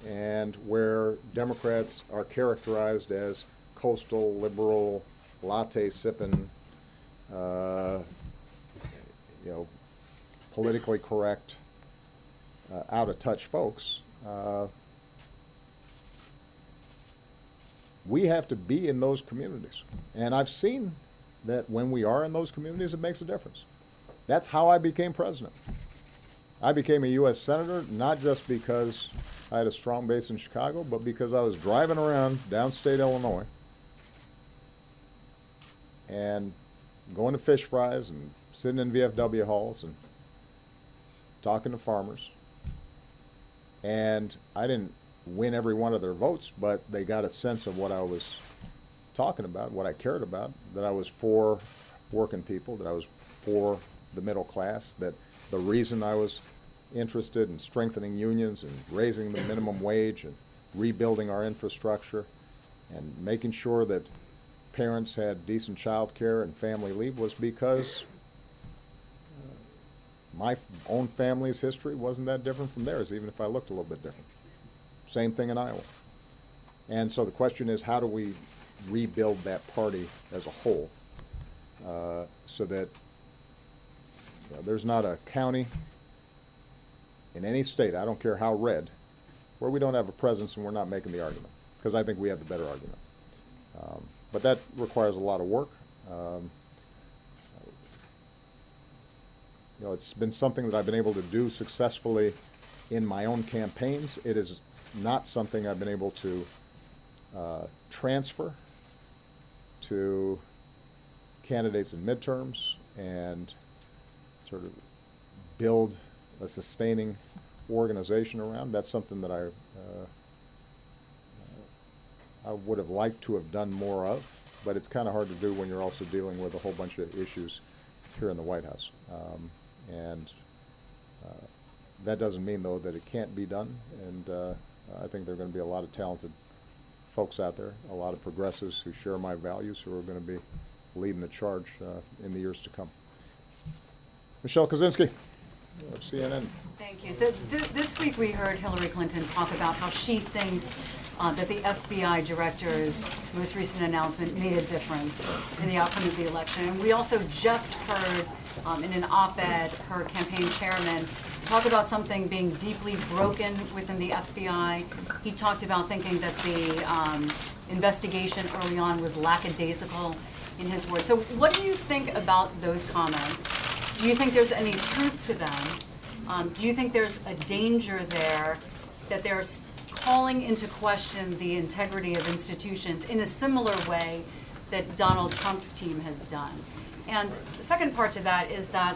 S: and where Democrats are characterized as coastal, liberal, latte-sipping, politically correct, out-of-touch folks. We have to be in those communities. And I've seen that when we are in those communities, it makes a difference. That's how I became president. I became a U.S. Senator not just because I had a strong base in Chicago, but because I was driving around downstate Illinois and going to fish fries and sitting in VFW halls and talking to farmers. And I didn't win every one of their votes, but they got a sense of what I was talking about, what I cared about, that I was for working people, that I was for the middle class, that the reason I was interested in strengthening unions and raising the minimum wage and rebuilding our infrastructure and making sure that parents had decent child care and family leave was because my own family's history wasn't that different from theirs, even if I looked a little bit different. Same thing in Iowa. And so the question is, how do we rebuild that party as a whole so that there's not a county in any state, I don't care how red, where we don't have a presence and we're not making the argument, because I think we have the better argument. But that requires a lot of work. It's been something that I've been able to do successfully in my own campaigns. It is not something I've been able to transfer to candidates in midterms and sort of build a sustaining organization around. That's something that I would have liked to have done more of, but it's kind of hard to do when you're also dealing with a whole bunch of issues here in the White House. That doesn't mean, though, that it can't be done, and I think there are going to be a lot of talented folks out there, a lot of progressives who share my values, who are going to be leading the charge in the years to come. Michelle Kosinski, CNN.
E: Thank you. So this week we heard Hillary Clinton talk about how she thinks that the FBI director's most recent announcement made a difference in the outcome of the election. And we also just heard in an op-ed her campaign chairman talk about something being deeply broken within the FBI. He talked about thinking that the investigation early on was lackadaisical, in his words. So what do you think about those comments? Do you think there's any truth to them? Do you think there's a danger there that they're calling into question the integrity of institutions in a similar way that Donald Trump's team has done? And the second part to that is that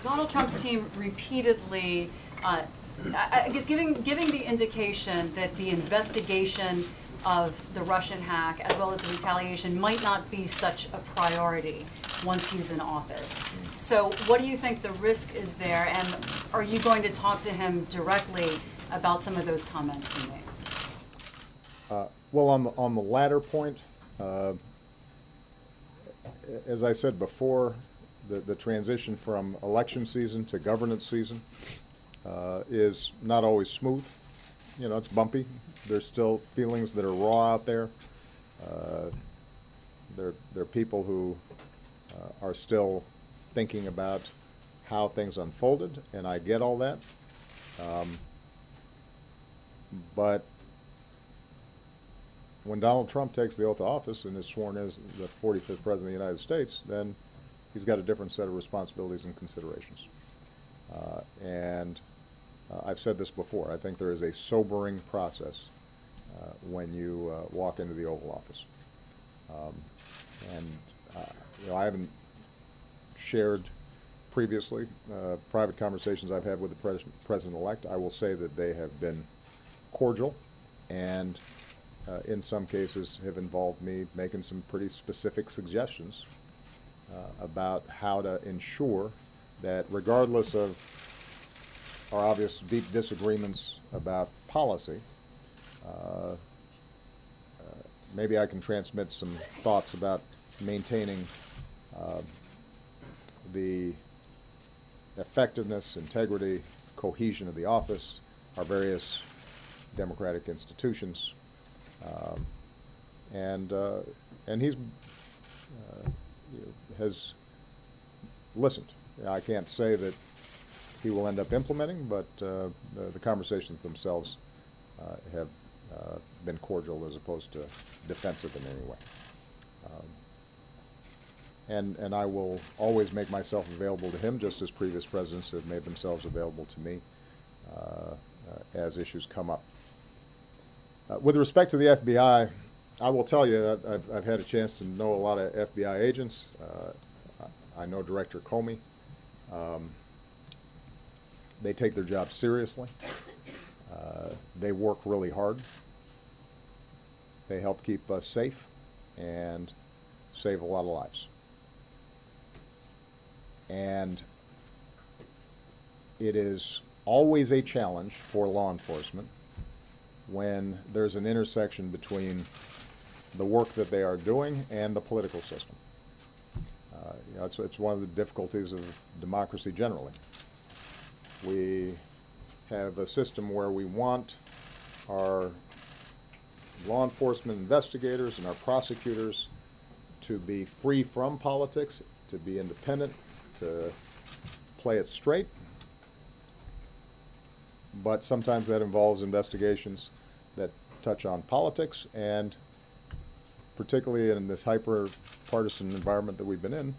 E: Donald Trump's team repeatedly, I guess, giving the indication that the investigation of the Russian hack as well as the retaliation might not be such a priority once he's in office. So what do you think the risk is there, and are you going to talk to him directly about some of those comments he made?
S: Well, on the latter point, as I said before, the transition from election season to governance season is not always smooth. It's bumpy. There's still feelings that are raw out there. There are people who are still thinking about how things unfolded, and I get all that. But when Donald Trump takes the oath of office and is sworn as the 45th President of the United States, then he's got a different set of responsibilities and considerations. I've said this before, I think there is a sobering process when you walk into the Oval Office. I haven't shared previously private conversations I've had with the President-elect. I will say that they have been cordial and in some cases have involved me making some pretty specific suggestions about how to ensure that regardless of our obvious deep disagreements about policy, maybe I can transmit some thoughts about maintaining the effectiveness, integrity, cohesion of the office, our various democratic institutions, and he's has listened. I can't say that he will end up implementing, but the conversations themselves have been cordial as opposed to defensive in any way. And I will always make myself available to him, just as previous presidents have made themselves available to me as issues come up. With respect to the FBI, I will tell you I've had a chance to know a lot of FBI agents. I know Director Comey. They take their job seriously. They work really hard. They help keep us safe and save a lot of lives. And it is always a challenge for law enforcement when there's an intersection between the work that they are doing and the political system. It's one of the difficulties of democracy generally. We have a system where we want our law enforcement investigators and our prosecutors to be free from politics, to be independent, to play it straight. But sometimes that involves investigations that touch on politics, and particularly in this hyper-partisan environment that we've been in,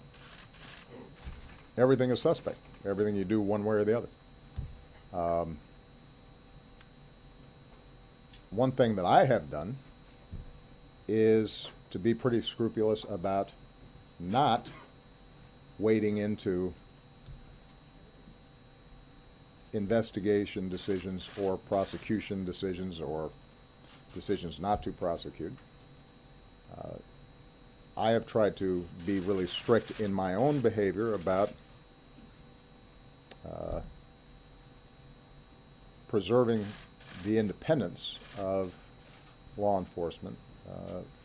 S: everything is suspect. Everything you do one way or the other. One thing that I have done is to be pretty scrupulous about not wading into investigation decisions or prosecution decisions or decisions not to prosecute. I have tried to be really strict in my own behavior about preserving the independence of law enforcement,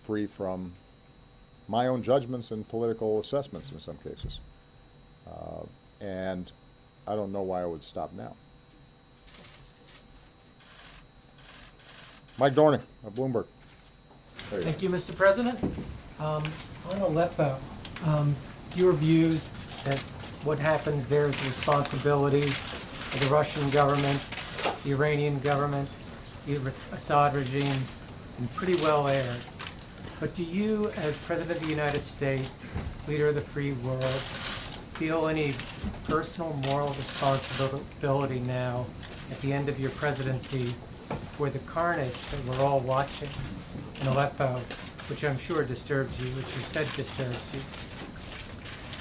S: free from my own judgments and political assessments in some cases. And I don't know why I would stop now. Mike Dorning of Bloomberg. There you
M: Thank you, Mr. President. On Aleppo, your views that what happens there is the responsibility of the Russian government, the Iranian government, the Assad regime, and pretty well aired. But do you, as President of the United States, leader of the free world, feel any personal moral responsibility now at the end of your presidency for the carnage that we're all watching in Aleppo, which I'm sure disturbs you, which you said disturbs you?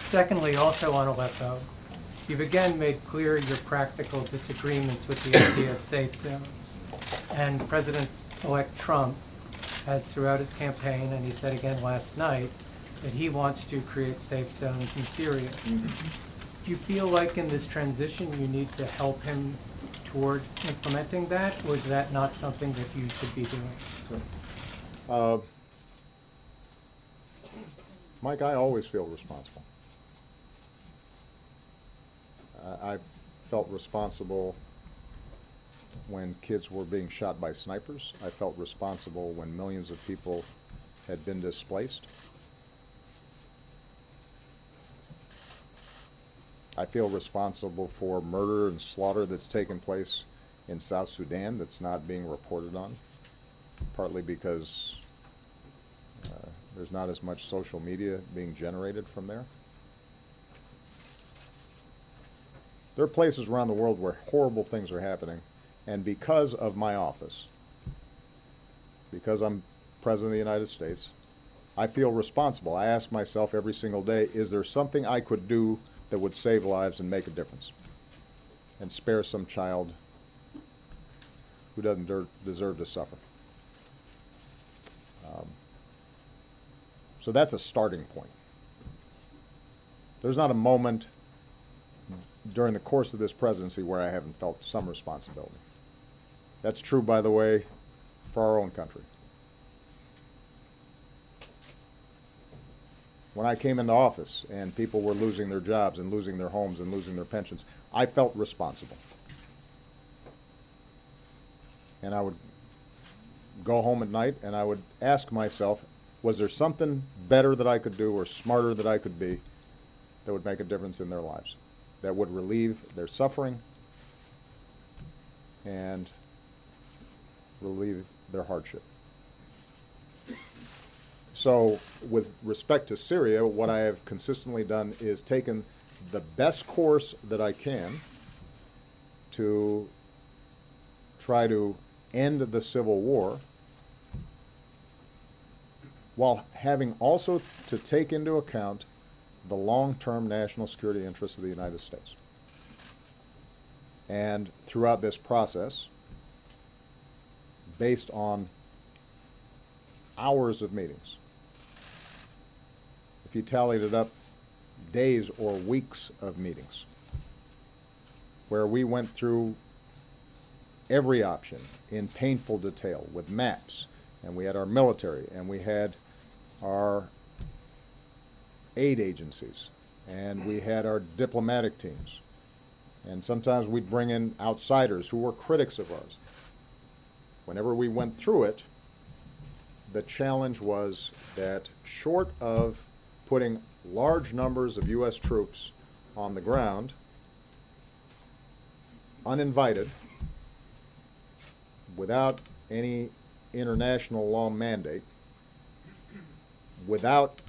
M: Secondly, also on Aleppo, you've again made clear your practical disagreements with the idea of safe zones. And President-elect Trump has throughout his campaign, and he said again last night, that he wants to create safe zones in Syria. Do you feel like in this transition you need to help him toward implementing that, or is that not something that you should be doing?
S: Mike, I always feel responsible. I felt responsible when kids were being shot by snipers. I felt responsible when millions of people had been displaced. I feel responsible for murder and slaughter that's taken place in South Sudan that's not being reported on, partly because there's not as much social media being generated from there. There are places around the world where horrible things are happening, and because of my office, because I'm President of the United States, I feel responsible. I ask myself every single day, is there something I could do that would save lives and make a difference and spare some child who doesn't deserve to suffer? So that's a starting point. There's not a moment during the course of this presidency where I haven't felt some responsibility. That's true, by the way, for our own country. When I came into office and people were losing their jobs and losing their homes and losing their pensions, I felt responsible. And I would go home at night and I would ask myself, was there something better that I could do or smarter that I could be that would make a difference in their lives, that would relieve their suffering and relieve their hardship? So with respect to Syria, what I have consistently done is taken the best course that I can to try to end the civil war, while having also to take into account the long-term national security interests of the United States. And throughout this process, based on hours of meetings, if you tallied it up, days or weeks of meetings, where we went through every option in painful detail with maps, and we had our military, and we had our aid agencies, and we had our diplomatic teams, and sometimes we'd bring in outsiders who were critics of ours. Whenever we went through it, the challenge was that short of putting large numbers of U.S. troops on the ground, uninvited, without any international law mandate, without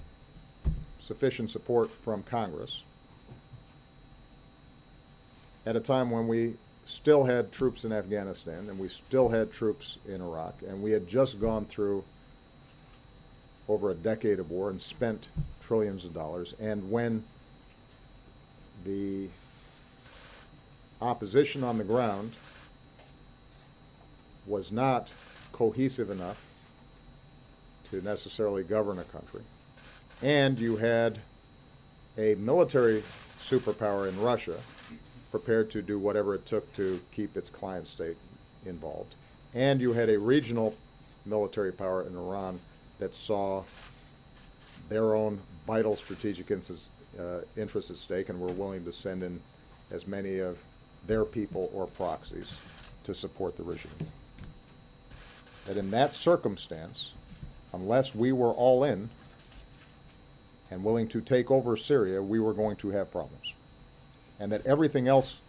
S: sufficient support from Congress, at a time when we still had troops in Afghanistan and we still had troops in Iraq, and we had just gone through over a decade of war and spent trillions of dollars, and when the opposition on the ground was not cohesive enough to necessarily govern a country, and you had a military superpower in Russia prepared to do whatever it took to keep its client state involved, and you had a regional military power in Iran that saw their own vital strategic interests at stake and were willing to send in as many of their people or proxies to support the regime. That in that circumstance, unless we were all in and willing to take over Syria, we were going to have problems. And that everything else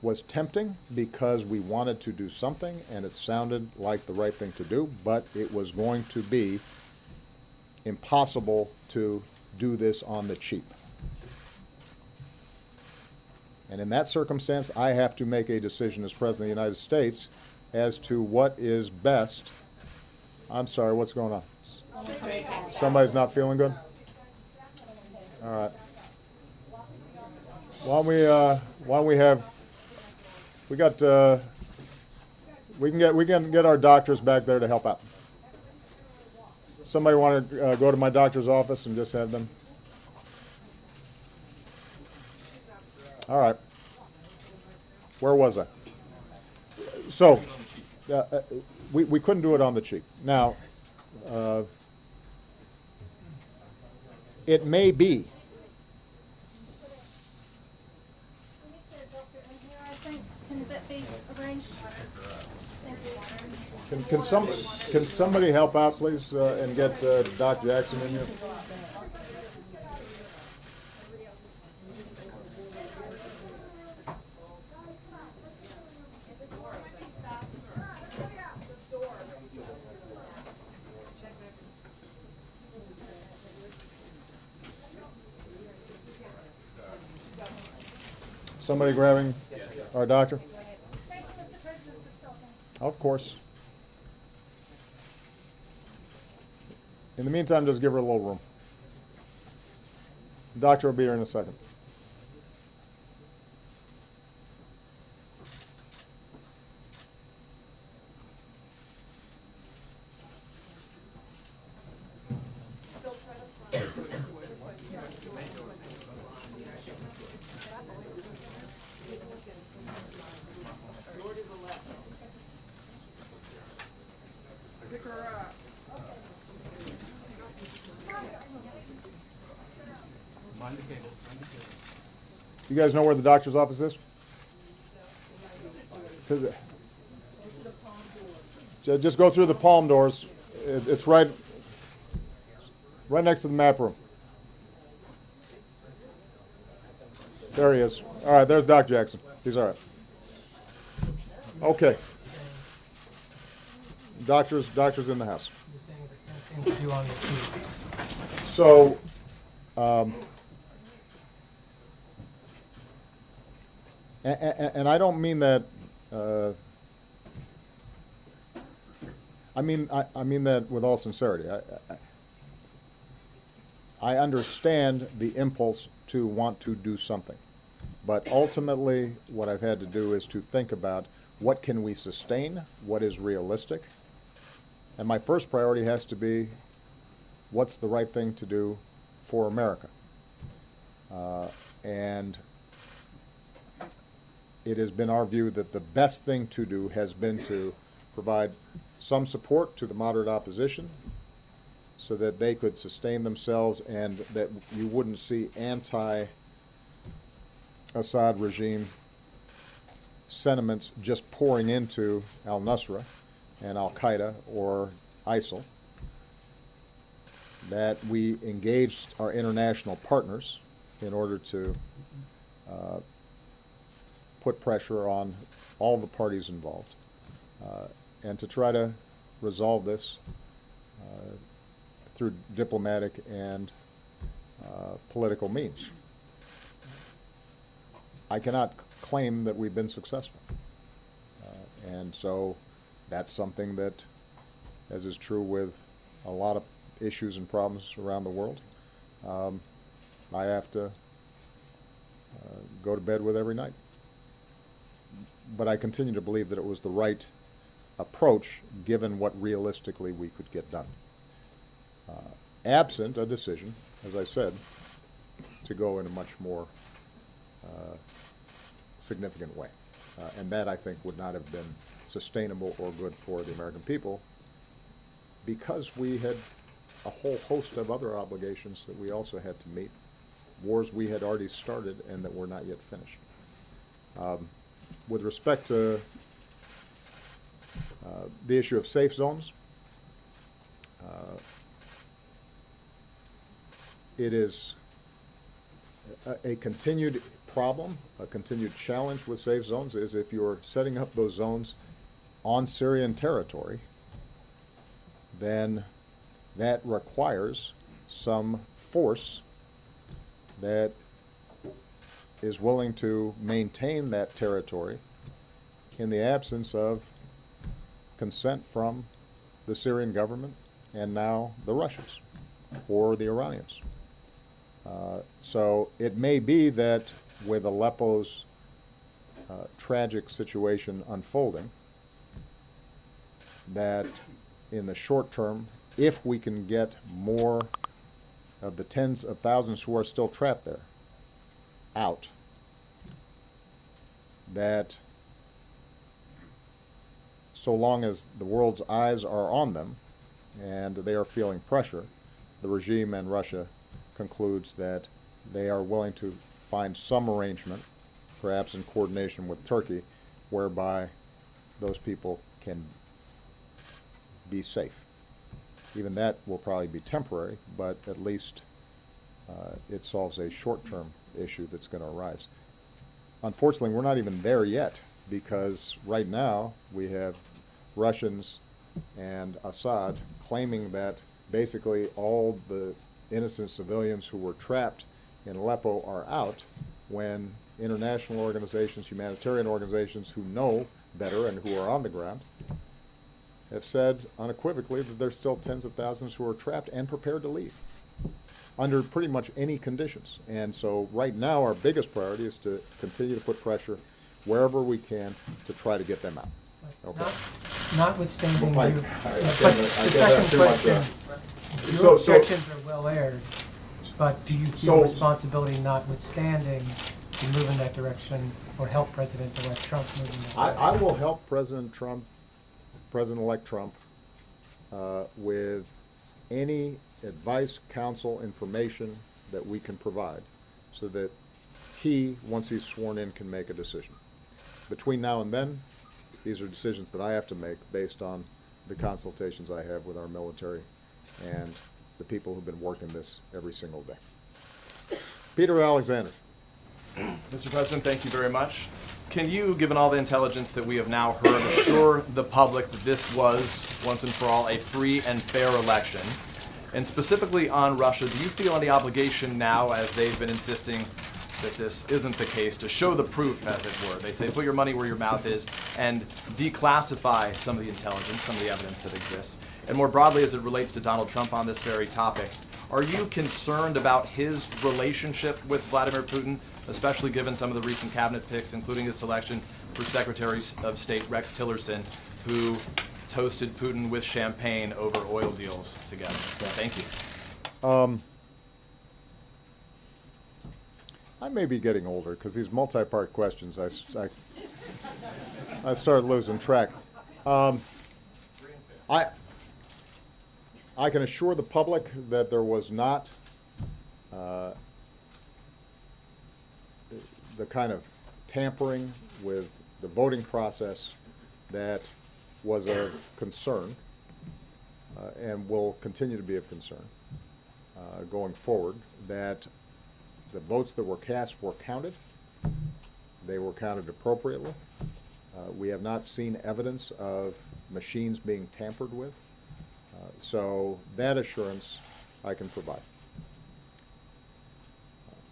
S: was tempting because we wanted to do something and it sounded like the right thing to do, but it was going to be impossible to do this on the cheap. And in that circumstance, I have to make a decision as President of the United States as to what is best. I'm sorry, what's going on? Somebody's not feeling good? All right. Why don't we have, we can get our doctors back there to help out. Somebody want to go to my doctor's office and just have them? All right. Where was I? So, we couldn't do it on the cheap. Now, it may be Can somebody help out, please, and get Doc Jackson in here? Somebody grabbing our doctor? Of course. In the meantime, just give her a little room. The doctor will be here in a second. You guys know where the doctor's office is? Just go through the palm doors. It's right next to the map room. There he is. All right, there's Doc Jackson. He's all right. Okay. Doctor's in the house. So, and I don't mean that. I mean that with all sincerity. I understand the impulse to want to do something, but ultimately, what I've had to do is to think about what can we sustain, what is realistic, and my first priority has to be what's the right thing to do for America, and it has been our view that the best thing to do has been to provide some support to the moderate opposition so that they could sustain themselves and that you wouldn't see anti-Assad regime sentiments just pouring into al-Nusra and al-Qaeda or ISIL, that we engaged our international partners in order to put pressure on all the parties involved and to try to resolve this through diplomatic and political means. I cannot claim that we've been successful. And so that's something that, as is true with a lot of issues and problems around the world, I have to go to bed with every night. But I continue to believe that it was the right approach given what realistically we could get done. Absent a decision, as I said, to go in a much more significant way. And that, I think, would not have been sustainable or good for the American people because we had a whole host of other obligations that we also had to meet, wars we had already started and that were not yet finished. With respect to the issue of safe zones, it is a continued problem, a continued challenge with safe zones is if you're setting up those zones on Syrian territory, then that requires some force that is willing to maintain that territory in the absence of consent from the Syrian government and now the Russians or the Iranians. So it may be that with Aleppo's tragic situation unfolding, that in the short term, if we can get more of the tens of thousands who are still trapped there out, that so long as the world's eyes are on them and they are feeling pressure, the regime and Russia concludes that they are willing to find some arrangement, perhaps in coordination with Turkey, whereby those people can be safe. Even that will probably be temporary, but at least it solves a short-term issue that's going to arise. Unfortunately, we're not even there yet, because right now we have Russians and Assad claiming that basically all the innocent civilians who were trapped in Aleppo are out, when international organizations, humanitarian organizations who know better and who are on the ground have said unequivocally that there's still tens of thousands who are trapped and prepared to leave under pretty much any conditions. And so right now our biggest priority is to continue to put pressure wherever we can to try to get them out. Okay.
M: Notwithstanding
S: Well,
M: you,
S: I
M: but the
S: can't
M: second
S: have too much,
M: question,
S: so-
M: your objections are well aired, but do you feel
S: So-
M: responsibility notwithstanding to move in that direction or help President-elect Trump move in that direction?
S: I will help President-elect Trump, with any advice, counsel, information that we can provide so that he, once he's sworn in, can make a decision. Between now and then, these are decisions that I have to make based on the consultations I have with our military and the people who've been working this every single day. Peter Alexander.
D: Mr. President, thank you very much. Can you, given all the intelligence that we have now heard, assure the public that this was, once and for all, a free and fair election? And specifically on Russia, do you feel any obligation now, as they've been insisting that this isn't the case, to show the proof, as it were? They say put your money where your mouth is and declassify some of the intelligence, some of the evidence that exists. And more broadly, as it relates to Donald Trump on this very topic, are you concerned about his relationship with Vladimir Putin, especially given some of the recent cabinet picks, including his selection for Secretary of State Rex Tillerson, who toasted Putin with champagne over oil deals together? Thank you.
S: I may be getting older because these multi-part questions, I started losing track. I can assure the public that there was not the kind of tampering with the voting process that was of concern and will continue to be of concern. going forward, that the votes that were cast were counted. They were counted appropriately. We have not seen evidence of machines being tampered with. So that assurance I can provide.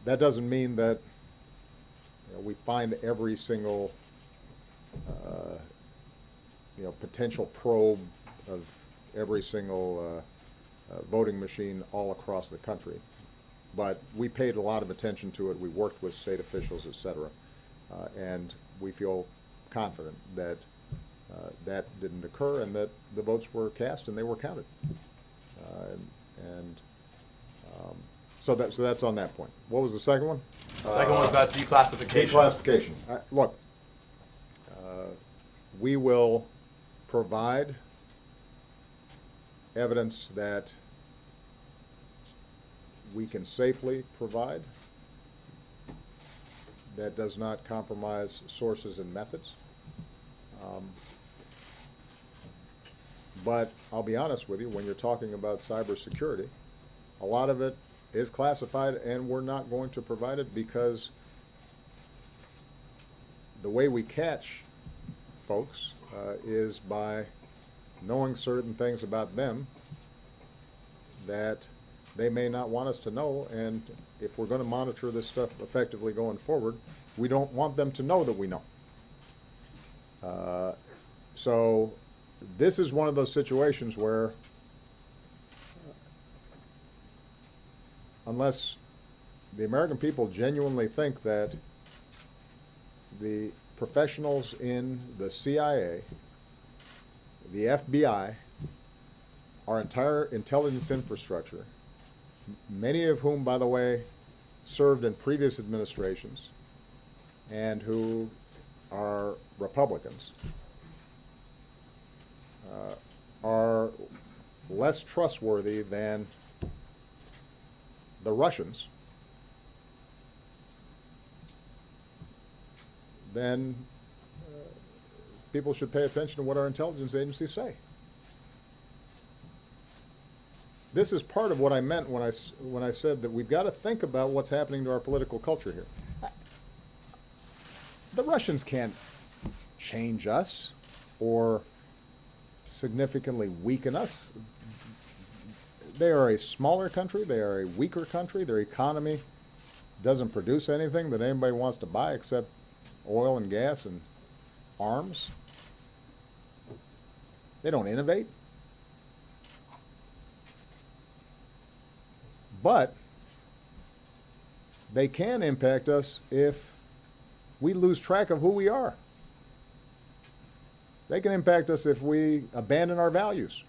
S: That doesn't mean that we find every single potential probe of every single voting machine all across the country. But we paid a lot of attention to it. We worked with state officials, et cetera. And we feel confident that that didn't occur and that the votes were cast and they were counted. So that's on that point. What was the second one?
D: The second one was about declassification.
S: Declassification. Look, we will provide evidence that we can safely provide that does not compromise sources and methods. But I'll be honest with you, when you're talking about cybersecurity, a lot of it is classified and we're not going to provide it because the way we catch folks is by knowing certain things about them that they may not want us to know, and if we're going to monitor this stuff effectively going forward, we don't want them to know that we know. So this is one of those situations where unless the American people genuinely think that the professionals in the CIA, the FBI, our entire intelligence infrastructure, many of whom, by the way, served in previous administrations and who are Republicans, are less trustworthy than the Russians, then people should pay attention to what our intelligence agencies say. This is part of what I meant when I said that we've got to think about what's happening to our political culture here. The Russians can't change us or significantly weaken us. They are a smaller country. They are a weaker country. Their economy doesn't produce anything that anybody wants to buy except oil and gas and arms. They don't innovate. But they can impact us if we lose track of who we are. They can impact us if we abandon our values.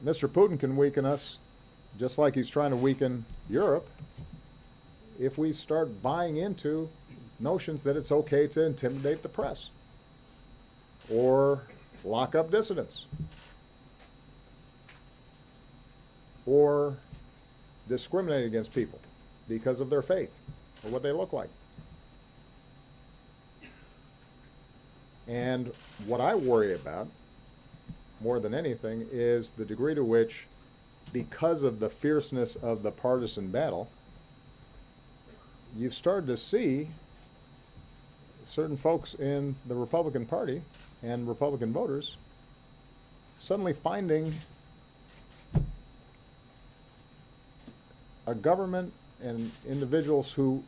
S: Mr. Putin can weaken us just like he's trying to weaken Europe if we start buying into notions that it's okay to intimidate the press or lock up dissidents or discriminate against people because of their faith or what they look like. And what I worry about more than anything is the degree to which, because of the fierceness of the partisan battle, you've started to see certain folks in the Republican Party and Republican voters suddenly finding a government and individuals who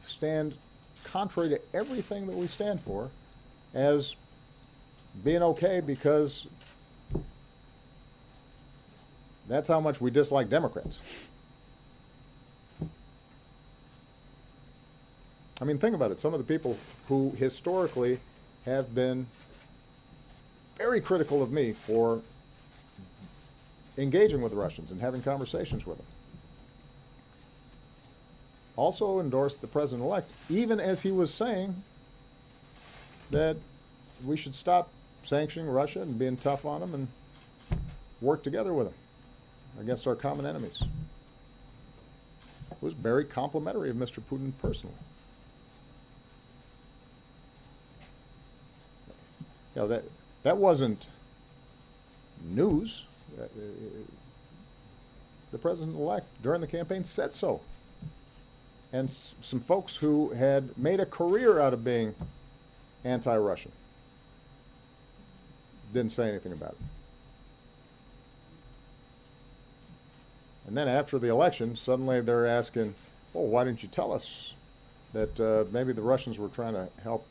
S: stand contrary to everything that we stand for as being okay because that's how much we dislike Democrats. I mean, think about it. Some of the people who historically have been very critical of me for engaging with the Russians and having conversations with them also endorsed the president-elect, even as he was saying that we should stop sanctioning Russia and being tough on them and work together with them against our common enemies. It was very complimentary of Mr. Putin personally. You know, that wasn't news. The president-elect, during the campaign, said so. And some folks who had made a career out of being anti-Russian didn't say anything about it. And then after the election, suddenly they're asking, oh, why didn't you tell us that maybe the Russians were trying to help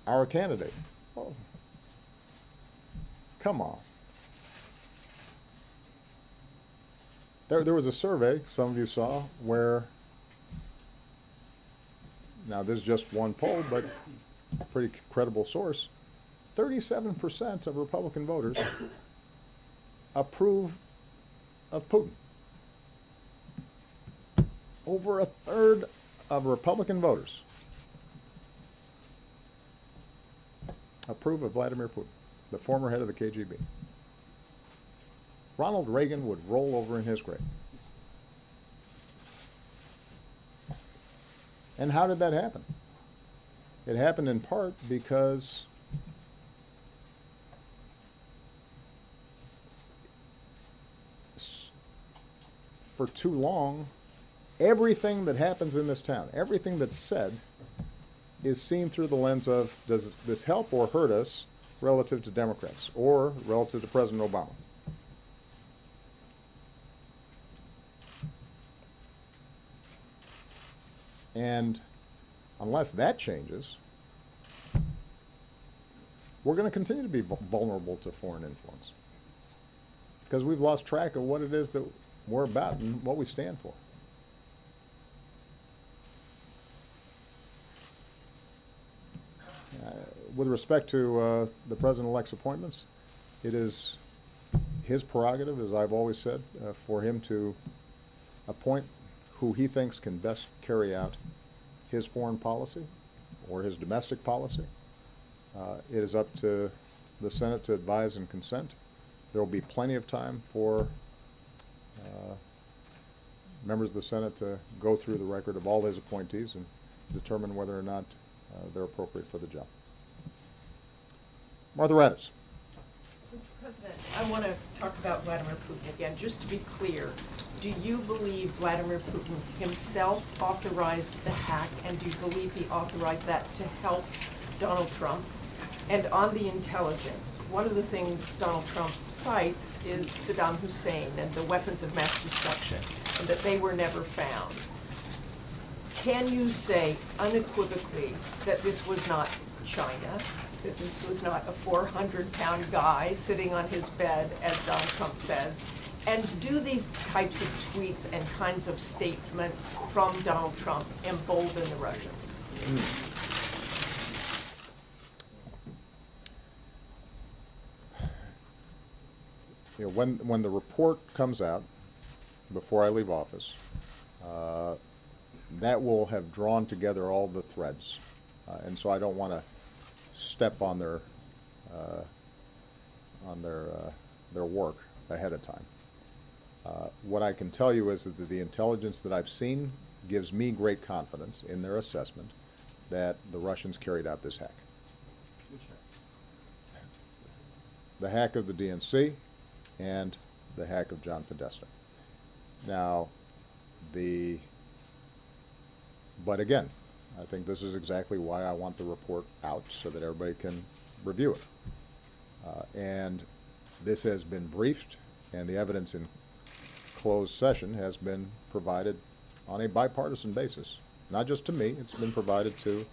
S: our candidate? Well, come on. There was a survey, some of you saw, where, now this is just one poll, but a pretty credible source, 37% of Republican voters approve of Putin. Over a third of Republican voters approve of Vladimir Putin, the former head of the KGB. Ronald Reagan would roll over in his grave. And how did that happen? It happened in part because for too long, everything that happens in this town, everything that's said, is seen through the lens of, does this help or hurt us relative to Democrats or relative to President Obama? And unless that changes, we're going to continue to be vulnerable to foreign influence because we've lost track of what it is that we're about and what we stand for. With respect to the President-elect's appointments, it is his prerogative, as I've always said, for him to appoint who he thinks can best carry out his foreign policy or his domestic policy. It is up to the Senate to advise and consent. There will be plenty of time for members of the Senate to go through the record of all his appointees and determine whether or not they're appropriate for the job. Martha Raddatz.
N: Mr. President, I want to talk about Vladimir Putin again. Just to be clear, do you believe Vladimir Putin himself authorized the hack, and do you believe he authorized that to help Donald Trump? And on the intelligence, one of the things Donald Trump cites is Saddam Hussein and the weapons of mass destruction, and that they were never found. Can you say unequivocally that this was not China, that this was not a 400-pound guy sitting on his bed, as Donald Trump says? And do these types of tweets and kinds of statements from Donald Trump embolden the Russians?
S: You know, when the report comes out before I leave office, that will have drawn together all the threads, and so I don't want to step on their work ahead of time. What I can tell you is that the intelligence that I've seen gives me great confidence in their assessment that the Russians carried out this hack.
D: Which hack?
S: The hack of the DNC and the hack of John Podesta. Now, but again, I think this is exactly why I want the report out, so that everybody can review it. And this has been briefed, and the evidence in closed session has been provided on a bipartisan basis. Not just to me, it's been provided to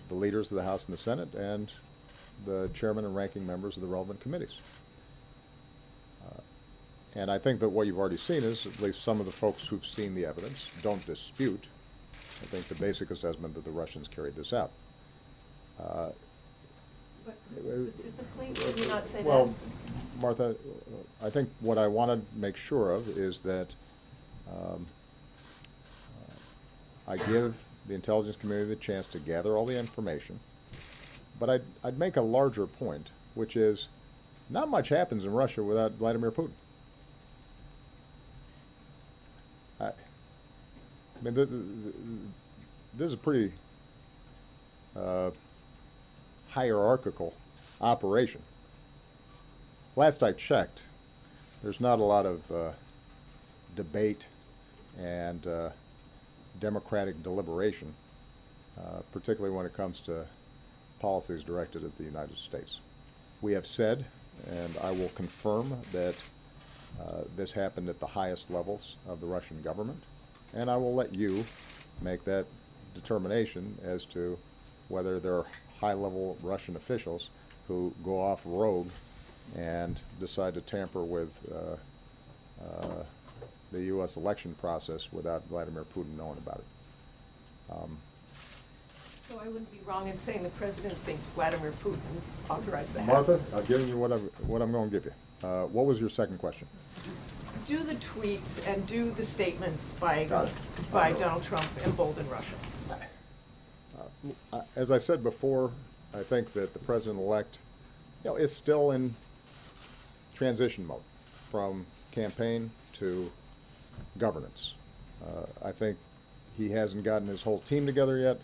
S: the leaders of the House and the Senate and the chairman and ranking members of the relevant committees. And I think that what you've already seen is, at least some of the folks who've seen the evidence don't dispute, I think, the basic assessment that the Russians carried this out.
N: But specifically, would you not say
S: well,
N: that?
S: Martha, I think what I want to make sure of is that I give the intelligence community the chance to gather all the information, but I'd make a larger point, which is not much happens in Russia without Vladimir Putin. I mean, this is a pretty hierarchical operation. last I checked, there's not a lot of debate and democratic deliberation, particularly when it comes to policies directed at the United States. We have said, and I will confirm, that this happened at the highest levels of the Russian government, and I will let you make that determination as to whether there are high-level Russian officials who go off rogue and decide to tamper with the U.S. election process without Vladimir Putin knowing about it.
N: So I wouldn't be wrong in saying the president thinks Vladimir Putin authorized the hack.
S: Martha, I've given you what I'm going to give you. What was your second question?
N: Do the tweets and do the statements by Donald Trump embolden Russia?
S: As I said before, I think that the president-elect, is still in transition mode from campaign to governance. I think he hasn't gotten his whole team together yet.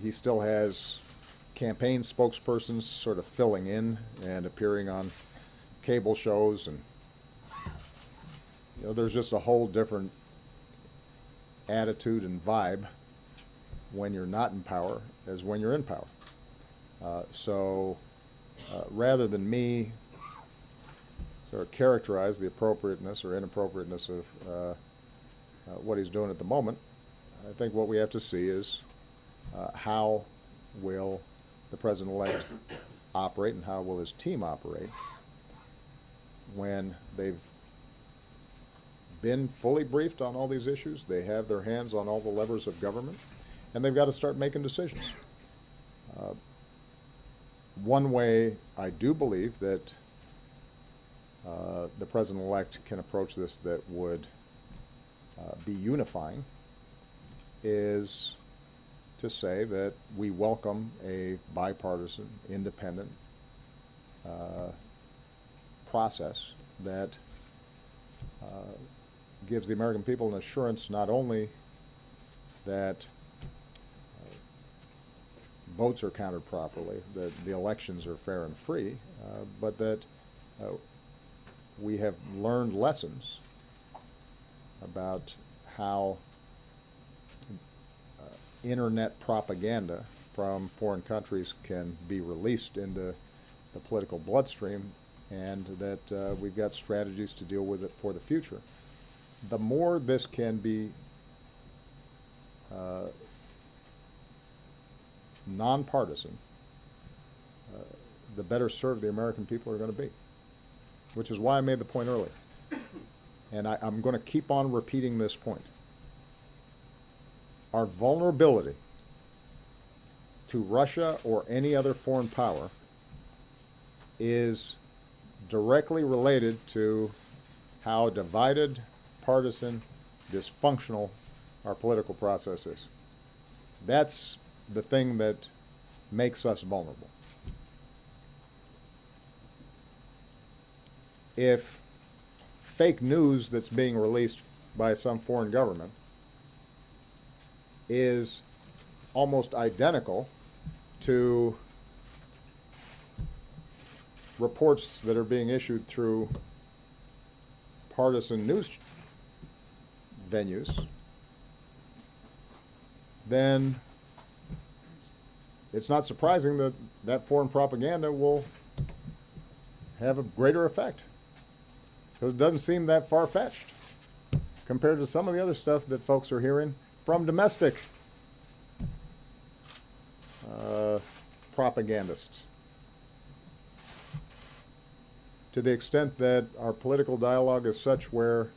S: He still has campaign spokespersons sort of filling in and appearing on cable shows, and there's just a whole different attitude and vibe when you're not in power as when you're in power. So rather than me sort of characterize the appropriateness or inappropriateness of what he's doing at the moment, I think what we have to see is how will the president-elect operate and how will his team operate when they've been fully briefed on all these issues, they have their hands on all the levers of government, and they've got to start making decisions. One way I do believe that the president-elect can approach this that would be unifying is to say that we welcome a bipartisan, independent process that gives the American people an assurance not only that votes are counted properly, that the elections are fair and free, but that we have learned lessons about how internet propaganda from foreign countries can be released into the political bloodstream, and that we've got strategies to deal with it for the future. The more this can be nonpartisan, the better served the American people are going to be, which is why I made the point earlier. And I'm going to keep on repeating this point. Our vulnerability to Russia or any other foreign power is directly related to how divided, partisan, dysfunctional our political process is. That's the thing that makes us vulnerable. If fake news that's being released by some foreign government is almost identical to reports that are being issued through partisan news venues, then it's not surprising that that foreign propaganda will have a greater effect, because it doesn't seem that far-fetched compared to some of the other stuff that folks are hearing from domestic propagandists. To the extent that our political dialogue is such where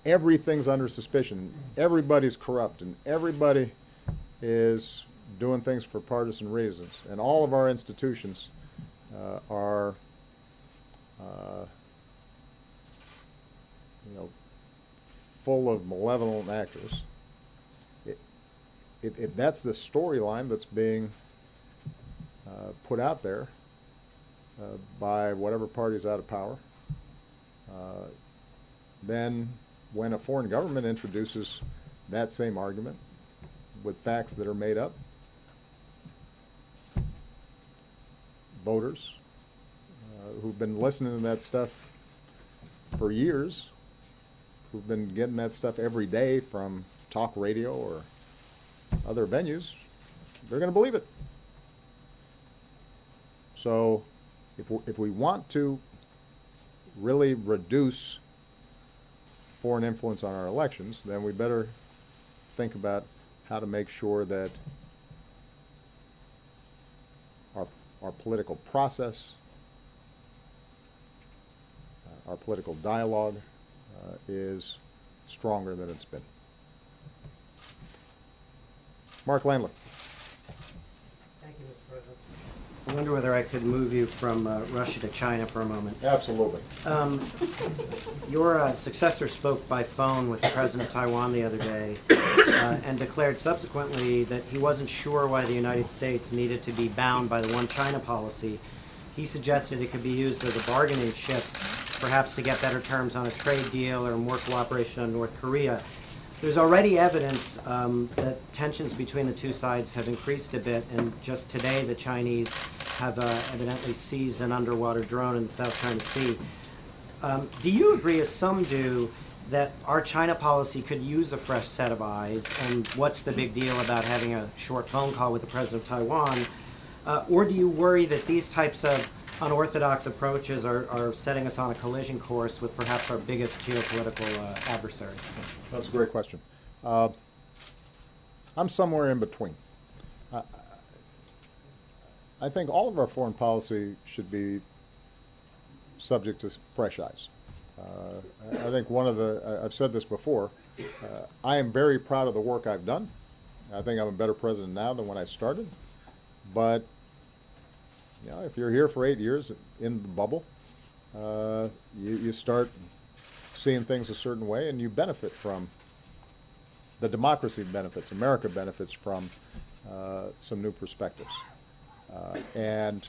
S: everything's under suspicion, everybody's corrupt, and everybody is doing things for partisan reasons, and all of our institutions are full of malevolent actors. If that's the storyline that's being put out there by whatever party's out of power, then when a foreign government introduces that same argument with facts that are made up, who've been listening to that stuff for years, who've been getting that stuff every day from talk radio or other venues, they're going to believe it. So if we want to really reduce foreign influence on our elections, then we better think about how to make sure that our political process, our political dialogue is stronger than it's been. Mark Landler.
O: Thank you, Mr. President. I wonder whether I could move you from Russia to China for a moment.
S: Absolutely.
O: Your successor spoke by phone with the president of Taiwan the other day and declared subsequently that he wasn't sure why the United States needed to be bound by the One China policy. He suggested it could be used as a bargaining chip, perhaps to get better terms on a trade deal or more cooperation on North Korea. There's already evidence that tensions between the two sides have increased a bit, and just today the Chinese have evidently seized an underwater drone in the South China Sea. Do you agree, as some do, that our China policy could use a fresh set of eyes, and what's the big deal about having a short phone call with the president of Taiwan? Or do you worry that these types of unorthodox approaches are setting us on a collision course with perhaps our biggest geopolitical adversary?
S: That's a great question. I'm somewhere in between. I think all of our foreign policy should be subject to fresh eyes. I think I've said this before, I am very proud of the work I've done. I think I'm a better president now than when I started. But you know, if you're here for 8 years in the bubble, you start seeing things a certain way, and you benefit from the democracy benefits. America benefits from some new perspectives. And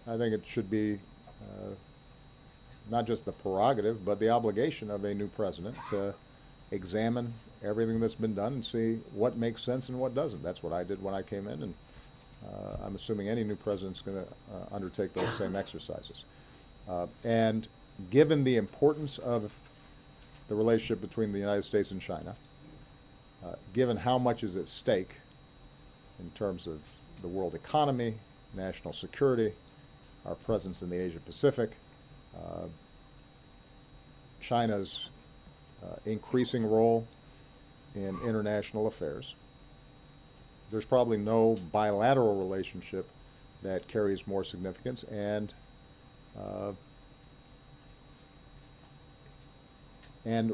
S: I think it should be not just the prerogative, but the obligation of a new president to examine everything that's been done and see what makes sense and what doesn't. That's what I did when I came in, and I'm assuming any new president's going to undertake those same exercises. And given the importance of the relationship between the United States and China, given how much is at stake in terms of the world economy, national security, our presence in the Asia-Pacific, China's increasing role in international affairs, there's probably no bilateral relationship that carries more significance, and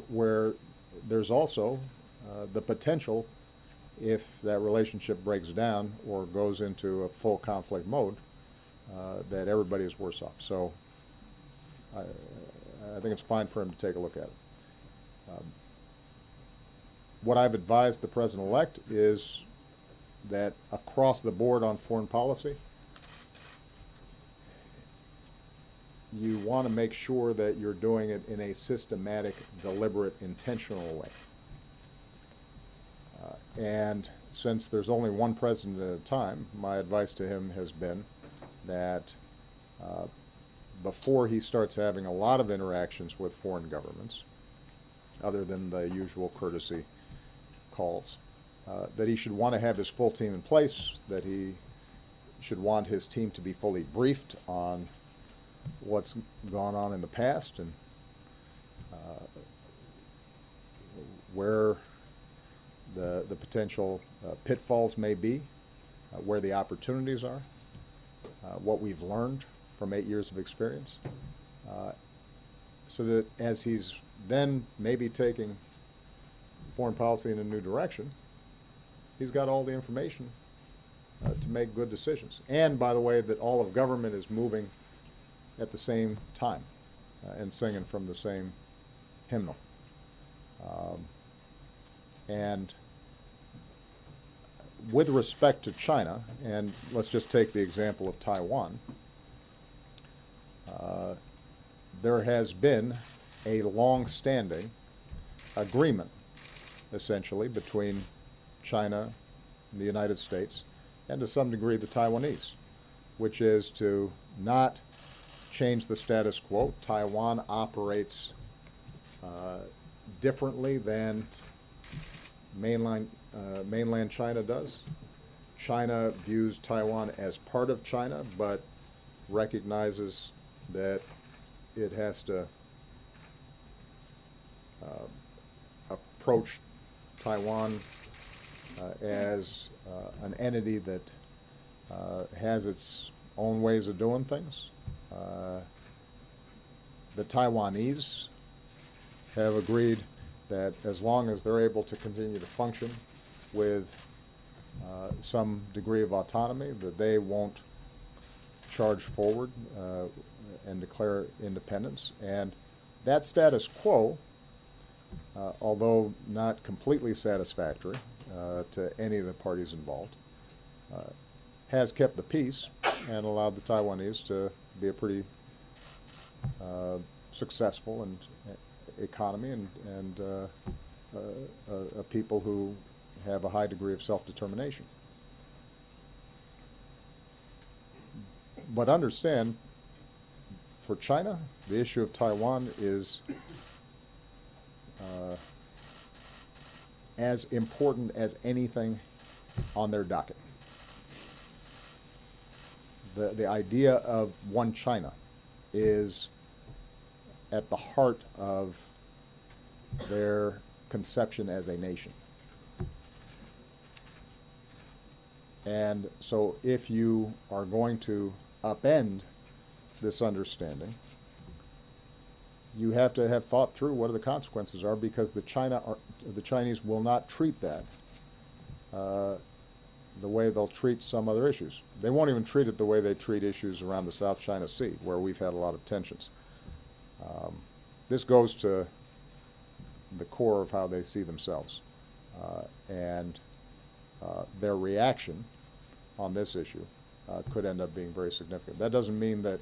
S: where there's also the potential, if that relationship breaks down or goes into a full conflict mode, that everybody is worse off. So I think it's fine for him to take a look at it. What I've advised the president-elect is that across the board on foreign policy, you want to make sure that you're doing it in a systematic, deliberate, intentional way. And since there's only one president at a time, my advice to him has been that before he starts having a lot of interactions with foreign governments, other than the usual courtesy calls, that he should want to have his full team in place, that he should want his team to be fully briefed on what's gone on in the past and where the potential pitfalls may be, where the opportunities are, what we've learned from 8 years of experience, so that as he's then maybe taking foreign policy in a new direction, he's got all the information to make good decisions. And, by the way, that all of government is moving at the same time and singing from the same hymnal. And with respect to China, and let's just take the example of Taiwan, there has been a long-standing agreement, essentially, between China and the United States, and to some degree the Taiwanese, which is to not change the status quo. Taiwan operates differently than mainland China does. China views Taiwan as part of China, but recognizes that it has to approach Taiwan as an entity that has its own ways of doing things. The Taiwanese have agreed that as long as they're able to continue to function with some degree of autonomy, that they won't charge forward and declare independence. And that status quo, although not completely satisfactory to any of the parties involved, has kept the peace and allowed the Taiwanese to be a pretty successful and economy and a people who have a high degree of self-determination. But understand, for China, the issue of Taiwan is as important as anything on their docket. The idea of one China is at the heart of their conception as a nation. And so if you are going to upend this understanding, you have to have thought through what the consequences are, because the Chinese will not treat that the way they'll treat some other issues. They won't even treat it the way they treat issues around the South China Sea, where we've had a lot of tensions. This goes to the core of how they see themselves. And their reaction on this issue could end up being very significant. That doesn't mean that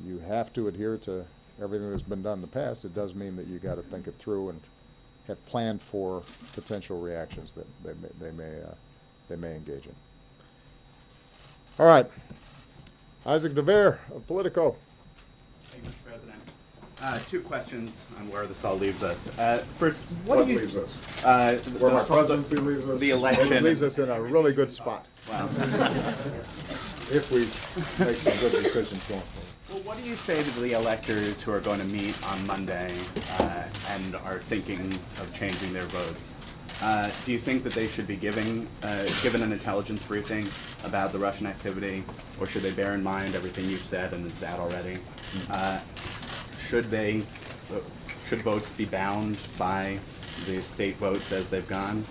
S: you have to adhere to everything that's been done in the past. It does mean that you got to think it through and have planned for potential reactions that they may engage in. All right, Isaac DeVere of Politico.
Q: Thank you, Mr. President. Two questions on where this all leaves us. First,
S: what leaves us? Where my presidency leaves us?
Q: The election.
S: It leaves us in a really good spot.
Q: Wow.
S: If we make some good decisions going forward.
Q: Well, what do you say to the electors who are going to meet on Monday and are thinking of changing their votes? Do you think that they should be given an intelligence briefing about the Russian activity, or should they bear in mind everything you've said and is that already? Should votes be bound by the state votes as they've gone?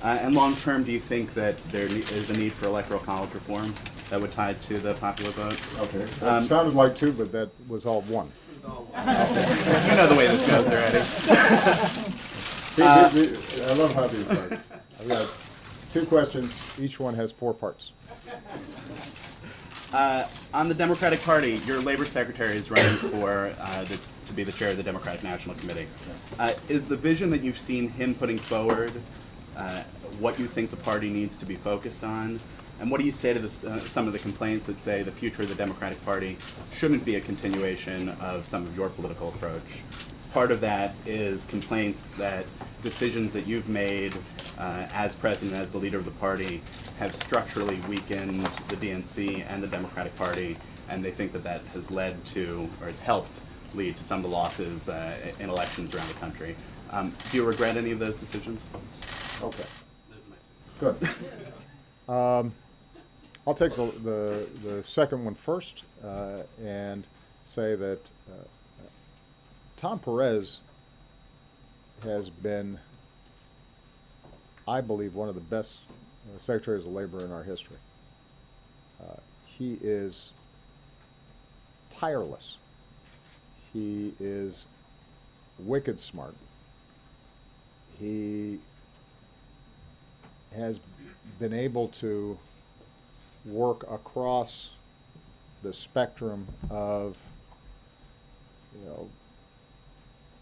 Q: And long term, do you think that there is a need for electoral college reform that would tie to the popular vote?
S: Okay, that sounded like two, but that was all one.
Q: You know the way this goes already.
S: I love how these start. I've got two questions. Each one has 4 parts.
Q: On the Democratic Party, your labor secretary is running for to be the chair of the Democratic National Committee. Is the vision that you've seen him putting forward what you think the party needs to be focused on? And what do you say to some of the complaints that say the future of the Democratic Party shouldn't be a continuation of some of your political approach? Part of that is complaints that decisions that you've made as president, as the leader of the party, have structurally weakened the DNC and the Democratic Party, and they think that that has led to, or has helped lead to some of the losses in elections around the country. Do you regret any of those decisions?
S: Okay. Good. I'll take the second one first and say that Tom Perez has been, I believe, one of the best secretaries of labor in our history. He is tireless. He is wicked smart. He has been able to work across the spectrum of,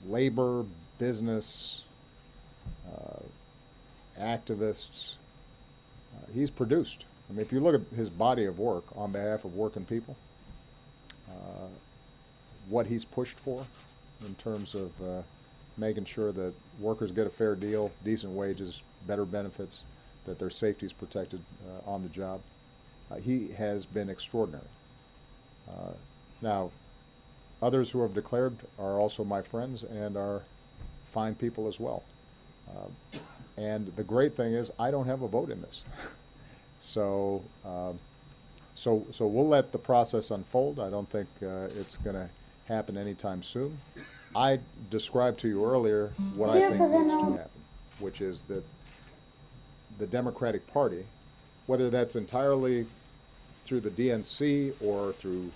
S: labor, business, activists. He's produced. I mean, if you look at his body of work on behalf of working people, what he's pushed for in terms of making sure that workers get a fair deal, decent wages, better benefits, that their safety is protected on the job. He has been extraordinary. Now, others who have declared are also my friends and are fine people as well. And the great thing is I don't have a vote in this. So we'll let the process unfold. I don't think it's going to happen anytime soon. I described to you earlier what I think needs to happen, which is that the Democratic Party, whether that's entirely through the DNC or through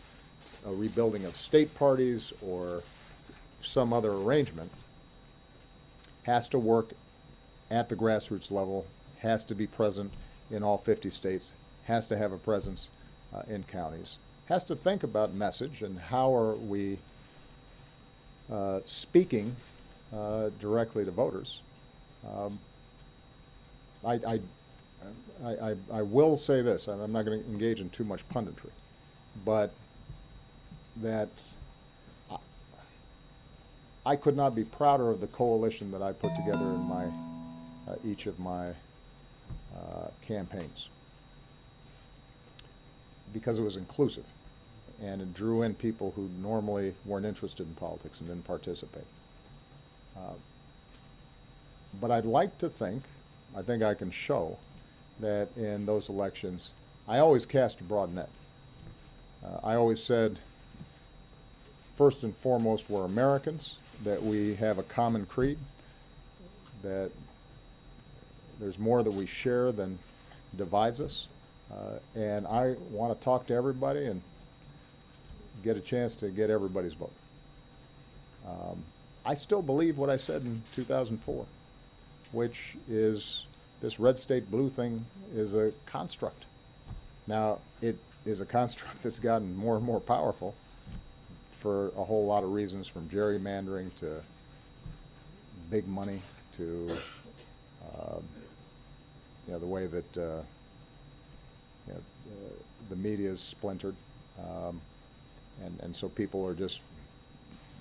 S: a rebuilding of state parties or some other arrangement, has to work at the grassroots level, has to be present in all 50 states, has to have a presence in counties, has to think about message and how are we speaking directly to voters. I will say this, and I'm not going to engage in too much punditry, but that I could not be prouder of the coalition that I put together in my each of my campaigns, because it was inclusive and it drew in people who normally weren't interested in politics and didn't participate. But I'd like to think, I think I can show that in those elections, I always cast a broad net. I always said, first and foremost, we're Americans, that we have a common creed, that there's more that we share than divides us, and I want to talk to everybody and get a chance to get everybody's vote. I still believe what I said in 2004, which is this red state blue thing is a construct. Now, it is a construct that's gotten more and more powerful for a whole lot of reasons, from gerrymandering to big money to the way that the media is splintered, and so people are just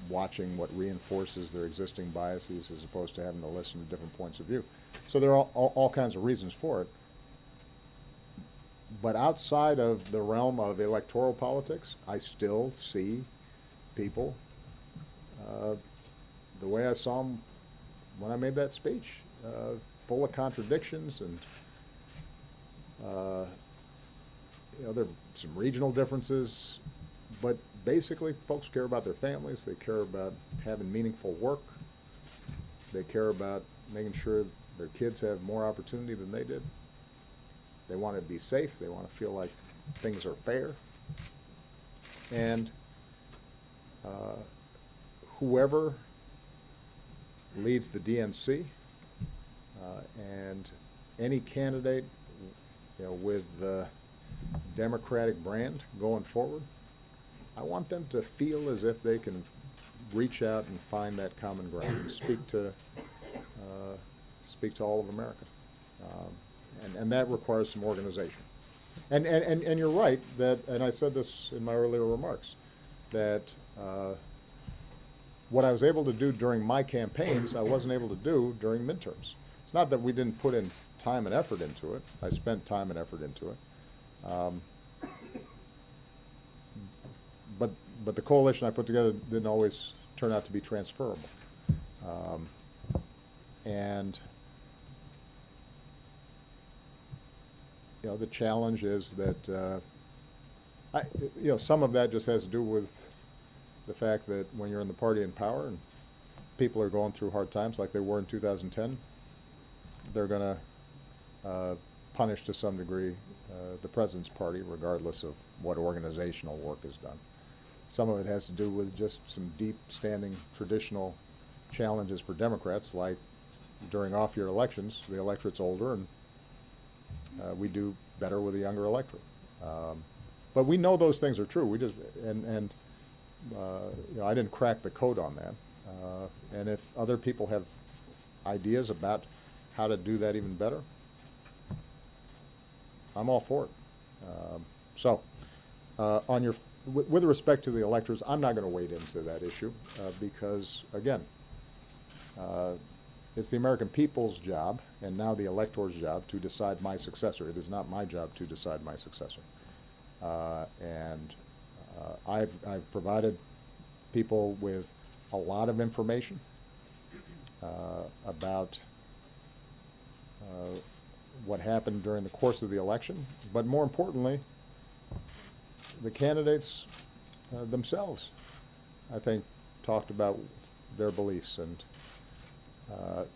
S: watching what reinforces their existing biases as opposed to having to listen to different points of view. So there are all kinds of reasons for it. But outside of the realm of electoral politics, I still see people the way I saw them when I made that speech, full of contradictions, and there are some regional differences, but basically folks care about their families, they care about having meaningful work, they care about making sure their kids have more opportunity than they did. They want to be safe, they want to feel like things are fair. And whoever leads the DNC and any candidate with the Democratic brand going forward, I want them to feel as if they can reach out and find that common ground and speak to all of America. And that requires some organization. And you're right that, and I said this in my earlier remarks, that what I was able to do during my campaigns, I wasn't able to do during midterms. It's not that we didn't put in time and effort into it. I spent time and effort into it. But the coalition I put together didn't always turn out to be transferable. And the challenge is that some of that just has to do with the fact that when you're in the party in power and people are going through hard times like they were in 2010, they're going to punish to some degree the president's party, regardless of what organizational work is done. Some of it has to do with just some deep-standing traditional challenges for Democrats, like during off-year elections, the electorate's older, and we do better with a younger electorate. But we know those things are true. We just I didn't crack the code on that. And if other people have ideas about how to do that even better, I'm all for it. On your with respect to the electors, I'm not going to wade into that issue because, again, it's the American people's job and now the elector's job to decide my successor. It is not my job to decide my successor. I've provided people with a lot of information about what happened during the course of the election, but more importantly, the candidates themselves, I think, talked about their beliefs and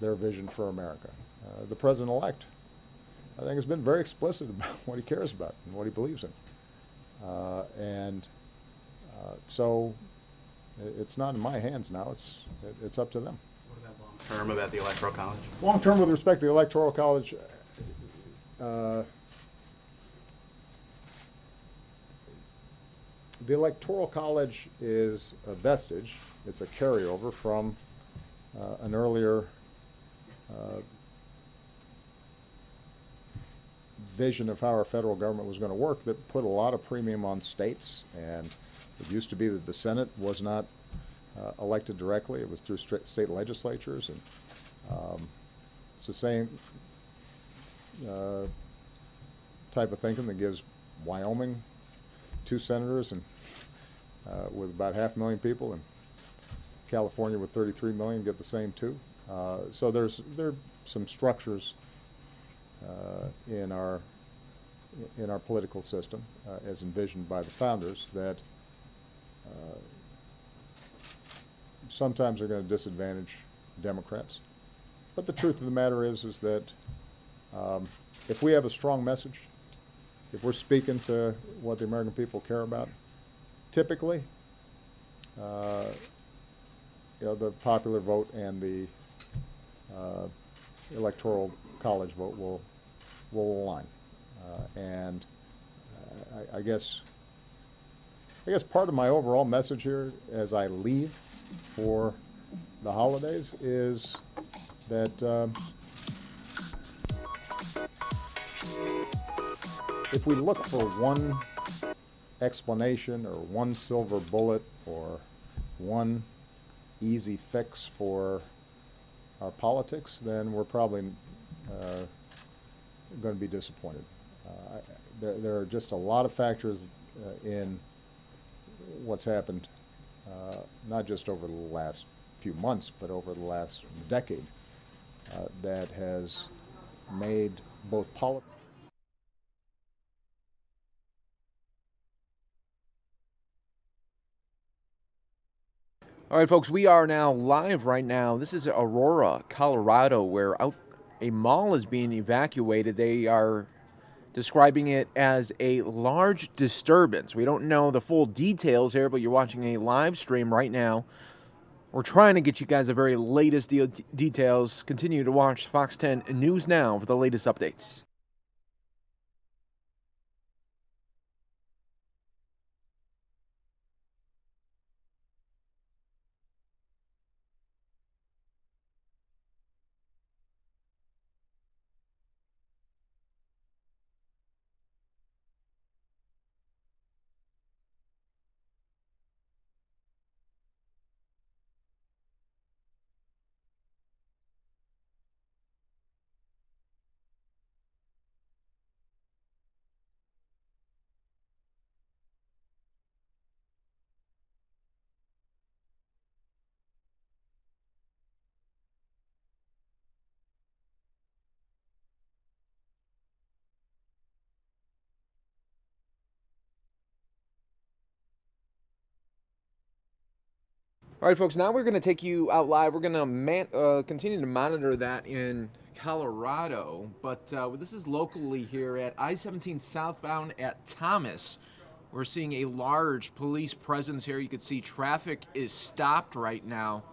S: their vision for America. The president-elect, I think, has been very explicit about what he cares about and what he believes in. So it's not in my hands now. It's up to them.
Q: Term about the Electoral College?
S: Long term, with respect to the Electoral College, the Electoral College is a vestige. It's a carryover from an earlier vision of how our federal government was going to work that put a lot of premium on states. And it used to be that the Senate was not elected directly. It was through state legislatures. And it's the same type of thinking that gives Wyoming 2 senators and with about 500,000 people, and California with 33 million get the same 2. So there are some structures in our political system, as envisioned by the founders, that sometimes are going to disadvantage Democrats. But the truth of the matter is that if we have a strong message, if we're speaking to what the American people care about, typically, the popular vote and the Electoral College vote will align. I guess part of my overall message here as I leave for the holidays is that if we look for one explanation or one silver bullet or one easy fix for our politics, then we're probably going to be disappointed. There are just a lot of factors in what's happened, not just over the last few months, but over the last decade, that has made both politics.
F: All right, folks, we are now live right now. This is Aurora, Colorado, where a mall is being evacuated. They are describing it as a large disturbance. We don't know the full details here, but you're watching a live stream right now. We're trying to get you guys the very latest details. Continue to watch Fox 10 News Now for the latest updates. All right, folks, now we're going to take you out live. We're going to continue to monitor that in Colorado, but this is locally here at I-17 southbound at Thomas. We're seeing a large police presence here. You can see traffic is stopped right now.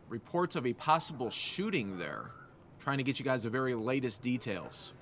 F: Reports of a possible shooting there. Trying to get you guys the very latest details.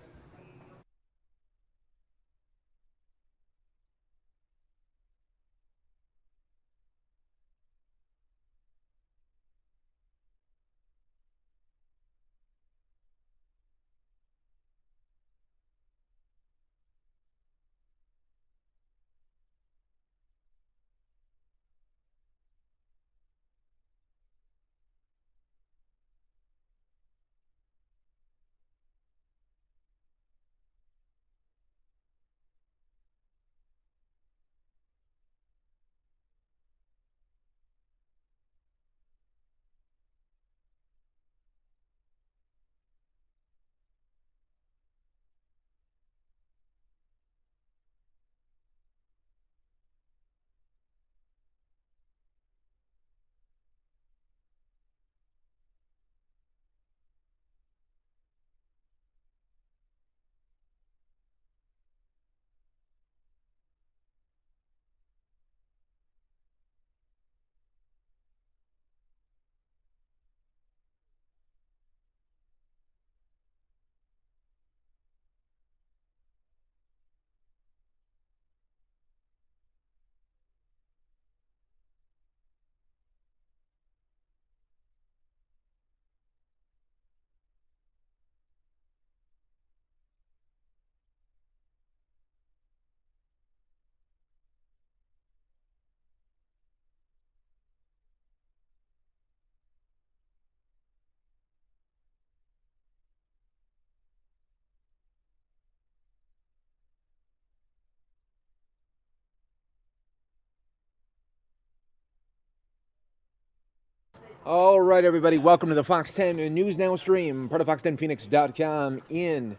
F: All right, everybody, welcome to the Fox 10 News Now stream, part of fox10phoenix.com. In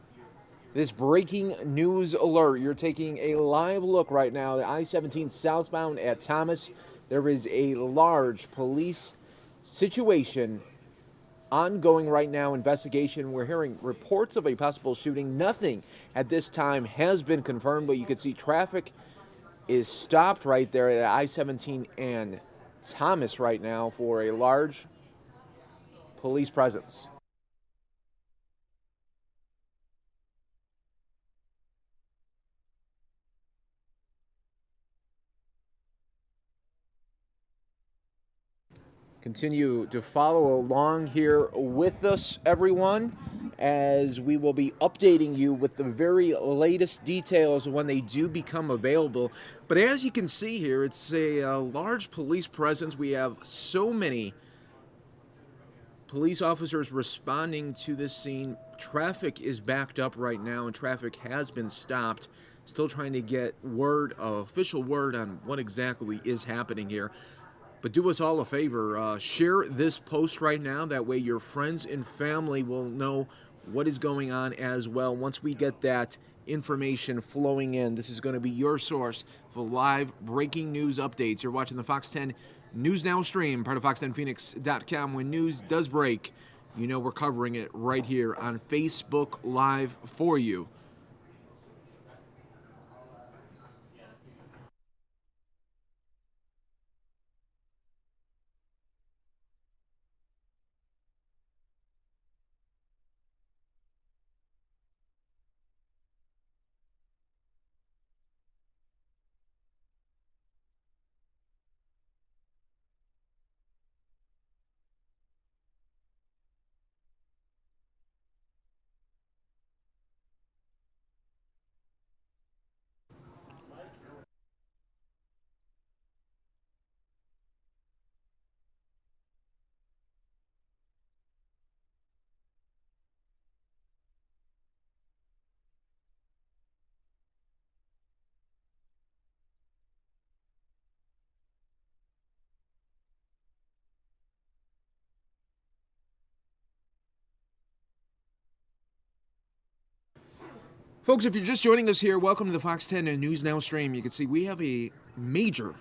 F: this breaking news alert, you're taking a live look right now at I-17 southbound at Thomas. There is a large police situation ongoing right now, investigation. We're hearing reports of a possible shooting. Nothing at this time has been confirmed, but you can see traffic is stopped right there at I-17 and Thomas right now for a large police presence. Continue to follow along here with us, everyone, as we will be updating you with the very latest details when they do become available. But as you can see here, it's a large police presence. We have so many police officers responding to this scene. Traffic is backed up right now, and traffic has been stopped. Still trying to get word, official word on what exactly is happening here. But do us all a favor, share this post right now. That way your friends and family will know what is going on as well. Once we get that information flowing in, this is going to be your source for live breaking news updates. You're watching the Fox 10 News Now stream, part of fox10phoenix.com. When news does break, you know we're covering it right here on Facebook Live for you. Folks, if you're just joining us here, welcome to the Fox 10 News Now stream. You can see we have a major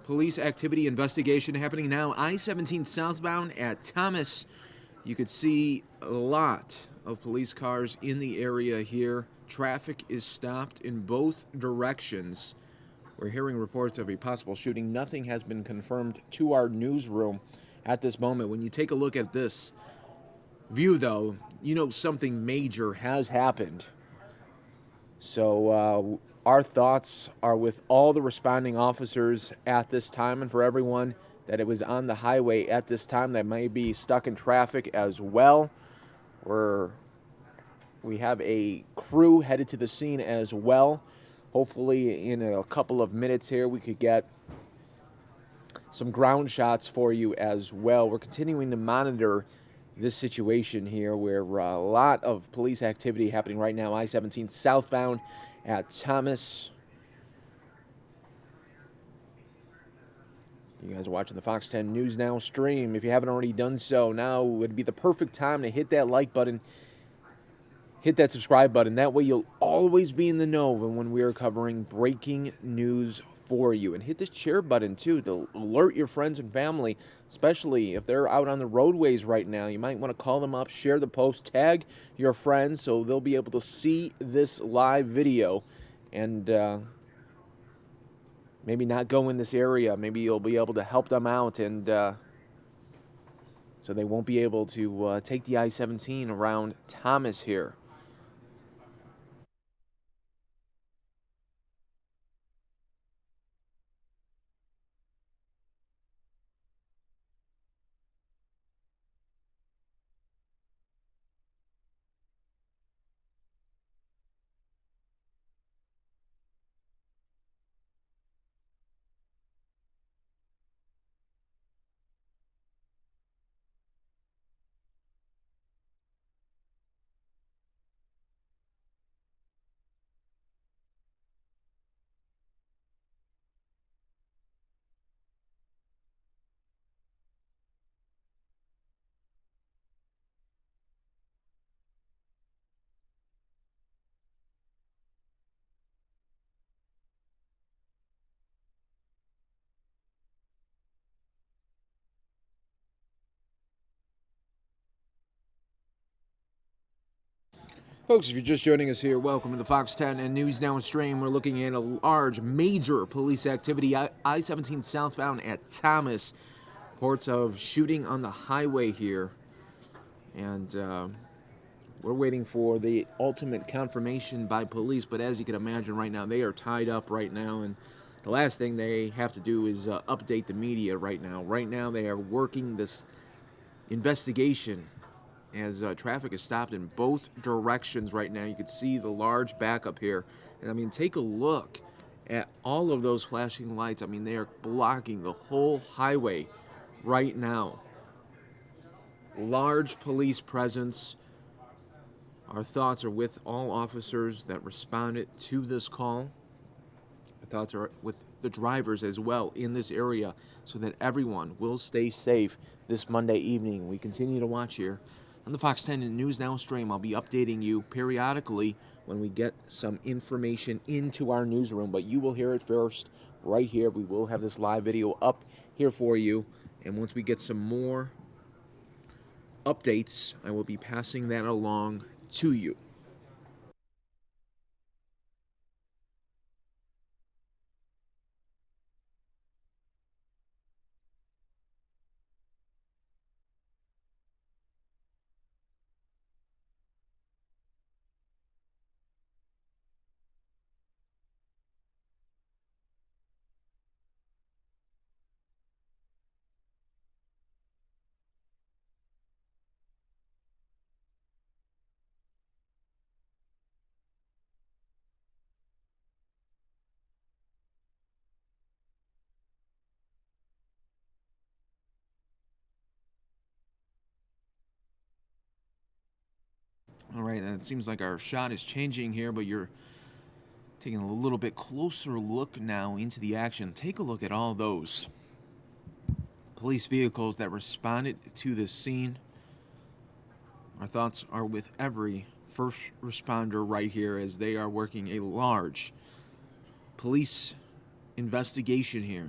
F: police activity investigation happening now. I-17 southbound at Thomas. You could see a lot of police cars in the area here. Traffic is stopped in both directions. We're hearing reports of a possible shooting. Nothing has been confirmed to our newsroom at this moment. When you take a look at this view, though, you know something major has happened. So our thoughts are with all the responding officers at this time, and for everyone that it was on the highway at this time that may be stuck in traffic as well. We have a crew headed to the scene as well. Hopefully in a couple of minutes here we could get some ground shots for you as well. We're continuing to monitor this situation here where a lot of police activity happening right now. I-17 southbound at Thomas. You guys are watching the Fox 10 News Now stream. If you haven't already done so, now would be the perfect time to hit that like button, hit that subscribe button. That way you'll always be in the know when we are covering breaking news for you. And hit the share button too to alert your friends and family, especially if they're out on the roadways right now. You might want to call them up, share the post, tag your friends so they'll be able to see this live video and maybe not go in this area. Maybe you'll be able to help them out, and so they won't be able to take the I-17 around Thomas here. Folks, if you're just joining us here, welcome to the Fox 10 and News Now stream. We're looking at a large, major police activity, I-17 southbound at Thomas. Reports of shooting on the highway here. And we're waiting for the ultimate confirmation by police. But as you can imagine right now, they are tied up right now. And the last thing they have to do is update the media right now. Right now, they are working this investigation as traffic is stopped in both directions right now. You can see the large backup here. And I mean, take a look at all of those flashing lights. I mean, they are blocking the whole highway right now. Large police presence. Our thoughts are with all officers that responded to this call. Our thoughts are with the drivers as well in this area so that everyone will stay safe this Monday evening. We continue to watch here on the Fox 10 News Now stream. I'll be updating you periodically when we get some information into our newsroom, but you will hear it first right here. We will have this live video up here for you, and once we get some more updates, I will be passing that along to you. All right, it seems like our shot is changing here, but you're taking a little bit closer look now into the action. Take a look at all those police vehicles that responded to this scene. Our thoughts are with every first responder right here as they are working a large police investigation here.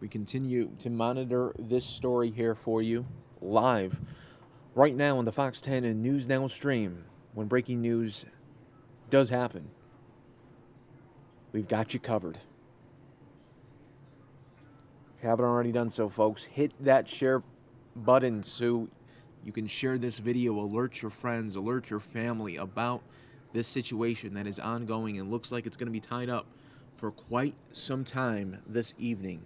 F: We continue to monitor this story here for you live right now on the Fox 10 and News Now stream. When breaking news does happen, we've got you covered. If you haven't already done so, folks, hit that share button so you can share this video, alert your friends, alert your family about this situation that is ongoing and looks like it's going to be tied up for quite some time this evening.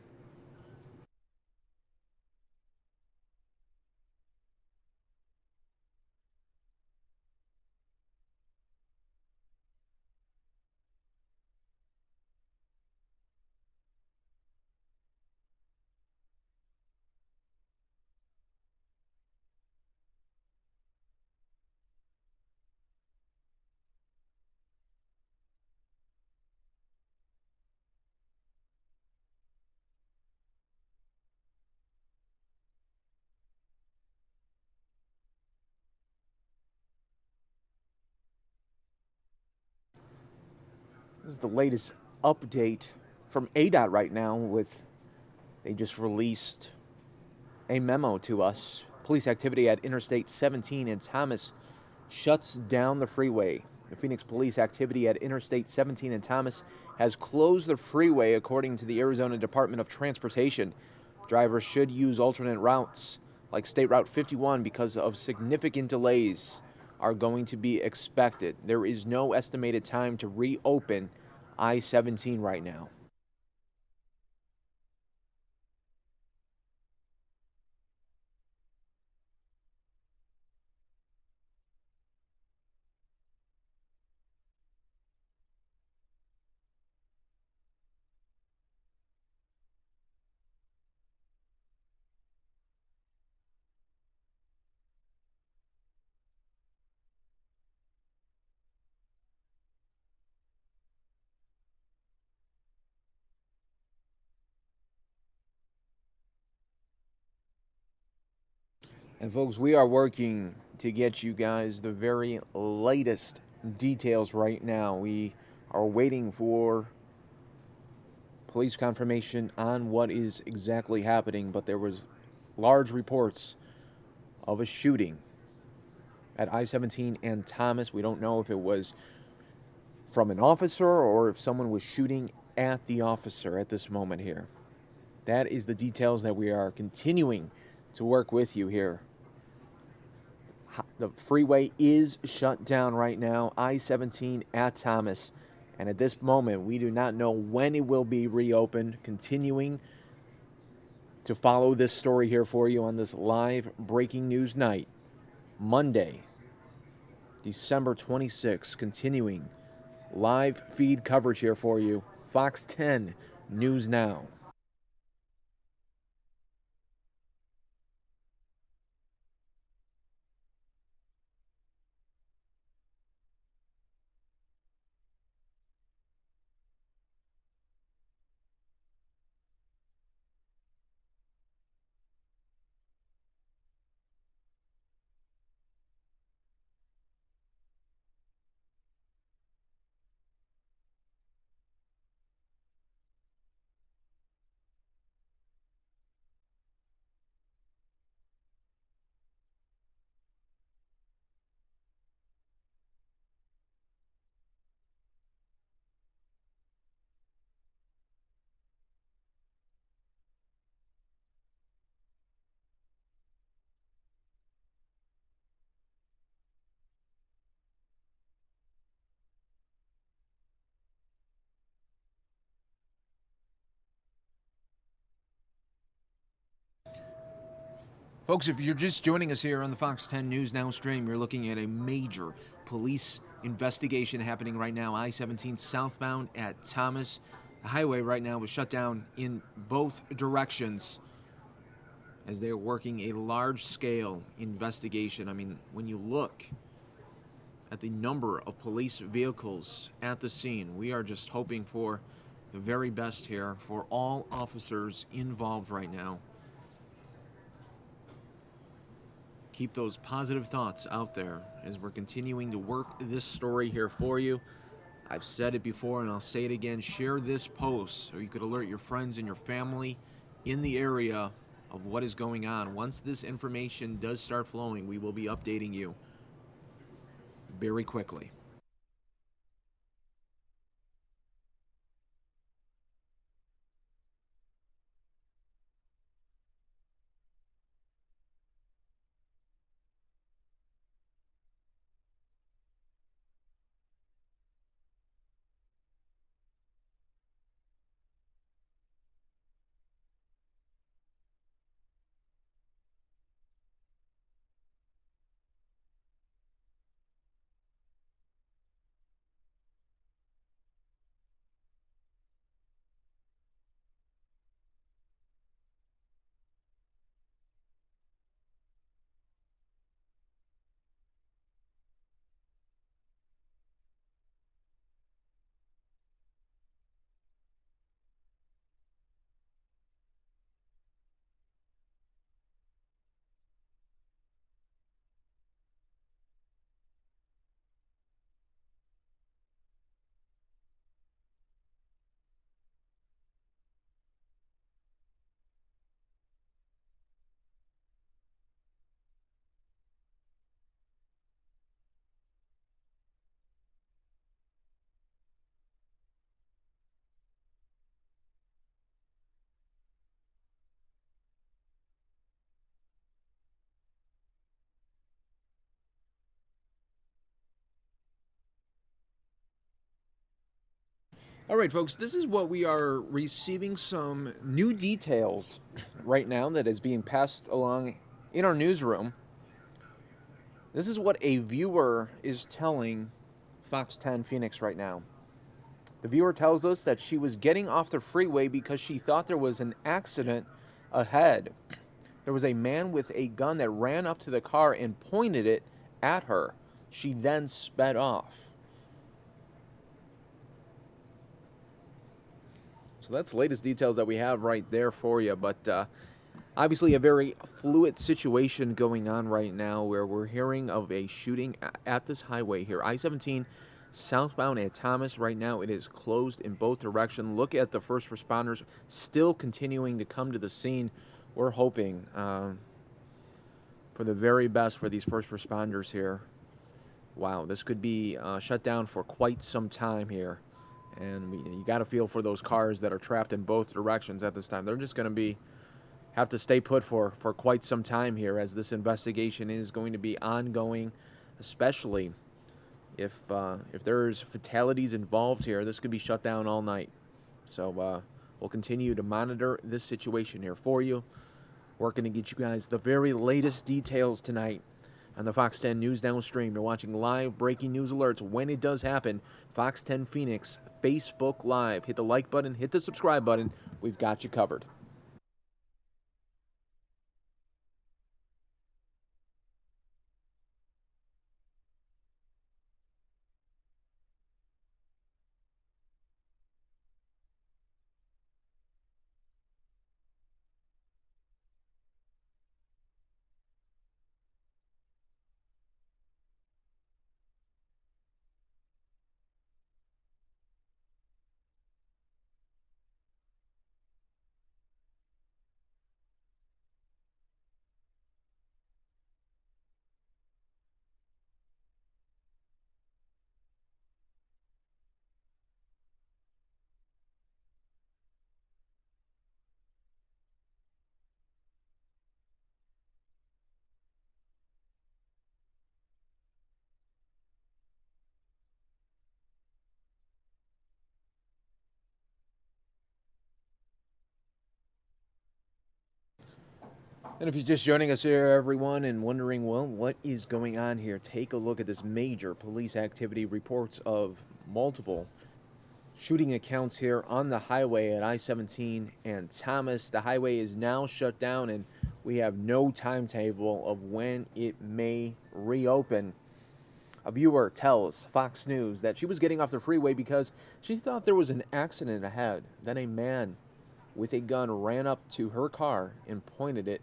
F: This is the latest update from ADOT right now they just released a memo to us. Police activity at Interstate 17 in Thomas shuts down the freeway. The Phoenix police activity at Interstate 17 in Thomas has closed the freeway according to the Arizona Department of Transportation. Drivers should use alternate routes like State Route 51 because of significant delays are going to be expected. There is no estimated time to reopen I-17 right now. And folks, we are working to get you guys the very latest details right now. We are waiting for police confirmation on what is exactly happening, but there was large reports of a shooting at I-17 and Thomas. We don't know if it was from an officer or if someone was shooting at the officer at this moment here. That is the details that we are continuing to work with you here. The freeway is shut down right now, I-17 at Thomas. And at this moment, we do not know when it will be reopened. Continuing to follow this story here for you on this live breaking news night, Monday, December 26th. Continuing live feed coverage here for you, Fox 10 News Now. Folks, if you're just joining us here on the Fox 10 News Now stream, you're looking at a major police investigation happening right now. I-17 southbound at Thomas. The highway right now is shut down in both directions as they're working a large-scale investigation. I mean, when you look at the number of police vehicles at the scene, we are just hoping for the very best here for all officers involved right now. Keep those positive thoughts out there as we're continuing to work this story here for you. I've said it before and I'll say it again. Share this post so you could alert your friends and your family in the area of what is going on. Once this information does start flowing, we will be updating you very quickly. All right, folks, this is what we are receiving some new details right now that is being passed along in our newsroom. This is what a viewer is telling Fox 10 Phoenix right now. The viewer tells us that she was getting off the freeway because she thought there was an accident ahead. There was a man with a gun that ran up to the car and pointed it at her. She then sped off. So that's the latest details that we have right there for you. But obviously a very fluid situation going on right now where we're hearing of a shooting at this highway here. I-17 southbound at Thomas. Right now it is closed in both directions. Look at the first responders still continuing to come to the scene. We're hoping for the very best for these first responders here. Wow, this could be shut down for quite some time here. And you got to feel for those cars that are trapped in both directions at this time. They're just going to have to stay put for quite some time here, as this investigation is going to be ongoing, especially if there's fatalities involved here. This could be shut down all night. So we'll continue to monitor this situation here for you, working to get you guys the very latest details tonight on the Fox 10 News Now stream. You're watching live breaking news alerts when it does happen. Fox 10 Phoenix, Facebook Live. Hit the like button, hit the subscribe button. We've got you covered. And if you're just joining us here, everyone, and wondering, well, what is going on here? Take a look at this major police activity. Reports of multiple shooting accounts here on the highway at I-17 and Thomas. The highway is now shut down, and we have no timetable of when it may reopen. A viewer tells Fox News that she was getting off the freeway because she thought there was an accident ahead. Then a man with a gun ran up to her car and pointed it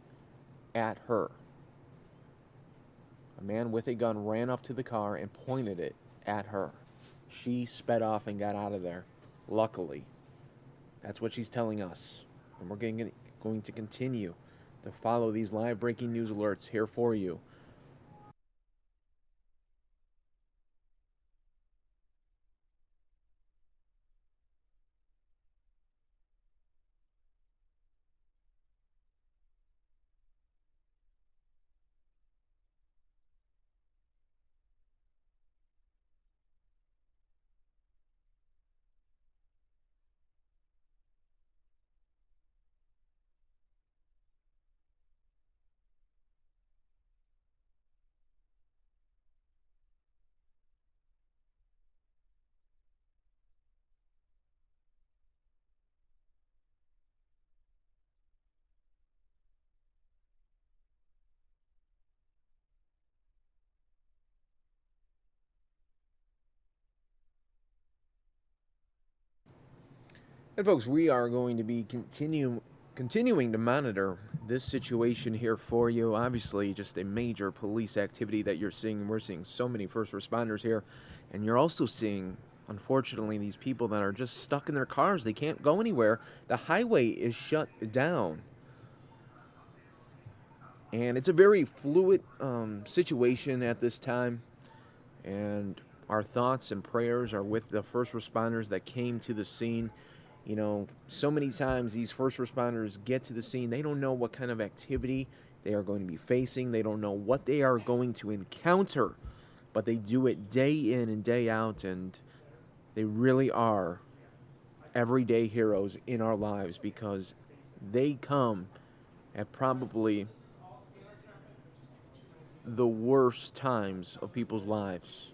F: at her. A man with a gun ran up to the car and pointed it at her. She sped off and got out of there, luckily. That's what she's telling us. And we're going to continue to follow these live breaking news alerts here for you. And folks, we are going to be continuing to monitor this situation here for you. Obviously, just a major police activity that you're seeing. We're seeing so many first responders here, and you're also seeing, unfortunately, these people that are just stuck in their cars. They can't go anywhere. The highway is shut down. And it's a very fluid situation at this time. And our thoughts and prayers are with the first responders that came to the scene. You know, so many times these first responders get to the scene, they don't know what kind of activity they are going to be facing. They don't know what they are going to encounter, but they do it day in and day out, and they really are everyday heroes in our lives, because they come at probably the worst times of people's lives.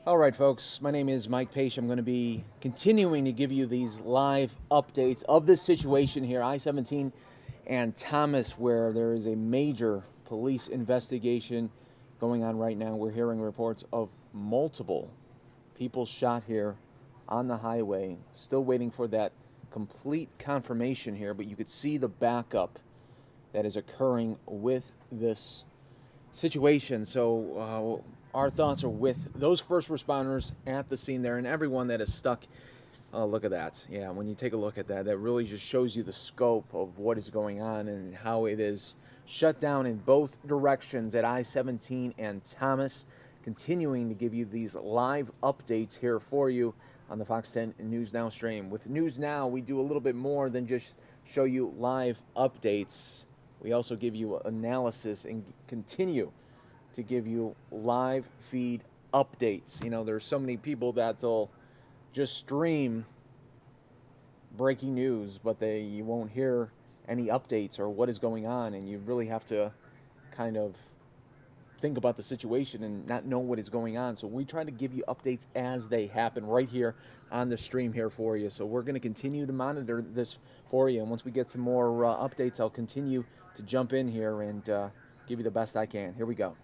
F: All right, folks, my name is Mike Page. I'm going to be continuing to give you these live updates of this situation here, I-17 and Thomas, where there is a major police investigation going on right now. We're hearing reports of multiple people shot here on the highway. Still waiting for that complete confirmation here, but you could see the backup that is occurring with this situation. So our thoughts are with those first responders at the scene there and everyone that is stuck. Look at that. Yeah, when you take a look at that, that really just shows you the scope of what is going on and how it is shut down in both directions at I-17 and Thomas. Continuing to give you these live updates here for you on the Fox 10 News Now stream. With News Now, we do a little bit more than just show you live updates. We also give you analysis and continue to give you live feed updates. You know, there's so many people that'll just stream breaking news, but you won't hear any updates or what is going on, and you really have to kind of think about the situation and not know what is going on. So we try to give you updates as they happen right here on the stream here for you. So we're going to continue to monitor this for you, and once we get some more updates, I'll continue to jump in here and give you the best I can. Here we go.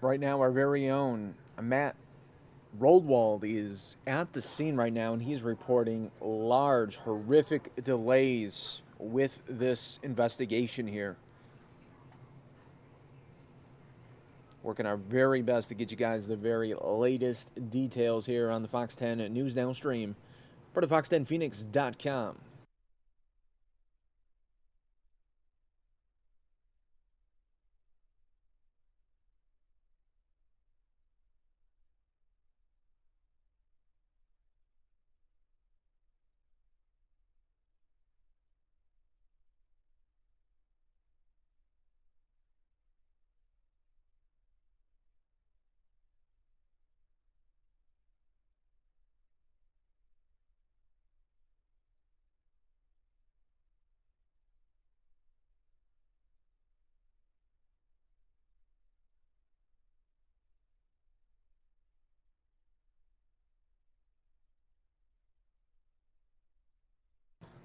F: Right now, our very own Matt Roldwald is at the scene right now, and he's reporting large, horrific delays with this investigation here. Working our very best to get you guys the very latest details here on the Fox 10 News Now stream, part of fox10phoenix.com.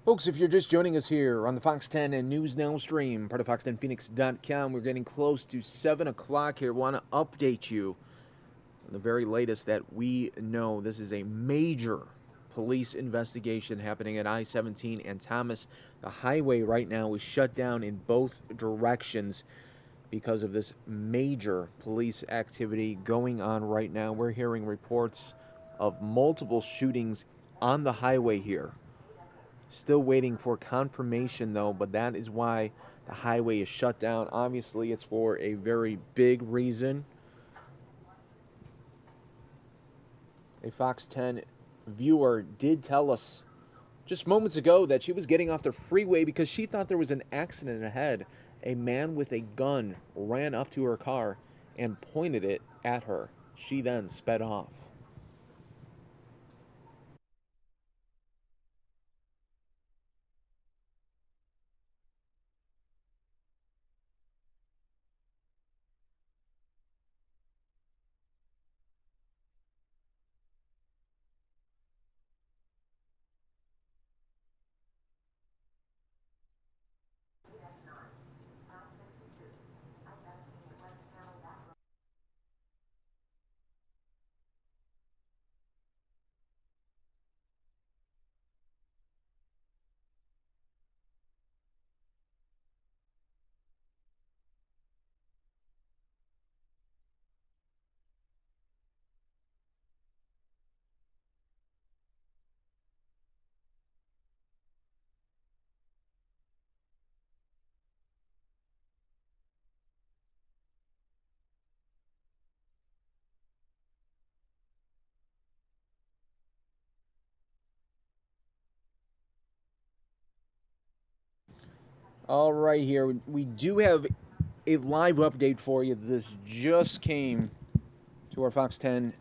F: Folks, if you're just joining us here on the Fox 10 and News Now stream, part of fox10phoenix.com, we're getting close to 7 o'clock here. We want to update you on the very latest that we know. This is a major police investigation happening at I-17 and Thomas. The highway right now is shut down in both directions because of this major police activity going on right now. We're hearing reports of multiple shootings on the highway here. Still waiting for confirmation, though, but that is why the highway is shut down. Obviously, it's for a very big reason. A Fox 10 viewer did tell us just moments ago that she was getting off the freeway because she thought there was an accident ahead. A man with a gun ran up to her car and pointed it at her. She then sped off. All right, here we do have a live update for you. This just came to our Fox 10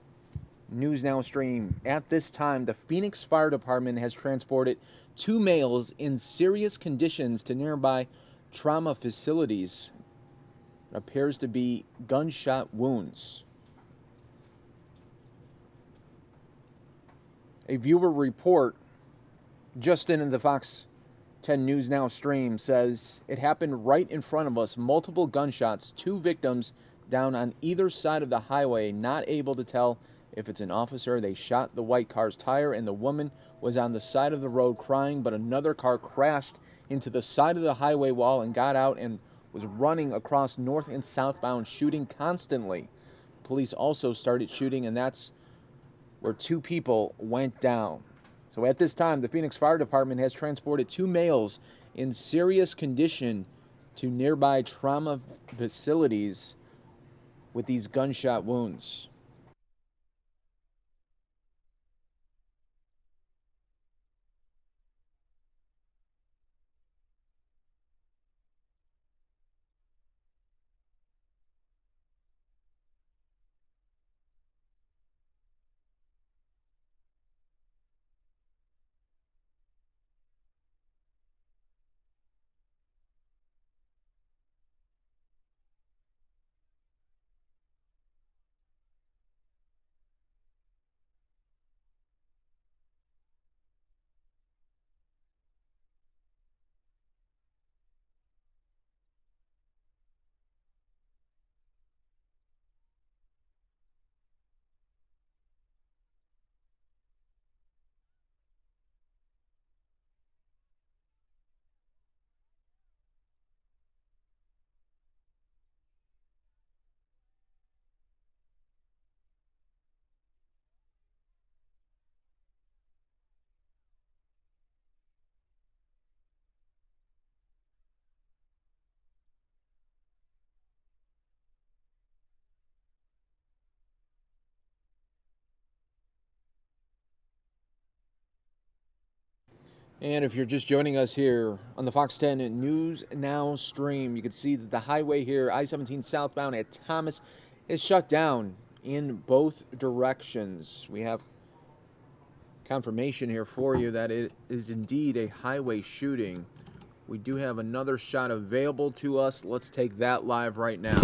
F: News Now stream. At this time, the Phoenix Fire Department has transported 2 males in serious conditions to nearby trauma facilities. It appears to be gunshot wounds. A viewer report just in the Fox 10 News Now stream says it happened right in front of us. Multiple gunshots, 2 victims down on either side of the highway, not able to tell if it's an officer. They shot the white car's tire and the woman was on the side of the road crying, but another car crashed into the side of the highway wall and got out and was running across north and southbound, shooting constantly. Police also started shooting, and that's where 2 people went down. So at this time, the Phoenix Fire Department has transported 2 males in serious condition to nearby trauma facilities with these gunshot wounds. And if you're just joining us here on the Fox 10 News Now stream, you can see that the highway here, I-17 southbound at Thomas, is shut down in both directions. We have confirmation here for you that it is indeed a highway shooting. We do have another shot available to us. Let's take that live right now.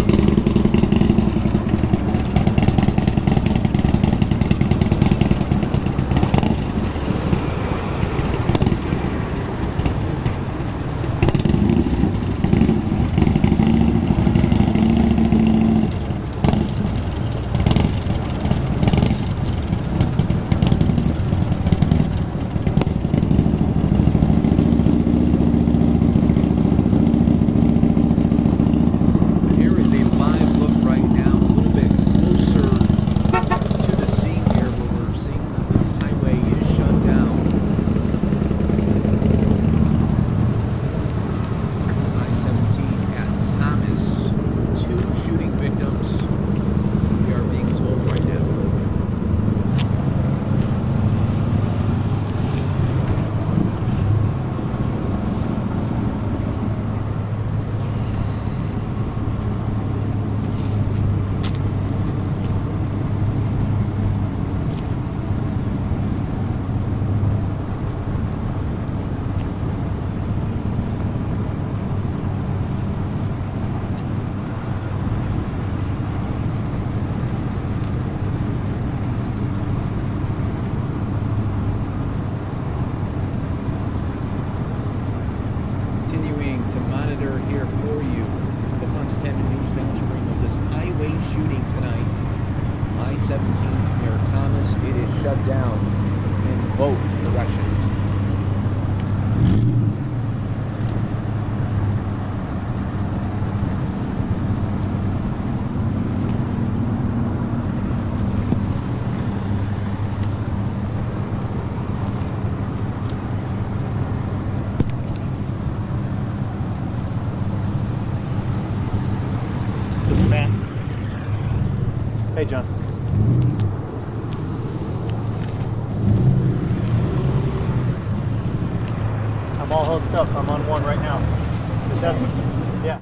F: I-17 near Thomas. It is shut down in both directions.
I: This is Matt. Hey, John. I'm all hooked up. I'm on one right now. Definitely. Yeah.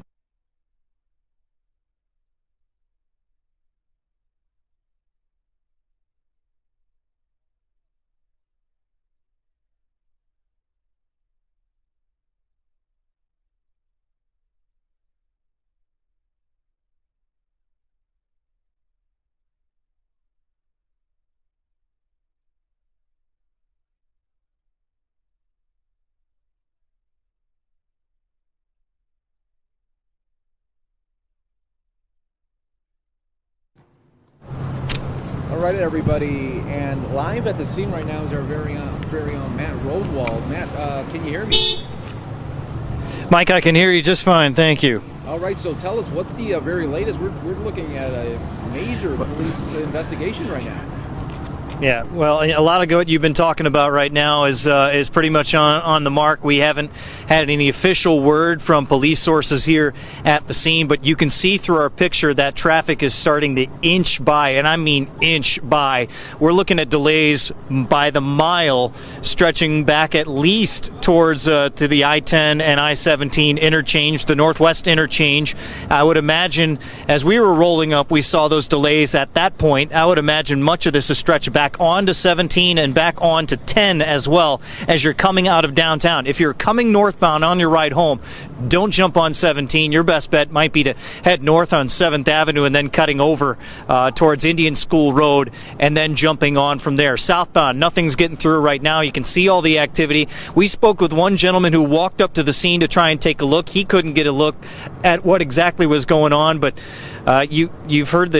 F: All right, everybody, and live at the scene right now is our very own Matt Rodwald. Matt, can you hear me?
P: Mike, I can hear you just fine, thank you.
F: All right, so tell us, what's the very latest? We're looking at a major police investigation right now.
P: Yeah, well, a lot of what you've been talking about right now is pretty much on the mark. We haven't had any official word from police sources here at the scene, but you can see through our picture that traffic is starting to inch by, and I mean inch by. We're looking at delays by the mile, stretching back at least towards to the I-10 and I-17 interchange, the Northwest interchange. I would imagine as we were rolling up, we saw those delays at that point. I would imagine much of this is stretched back on to 17 and back on to 10 as well as you're coming out of downtown. If you're coming northbound on your ride home, don't jump on 17. Your best bet might be to head north on 7th Avenue and then cutting over towards Indian School Road and then jumping on from there. Southbound, nothing's getting through right now. You can see all the activity. We spoke with one gentleman who walked up to the scene to try and take a look. He couldn't get a look at what exactly was going on, but you've heard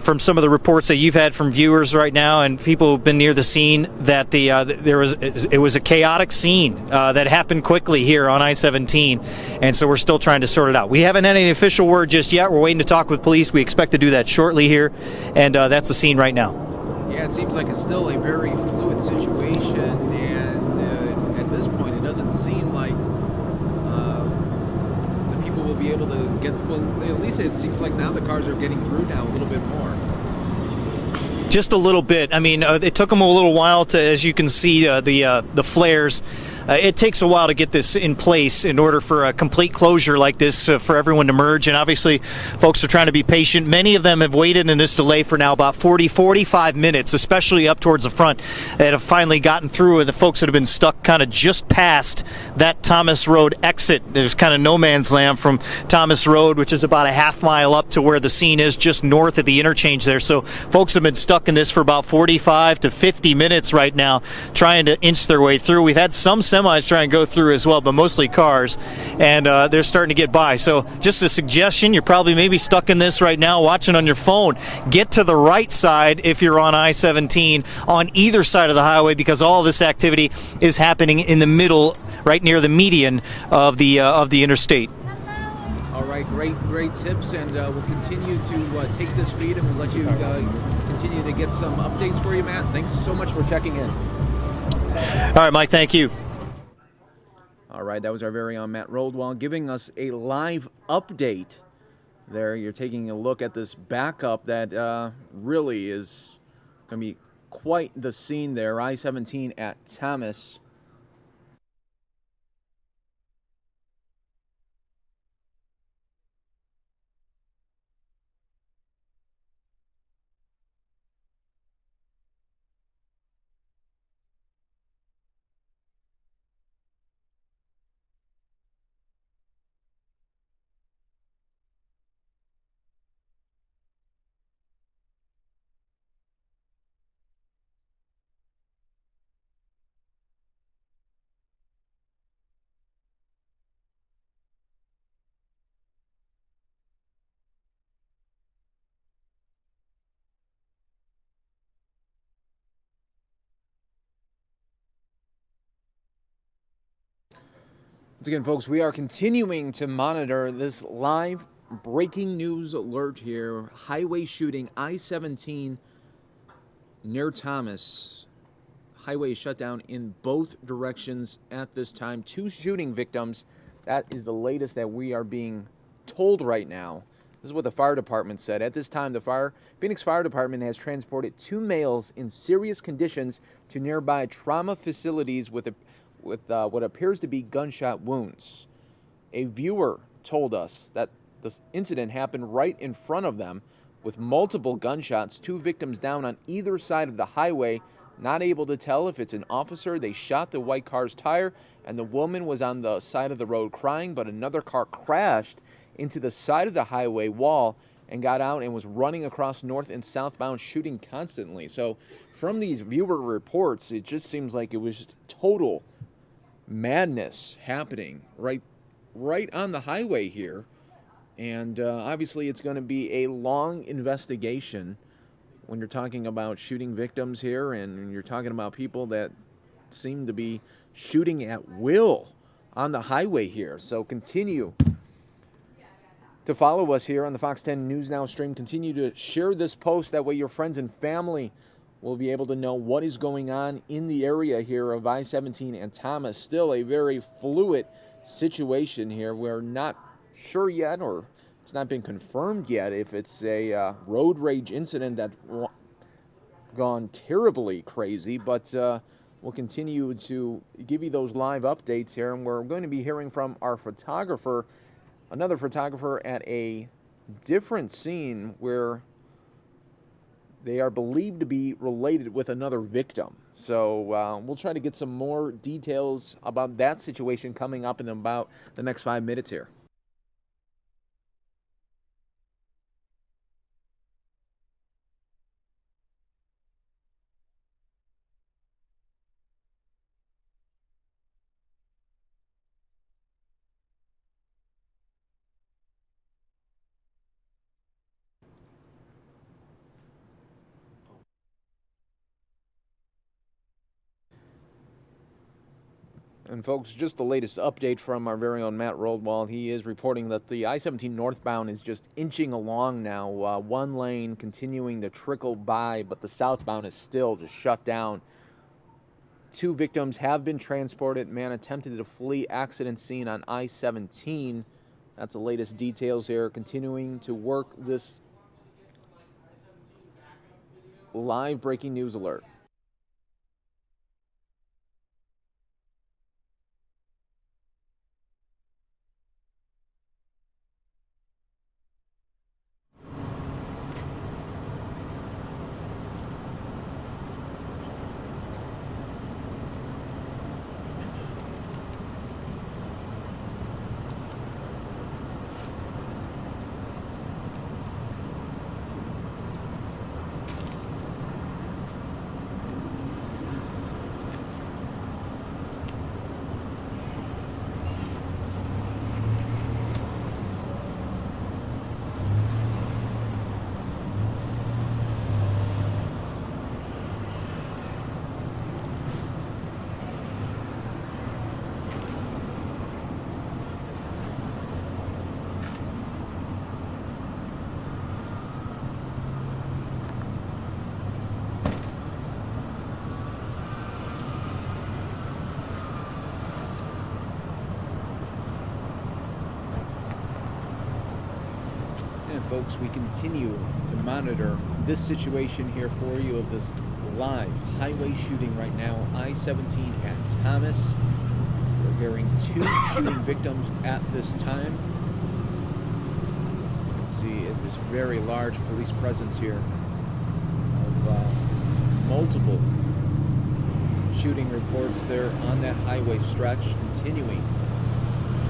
P: from some of the reports that you've had from viewers right now and people who've been near the scene that it was a chaotic scene that happened quickly here on I-17, and so we're still trying to sort it out. We haven't had any official word just yet. We're waiting to talk with police. We expect to do that shortly here, and that's the scene right now.
F: Yeah, it seems like it's still a very fluid situation, and at this point, it doesn't seem like the people will be able to get. Well, at least it seems like now the cars are getting through now a little bit more.
P: Just a little bit. I mean, it took them a little while to, as you can see, the flares. It takes a while to get this in place in order for a complete closure like this for everyone to merge. And obviously, folks are trying to be patient. Many of them have waited in this delay for now about 45 minutes, especially up towards the front, that have finally gotten through with the folks that have been stuck kind of just past that Thomas Road exit. There's kind of no man's land from Thomas Road, which is about a half mile up to where the scene is just north of the interchange there. So folks have been stuck in this for about 45 to 50 minutes right now, trying to inch their way through. We've had some semis try and go through as well, but mostly cars, and they're starting to get by. So just a suggestion, you're probably maybe stuck in this right now watching on your phone. Get to the right side if you're on I-17 on either side of the highway, because all this activity is happening in the middle, right near the median of the interstate.
F: All right, great tips, and we'll continue to take this feed and we'll let you continue to get some updates for you, Matt. Thanks so much for checking in.
P: All right, Mike, thank you.
F: All right, that was our very own Matt Rodwald giving us a live update there. You're taking a look at this backup that really is going to be quite the scene there. I-17 at Thomas. Once again, folks, we are continuing to monitor this live breaking news alert here. Highway shooting, I-17 near Thomas. Highway is shut down in both directions at this time. 2 shooting victims. That is the latest that we are being told right now. This is what the fire department said. At this time, the Phoenix Fire Department has transported 2 males in serious conditions to nearby trauma facilities with what appears to be gunshot wounds. A viewer told us that this incident happened right in front of them with multiple gunshots, 2 victims down on either side of the highway. Not able to tell if it's an officer. They shot the white car's tire, and the woman was on the side of the road crying, but another car crashed into the side of the highway wall and got out and was running across north and southbound, shooting constantly. So from these viewer reports, it just seems like it was just total madness happening right on the highway here. And obviously it's going to be a long investigation when you're talking about shooting victims here, and you're talking about people that seem to be shooting at will on the highway here. So continue to follow us here on the Fox 10 News Now stream. Continue to share this post. That way your friends and family will be able to know what is going on in the area here of I-17 and Thomas. Still a very fluid situation here. We're not sure yet, or it's not been confirmed yet, if it's a road rage incident that gone terribly crazy, but we'll continue to give you those live updates here, and we're going to be hearing from our photographer, another photographer at a different scene where they are believed to be related with another victim. So we'll try to get some more details about that situation coming up in about the next 5 minutes here. And folks, just the latest update from our very own Matt Roldwall. He is reporting that the I-17 northbound is just inching along now. One lane continuing to trickle by, but the southbound is still just shut down. 2 victims have been transported. Man attempted to flee accident scene on I-17. That's the latest details here. Continuing to work this live breaking news alert. Folks, we continue to monitor this situation here for you of this live highway shooting right now, I-17 at Thomas. We're hearing 2 shooting victims at this time. As you can see, it is very large police presence here of multiple shooting reports there on that highway stretch, continuing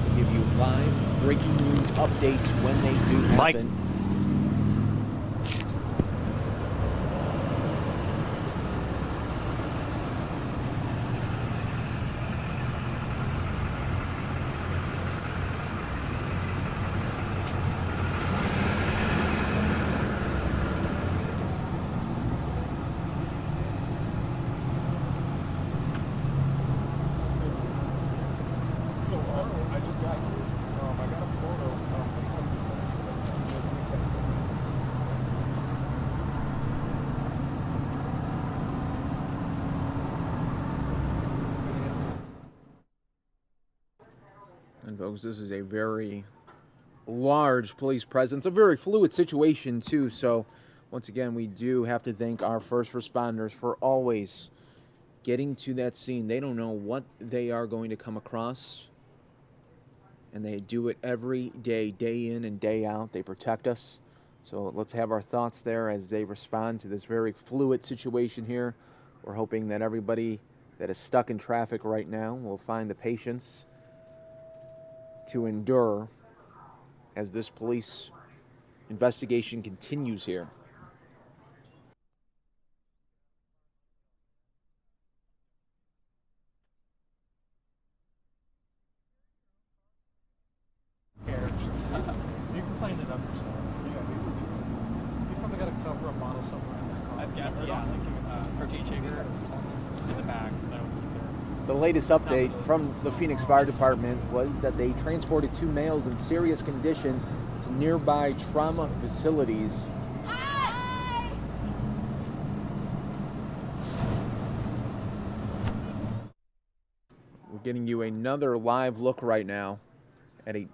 F: to give you live breaking news updates when they do happen. And folks, this is a very large police presence, a very fluid situation too. So once again, we do have to thank our first responders for always getting to that scene. They don't know what they are going to come across. and they do it every day, day in and day out. They protect us. So let's have our thoughts there as they respond to this very fluid situation here. We're hoping that everybody that is stuck in traffic right now will find the patience to endure as this police investigation continues here.
Y: You can clean it up yourself. You probably got a cover, a bottle somewhere in that car.
R: I've got, protein shaker in the back. That was there.
F: The latest update from the Phoenix Fire Department was that they transported 2 males in serious condition to nearby trauma facilities. We're getting you another live look right now at a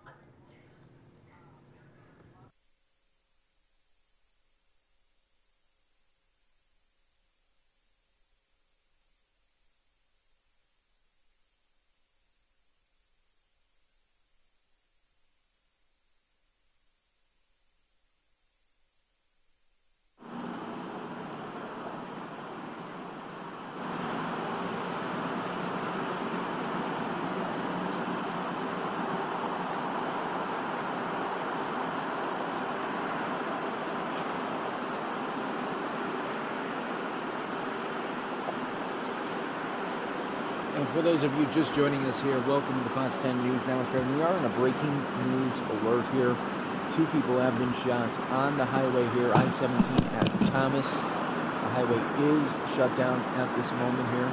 F: And for those of you just joining us here, welcome to the Fox 10 News Now. We are in a breaking news alert here. 2 people have been shot on the highway here, I-17 at Thomas. The highway is shut down at this moment here.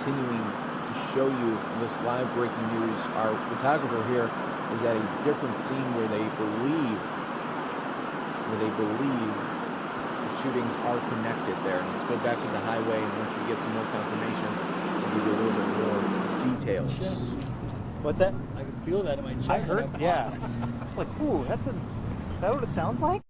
F: Continuing to show you this live breaking news. Our photographer here is at a different scene where they believe the shootings are connected there. Let's go back to the highway, and once we get some more confirmation, we'll give you a little bit more details.
I: What's that?
R: I can feel that in my chest.
I: I heard, yeah. It's like, ooh, is that what it sounds like?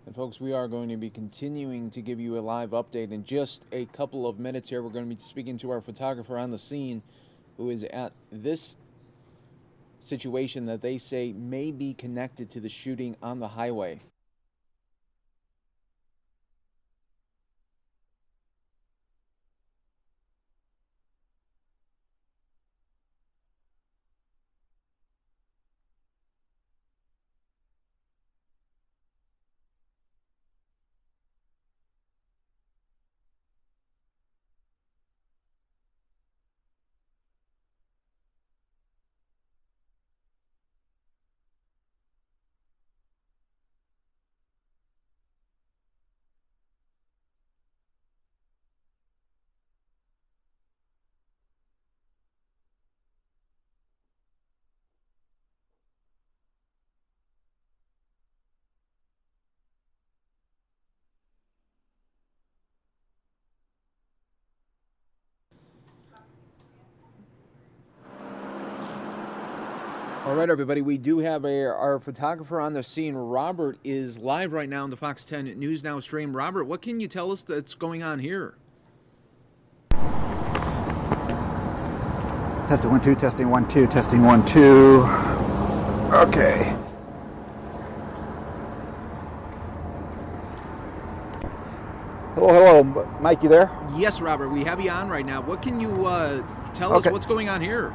F: And folks, we are going to be continuing to give you a live update in just a couple of minutes here. We're going to be speaking to our photographer on the scene who is at this situation that they say may be connected to the shooting on the highway. All right, everybody, we do have our photographer on the scene. Robert is live right now on the Fox 10 News Now stream. Robert, what can you tell us that's going on here?
B: Testing 1 2, testing 1 2, testing 1 2. Okay. Hello, Mike, you there?
F: Yes, Robert, we have you on right now. What can you tell
B: Okay.
F: us what's going on here?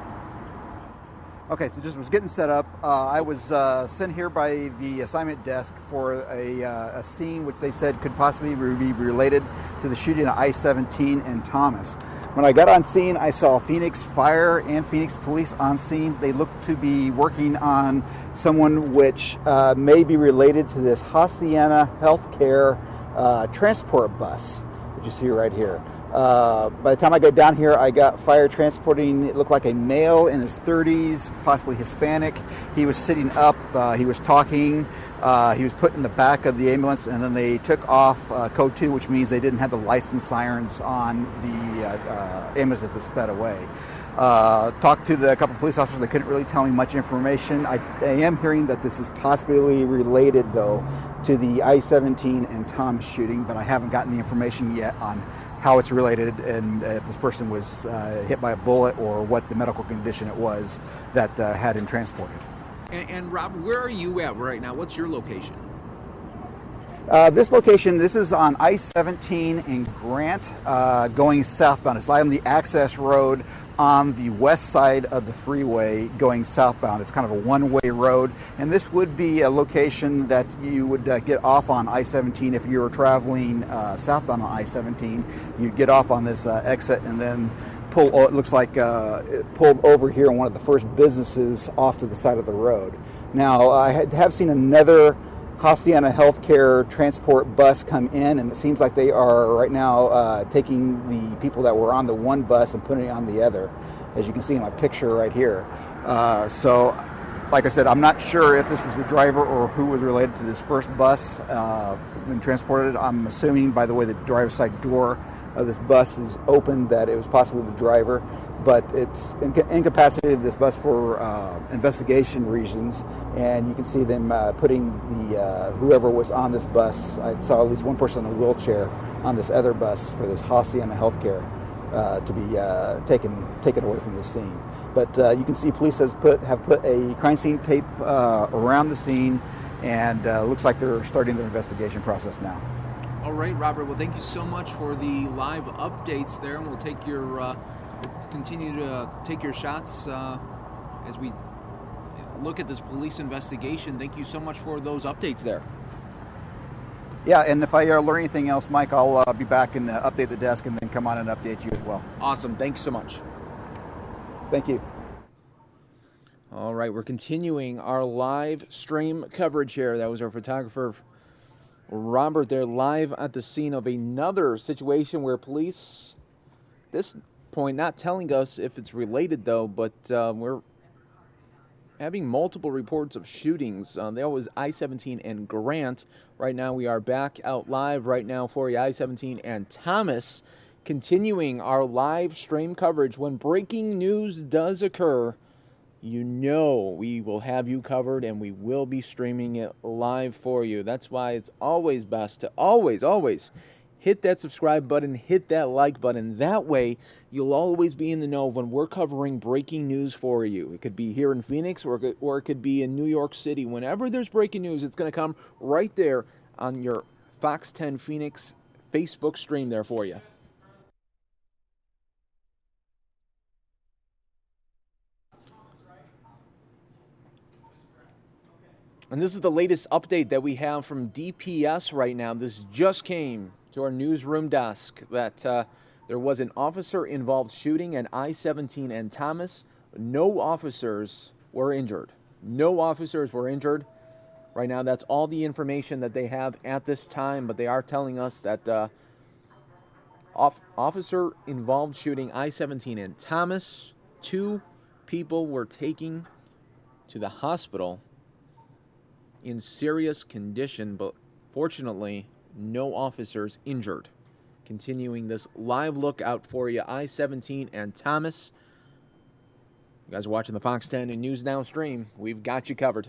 B: Okay, so just was getting set up. I was sent here by the assignment desk for a scene which they said could possibly be related to the shooting at I-17 in Thomas. When I got on scene, I saw Phoenix Fire and Phoenix Police on scene. They looked to be working on someone which may be related to this Hacienda Healthcare transport bus, which you see right here. By the time I got down here, I got fire transporting, it looked like a male in his 30s, possibly Hispanic. He was sitting up, he was talking, he was put in the back of the ambulance, and then they took off code 2, which means they didn't have the lights and sirens on the ambulance as it sped away. Talked to a couple police officers. They couldn't really tell me much information. I am hearing that this is possibly related, though, to the I-17 and Thomas shooting, but I haven't gotten the information yet on how it's related and if this person was hit by a bullet or what the medical condition it was that had him transported.
F: And Rob, where are you at right now? What's your location?
B: This location, this is on I-17 in Grant, going southbound. It's on the access road on the west side of the freeway going southbound. It's kind of a one-way road, and this would be a location that you would get off on I-17 if you were traveling southbound on I-17. You'd get off on this exit and then pull, it looks like it pulled over here in one of the first businesses off to the side of the road. Now, I have seen another Hacienda Healthcare transport bus come in, and it seems like they are right now taking the people that were on the one bus and putting it on the other, as you can see in my picture right here. So, like I said, I'm not sure if this was the driver or who was related to this first bus when transported. I'm assuming by the way the driver's side door of this bus is open that it was possibly the driver, but it's incapacitated this bus for investigation reasons, and you can see them putting the whoever was on this bus. I saw at least one person in a wheelchair on this other bus for this Hacienda Healthcare to be taken away from the scene. But you can see police have put a crime scene tape around the scene, and looks like they're starting their investigation process now.
F: All right, Robert. Well, thank you so much for the live updates there, and we'll take your we'll continue to take your shots as we look at this police investigation. Thank you so much for those updates there.
B: Yeah, and if I learn anything else, Mike, I'll be back and update the desk and then come on and update you as well.
F: Awesome. Thanks so much.
B: Thank you.
F: All right, we're continuing our live stream coverage here. That was our photographer, Robert, there live at the scene of another situation where police, this point, not telling us if it's related though, but we're having multiple reports of shootings. That was I-17 and Grant. Right now we are back out live right now for you, I-17 and Thomas, continuing our live stream coverage. When breaking news does occur, you know we will have you covered, and we will be streaming it live for you. That's why it's always best to always hit that subscribe button, hit that like button. That way, you'll always be in the know when we're covering breaking news for you. It could be here in Phoenix, or it could be in New York City. Whenever there's breaking news, it's going to come right there on your Fox 10 Phoenix Facebook stream there for you. And this is the latest update that we have from DPS right now. This just came to our newsroom desk that there was an officer-involved shooting at I-17 and Thomas. No officers were injured. No officers were injured. Right now, that's all the information that they have at this time, but they are telling us that officer-involved shooting I-17 and Thomas. 2 people were taken to the hospital in serious condition, but fortunately, no officers injured. Continuing this live look out for you, I-17 and Thomas. You guys are watching the Fox 10 and News Now stream. We've got you covered.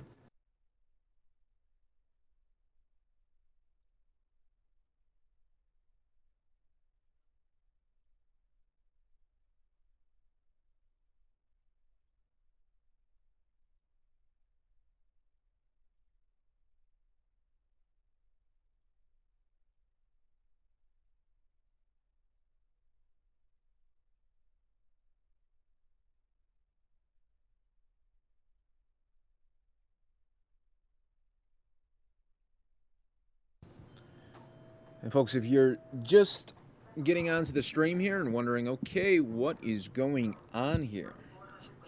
F: And folks, if you're just getting onto the stream here and wondering, okay, what is going on here?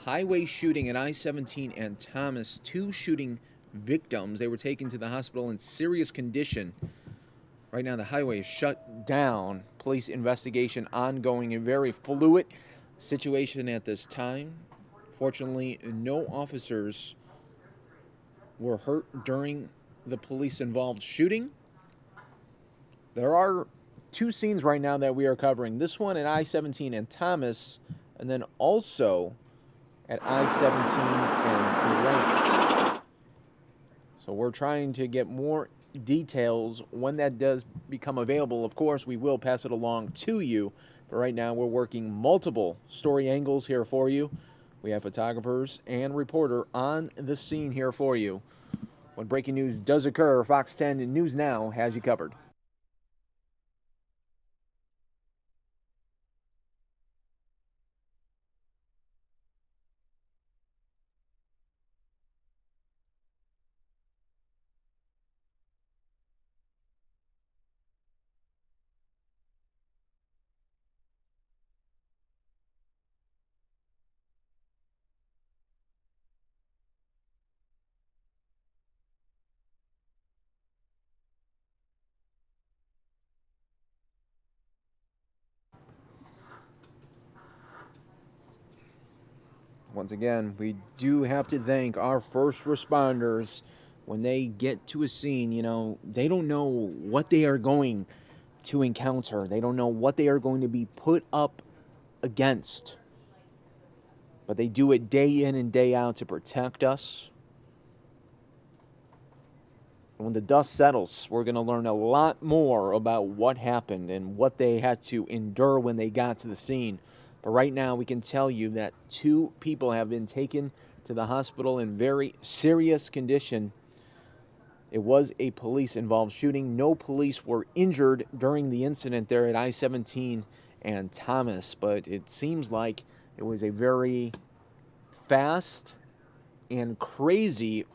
F: Highway shooting at I-17 and Thomas, 2 shooting victims. They were taken to the hospital in serious condition. Right now the highway is shut down. Police investigation ongoing. A very fluid situation at this time. Fortunately, no officers were hurt during the police-involved shooting. There are 2 scenes right now that we are covering. This one at I-17 and Thomas, and then also at I-17 and Grant. So we're trying to get more details. When that does become available, of course, we will pass it along to you. But right now, we're working multiple story angles here for you. We have photographers and reporter on the scene here for you. When breaking news does occur, Fox 10 News Now has you covered. Once again, we do have to thank our first responders. When they get to a scene, you know, they don't know what they are going to encounter. They don't know what they are going to be put up against. But they do it day in and day out to protect us. When the dust settles, we're going to learn a lot more about what happened and what they had to endure when they got to the scene. But right now, we can tell you that 2 people have been taken to the hospital in very serious condition. It was a police-involved shooting. No police were injured during the incident there at I-17 and Thomas, but it seems like it was a very fast and crazy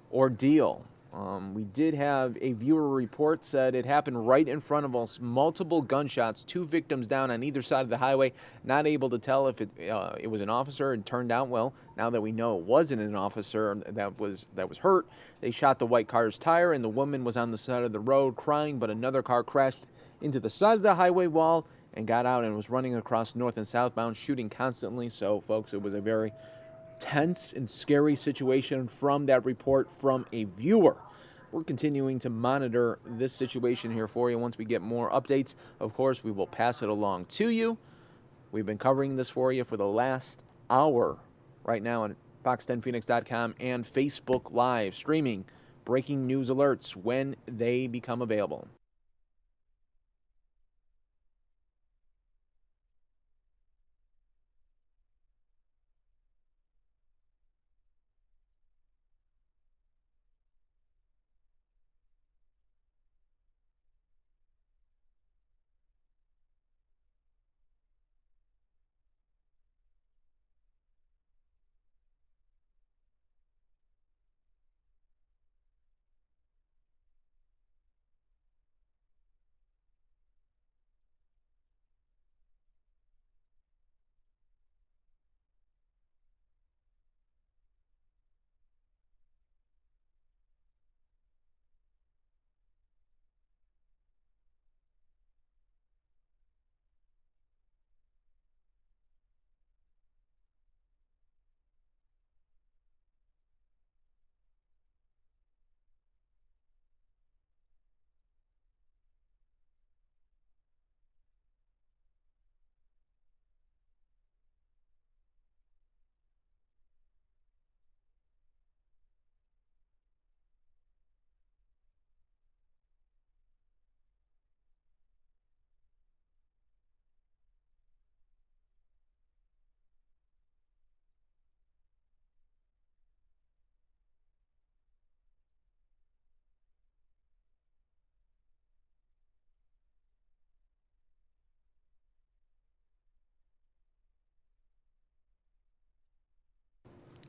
F: ordeal. We did have a viewer report said it happened right in front of us. Multiple gunshots, 2 victims down on either side of the highway. Not able to tell if it was an officer. It turned out, well, now that we know it wasn't an officer that was hurt, they shot the white car's tire, and the woman was on the side of the road crying, but another car crashed into the side of the highway wall and got out and was running across north and southbound, shooting constantly. So, folks, it was a very tense and scary situation from that report from a viewer. We're continuing to monitor this situation here for you. Once we get more updates, of course, we will pass it along to you. We've been covering this for you for the last hour right now on fox10phoenix.com and Facebook Live, streaming breaking news alerts when they become available.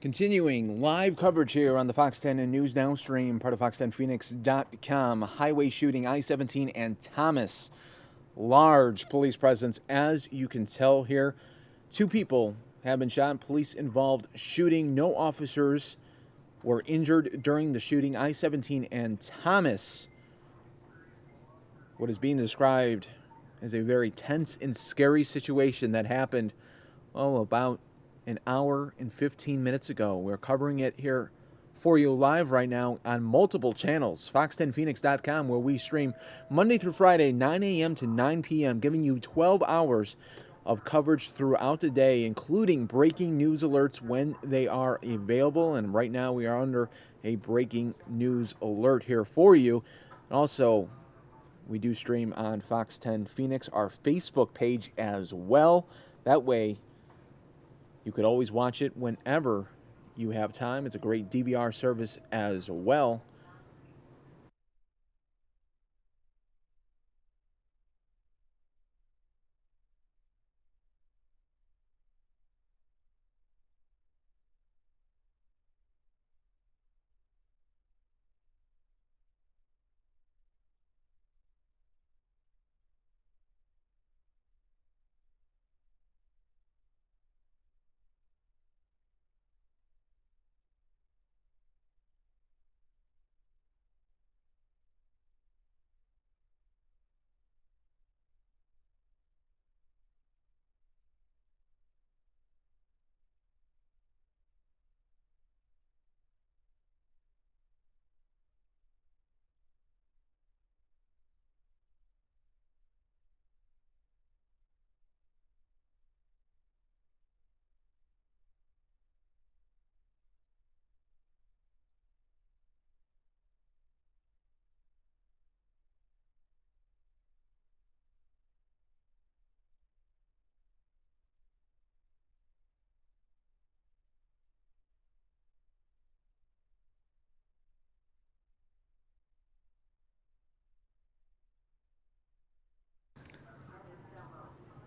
F: Continuing live coverage here on the Fox 10 and News Now stream, part of fox10phoenix.com. Highway shooting, I-17 and Thomas. Large police presence, as you can tell here. 2 people have been shot. Police-involved shooting. No officers were injured during the shooting. I-17 and Thomas. What is being described as a very tense and scary situation that happened, about an hour and 15 minutes ago. We're covering it here for you live right now on multiple channels. Fox10phoenix.com, where we stream Monday through Friday, 9 a.m. to 9 p.m., giving you 12 hours of coverage throughout the day, including breaking news alerts when they are available. And right now we are under a breaking news alert here for you. Also, we do stream on Fox 10 Phoenix, our Facebook page as well. That way, you could always watch it whenever you have time. It's a great DVR service as well.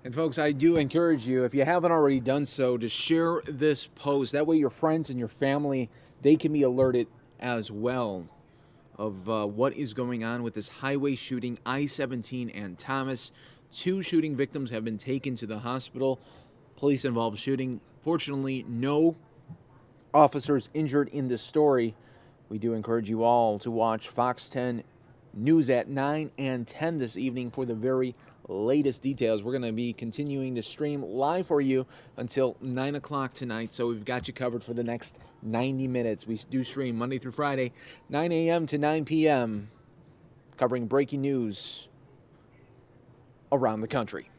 F: And folks, I do encourage you, if you haven't already done so, to share this post. That way your friends and your family, they can be alerted as well of what is going on with this highway shooting, I-17 and Thomas. 2 shooting victims have been taken to the hospital. Police-involved shooting. Fortunately, no officers injured in this story. We do encourage you all to watch Fox 10 News at 9 and 10 this evening for the very latest details. We're going to be continuing to stream live for you until 9 o'clock tonight, so we've got you covered for the next 90 minutes. We do stream Monday through Friday, 9 a.m. to 9 p.m., covering breaking news around the country.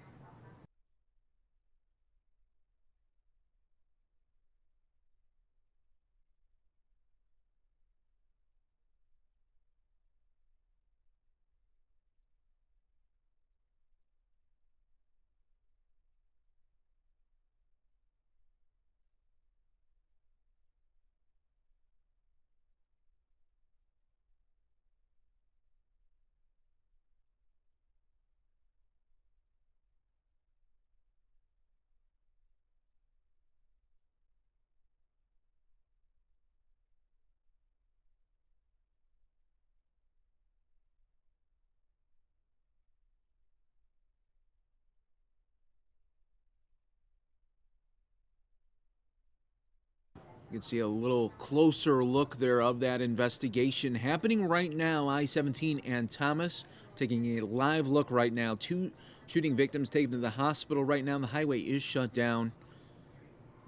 F: You can see a little closer look there of that investigation happening right now. I-17 and Thomas taking a live look right now. 2 shooting victims taken to the hospital right now. The highway is shut down.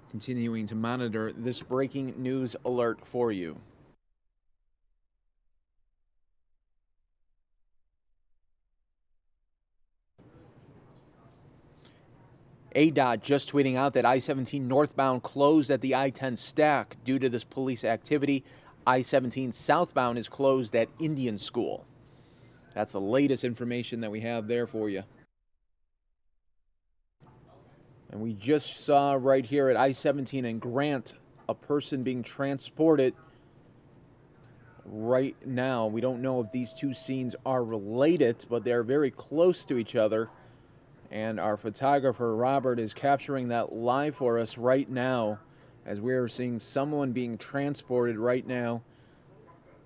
F: Continuing to monitor this breaking news alert for you. ADOT just tweeting out that I-17 northbound closed at the I-10 stack due to this police activity. I-17 southbound is closed at Indian School. That's the latest information that we have there for you. And we just saw right here at I-17 and Grant a person being transported right now. We don't know if these 2 scenes are related, but they're very close to each other. And our photographer, Robert, is capturing that live for us right now as we're seeing someone being transported right now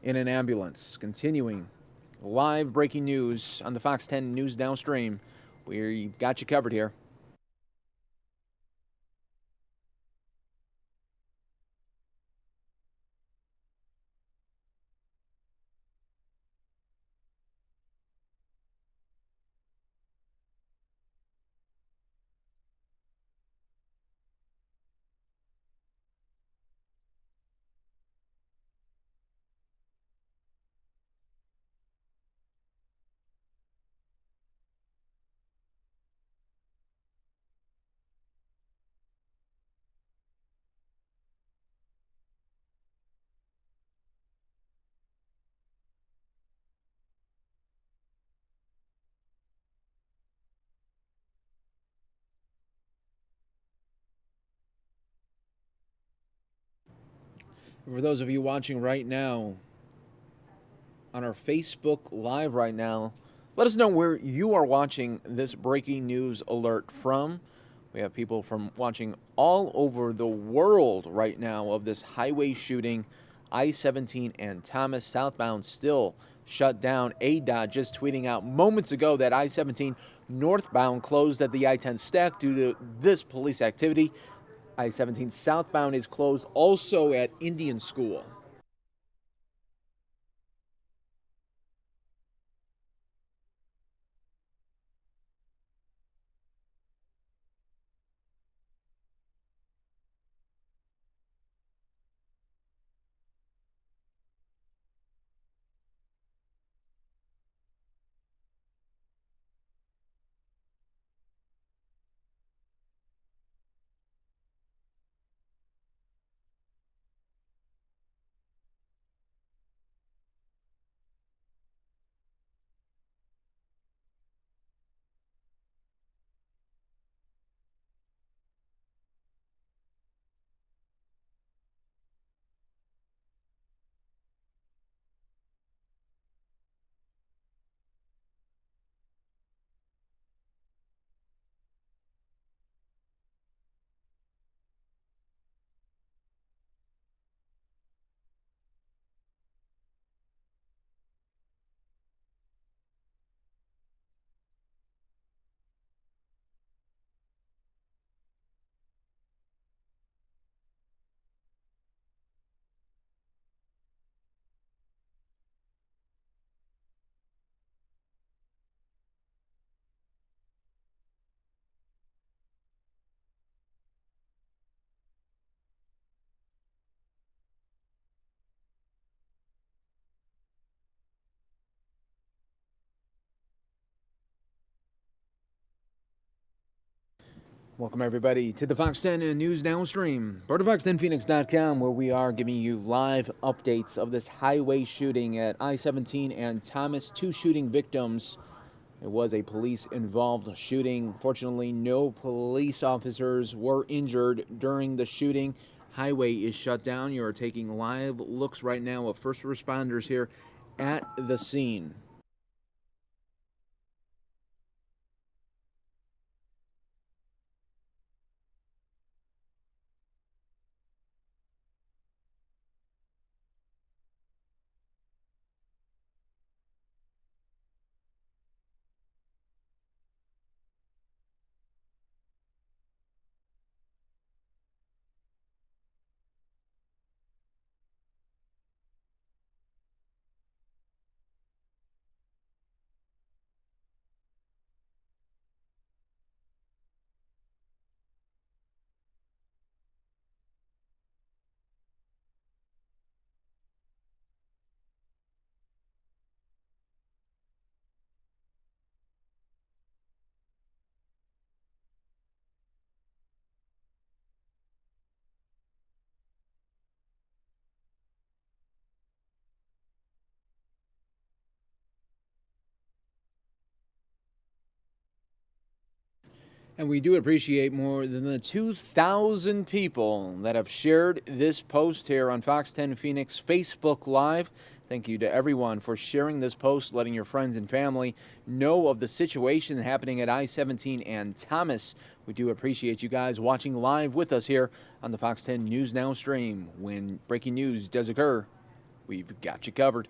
F: in an ambulance. Continuing live breaking news on the Fox 10 News Downstream. We've got you covered here. For those of you watching right now on our Facebook Live right now, let us know where you are watching this breaking news alert from. We have people from watching all over the world right now of this highway shooting. I-17 and Thomas southbound still shut down. ADOT just tweeting out moments ago that I-17 northbound closed at the I-10 stack due to this police activity. I-17 southbound is closed also at Indian School. Welcome, everybody, to the Fox 10 News Downstream, part of Fox10Phoenix.com, where we are giving you live updates of this highway shooting at I-17 and Thomas. 2 shooting victims. It was a police-involved shooting. Fortunately, no police officers were injured during the shooting. Highway is shut down. You are taking live looks right now of first responders here at the scene. And we do appreciate more than the 2,000 people that have shared this post here on Fox 10 Phoenix Facebook Live. Thank you to everyone for sharing this post, letting your friends and family know of the situation happening at I-17 and Thomas. We do appreciate you guys watching live with us here on the Fox 10 News Now stream. When breaking news does occur, we've got you covered.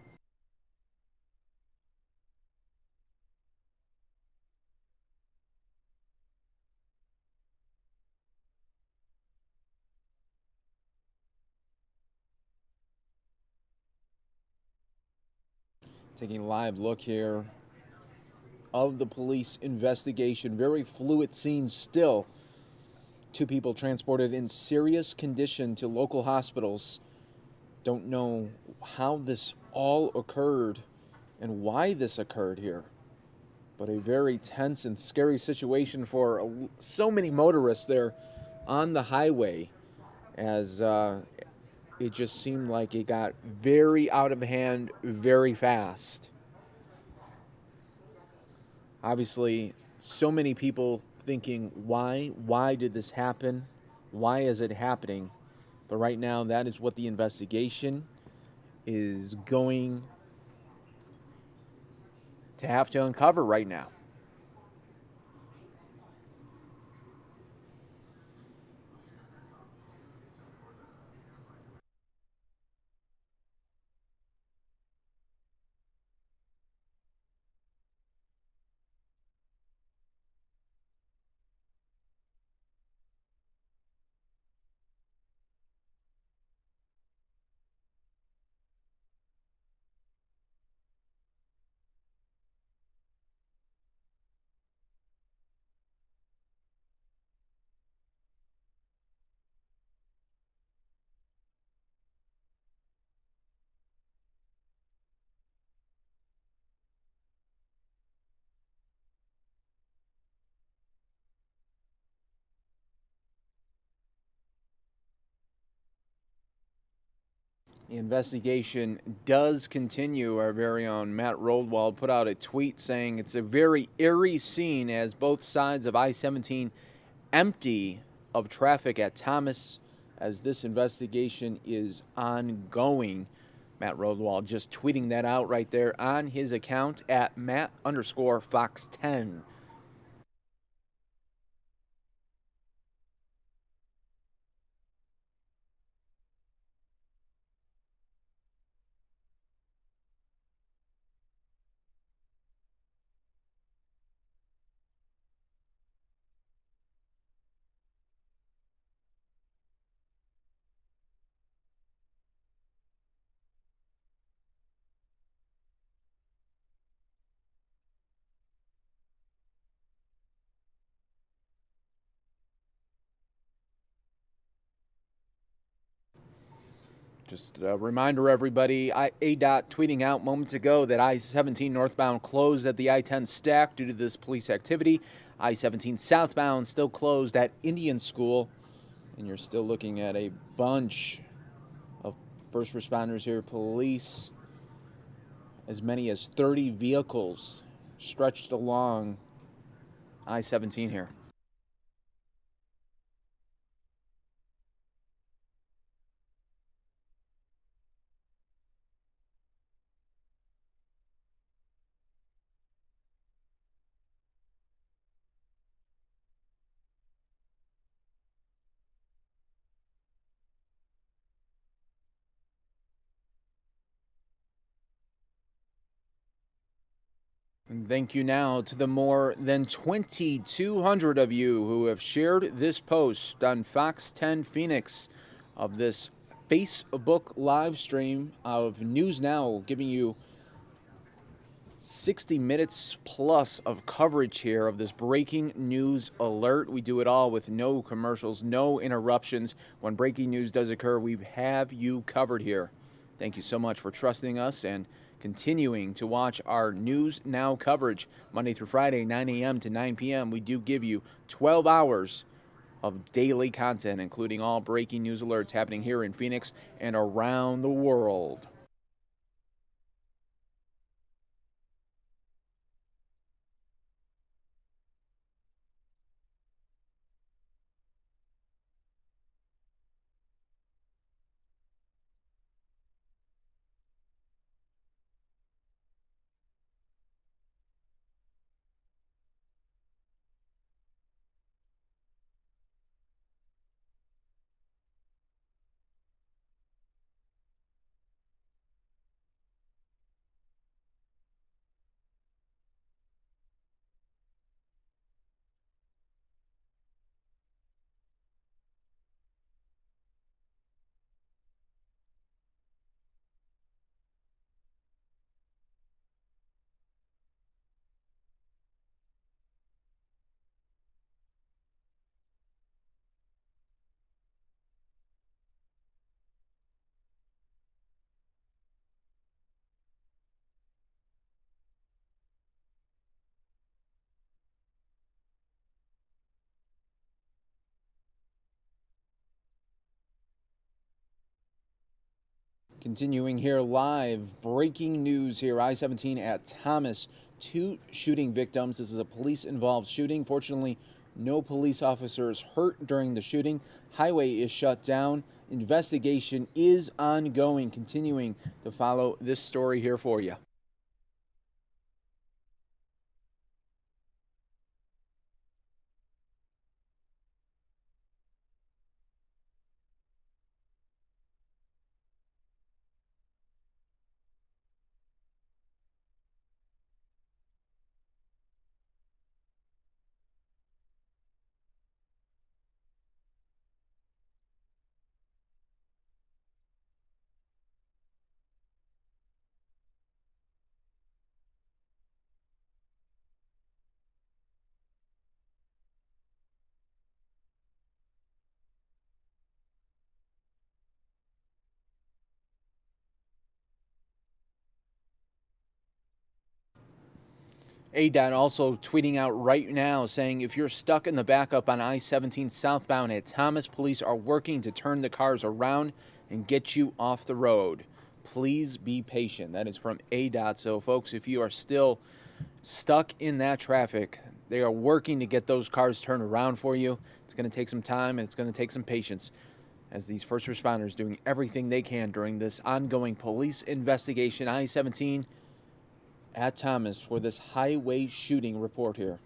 F: Taking a live look here of the police investigation. Very fluid scene still. 2 people transported in serious condition to local hospitals. Don't know how this all occurred and why this occurred here. But a very tense and scary situation for so many motorists there on the highway, as it just seemed like it got very out of hand very fast. Obviously, so many people thinking, why did this happen? Why is it happening? But right now, that is what the investigation is going to have to uncover right now. The investigation does continue. Our very own Matt Roldwald put out a tweet saying it's a very eerie scene as both sides of I-17 empty of traffic at Thomas as this investigation is ongoing. Matt Roldwald just tweeting that out right there on his account at Matt_Fox10. Just a reminder, everybody, ADOT tweeting out moments ago that I-17 northbound closed at the I-10 stack due to this police activity. I-17 southbound still closed at Indian School. And you're still looking at a bunch of first responders here, police, as many as 30 vehicles stretched along I-17 here. And thank you now to the more than 2,200 of you who have shared this post on Fox 10 Phoenix of this Facebook live stream of News Now, giving you 60 minutes plus of coverage here of this breaking news alert. We do it all with no commercials, no interruptions. When breaking news does occur, we have you covered here. Thank you so much for trusting us and continuing to watch our News Now coverage Monday through Friday, 9 a.m. to 9 p.m. We do give you 12 hours of daily content, including all breaking news alerts happening here in Phoenix and around the world. Continuing here live, breaking news here, I-17 at Thomas. 2 shooting victims. This is a police-involved shooting. Fortunately, no police officers hurt during the shooting. Highway is shut down. Investigation is ongoing. Continuing to follow this story here for you. ADOT also tweeting out right now saying if you're stuck in the backup on I-17 southbound at Thomas, police are working to turn the cars around and get you off the road. Please be patient. That is from ADOT. So, folks, if you are still stuck in that traffic, they are working to get those cars turned around for you. It's going to take some time and it's going to take some patience as these first responders doing everything they can during this ongoing police investigation. I-17 at Thomas for this highway shooting report here.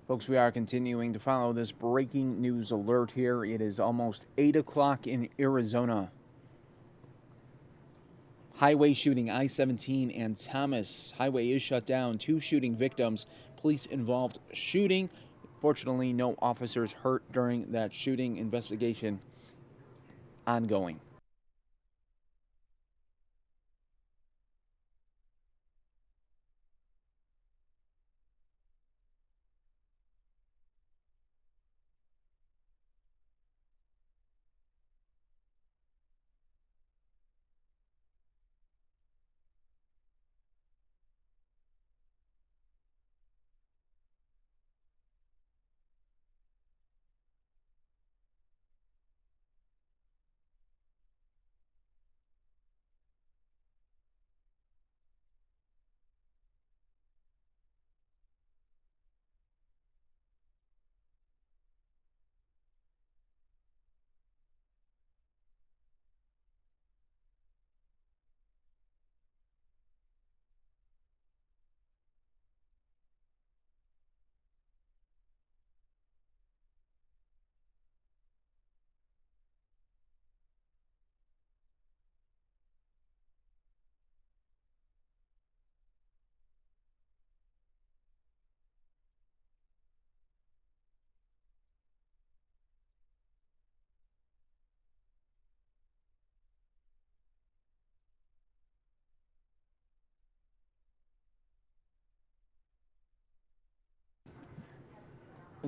F: Folks, we are continuing to follow this breaking news alert here. It is almost 8 o'clock in Arizona. Highway shooting, I-17 and Thomas. Highway is shut down. 2 shooting victims. Police involved shooting. Fortunately, no officers hurt during that shooting. Investigation ongoing.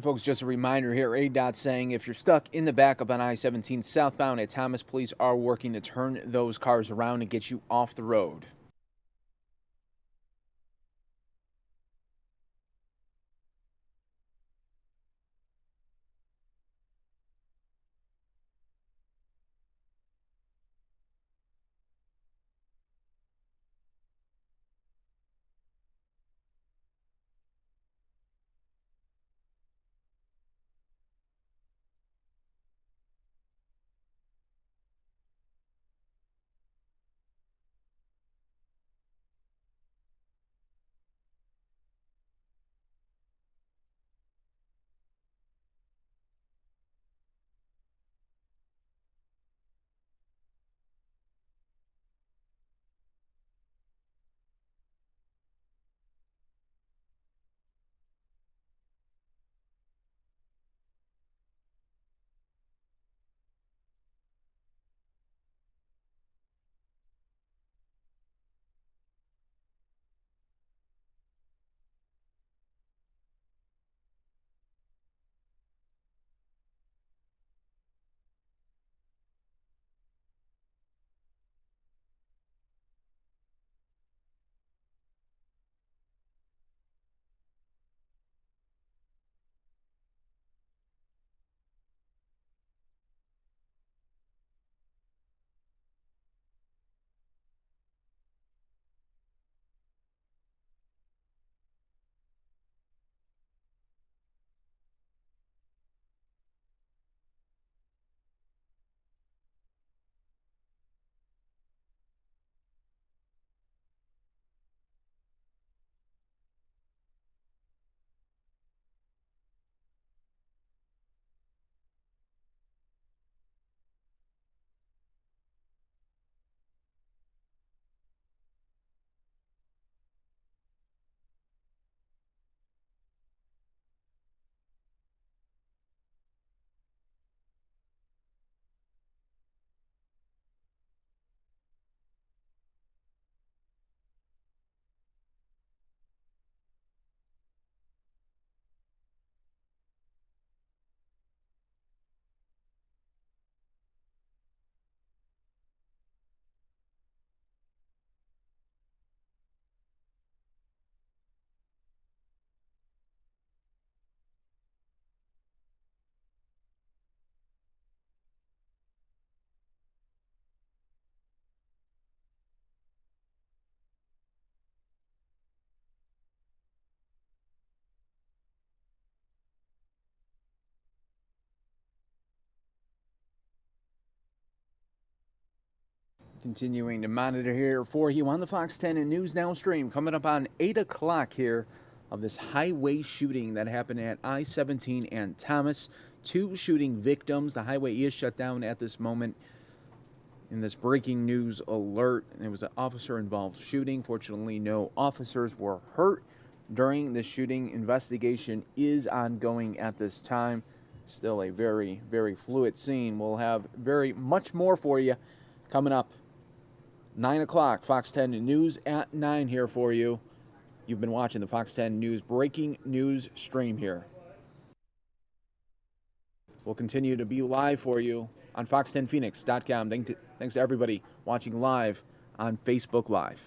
F: And folks, just a reminder here, ADOT saying if you're stuck in the backup on I-17 southbound at Thomas, police are working to turn those cars around and get you off the road. Continuing to monitor here for you on the Fox 10 and News Now stream. Coming up on 8 o'clock here of this highway shooting that happened at I-17 and Thomas. 2 shooting victims. The highway is shut down at this moment. In this breaking news alert, there was an officer-involved shooting. Fortunately, no officers were hurt during the shooting. Investigation is ongoing at this time. Still a very, very fluid scene. We'll have very much more for you coming up. 9 o'clock, Fox 10 News at 9 here for you. You've been watching the Fox 10 News breaking news stream here. We'll continue to be live for you on fox10phoenix.com. Thanks to everybody watching live on Facebook Live.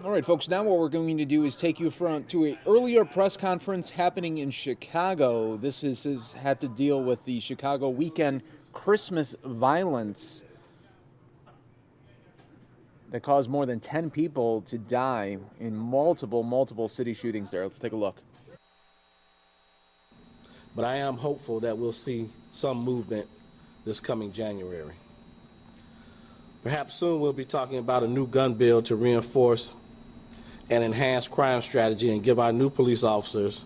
F: All right, folks, now what we're going to do is take you to an earlier press conference happening in Chicago. This has had to deal with the Chicago weekend Christmas violence that caused more than 10 people to die in multiple city shootings there. Let's take a look.
K: But I am hopeful that we'll see some movement this coming January. Perhaps soon we'll be talking about a new gun bill to reinforce and enhance crime strategy and give our new police officers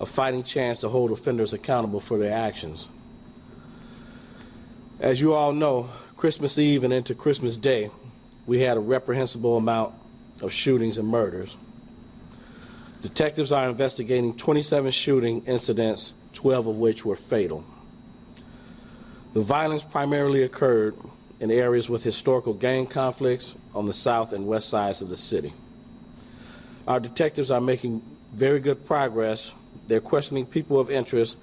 K: a fighting chance to hold offenders accountable for their actions. As you all know, Christmas Eve and into Christmas Day, we had a reprehensible amount of shootings and murders. Detectives are investigating 27 shooting incidents, 12 of which were fatal. The violence primarily occurred in areas with historical gang conflicts on the south and west sides of the city. Our detectives are making very good progress. They're questioning people of interest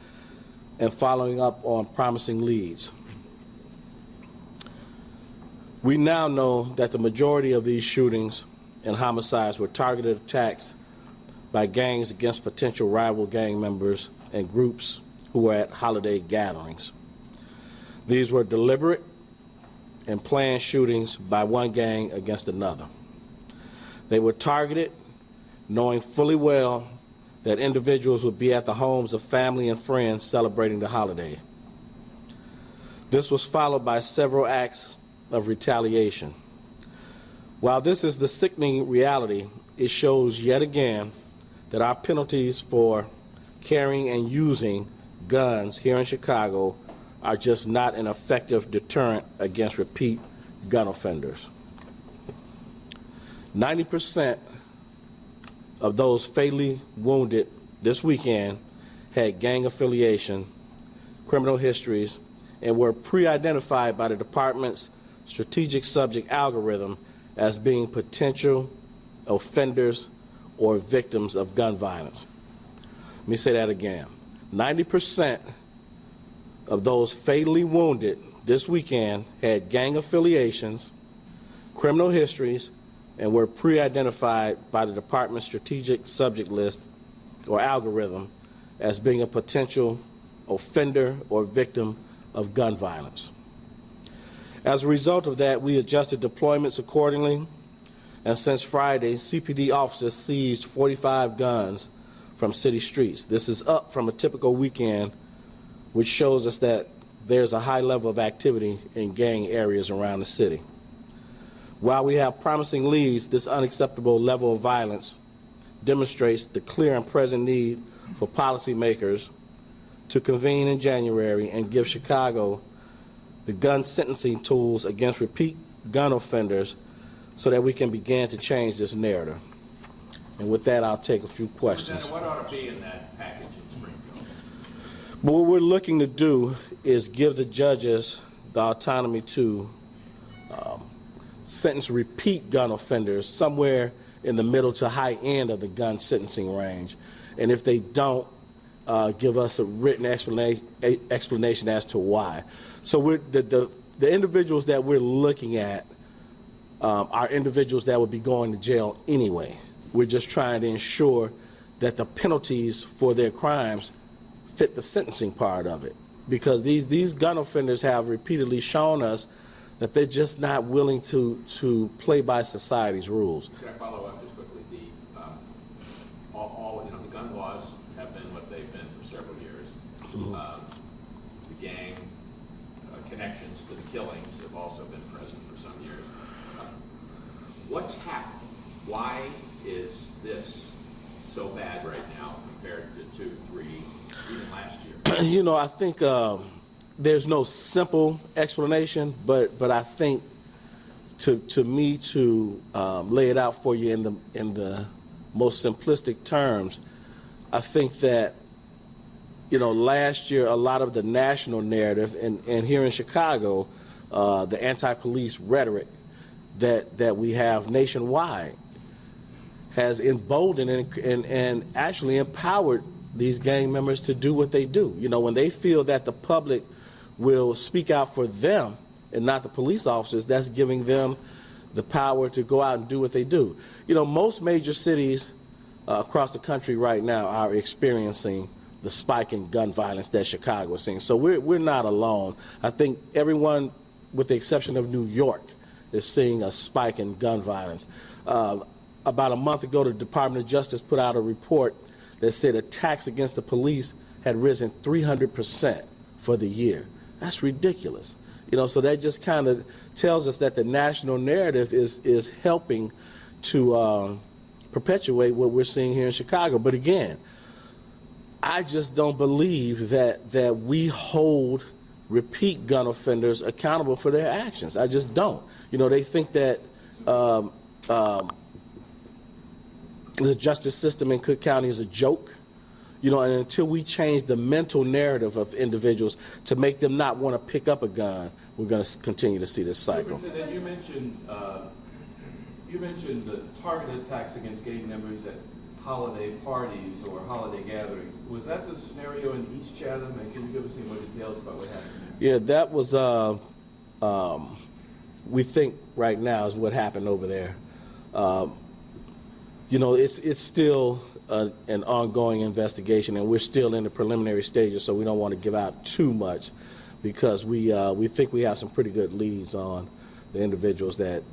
K: and following up on promising leads. We now know that the majority of these shootings and homicides were targeted attacks by gangs against potential rival gang members and groups who were at holiday gatherings. These were deliberate and planned shootings by one gang against another. They were targeted knowing fully well that individuals would be at the homes of family and friends celebrating the holiday. This was followed by several acts of retaliation. While this is the sickening reality, it shows yet again that our penalties for carrying and using guns here in Chicago are just not an effective deterrent against repeat gun offenders. 90% of those fatally wounded this weekend had gang affiliation, criminal histories, and were pre-identified by the department's strategic subject algorithm as being potential offenders or victims of gun violence. Let me say that again. 90% of those fatally wounded this weekend had gang affiliations, criminal histories, and were pre-identified by the department's strategic subject list or algorithm as being a potential offender or victim of gun violence. As a result of that, we adjusted deployments accordingly, and since Friday, CPD officers seized 45 guns from city streets. This is up from a typical weekend, which shows us that there's a high level of activity in gang areas around the city. While we have promising leads, this unacceptable level of violence demonstrates the clear and present need for policymakers to convene in January and give Chicago the gun sentencing tools against repeat gun offenders so that we can begin to change this narrative. And with that, I'll take a few questions.
T: What ought to be in that package in Springfield?
K: What we're looking to do is give the judges the autonomy to sentence repeat gun offenders somewhere in the middle to high end of the gun sentencing range. And if they don't, give us a written explanation as to why. So the individuals that we're looking at are individuals that would be going to jail anyway. We're just trying to ensure that the penalties for their crimes fit the sentencing part of it. Because these gun offenders have repeatedly shown us that they're just not willing to play by society's rules.
T: Can I follow up just quickly? The gun laws have been what they've been for several years. The gang connections to the killings have also been present for some years. What's happened? Why is this so bad right now compared to 2, 3, even last year?
K: You know, I think there's no simple explanation, but I think to lay it out for you in the most simplistic terms, I think that, you know, last year a lot of the national narrative and here in Chicago, the anti-police rhetoric that we have nationwide has emboldened and actually empowered these gang members to do what they do. You know, when they feel that the public will speak out for them and not the police officers, that's giving them the power to go out and do what they do. You know, most major cities across the country right now are experiencing the spike in gun violence that Chicago is seeing. So we're not alone. I think everyone, with the exception of New York, is seeing a spike in gun violence. About a month ago, the Department of Justice put out a report that said attacks against the police had risen 300% for the year. That's ridiculous. You know, so that just kind of tells us that the national narrative is helping to perpetuate what we're seeing here in Chicago. But again, I just don't believe that we hold repeat gun offenders accountable for their actions. I just don't. You know, they think that the justice system in Cook County is a joke. You know, and until we change the mental narrative of individuals to make them not want to pick up a gun, we're going to continue to see this cycle.
J: You mentioned the targeted attacks against gang members at holiday parties or holiday gatherings. Was that the scenario in East Chatham? And can you give us any more details about what happened there?
K: Yeah, that was, we think right now is what happened over there. You know, it's still an ongoing investigation, and we're still in the preliminary stages, so we don't want to give out too much, because we think we have some pretty good leads on the individuals that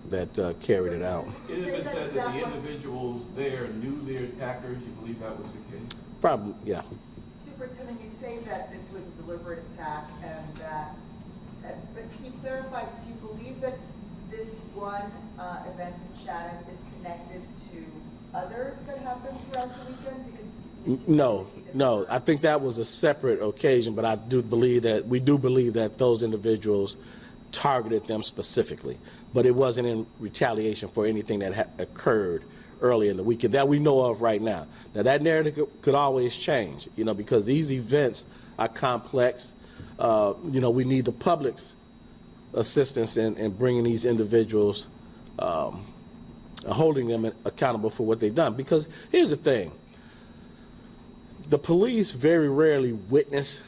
K: carried it out.
J: It has been said that the individuals there knew their attackers. You believe that was the case?
K: Probably, yeah.
L: Superintendent, you say that this was a deliberate attack, and that, but can you clarify, do you believe that this one event in Chatham is connected to others that happened throughout the weekend? Because
K: No. I think that was a separate occasion, but we do believe that those individuals targeted them specifically. But it wasn't in retaliation for anything that occurred early in the weekend that we know of right now. Now, that narrative could always change, you know, because these events are complex. You know, we need the public's assistance in bringing these individuals, holding them accountable for what they've done. Because here's the thing. The police very rarely witness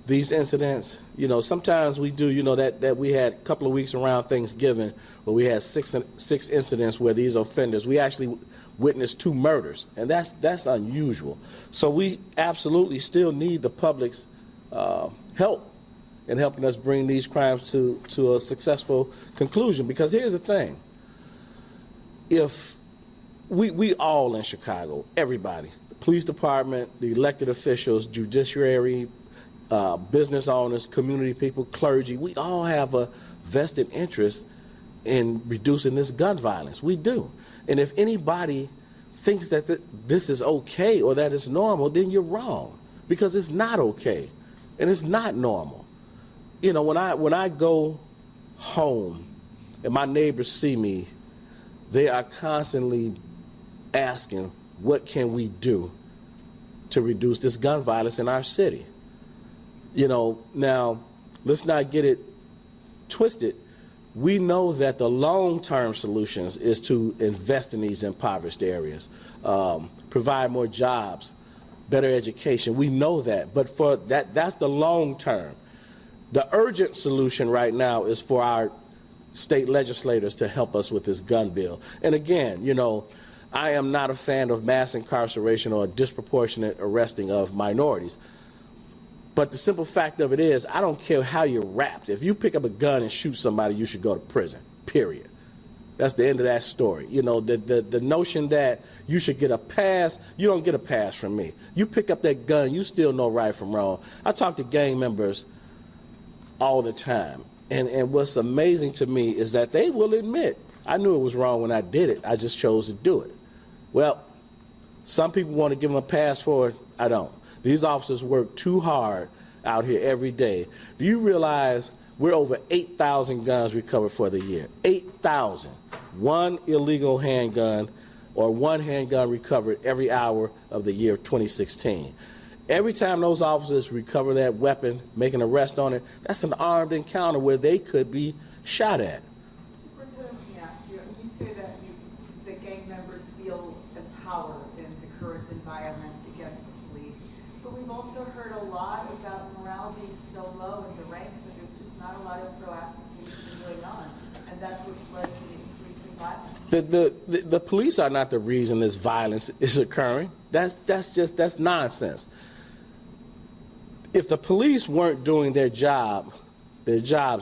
K: these incidents. You know, sometimes we do, you know, that we had a couple of weeks around Thanksgiving where we had six incidents where these offenders, we actually witnessed 2 murders, and that's unusual. So we absolutely still need the public's help in helping us bring these crimes to a successful conclusion. Because here's the thing. If we all in Chicago, everybody, the police department, the elected officials, judiciary, business owners, community people, clergy, we all have a vested interest in reducing this gun violence. We do. And if anybody thinks that this is okay or that it's normal, then you're wrong, because it's not okay and it's not normal. You know, when I go home and my neighbors see me, they are constantly asking, what can we do to reduce this gun violence in our city? You know, now, let's not get it twisted. We know that the long-term solutions is to invest in these impoverished areas, provide more jobs, better education. We know that, but for that's the long term. The urgent solution right now is for our state legislators to help us with this gun bill. And again, you know, I am not a fan of mass incarceration or disproportionate arresting of minorities. But the simple fact of it is, I don't care how you're wrapped. If you pick up a gun and shoot somebody, you should go to prison, period. That's the end of that story. You know, the notion that you should get a pass, you don't get a pass from me. You pick up that gun, you still know right from wrong. I talk to gang members all the time. And what's amazing to me is that they will admit, I knew it was wrong when I did it. I just chose to do it. Well, some people want to give them a pass for it. I don't. These officers work too hard out here every day. Do you realize we're over 8,000 guns recovered for the year? 8,000. One illegal handgun or one handgun recovered every hour of the year of 2016. Every time those officers recover that weapon, make an arrest on it, that's an armed encounter where they could be shot at.
L: Superintendent, let me ask you, you say that gang members feel empowered in the current environment against the police, but we've also heard a lot about morale being so low in the ranks that there's just not a lot of proactive policing going on, and that's what's led to the increase in violence.
K: The police are not the reason this violence is occurring. That's nonsense. If the police weren't doing their jobs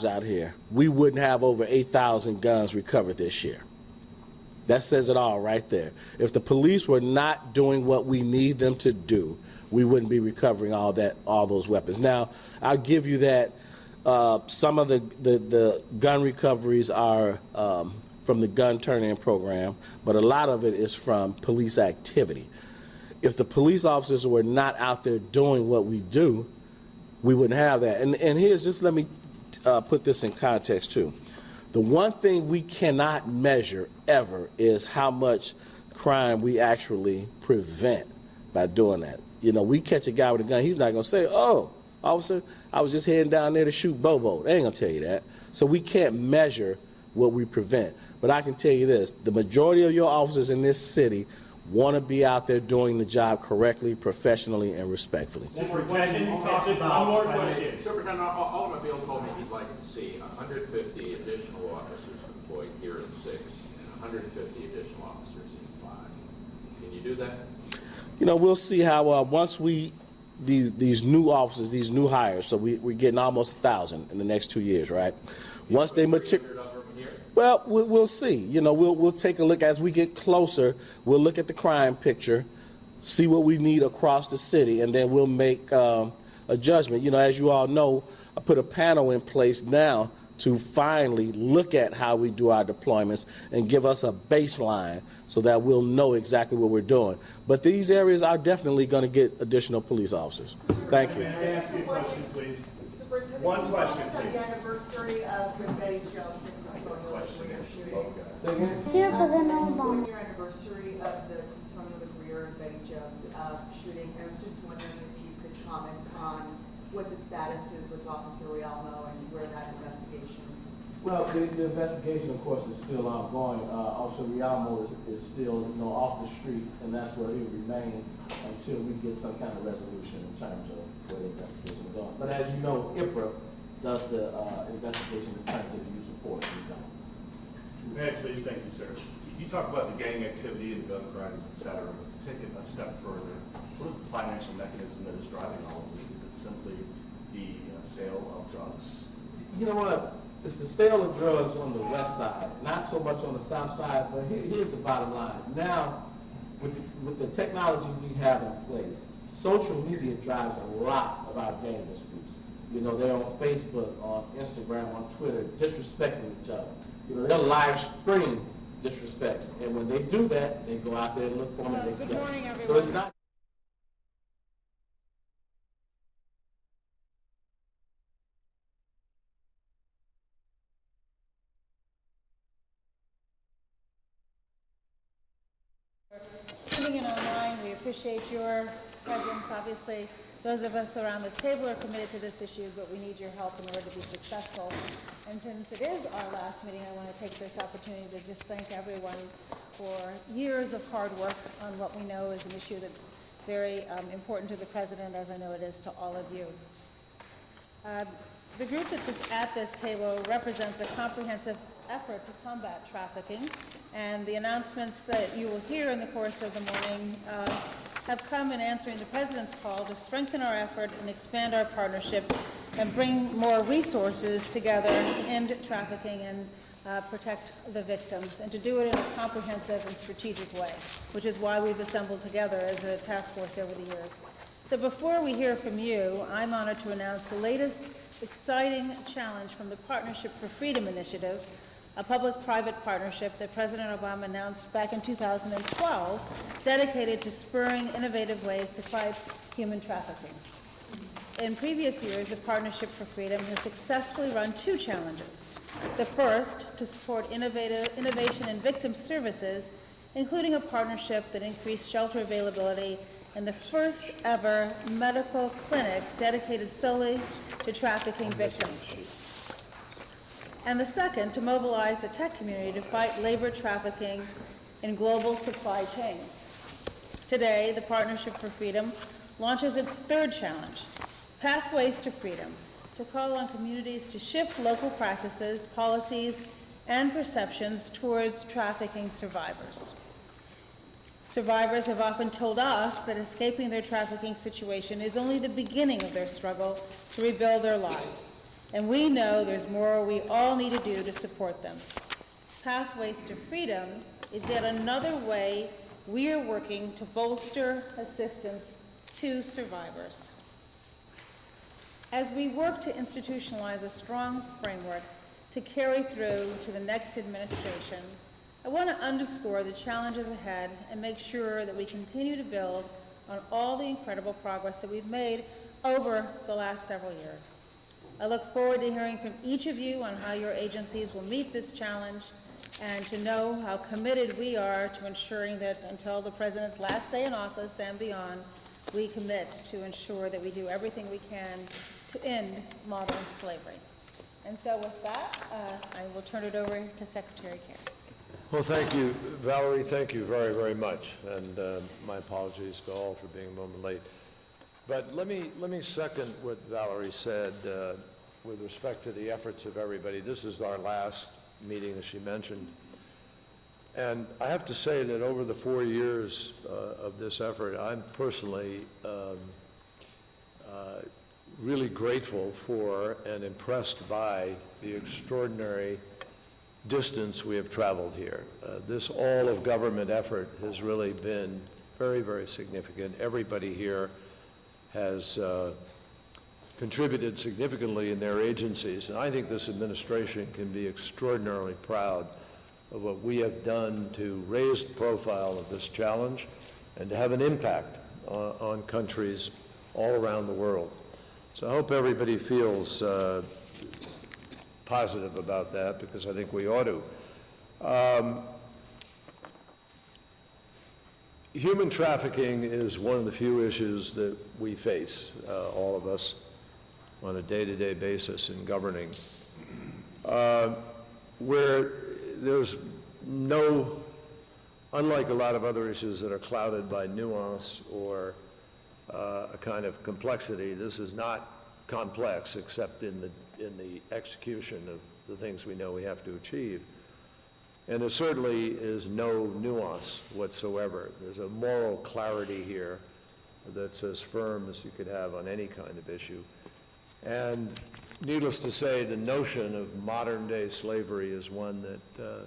K: out here, we wouldn't have over 8,000 guns recovered this year. That says it all right there. If the police were not doing what we need them to do, we wouldn't be recovering all those weapons. Now, I'll give you that some of the gun recoveries are from the gun turn-in program, but a lot of it is from police activity. If the police officers were not out there doing what we do, we wouldn't have that. And here's, just let me put this in context too. The one thing we cannot measure ever is how much crime we actually prevent by doing that. You know, we catch a guy with a gun, he's not going to say, oh, officer, I was just heading down there to shoot Bobo. They ain't going to tell you that. So we can't measure what we prevent. But I can tell you this, the majority of your officers in this city want to be out there doing the job correctly, professionally, and respectfully.
T: Superintendent, one more question. Superintendent, Automobile told me he'd like to see 150 additional officers deployed here in 6 and 150 additional officers in 5. Can you do that?
K: You know, we'll see how once these new officers, these new hires, so we're getting almost 1,000 in the next 2 years, right? Once they matriculate. Well, we'll see. You know, we'll take a look as we get closer. We'll look at the crime picture, see what we need across the city, and then we'll make a judgment. You know, as you all know, I put a panel in place now to finally look at how we do our deployments and give us a baseline so that we'll know exactly what we're doing. But these areas are definitely going to get additional police officers. Thank you.
H: May I ask you a question, please? One question, please.
L: The anniversary of the Betty Jones and
H: Dear
L: President Obama. Your anniversary of the Antonio McGreer and Betty Jones shooting. I was just wondering if you could comment on what the status is with Officer Rialmo and where that investigation is.
K: Well, the investigation, of course, is still ongoing. Officer Rialmo is still, you know, off the street, and that's where he'll remain until we get some kind of resolution in terms of where the investigation is going. But as you know, IPRA does the investigation in terms of use of force.
H: May I please? Thank you, sir. You talk about the gang activity and gun crimes, et cetera, but to take it a step further, what is the financial mechanism that is driving all of this? Is it simply the sale of drugs?
K: You know what? It's the sale of drugs on the west side, not so much on the south side, but here's the bottom line. Now, with the technology we have in place, social media drives a lot of our gang disputes. You know, they're on Facebook, on Instagram, on Twitter, disrespecting each other. You know, they'll live stream disrespects, and when they do that, they go out there and look for them and they
L: Good morning, everyone.
K: So it's not.
U: Tuning in online, we appreciate your presence. Obviously, those of us around this table are committed to this issue, but we need your help in order to be successful. And since it is our last meeting, I want to take this opportunity to just thank everyone for years of hard work on what we know is an issue that's very important to the President, as I know it is to all of you. The group that's at this table represents a comprehensive effort to combat trafficking, and the announcements that you will hear in the course of the morning have come in answering the President's call to strengthen our effort and expand our partnership and bring more resources together to end trafficking and protect the victims, and to do it in a comprehensive and strategic way, which is why we've assembled together as a task force over the years. So before we hear from you, I'm honored to announce the latest exciting challenge from the Partnership for Freedom Initiative, a public-private partnership that President Obama announced back in 2012, dedicated to spurring innovative ways to fight human trafficking. In previous years, the Partnership for Freedom has successfully run two challenges. The first, to support innovation in victim services, including a partnership that increased shelter availability and the first ever medical clinic dedicated solely to trafficking victims. And the second, to mobilize the tech community to fight labor trafficking in global supply chains. Today, the Partnership for Freedom launches its third challenge, Pathways to Freedom, to call on communities to shift local practices, policies, and perceptions towards trafficking survivors. Survivors have often told us that escaping their trafficking situation is only the beginning of their struggle to rebuild their lives. And we know there's more we all need to do to support them. Pathways to Freedom is yet another way we are working to bolster assistance to survivors. As we work to institutionalize a strong framework to carry through to the next administration, I want to underscore the challenges ahead and make sure that we continue to build on all the incredible progress that we've made over the last several years. I look forward to hearing from each of you on how your agencies will meet this challenge and to know how committed we are to ensuring that until the President's last day in office and beyond, we commit to ensure that we do everything we can to end modern slavery. And so with that, I will turn it over to Secretary Kerry.
A: Well, thank you, Valerie. Thank you very, very much. And my apologies to all for being a moment late. But let me second what Valerie said with respect to the efforts of everybody. This is our last meeting, as she mentioned. And I have to say that over the 4 years of this effort, I'm personally really grateful for and impressed by the extraordinary distance we have traveled here. This all-of-government effort has really been very, very significant. Everybody here has contributed significantly in their agencies, and I think this administration can be extraordinarily proud of what we have done to raise the profile of this challenge and to have an impact on countries all around the world. So I hope everybody feels positive about that, because I think we ought to. Human trafficking is one of the few issues that we face, all of us, on a day-to-day basis in governing, where there's no, unlike a lot of other issues that are clouded by nuance or a kind of complexity, this is not complex except in the execution of the things we know we have to achieve. And there certainly is no nuance whatsoever. There's a moral clarity here that's as firm as you could have on any kind of issue. And needless to say, the notion of modern-day slavery is one that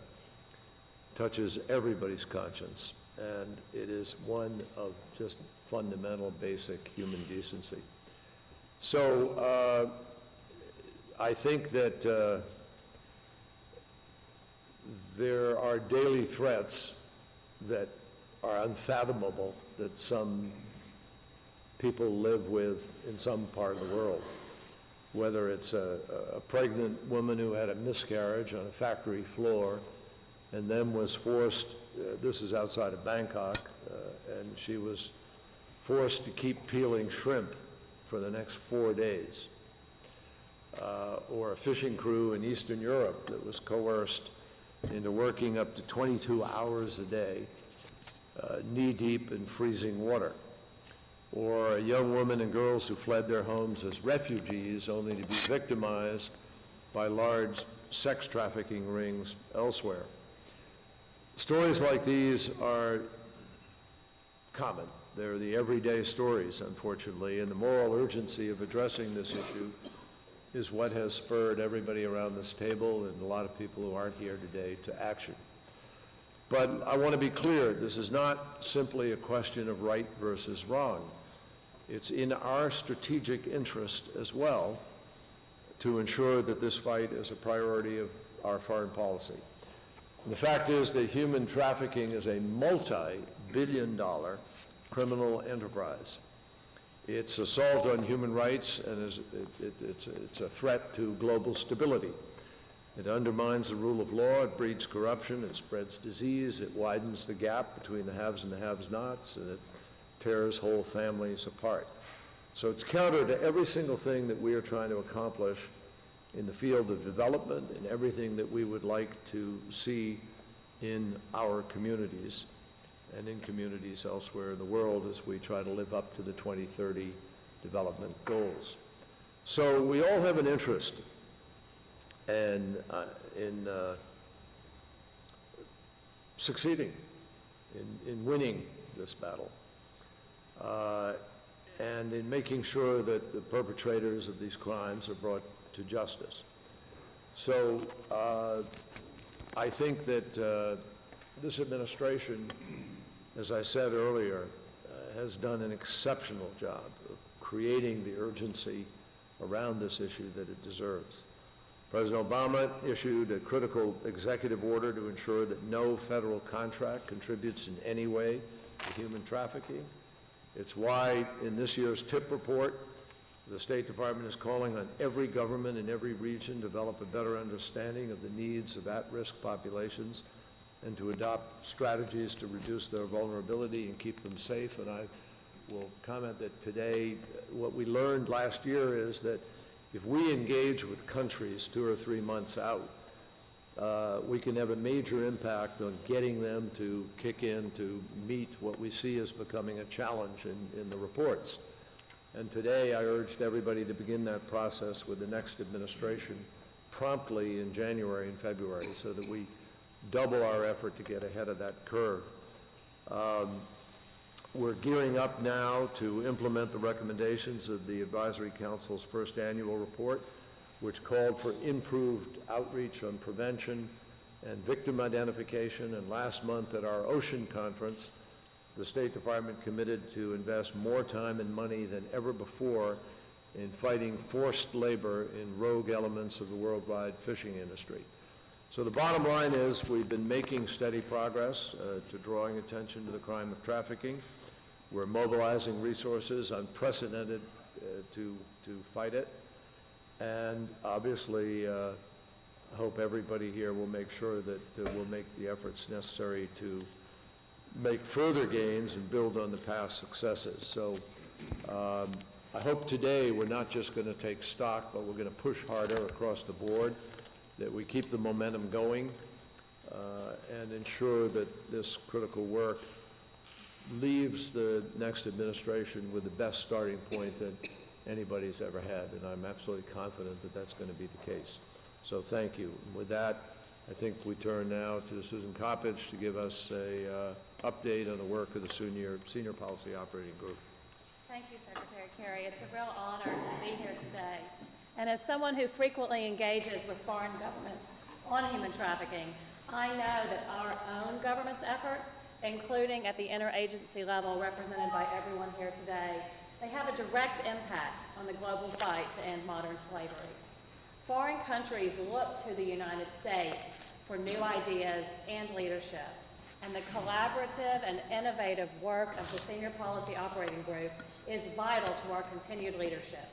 A: touches everybody's conscience, and it is one of just fundamental, basic human decency. So I think that there are daily threats that are unfathomable that some people live with in some part of the world, whether it's a pregnant woman who had a miscarriage on a factory floor and then was forced, this is outside of Bangkok, and she was forced to keep peeling shrimp for the next 4 days. Or a fishing crew in Eastern Europe that was coerced into working up to 22 hours a day, knee-deep in freezing water. Or a young woman and girls who fled their homes as refugees only to be victimized by large sex trafficking rings elsewhere. Stories like these are common. They're the everyday stories, unfortunately, and the moral urgency of addressing this issue is what has spurred everybody around this table and a lot of people who aren't here today to action. But I want to be clear, this is not simply a question of right versus wrong. It's in our strategic interest as well to ensure that this fight is a priority of our foreign policy. And the fact is that human trafficking is a multi-billion-dollar criminal enterprise. It's assault on human rights, and it's a threat to global stability. It undermines the rule of law, it breeds corruption, it spreads disease, it widens the gap between the haves and the have-nots, and it tears whole families apart. So it's counter to every single thing that we are trying to accomplish in the field of development and everything that we would like to see in our communities and in communities elsewhere in the world as we try to live up to the 2030 development goals. So we all have an interest in succeeding in winning this battle, and in making sure that the perpetrators of these crimes are brought to justice. So I think that this administration, as I said earlier, has done an exceptional job of creating the urgency around this issue that it deserves. President Obama issued a critical executive order to ensure that no federal contract contributes in any way to human trafficking. It's why in this year's TIP report, the State Department is calling on every government in every region to develop a better understanding of the needs of at-risk populations and to adopt strategies to reduce their vulnerability and keep them safe. And I will comment that today, what we learned last year is that if we engage with countries 2 or 3 months out, we can have a major impact on getting them to kick in to meet what we see as becoming a challenge in the reports. And today I urged everybody to begin that process with the next administration promptly in January and February so that we double our effort to get ahead of that curve. We're gearing up now to implement the recommendations of the Advisory Council's first annual report, which called for improved outreach on prevention and victim identification. And last month at our Ocean Conference, the State Department committed to invest more time and money than ever before in fighting forced labor in rogue elements of the worldwide fishing industry. So the bottom line is we've been making steady progress to drawing attention to the crime of trafficking. We're mobilizing resources unprecedented to fight it. And obviously, I hope everybody here will make sure that we'll make the efforts necessary to make further gains and build on the past successes. So I hope today we're not just going to take stock, but we're going to push harder across the board, that we keep the momentum going and ensure that this critical work leaves the next administration with the best starting point that anybody's ever had, and I'm absolutely confident that that's going to be the case. So thank you. And with that, I think we turn now to Susan Coppedge to give us a update on the work of the Senior Policy Operating Group.
C: Thank you, Secretary Kerry. It's a real honor to be here today. And as someone who frequently engages with foreign governments on human trafficking, I know that our own government's efforts, including at the interagency level represented by everyone here today, they have a direct impact on the global fight to end modern slavery. Foreign countries look to the United States for new ideas and leadership, and the collaborative and innovative work of the Senior Policy Operating Group is vital to our continued leadership.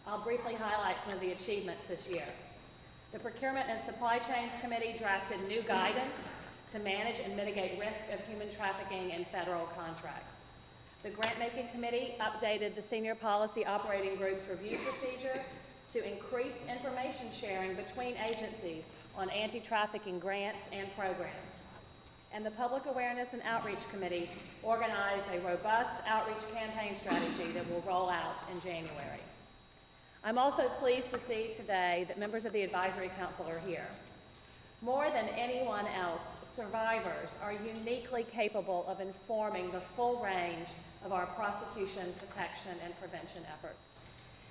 C: I'll briefly highlight some of the achievements this year. The Procurement and Supply Chains Committee drafted new guidance to manage and mitigate risk of human trafficking in federal contracts. The Grant-Making Committee updated the Senior Policy Operating Group's review procedure to increase information sharing between agencies on anti-trafficking grants and programs. And the Public Awareness and Outreach Committee organized a robust outreach campaign strategy that will roll out in January. I'm also pleased to see today that members of the Advisory Council are here. More than anyone else, survivors are uniquely capable of informing the full range of our prosecution, protection, and prevention efforts.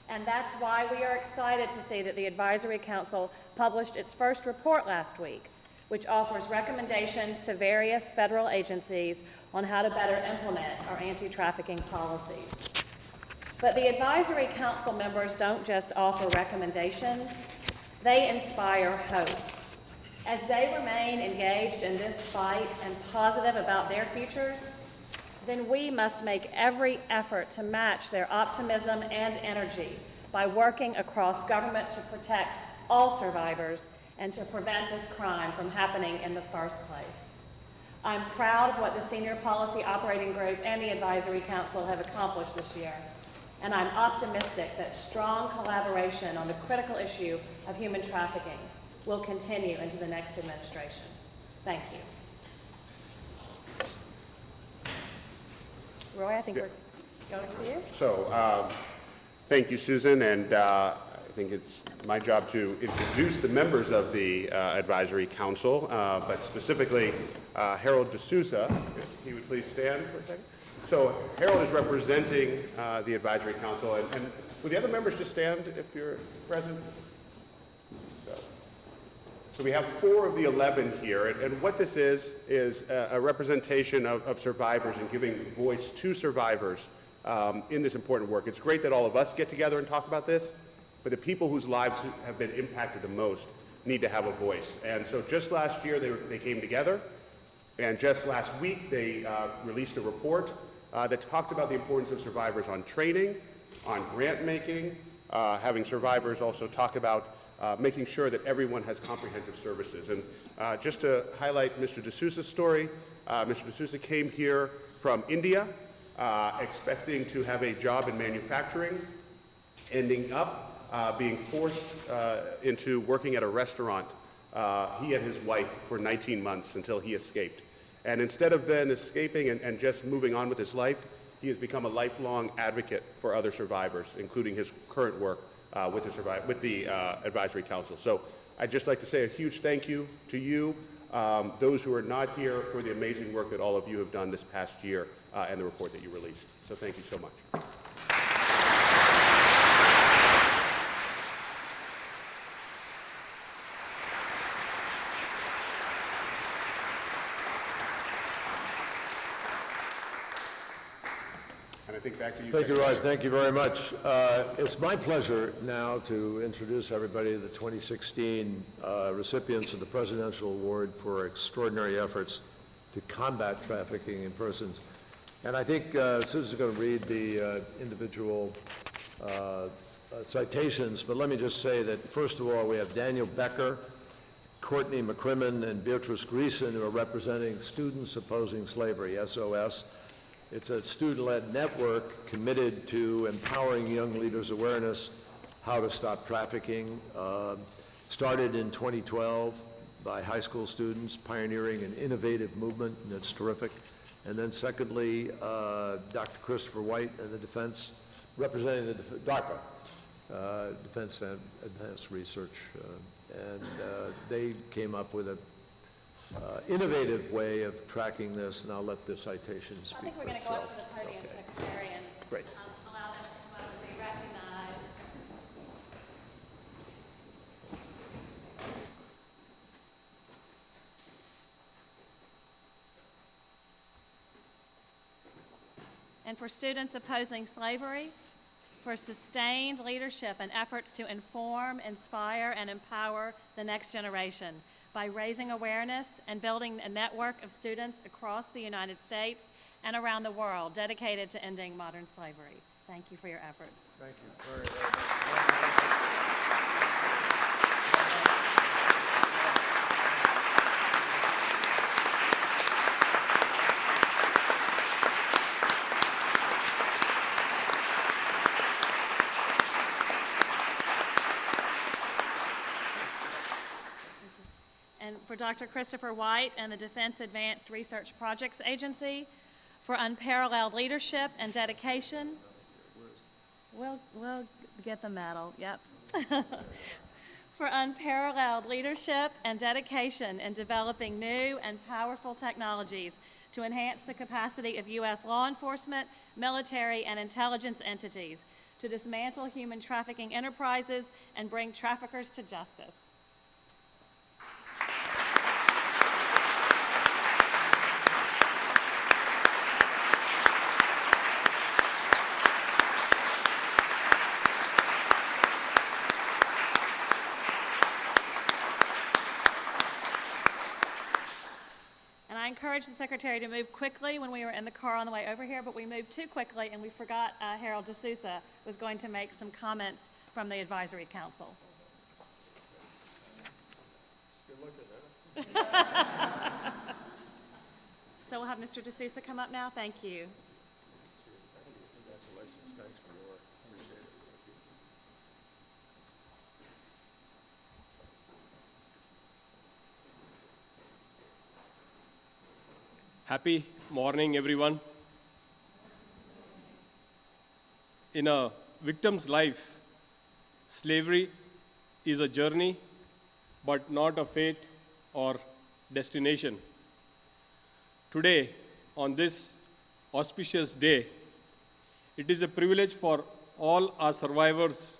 C: And that's why we are excited to see that the Advisory Council published its first report last week, which offers recommendations to various federal agencies on how to better implement our anti-trafficking policies. But the Advisory Council members don't just offer recommendations, they inspire hope. As they remain engaged in this fight and positive about their futures, then we must make every effort to match their optimism and energy by working across government to protect all survivors and to prevent this crime from happening in the first place. I'm proud of what the Senior Policy Operating Group and the Advisory Council have accomplished this year, and I'm optimistic that strong collaboration on the critical issue of human trafficking will continue into the next administration. Thank you. Roy, I think we're going to you.
G: So, thank you, Susan, and
E: think it's my job to introduce the members of the Advisory Council, but specifically Harold D'Souza, if he would please stand for a second. So Harold is representing the Advisory Council, and would the other members just stand if you're present? So we have 4 of the 11 here, and what this is a representation of survivors and giving voice to survivors in this important work. It's great that all of us get together and talk about this, but the people whose lives have been impacted the most need to have a voice. And so just last year they came together, and just last week they released a report that talked about the importance of survivors on training, on grant making, having survivors also talk about making sure that everyone has comprehensive services. And just to highlight Mr. D'Souza's story, Mr. D'Souza came here from India, expecting to have a job in manufacturing, ending up being forced into working at a restaurant, he and his wife, for 19 months until he escaped. And instead of then escaping and just moving on with his life, he has become a lifelong advocate for other survivors, including his current work with the Advisory Council. So I'd just like to say a huge thank you to you, those who are not here, for the amazing work that all of you have done this past year and the report that you released. So thank you so much. And I think back to you.
A: Thank you, Roy. Thank you very much. It's my pleasure now to introduce everybody to the 2016 recipients of the Presidential Award for extraordinary efforts to combat trafficking in persons. And I think Susan's going to read the individual citations, but let me just say that, first of all, we have Daniel Becker, Courtney McCrimmon, and Beatrice Greason, who are representing Students Opposing Slavery, SOS. It's a student-led network committed to empowering young leaders' awareness how to stop trafficking. Started in 2012 by high school students pioneering an innovative movement, and it's terrific. And then secondly, Dr. Christopher White and the defense, representing the DARPA, Defense and Advanced Research, and they came up with an innovative way of tracking this, and I'll let the citation speak for itself.
C: I think we're going to go up to the podium, Secretary, and
A: Great.
C: allow them to come up and be recognized. And for students opposing slavery, for sustained leadership and efforts to inform, inspire, and empower the next generation by raising awareness and building a network of students across the United States and around the world dedicated to ending modern slavery. Thank you for your efforts.
A: Thank you very, very much.
C: And for Dr. Christopher White and the Defense Advanced Research Projects Agency for unparalleled leadership and dedication. We'll get the medal, yep. For unparalleled leadership and dedication in developing new and powerful technologies to enhance the capacity of U.S. law enforcement, military, and intelligence entities to dismantle human trafficking enterprises and bring traffickers to justice. I encouraged the Secretary to move quickly when we were in the car on the way over here, but we moved too quickly and we forgot Harold D'Souza was going to make some comments from the Advisory Council. So we'll have Mr. D'Souza come up now. Thank you.
A: Congratulations. Thanks for your work. Appreciate it.
G: Happy morning, everyone. In a victim's life, Slavery is a journey, but not a fate or destination. Today, on this auspicious day, it is a privilege for all our survivors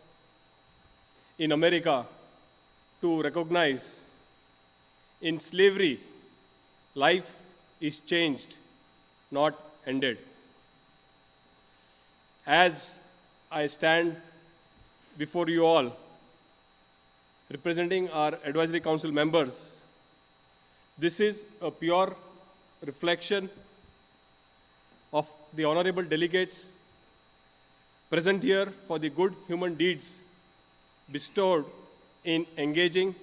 G: in America to recognize in slavery, life is changed, not ended. As I stand before you all, representing our Advisory Council members, this is a pure reflection of the honorable delegates present here for the good human deeds bestowed in engaging,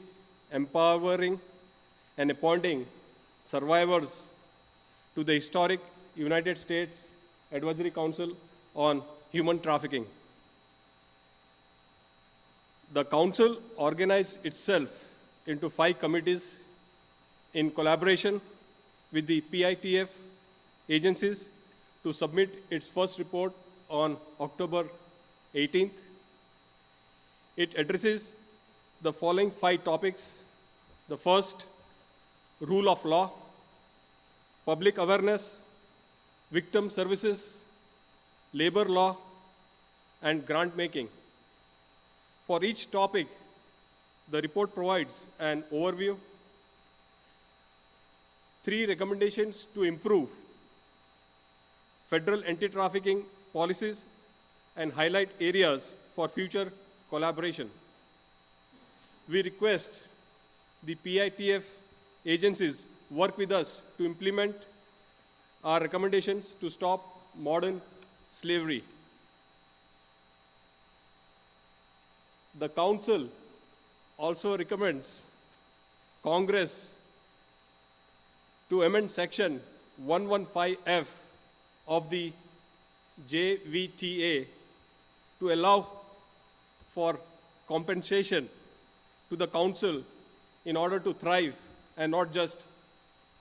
G: empowering, and appointing survivors to the historic United States Advisory Council on Human Trafficking. The Council organized itself into 5 committees in collaboration with the PITF agencies to submit its first report on October 18th. It addresses the following 5 topics. The first, rule of law, public awareness, victim services, labor law, and grant making. For each topic, the report provides an overview, 3 recommendations to improve federal anti-trafficking policies, and highlight areas for future collaboration. We request the PITF agencies work with us to implement our recommendations to stop modern slavery. The Council also recommends Congress to amend Section 115F of the JVTA to allow for compensation to the Council in order to thrive and not just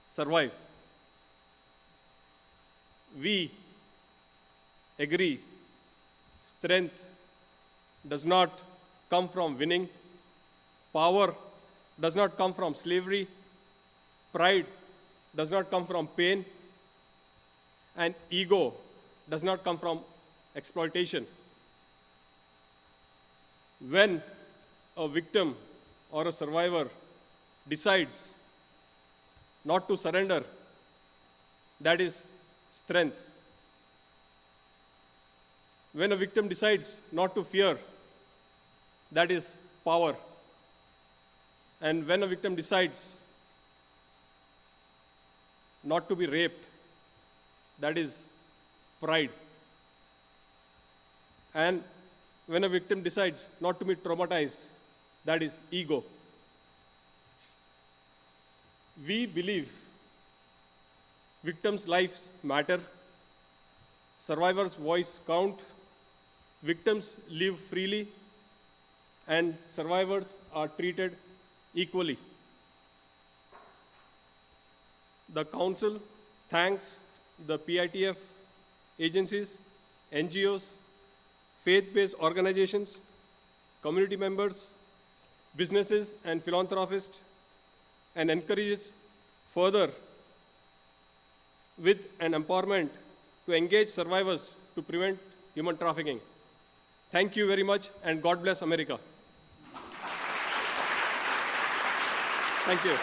G: survive. We agree strength does not come from winning, power does not come from slavery, pride does not come from pain, and ego does not come from exploitation. When a victim or a survivor decides not to surrender, that is strength. When a victim decides not to fear, that is power. And when a victim decides not to be raped, that is pride. And when a victim decides not to be traumatized, that is ego. We believe victims' lives matter, survivors' voice count, victims live freely, and survivors are treated equally. The Council thanks the PITF agencies, NGOs, faith-based organizations, community members, businesses, and philanthropists, and encourages further with an empowerment to engage survivors to prevent human trafficking. Thank you very much, and God bless America. Thank you.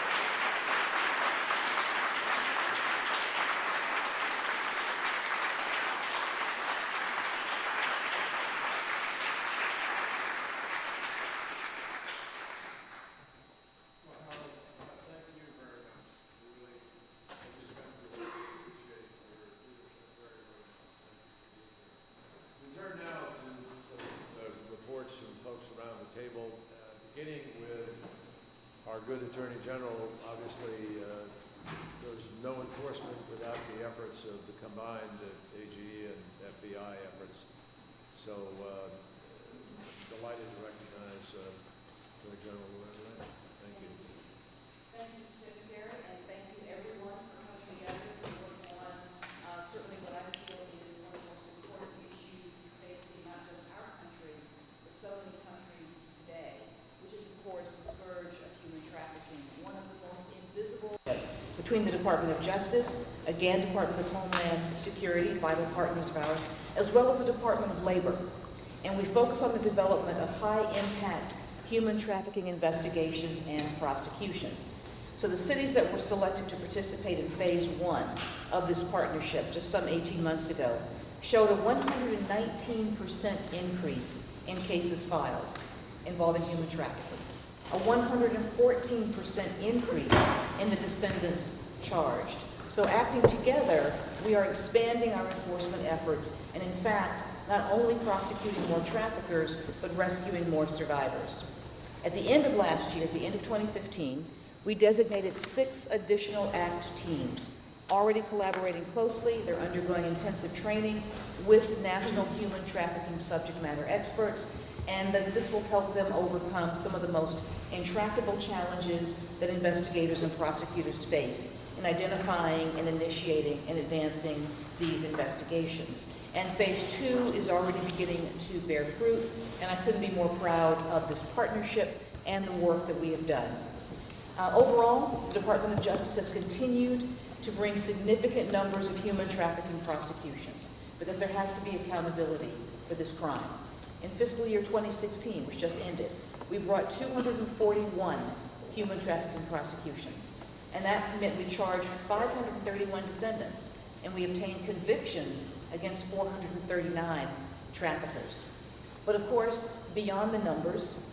A: We turn now to the reports from folks around the table, beginning with our good Attorney General. Obviously, there's no enforcement without the efforts of the combined AG and FBI efforts. So delighted to recognize Attorney General Loretta Lynch. Thank you.
N: Thank you, Secretary, and thank you everyone for coming together to work on certainly what I feel is one of the most important issues facing not just our country, but so many countries
D: between the Department of Justice, again, Department of Homeland Security, vital partners of ours, as well as the Department of Labor. And we focus on the development of high-impact human trafficking investigations and prosecutions. So the cities that were selected to participate in phase 1 of this partnership just some 18 months ago showed a 119% increase in cases filed involving human trafficking, a 114% increase in the defendants charged. So acting together, we are expanding our enforcement efforts and in fact, not only prosecuting more traffickers, but rescuing more survivors. At the end of last year, at the end of 2015, we designated 6 additional ACT teams, already collaborating closely. They're undergoing intensive training with national human trafficking subject matter experts, and that this will help them overcome some of the most intractable challenges that investigators and prosecutors face in identifying and initiating and advancing these investigations. And phase 2 is already beginning to bear fruit, and I couldn't be more proud of this partnership and the work that we have done. Overall, the Department of Justice has continued to bring significant numbers of human trafficking prosecutions because there has to be accountability for this crime. In fiscal year 2016, which just ended, we brought 241 human trafficking prosecutions, and that meant we charged 531 defendants, and we obtained convictions against 439 traffickers. But of course, beyond the numbers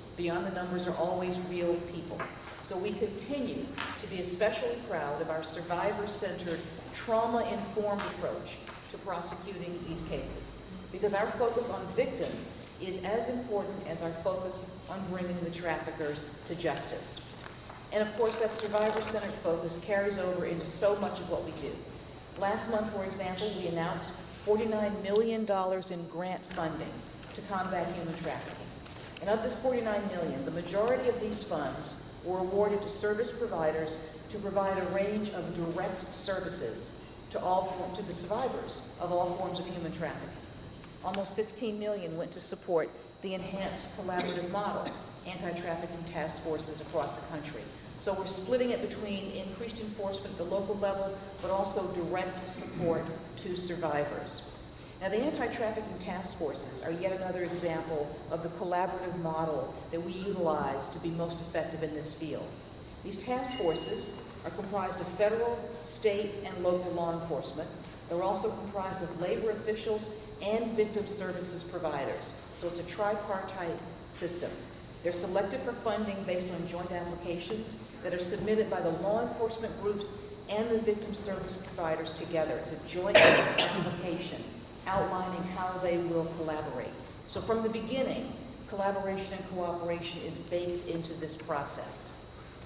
D: are always real people. So we continue to be especially proud of our survivor-centered, trauma-informed approach to prosecuting these cases, because our focus on victims is as important as our focus on bringing the traffickers to justice. And of course, that survivor-centered focus carries over into so much of what we do. Last month, for example, we announced $49 million in grant funding to combat human trafficking. And of this $49 million, the majority of these funds were awarded to service providers to provide a range of direct services to the survivors of all forms of human trafficking. Almost $16 million went to support the enhanced collaborative model anti-trafficking task forces across the country. So we're splitting it between increased enforcement at the local level, but also direct support to survivors. Now, the anti-trafficking task forces are yet another example of the collaborative model that we utilize to be most effective in this field. These task forces are comprised of federal, state, and local law enforcement. They're also comprised of labor officials and victim services providers. So it's a tripartite system. They're selected for funding based on joint applications that are submitted by the law enforcement groups and the victim service providers together. It's a joint application outlining how they will collaborate. So from the beginning, collaboration and cooperation is baked into this process.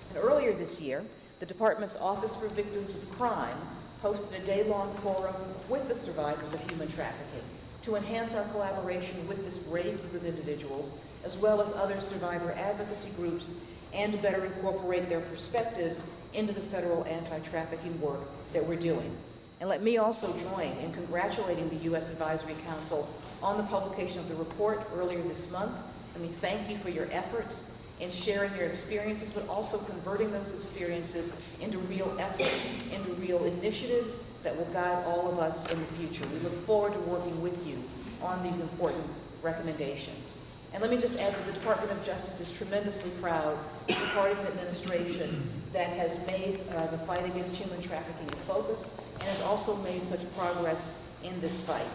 D: And earlier this year, the Department's Office for Victims of Crime hosted a day-long forum with the survivors of human trafficking to enhance our collaboration with this brave group of individuals, as well as other survivor advocacy groups, and to better incorporate their perspectives into the federal anti-trafficking work that we're doing. And let me also join in congratulating the U.S. Advisory Council on the publication of the report earlier this month. Let me thank you for your efforts in sharing your experiences, but also converting those experiences into real effort, into real initiatives that will guide all of us in the future. We look forward to working with you on these important recommendations. And let me just add that the Department of Justice is tremendously proud to be part of an administration that has made the fight against human trafficking a focus and has also made such progress in this fight.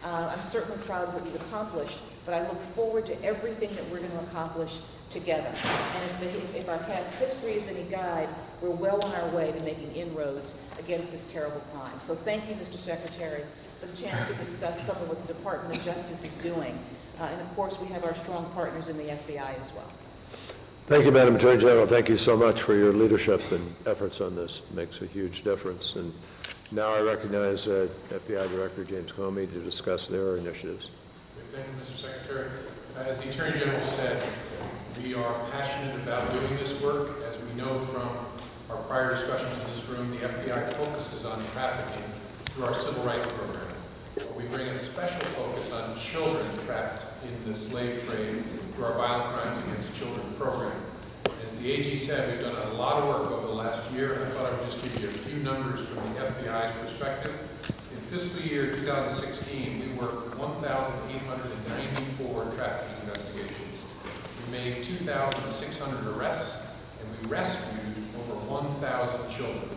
D: I'm certainly proud of what we've accomplished, but I look forward to everything that we're going to accomplish together. And if our past history is any guide, we're well on our way to making inroads against this terrible crime. So thank you, Mr. Secretary, for the chance to discuss some of what the Department of Justice is doing. And of course, we have our strong partners in the FBI as well.
A: Thank you, Madam Attorney General. Thank you so much for your leadership and efforts on this. It makes a huge difference. And now I recognize FBI Director James Comey to discuss their initiatives.
M: Thank you, Mr. Secretary. As the Attorney General said, we are passionate about doing this work. As we know from our prior discussions in this room, the FBI focuses on trafficking through our civil rights program. We bring a special focus on children trapped in the slave trade through our Violent Crimes Against Children program. As the AG said, we've done a lot of work over the last year, and I thought I would just give you a few numbers from the FBI's perspective. In fiscal year 2016, we worked 1,894 trafficking investigations. We made 2,600 arrests, and we rescued over 1,000 children,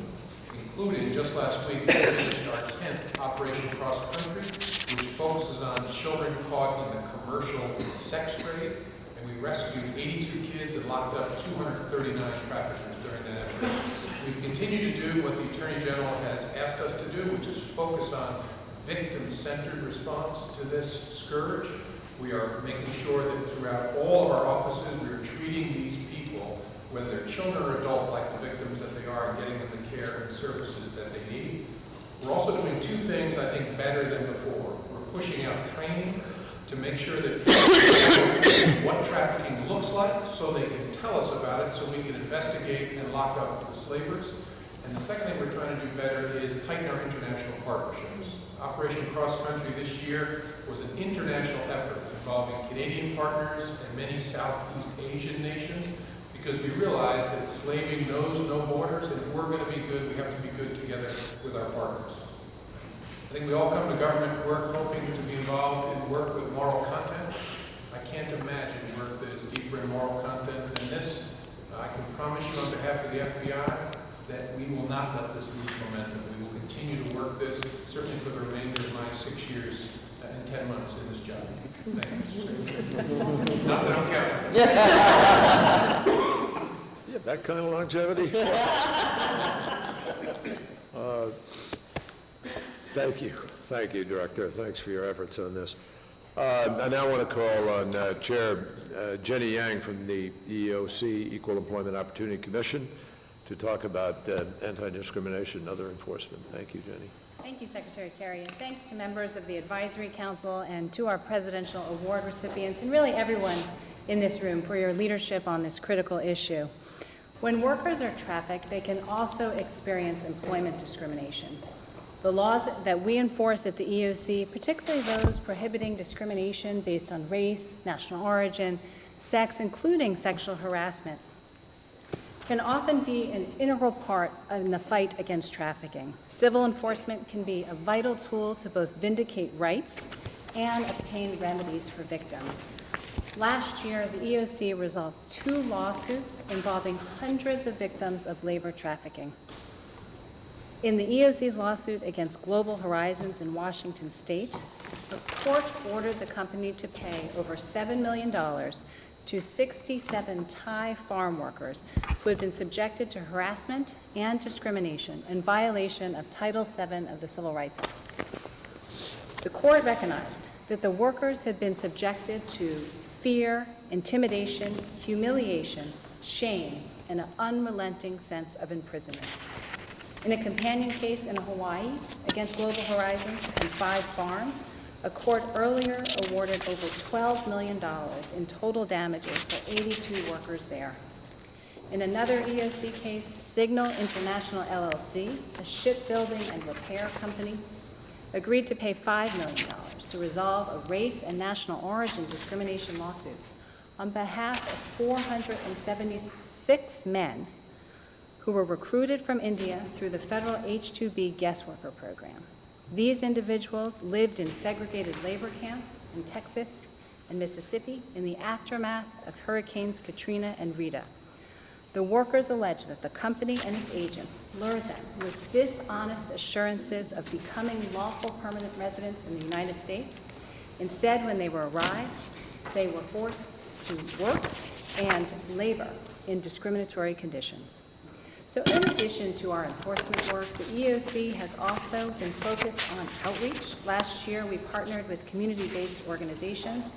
M: including just last week we finished our 10th Operation Cross Country, which focuses on children caught in the commercial sex trade. And we rescued 82 kids and locked up 239 traffickers during that effort. We've continued to do what the Attorney General has asked us to do, which is focus on victim-centered response to this scourge. We are making sure that throughout all of our offices, we are treating these people, whether they're children or adults, like the victims that they are, and getting them the care and services that they need. We're also doing two things, I think, better than before. We're pushing out training to make sure that people know what trafficking looks like so they can tell us about it so we can investigate and lock up the slavers. And the second thing we're trying to do better is tighten our international partnerships. Operation Cross Country this year was an international effort involving Canadian partners and many Southeast Asian nations, because we realized that slaving knows no borders, and if we're going to be good, we have to be good together with our partners. I think we all come to government work hoping to be involved in work with moral content. I can't imagine work that is deeper in moral content than this. I can promise you on behalf of the FBI that we will not let this lose momentum. We will continue to work this, certainly for the remainder of my 6 years and 10 months in this job. Thank you, Mr. Secretary. Not that I'm counting.
A: Yeah, that kind of longevity? Thank you, Director. Thanks for your efforts on this. I now want to call on Chair Jenny Yang from the EEOC, Equal Employment Opportunity Commission, to talk about anti-discrimination and other enforcement. Thank you, Jenny.
O: Thank you, Secretary Kerry, and thanks to members of the Advisory Council and to our Presidential Award recipients, and really everyone in this room for your leadership on this critical issue. When workers are trafficked, they can also experience employment discrimination. The laws that we enforce at the EEOC, particularly those prohibiting discrimination based on race, national origin, sex, including sexual harassment, can often be an integral part in the fight against trafficking. Civil enforcement can be a vital tool to both vindicate rights and obtain remedies for victims. Last year, the EEOC resolved 2 lawsuits involving hundreds of victims of labor trafficking. In the EEOC's lawsuit against Global Horizons in Washington State, the court ordered the company to pay over $7 million to 67 Thai farm workers who had been subjected to harassment and discrimination in violation of Title VII of the Civil Rights Act. The court recognized that the workers had been subjected to fear, intimidation, humiliation, shame, and an unrelenting sense of imprisonment. In a companion case in Hawaii against Global Horizons and 5 farms, a court earlier awarded over $12 million in total damages for 82 workers there. In another EEOC case, Signal International LLC, a shipbuilding and repair company, agreed to pay $5 million to resolve a race and national origin discrimination lawsuit on behalf of 476 men who were recruited from India through the federal H-2B guest worker program. These individuals lived in segregated labor camps in Texas and Mississippi in the aftermath of Hurricanes Katrina and Rita. The workers alleged that the company and its agents lured them with dishonest assurances of becoming lawful permanent residents in the United States. Instead, when they arrived, they were forced to work and labor in discriminatory conditions. So in addition to our enforcement work, the EEOC has also been focused on outreach. Last year, we partnered with community-based organizations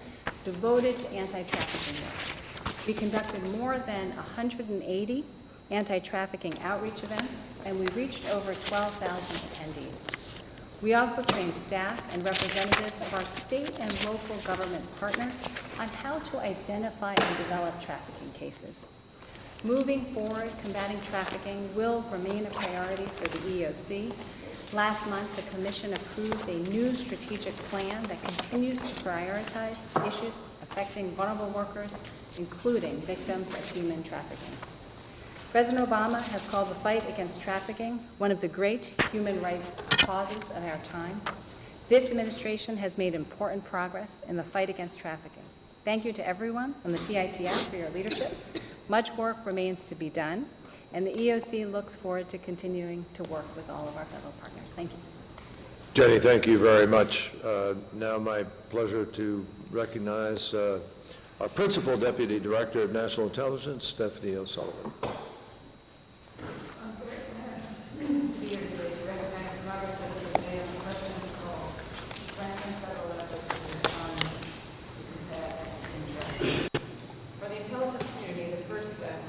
O: devoted to anti-trafficking work. We conducted more than 180 anti-trafficking outreach events, and we reached over 12,000 attendees. We also trained staff and representatives of our state and local government partners on how to identify and develop trafficking cases. Moving forward, combating trafficking will remain a priority for the EEOC. Last month, the Commission approved a new strategic plan that continues to prioritize issues affecting vulnerable workers, including victims of human trafficking. President Obama has called the fight against trafficking one of the great human rights causes of our time. This administration has made important progress in the fight against trafficking. Thank you to everyone on the PITS for your leadership. Much work remains to be done, and the EOC looks forward to continuing to work with all of our federal partners. Thank you.
A: Jenny, thank you very much. Now my pleasure to recognize our Principal Deputy Director of National Intelligence, Stephanie O'Sullivan.
Q: To be here today to recognize the progress that has been made on the President's call to strengthen federal efforts to respond to combat trafficking. For the intelligence community, the first step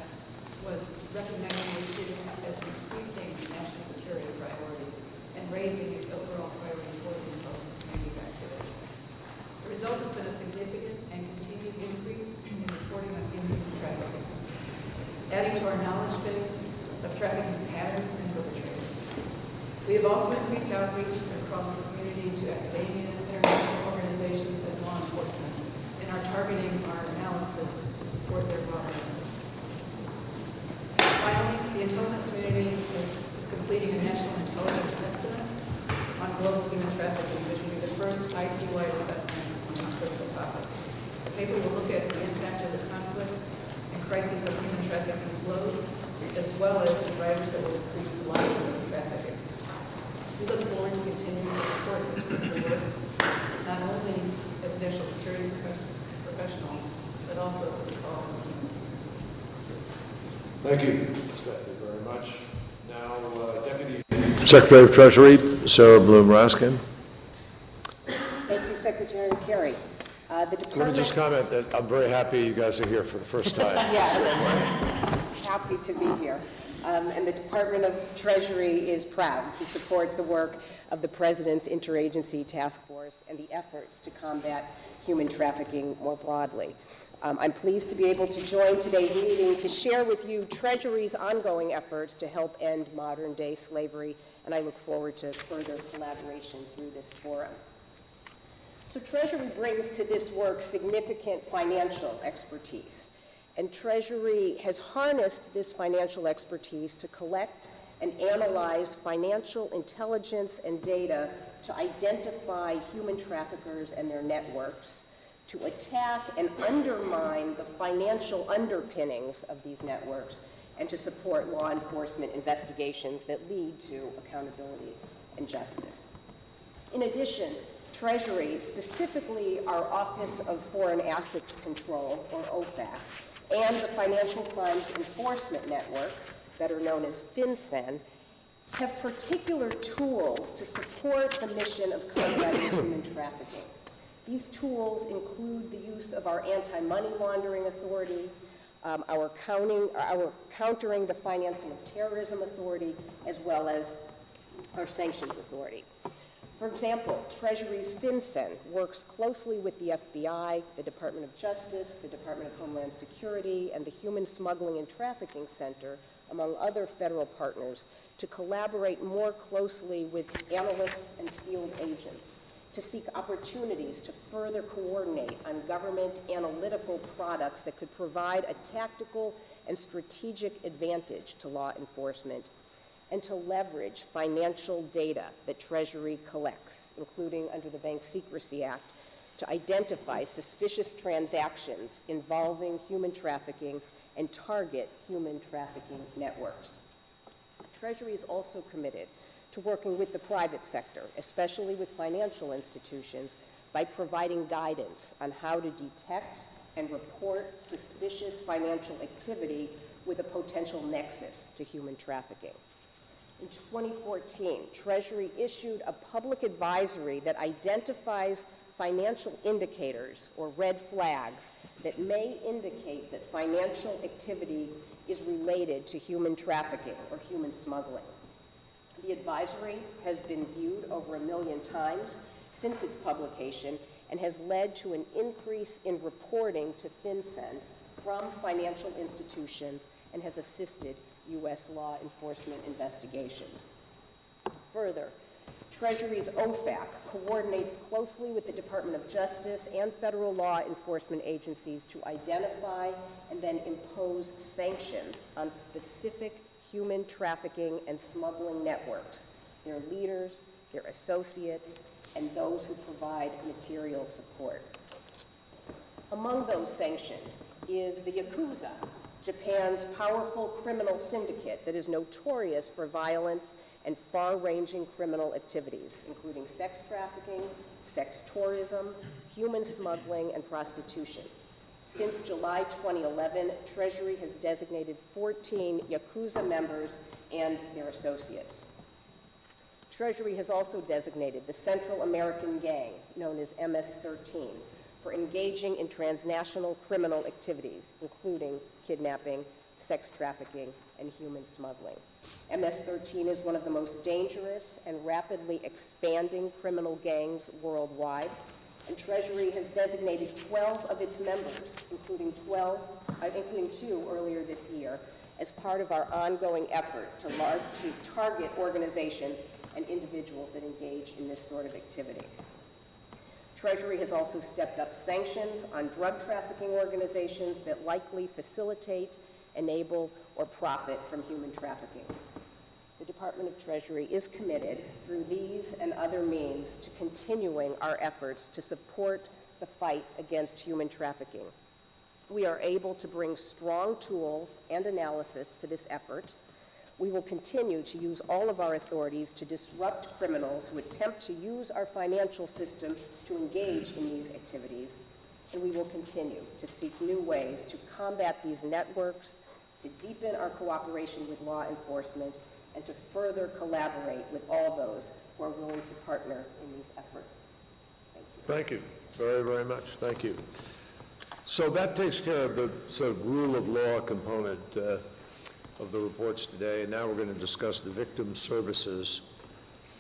Q: was recognizing the issue as an increasing national security priority and raising its overall priority for the intelligence community's activity. The result has been a significant and continued increase in reporting of human trafficking, adding to our knowledge base of trafficking patterns and perpetrators. We have also increased outreach across the community to academia, international organizations, and law enforcement, and are targeting our analysis to support their broader efforts. Finally, the intelligence community is completing a national intelligence estimate on global human trafficking, which will be the first IC-wide assessment on these critical topics. The paper will look at the impact of the conflict and crises of human trafficking flows, as well as the drivers that will increase the likelihood of trafficking. We look forward to continuing to support this critical work, not only as national security professionals, but also as a call on human business.
A: Thank you, Stephanie, very much. Now, Deputy Secretary of Treasury, Sarah Bloom Raskin.
S: Thank you, Secretary Kerry. The
A: Let
S: department...
A: me just comment that I'm very happy you guys are here for the first time.
S: Yes, happy to be here. And the Department of Treasury is proud to support the work of the President's Interagency Task Force and the efforts to combat human trafficking more broadly. I'm pleased to be able to join today's meeting to share with you Treasury's ongoing efforts to help end modern-day slavery, and I look forward to further collaboration through this forum. So Treasury brings to this work significant financial expertise, and Treasury has harnessed this financial expertise to collect and analyze financial intelligence and data to identify human traffickers and their networks, to attack and undermine the financial underpinnings of these networks, and to support law enforcement investigations that lead to accountability and justice. In addition, Treasury, specifically our Office of Foreign Assets Control, or OFAC, and the Financial Crimes Enforcement Network, better known as FNN, have particular tools to support the mission of combating human trafficking. These tools include the use of our anti-money laundering authority, our countering the financing of terrorism authority, as well as our sanctions authority. For example, Treasury's FinCEN works closely with the FBI, the Department of Justice, the Department of Homeland Security, and the Human Smuggling and Trafficking Center, among other federal partners, to collaborate more closely with analysts and field agents to seek opportunities to further coordinate on government analytical products that could provide a tactical and strategic advantage to law enforcement, and to leverage financial data that Treasury collects, including under the Bank Secrecy Act, to identify suspicious transactions involving human trafficking and target human trafficking networks. Treasury is also committed to working with the private sector, especially with financial institutions, by providing guidance on how to detect and report suspicious financial activity with a potential nexus to human trafficking. In 2014, Treasury issued a public advisory that identifies financial indicators, or red flags, that may indicate that financial activity is related to human trafficking or human smuggling. The advisory has been viewed over 1 million times since its publication and has led to an increase in reporting to FinCEN from financial institutions and has assisted U.S. law enforcement investigations. Further, Treasury's OFAC coordinates closely with the Department of Justice and federal law enforcement agencies to identify and then impose sanctions on specific human trafficking and smuggling networks, their leaders, their associates, and those who provide material support. Among those sanctioned is the Yakuza, Japan's powerful criminal syndicate that is notorious for violence and far-ranging criminal activities, including sex trafficking, sex tourism, human smuggling, and prostitution. Since July 2011, Treasury has designated 14 Yakuza members and their associates. Treasury has also designated the Central American Gang, known as MS-13, for engaging in transnational criminal activities, including kidnapping, sex trafficking, and human smuggling. MS-13 is one of the most dangerous and rapidly expanding criminal gangs worldwide, and Treasury has designated 12 of its members, including 2 earlier this year, as part of our ongoing effort to target organizations and individuals that engage in this sort of activity. Treasury has also stepped up sanctions on drug trafficking organizations that likely facilitate, enable, or profit from human trafficking. The Department of Treasury is committed, through these and other means, to continuing our efforts to support the fight against human trafficking. We are able to bring strong tools and analysis to this effort. We will continue to use all of our authorities to disrupt criminals who attempt to use our financial system to engage in these activities, and we will continue to seek new ways to combat these networks, to deepen our cooperation with law enforcement, and to further collaborate with all those who are willing to partner in these efforts.
A: Thank you very, very much. Thank you. So that takes care of the sort of rule of law component of the reports today, and now we're going to discuss the victim services.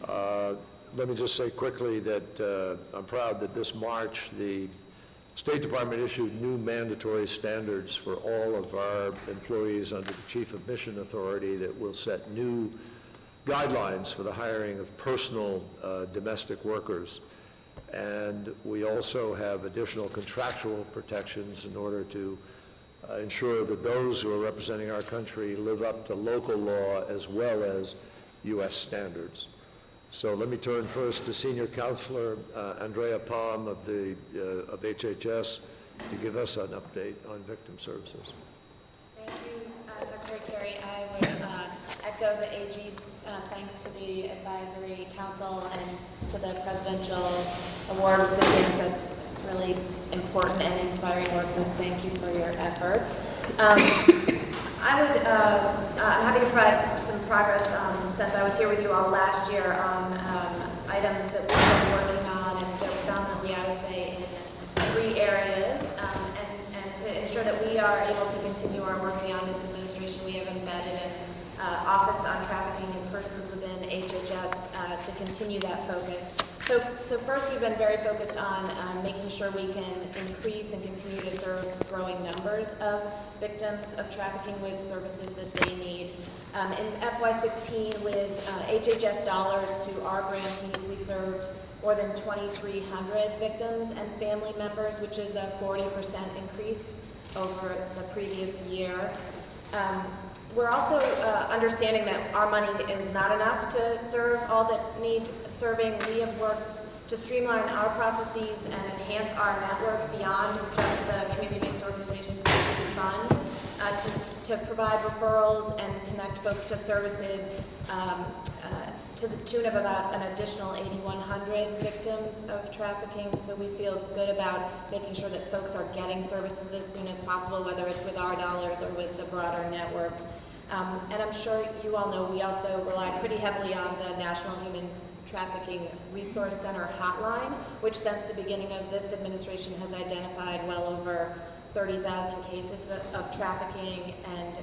A: Let me just say quickly that I'm proud that this March the State Department issued new mandatory standards for all of our employees under the Chief of Mission Authority that will set new guidelines for the hiring of personal domestic workers. And we also have additional contractual protections in order to ensure that those who are representing our country live up to local law as well as U.S. standards. So let me turn first to Senior Counselor Andrea Palm of HHS to give us an update on victim services.
C: Thank you, Secretary Kerry. I would echo the AG's thanks to the Advisory Council and to the Presidential Award recipients. It's really important and inspiring work, so thank you for your efforts. I'm happy to provide some progress since I was here with you all last year on items that we've been working on, and they're predominantly, I would say, in 3 areas. And to ensure that we are able to continue our work beyond this administration, we have embedded an Office on Trafficking in Persons within HHS to continue that focus. So first, we've been very focused on making sure we can increase and continue to serve growing numbers of victims of trafficking with services that they need. In FY16, with HHS dollars to our grantees, we served more than 2,300 victims and family members, which is a 40% increase over the previous year. We're also understanding that our money is not enough to serve all that need serving. We have worked to streamline our processes and enhance our network beyond just the community-based organizations that we fund to provide referrals and connect folks to services to the tune of about an additional 8,100 victims of trafficking. So we feel good about making sure that folks are getting services as soon as possible, whether it's with our dollars or with the broader network. And I'm sure you all know we also rely pretty heavily on the National Human Trafficking Resource Center hotline, which since the beginning of this administration has identified well over 30,000 cases of trafficking, and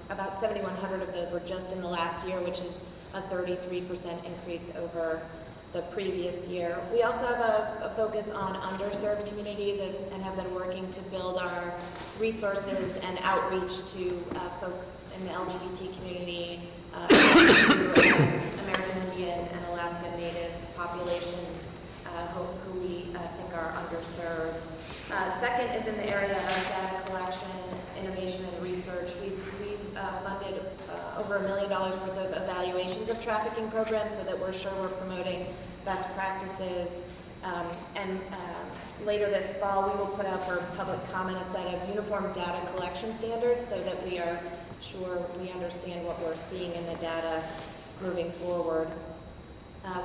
C: about 7,100 of those were just in the last year, which is a 33% increase over the previous year. We also have a focus on underserved communities and have been working to build our resources and outreach to folks in the LGBT community, to American
P: Indian and Alaska Native populations who we think are underserved. Second is in the area of data collection, innovation, and research. We've funded over $1 million worth of evaluations of trafficking programs so that we're sure we're promoting best practices. Later this fall, we will put out for public comment a set of uniform data collection standards so that we are sure we understand what we're seeing in the data moving forward.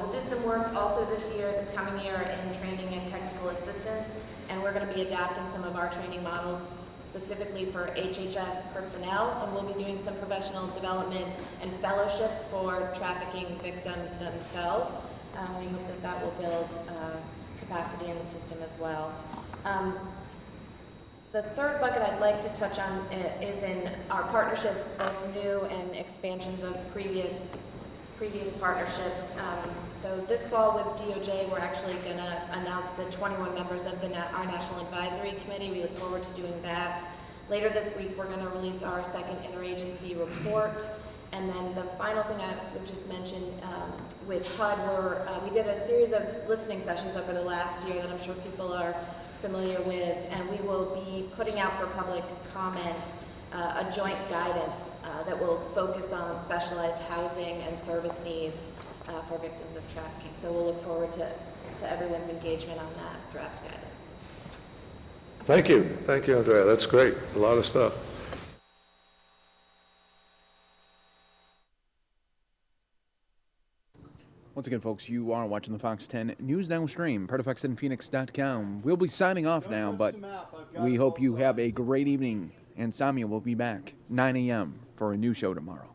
P: We'll do some work also this coming year in training and technical assistance, and we're going to be adapting some of our training models specifically for HHS personnel, and we'll be doing some professional development and fellowships for trafficking victims themselves. We hope that that will build capacity in the system as well. The third bucket I'd like to touch on is in our partnerships, both new and expansions of previous partnerships. So this fall with DOJ, we're actually going to announce the 21 members of our National Advisory Committee. We look forward to doing that. Later this week, we're going to release our second interagency report. And then the final thing I would just mention with HUD, we did a series of listening sessions over the last year that I'm sure people are familiar with, and we will be putting out for public comment a joint guidance that will focus on specialized housing and service needs for victims of trafficking. So we'll look forward to everyone's engagement on that draft guidance.
A: Thank you. Thank you, Andrea. That's great. A lot of stuff.
F: Once again, folks, you are watching the Fox 10 News Now stream, part of FoxNPhoenix.com. We'll be signing off now, but we hope you have a great evening. And Samia will be back 9 a.m. for a new show tomorrow.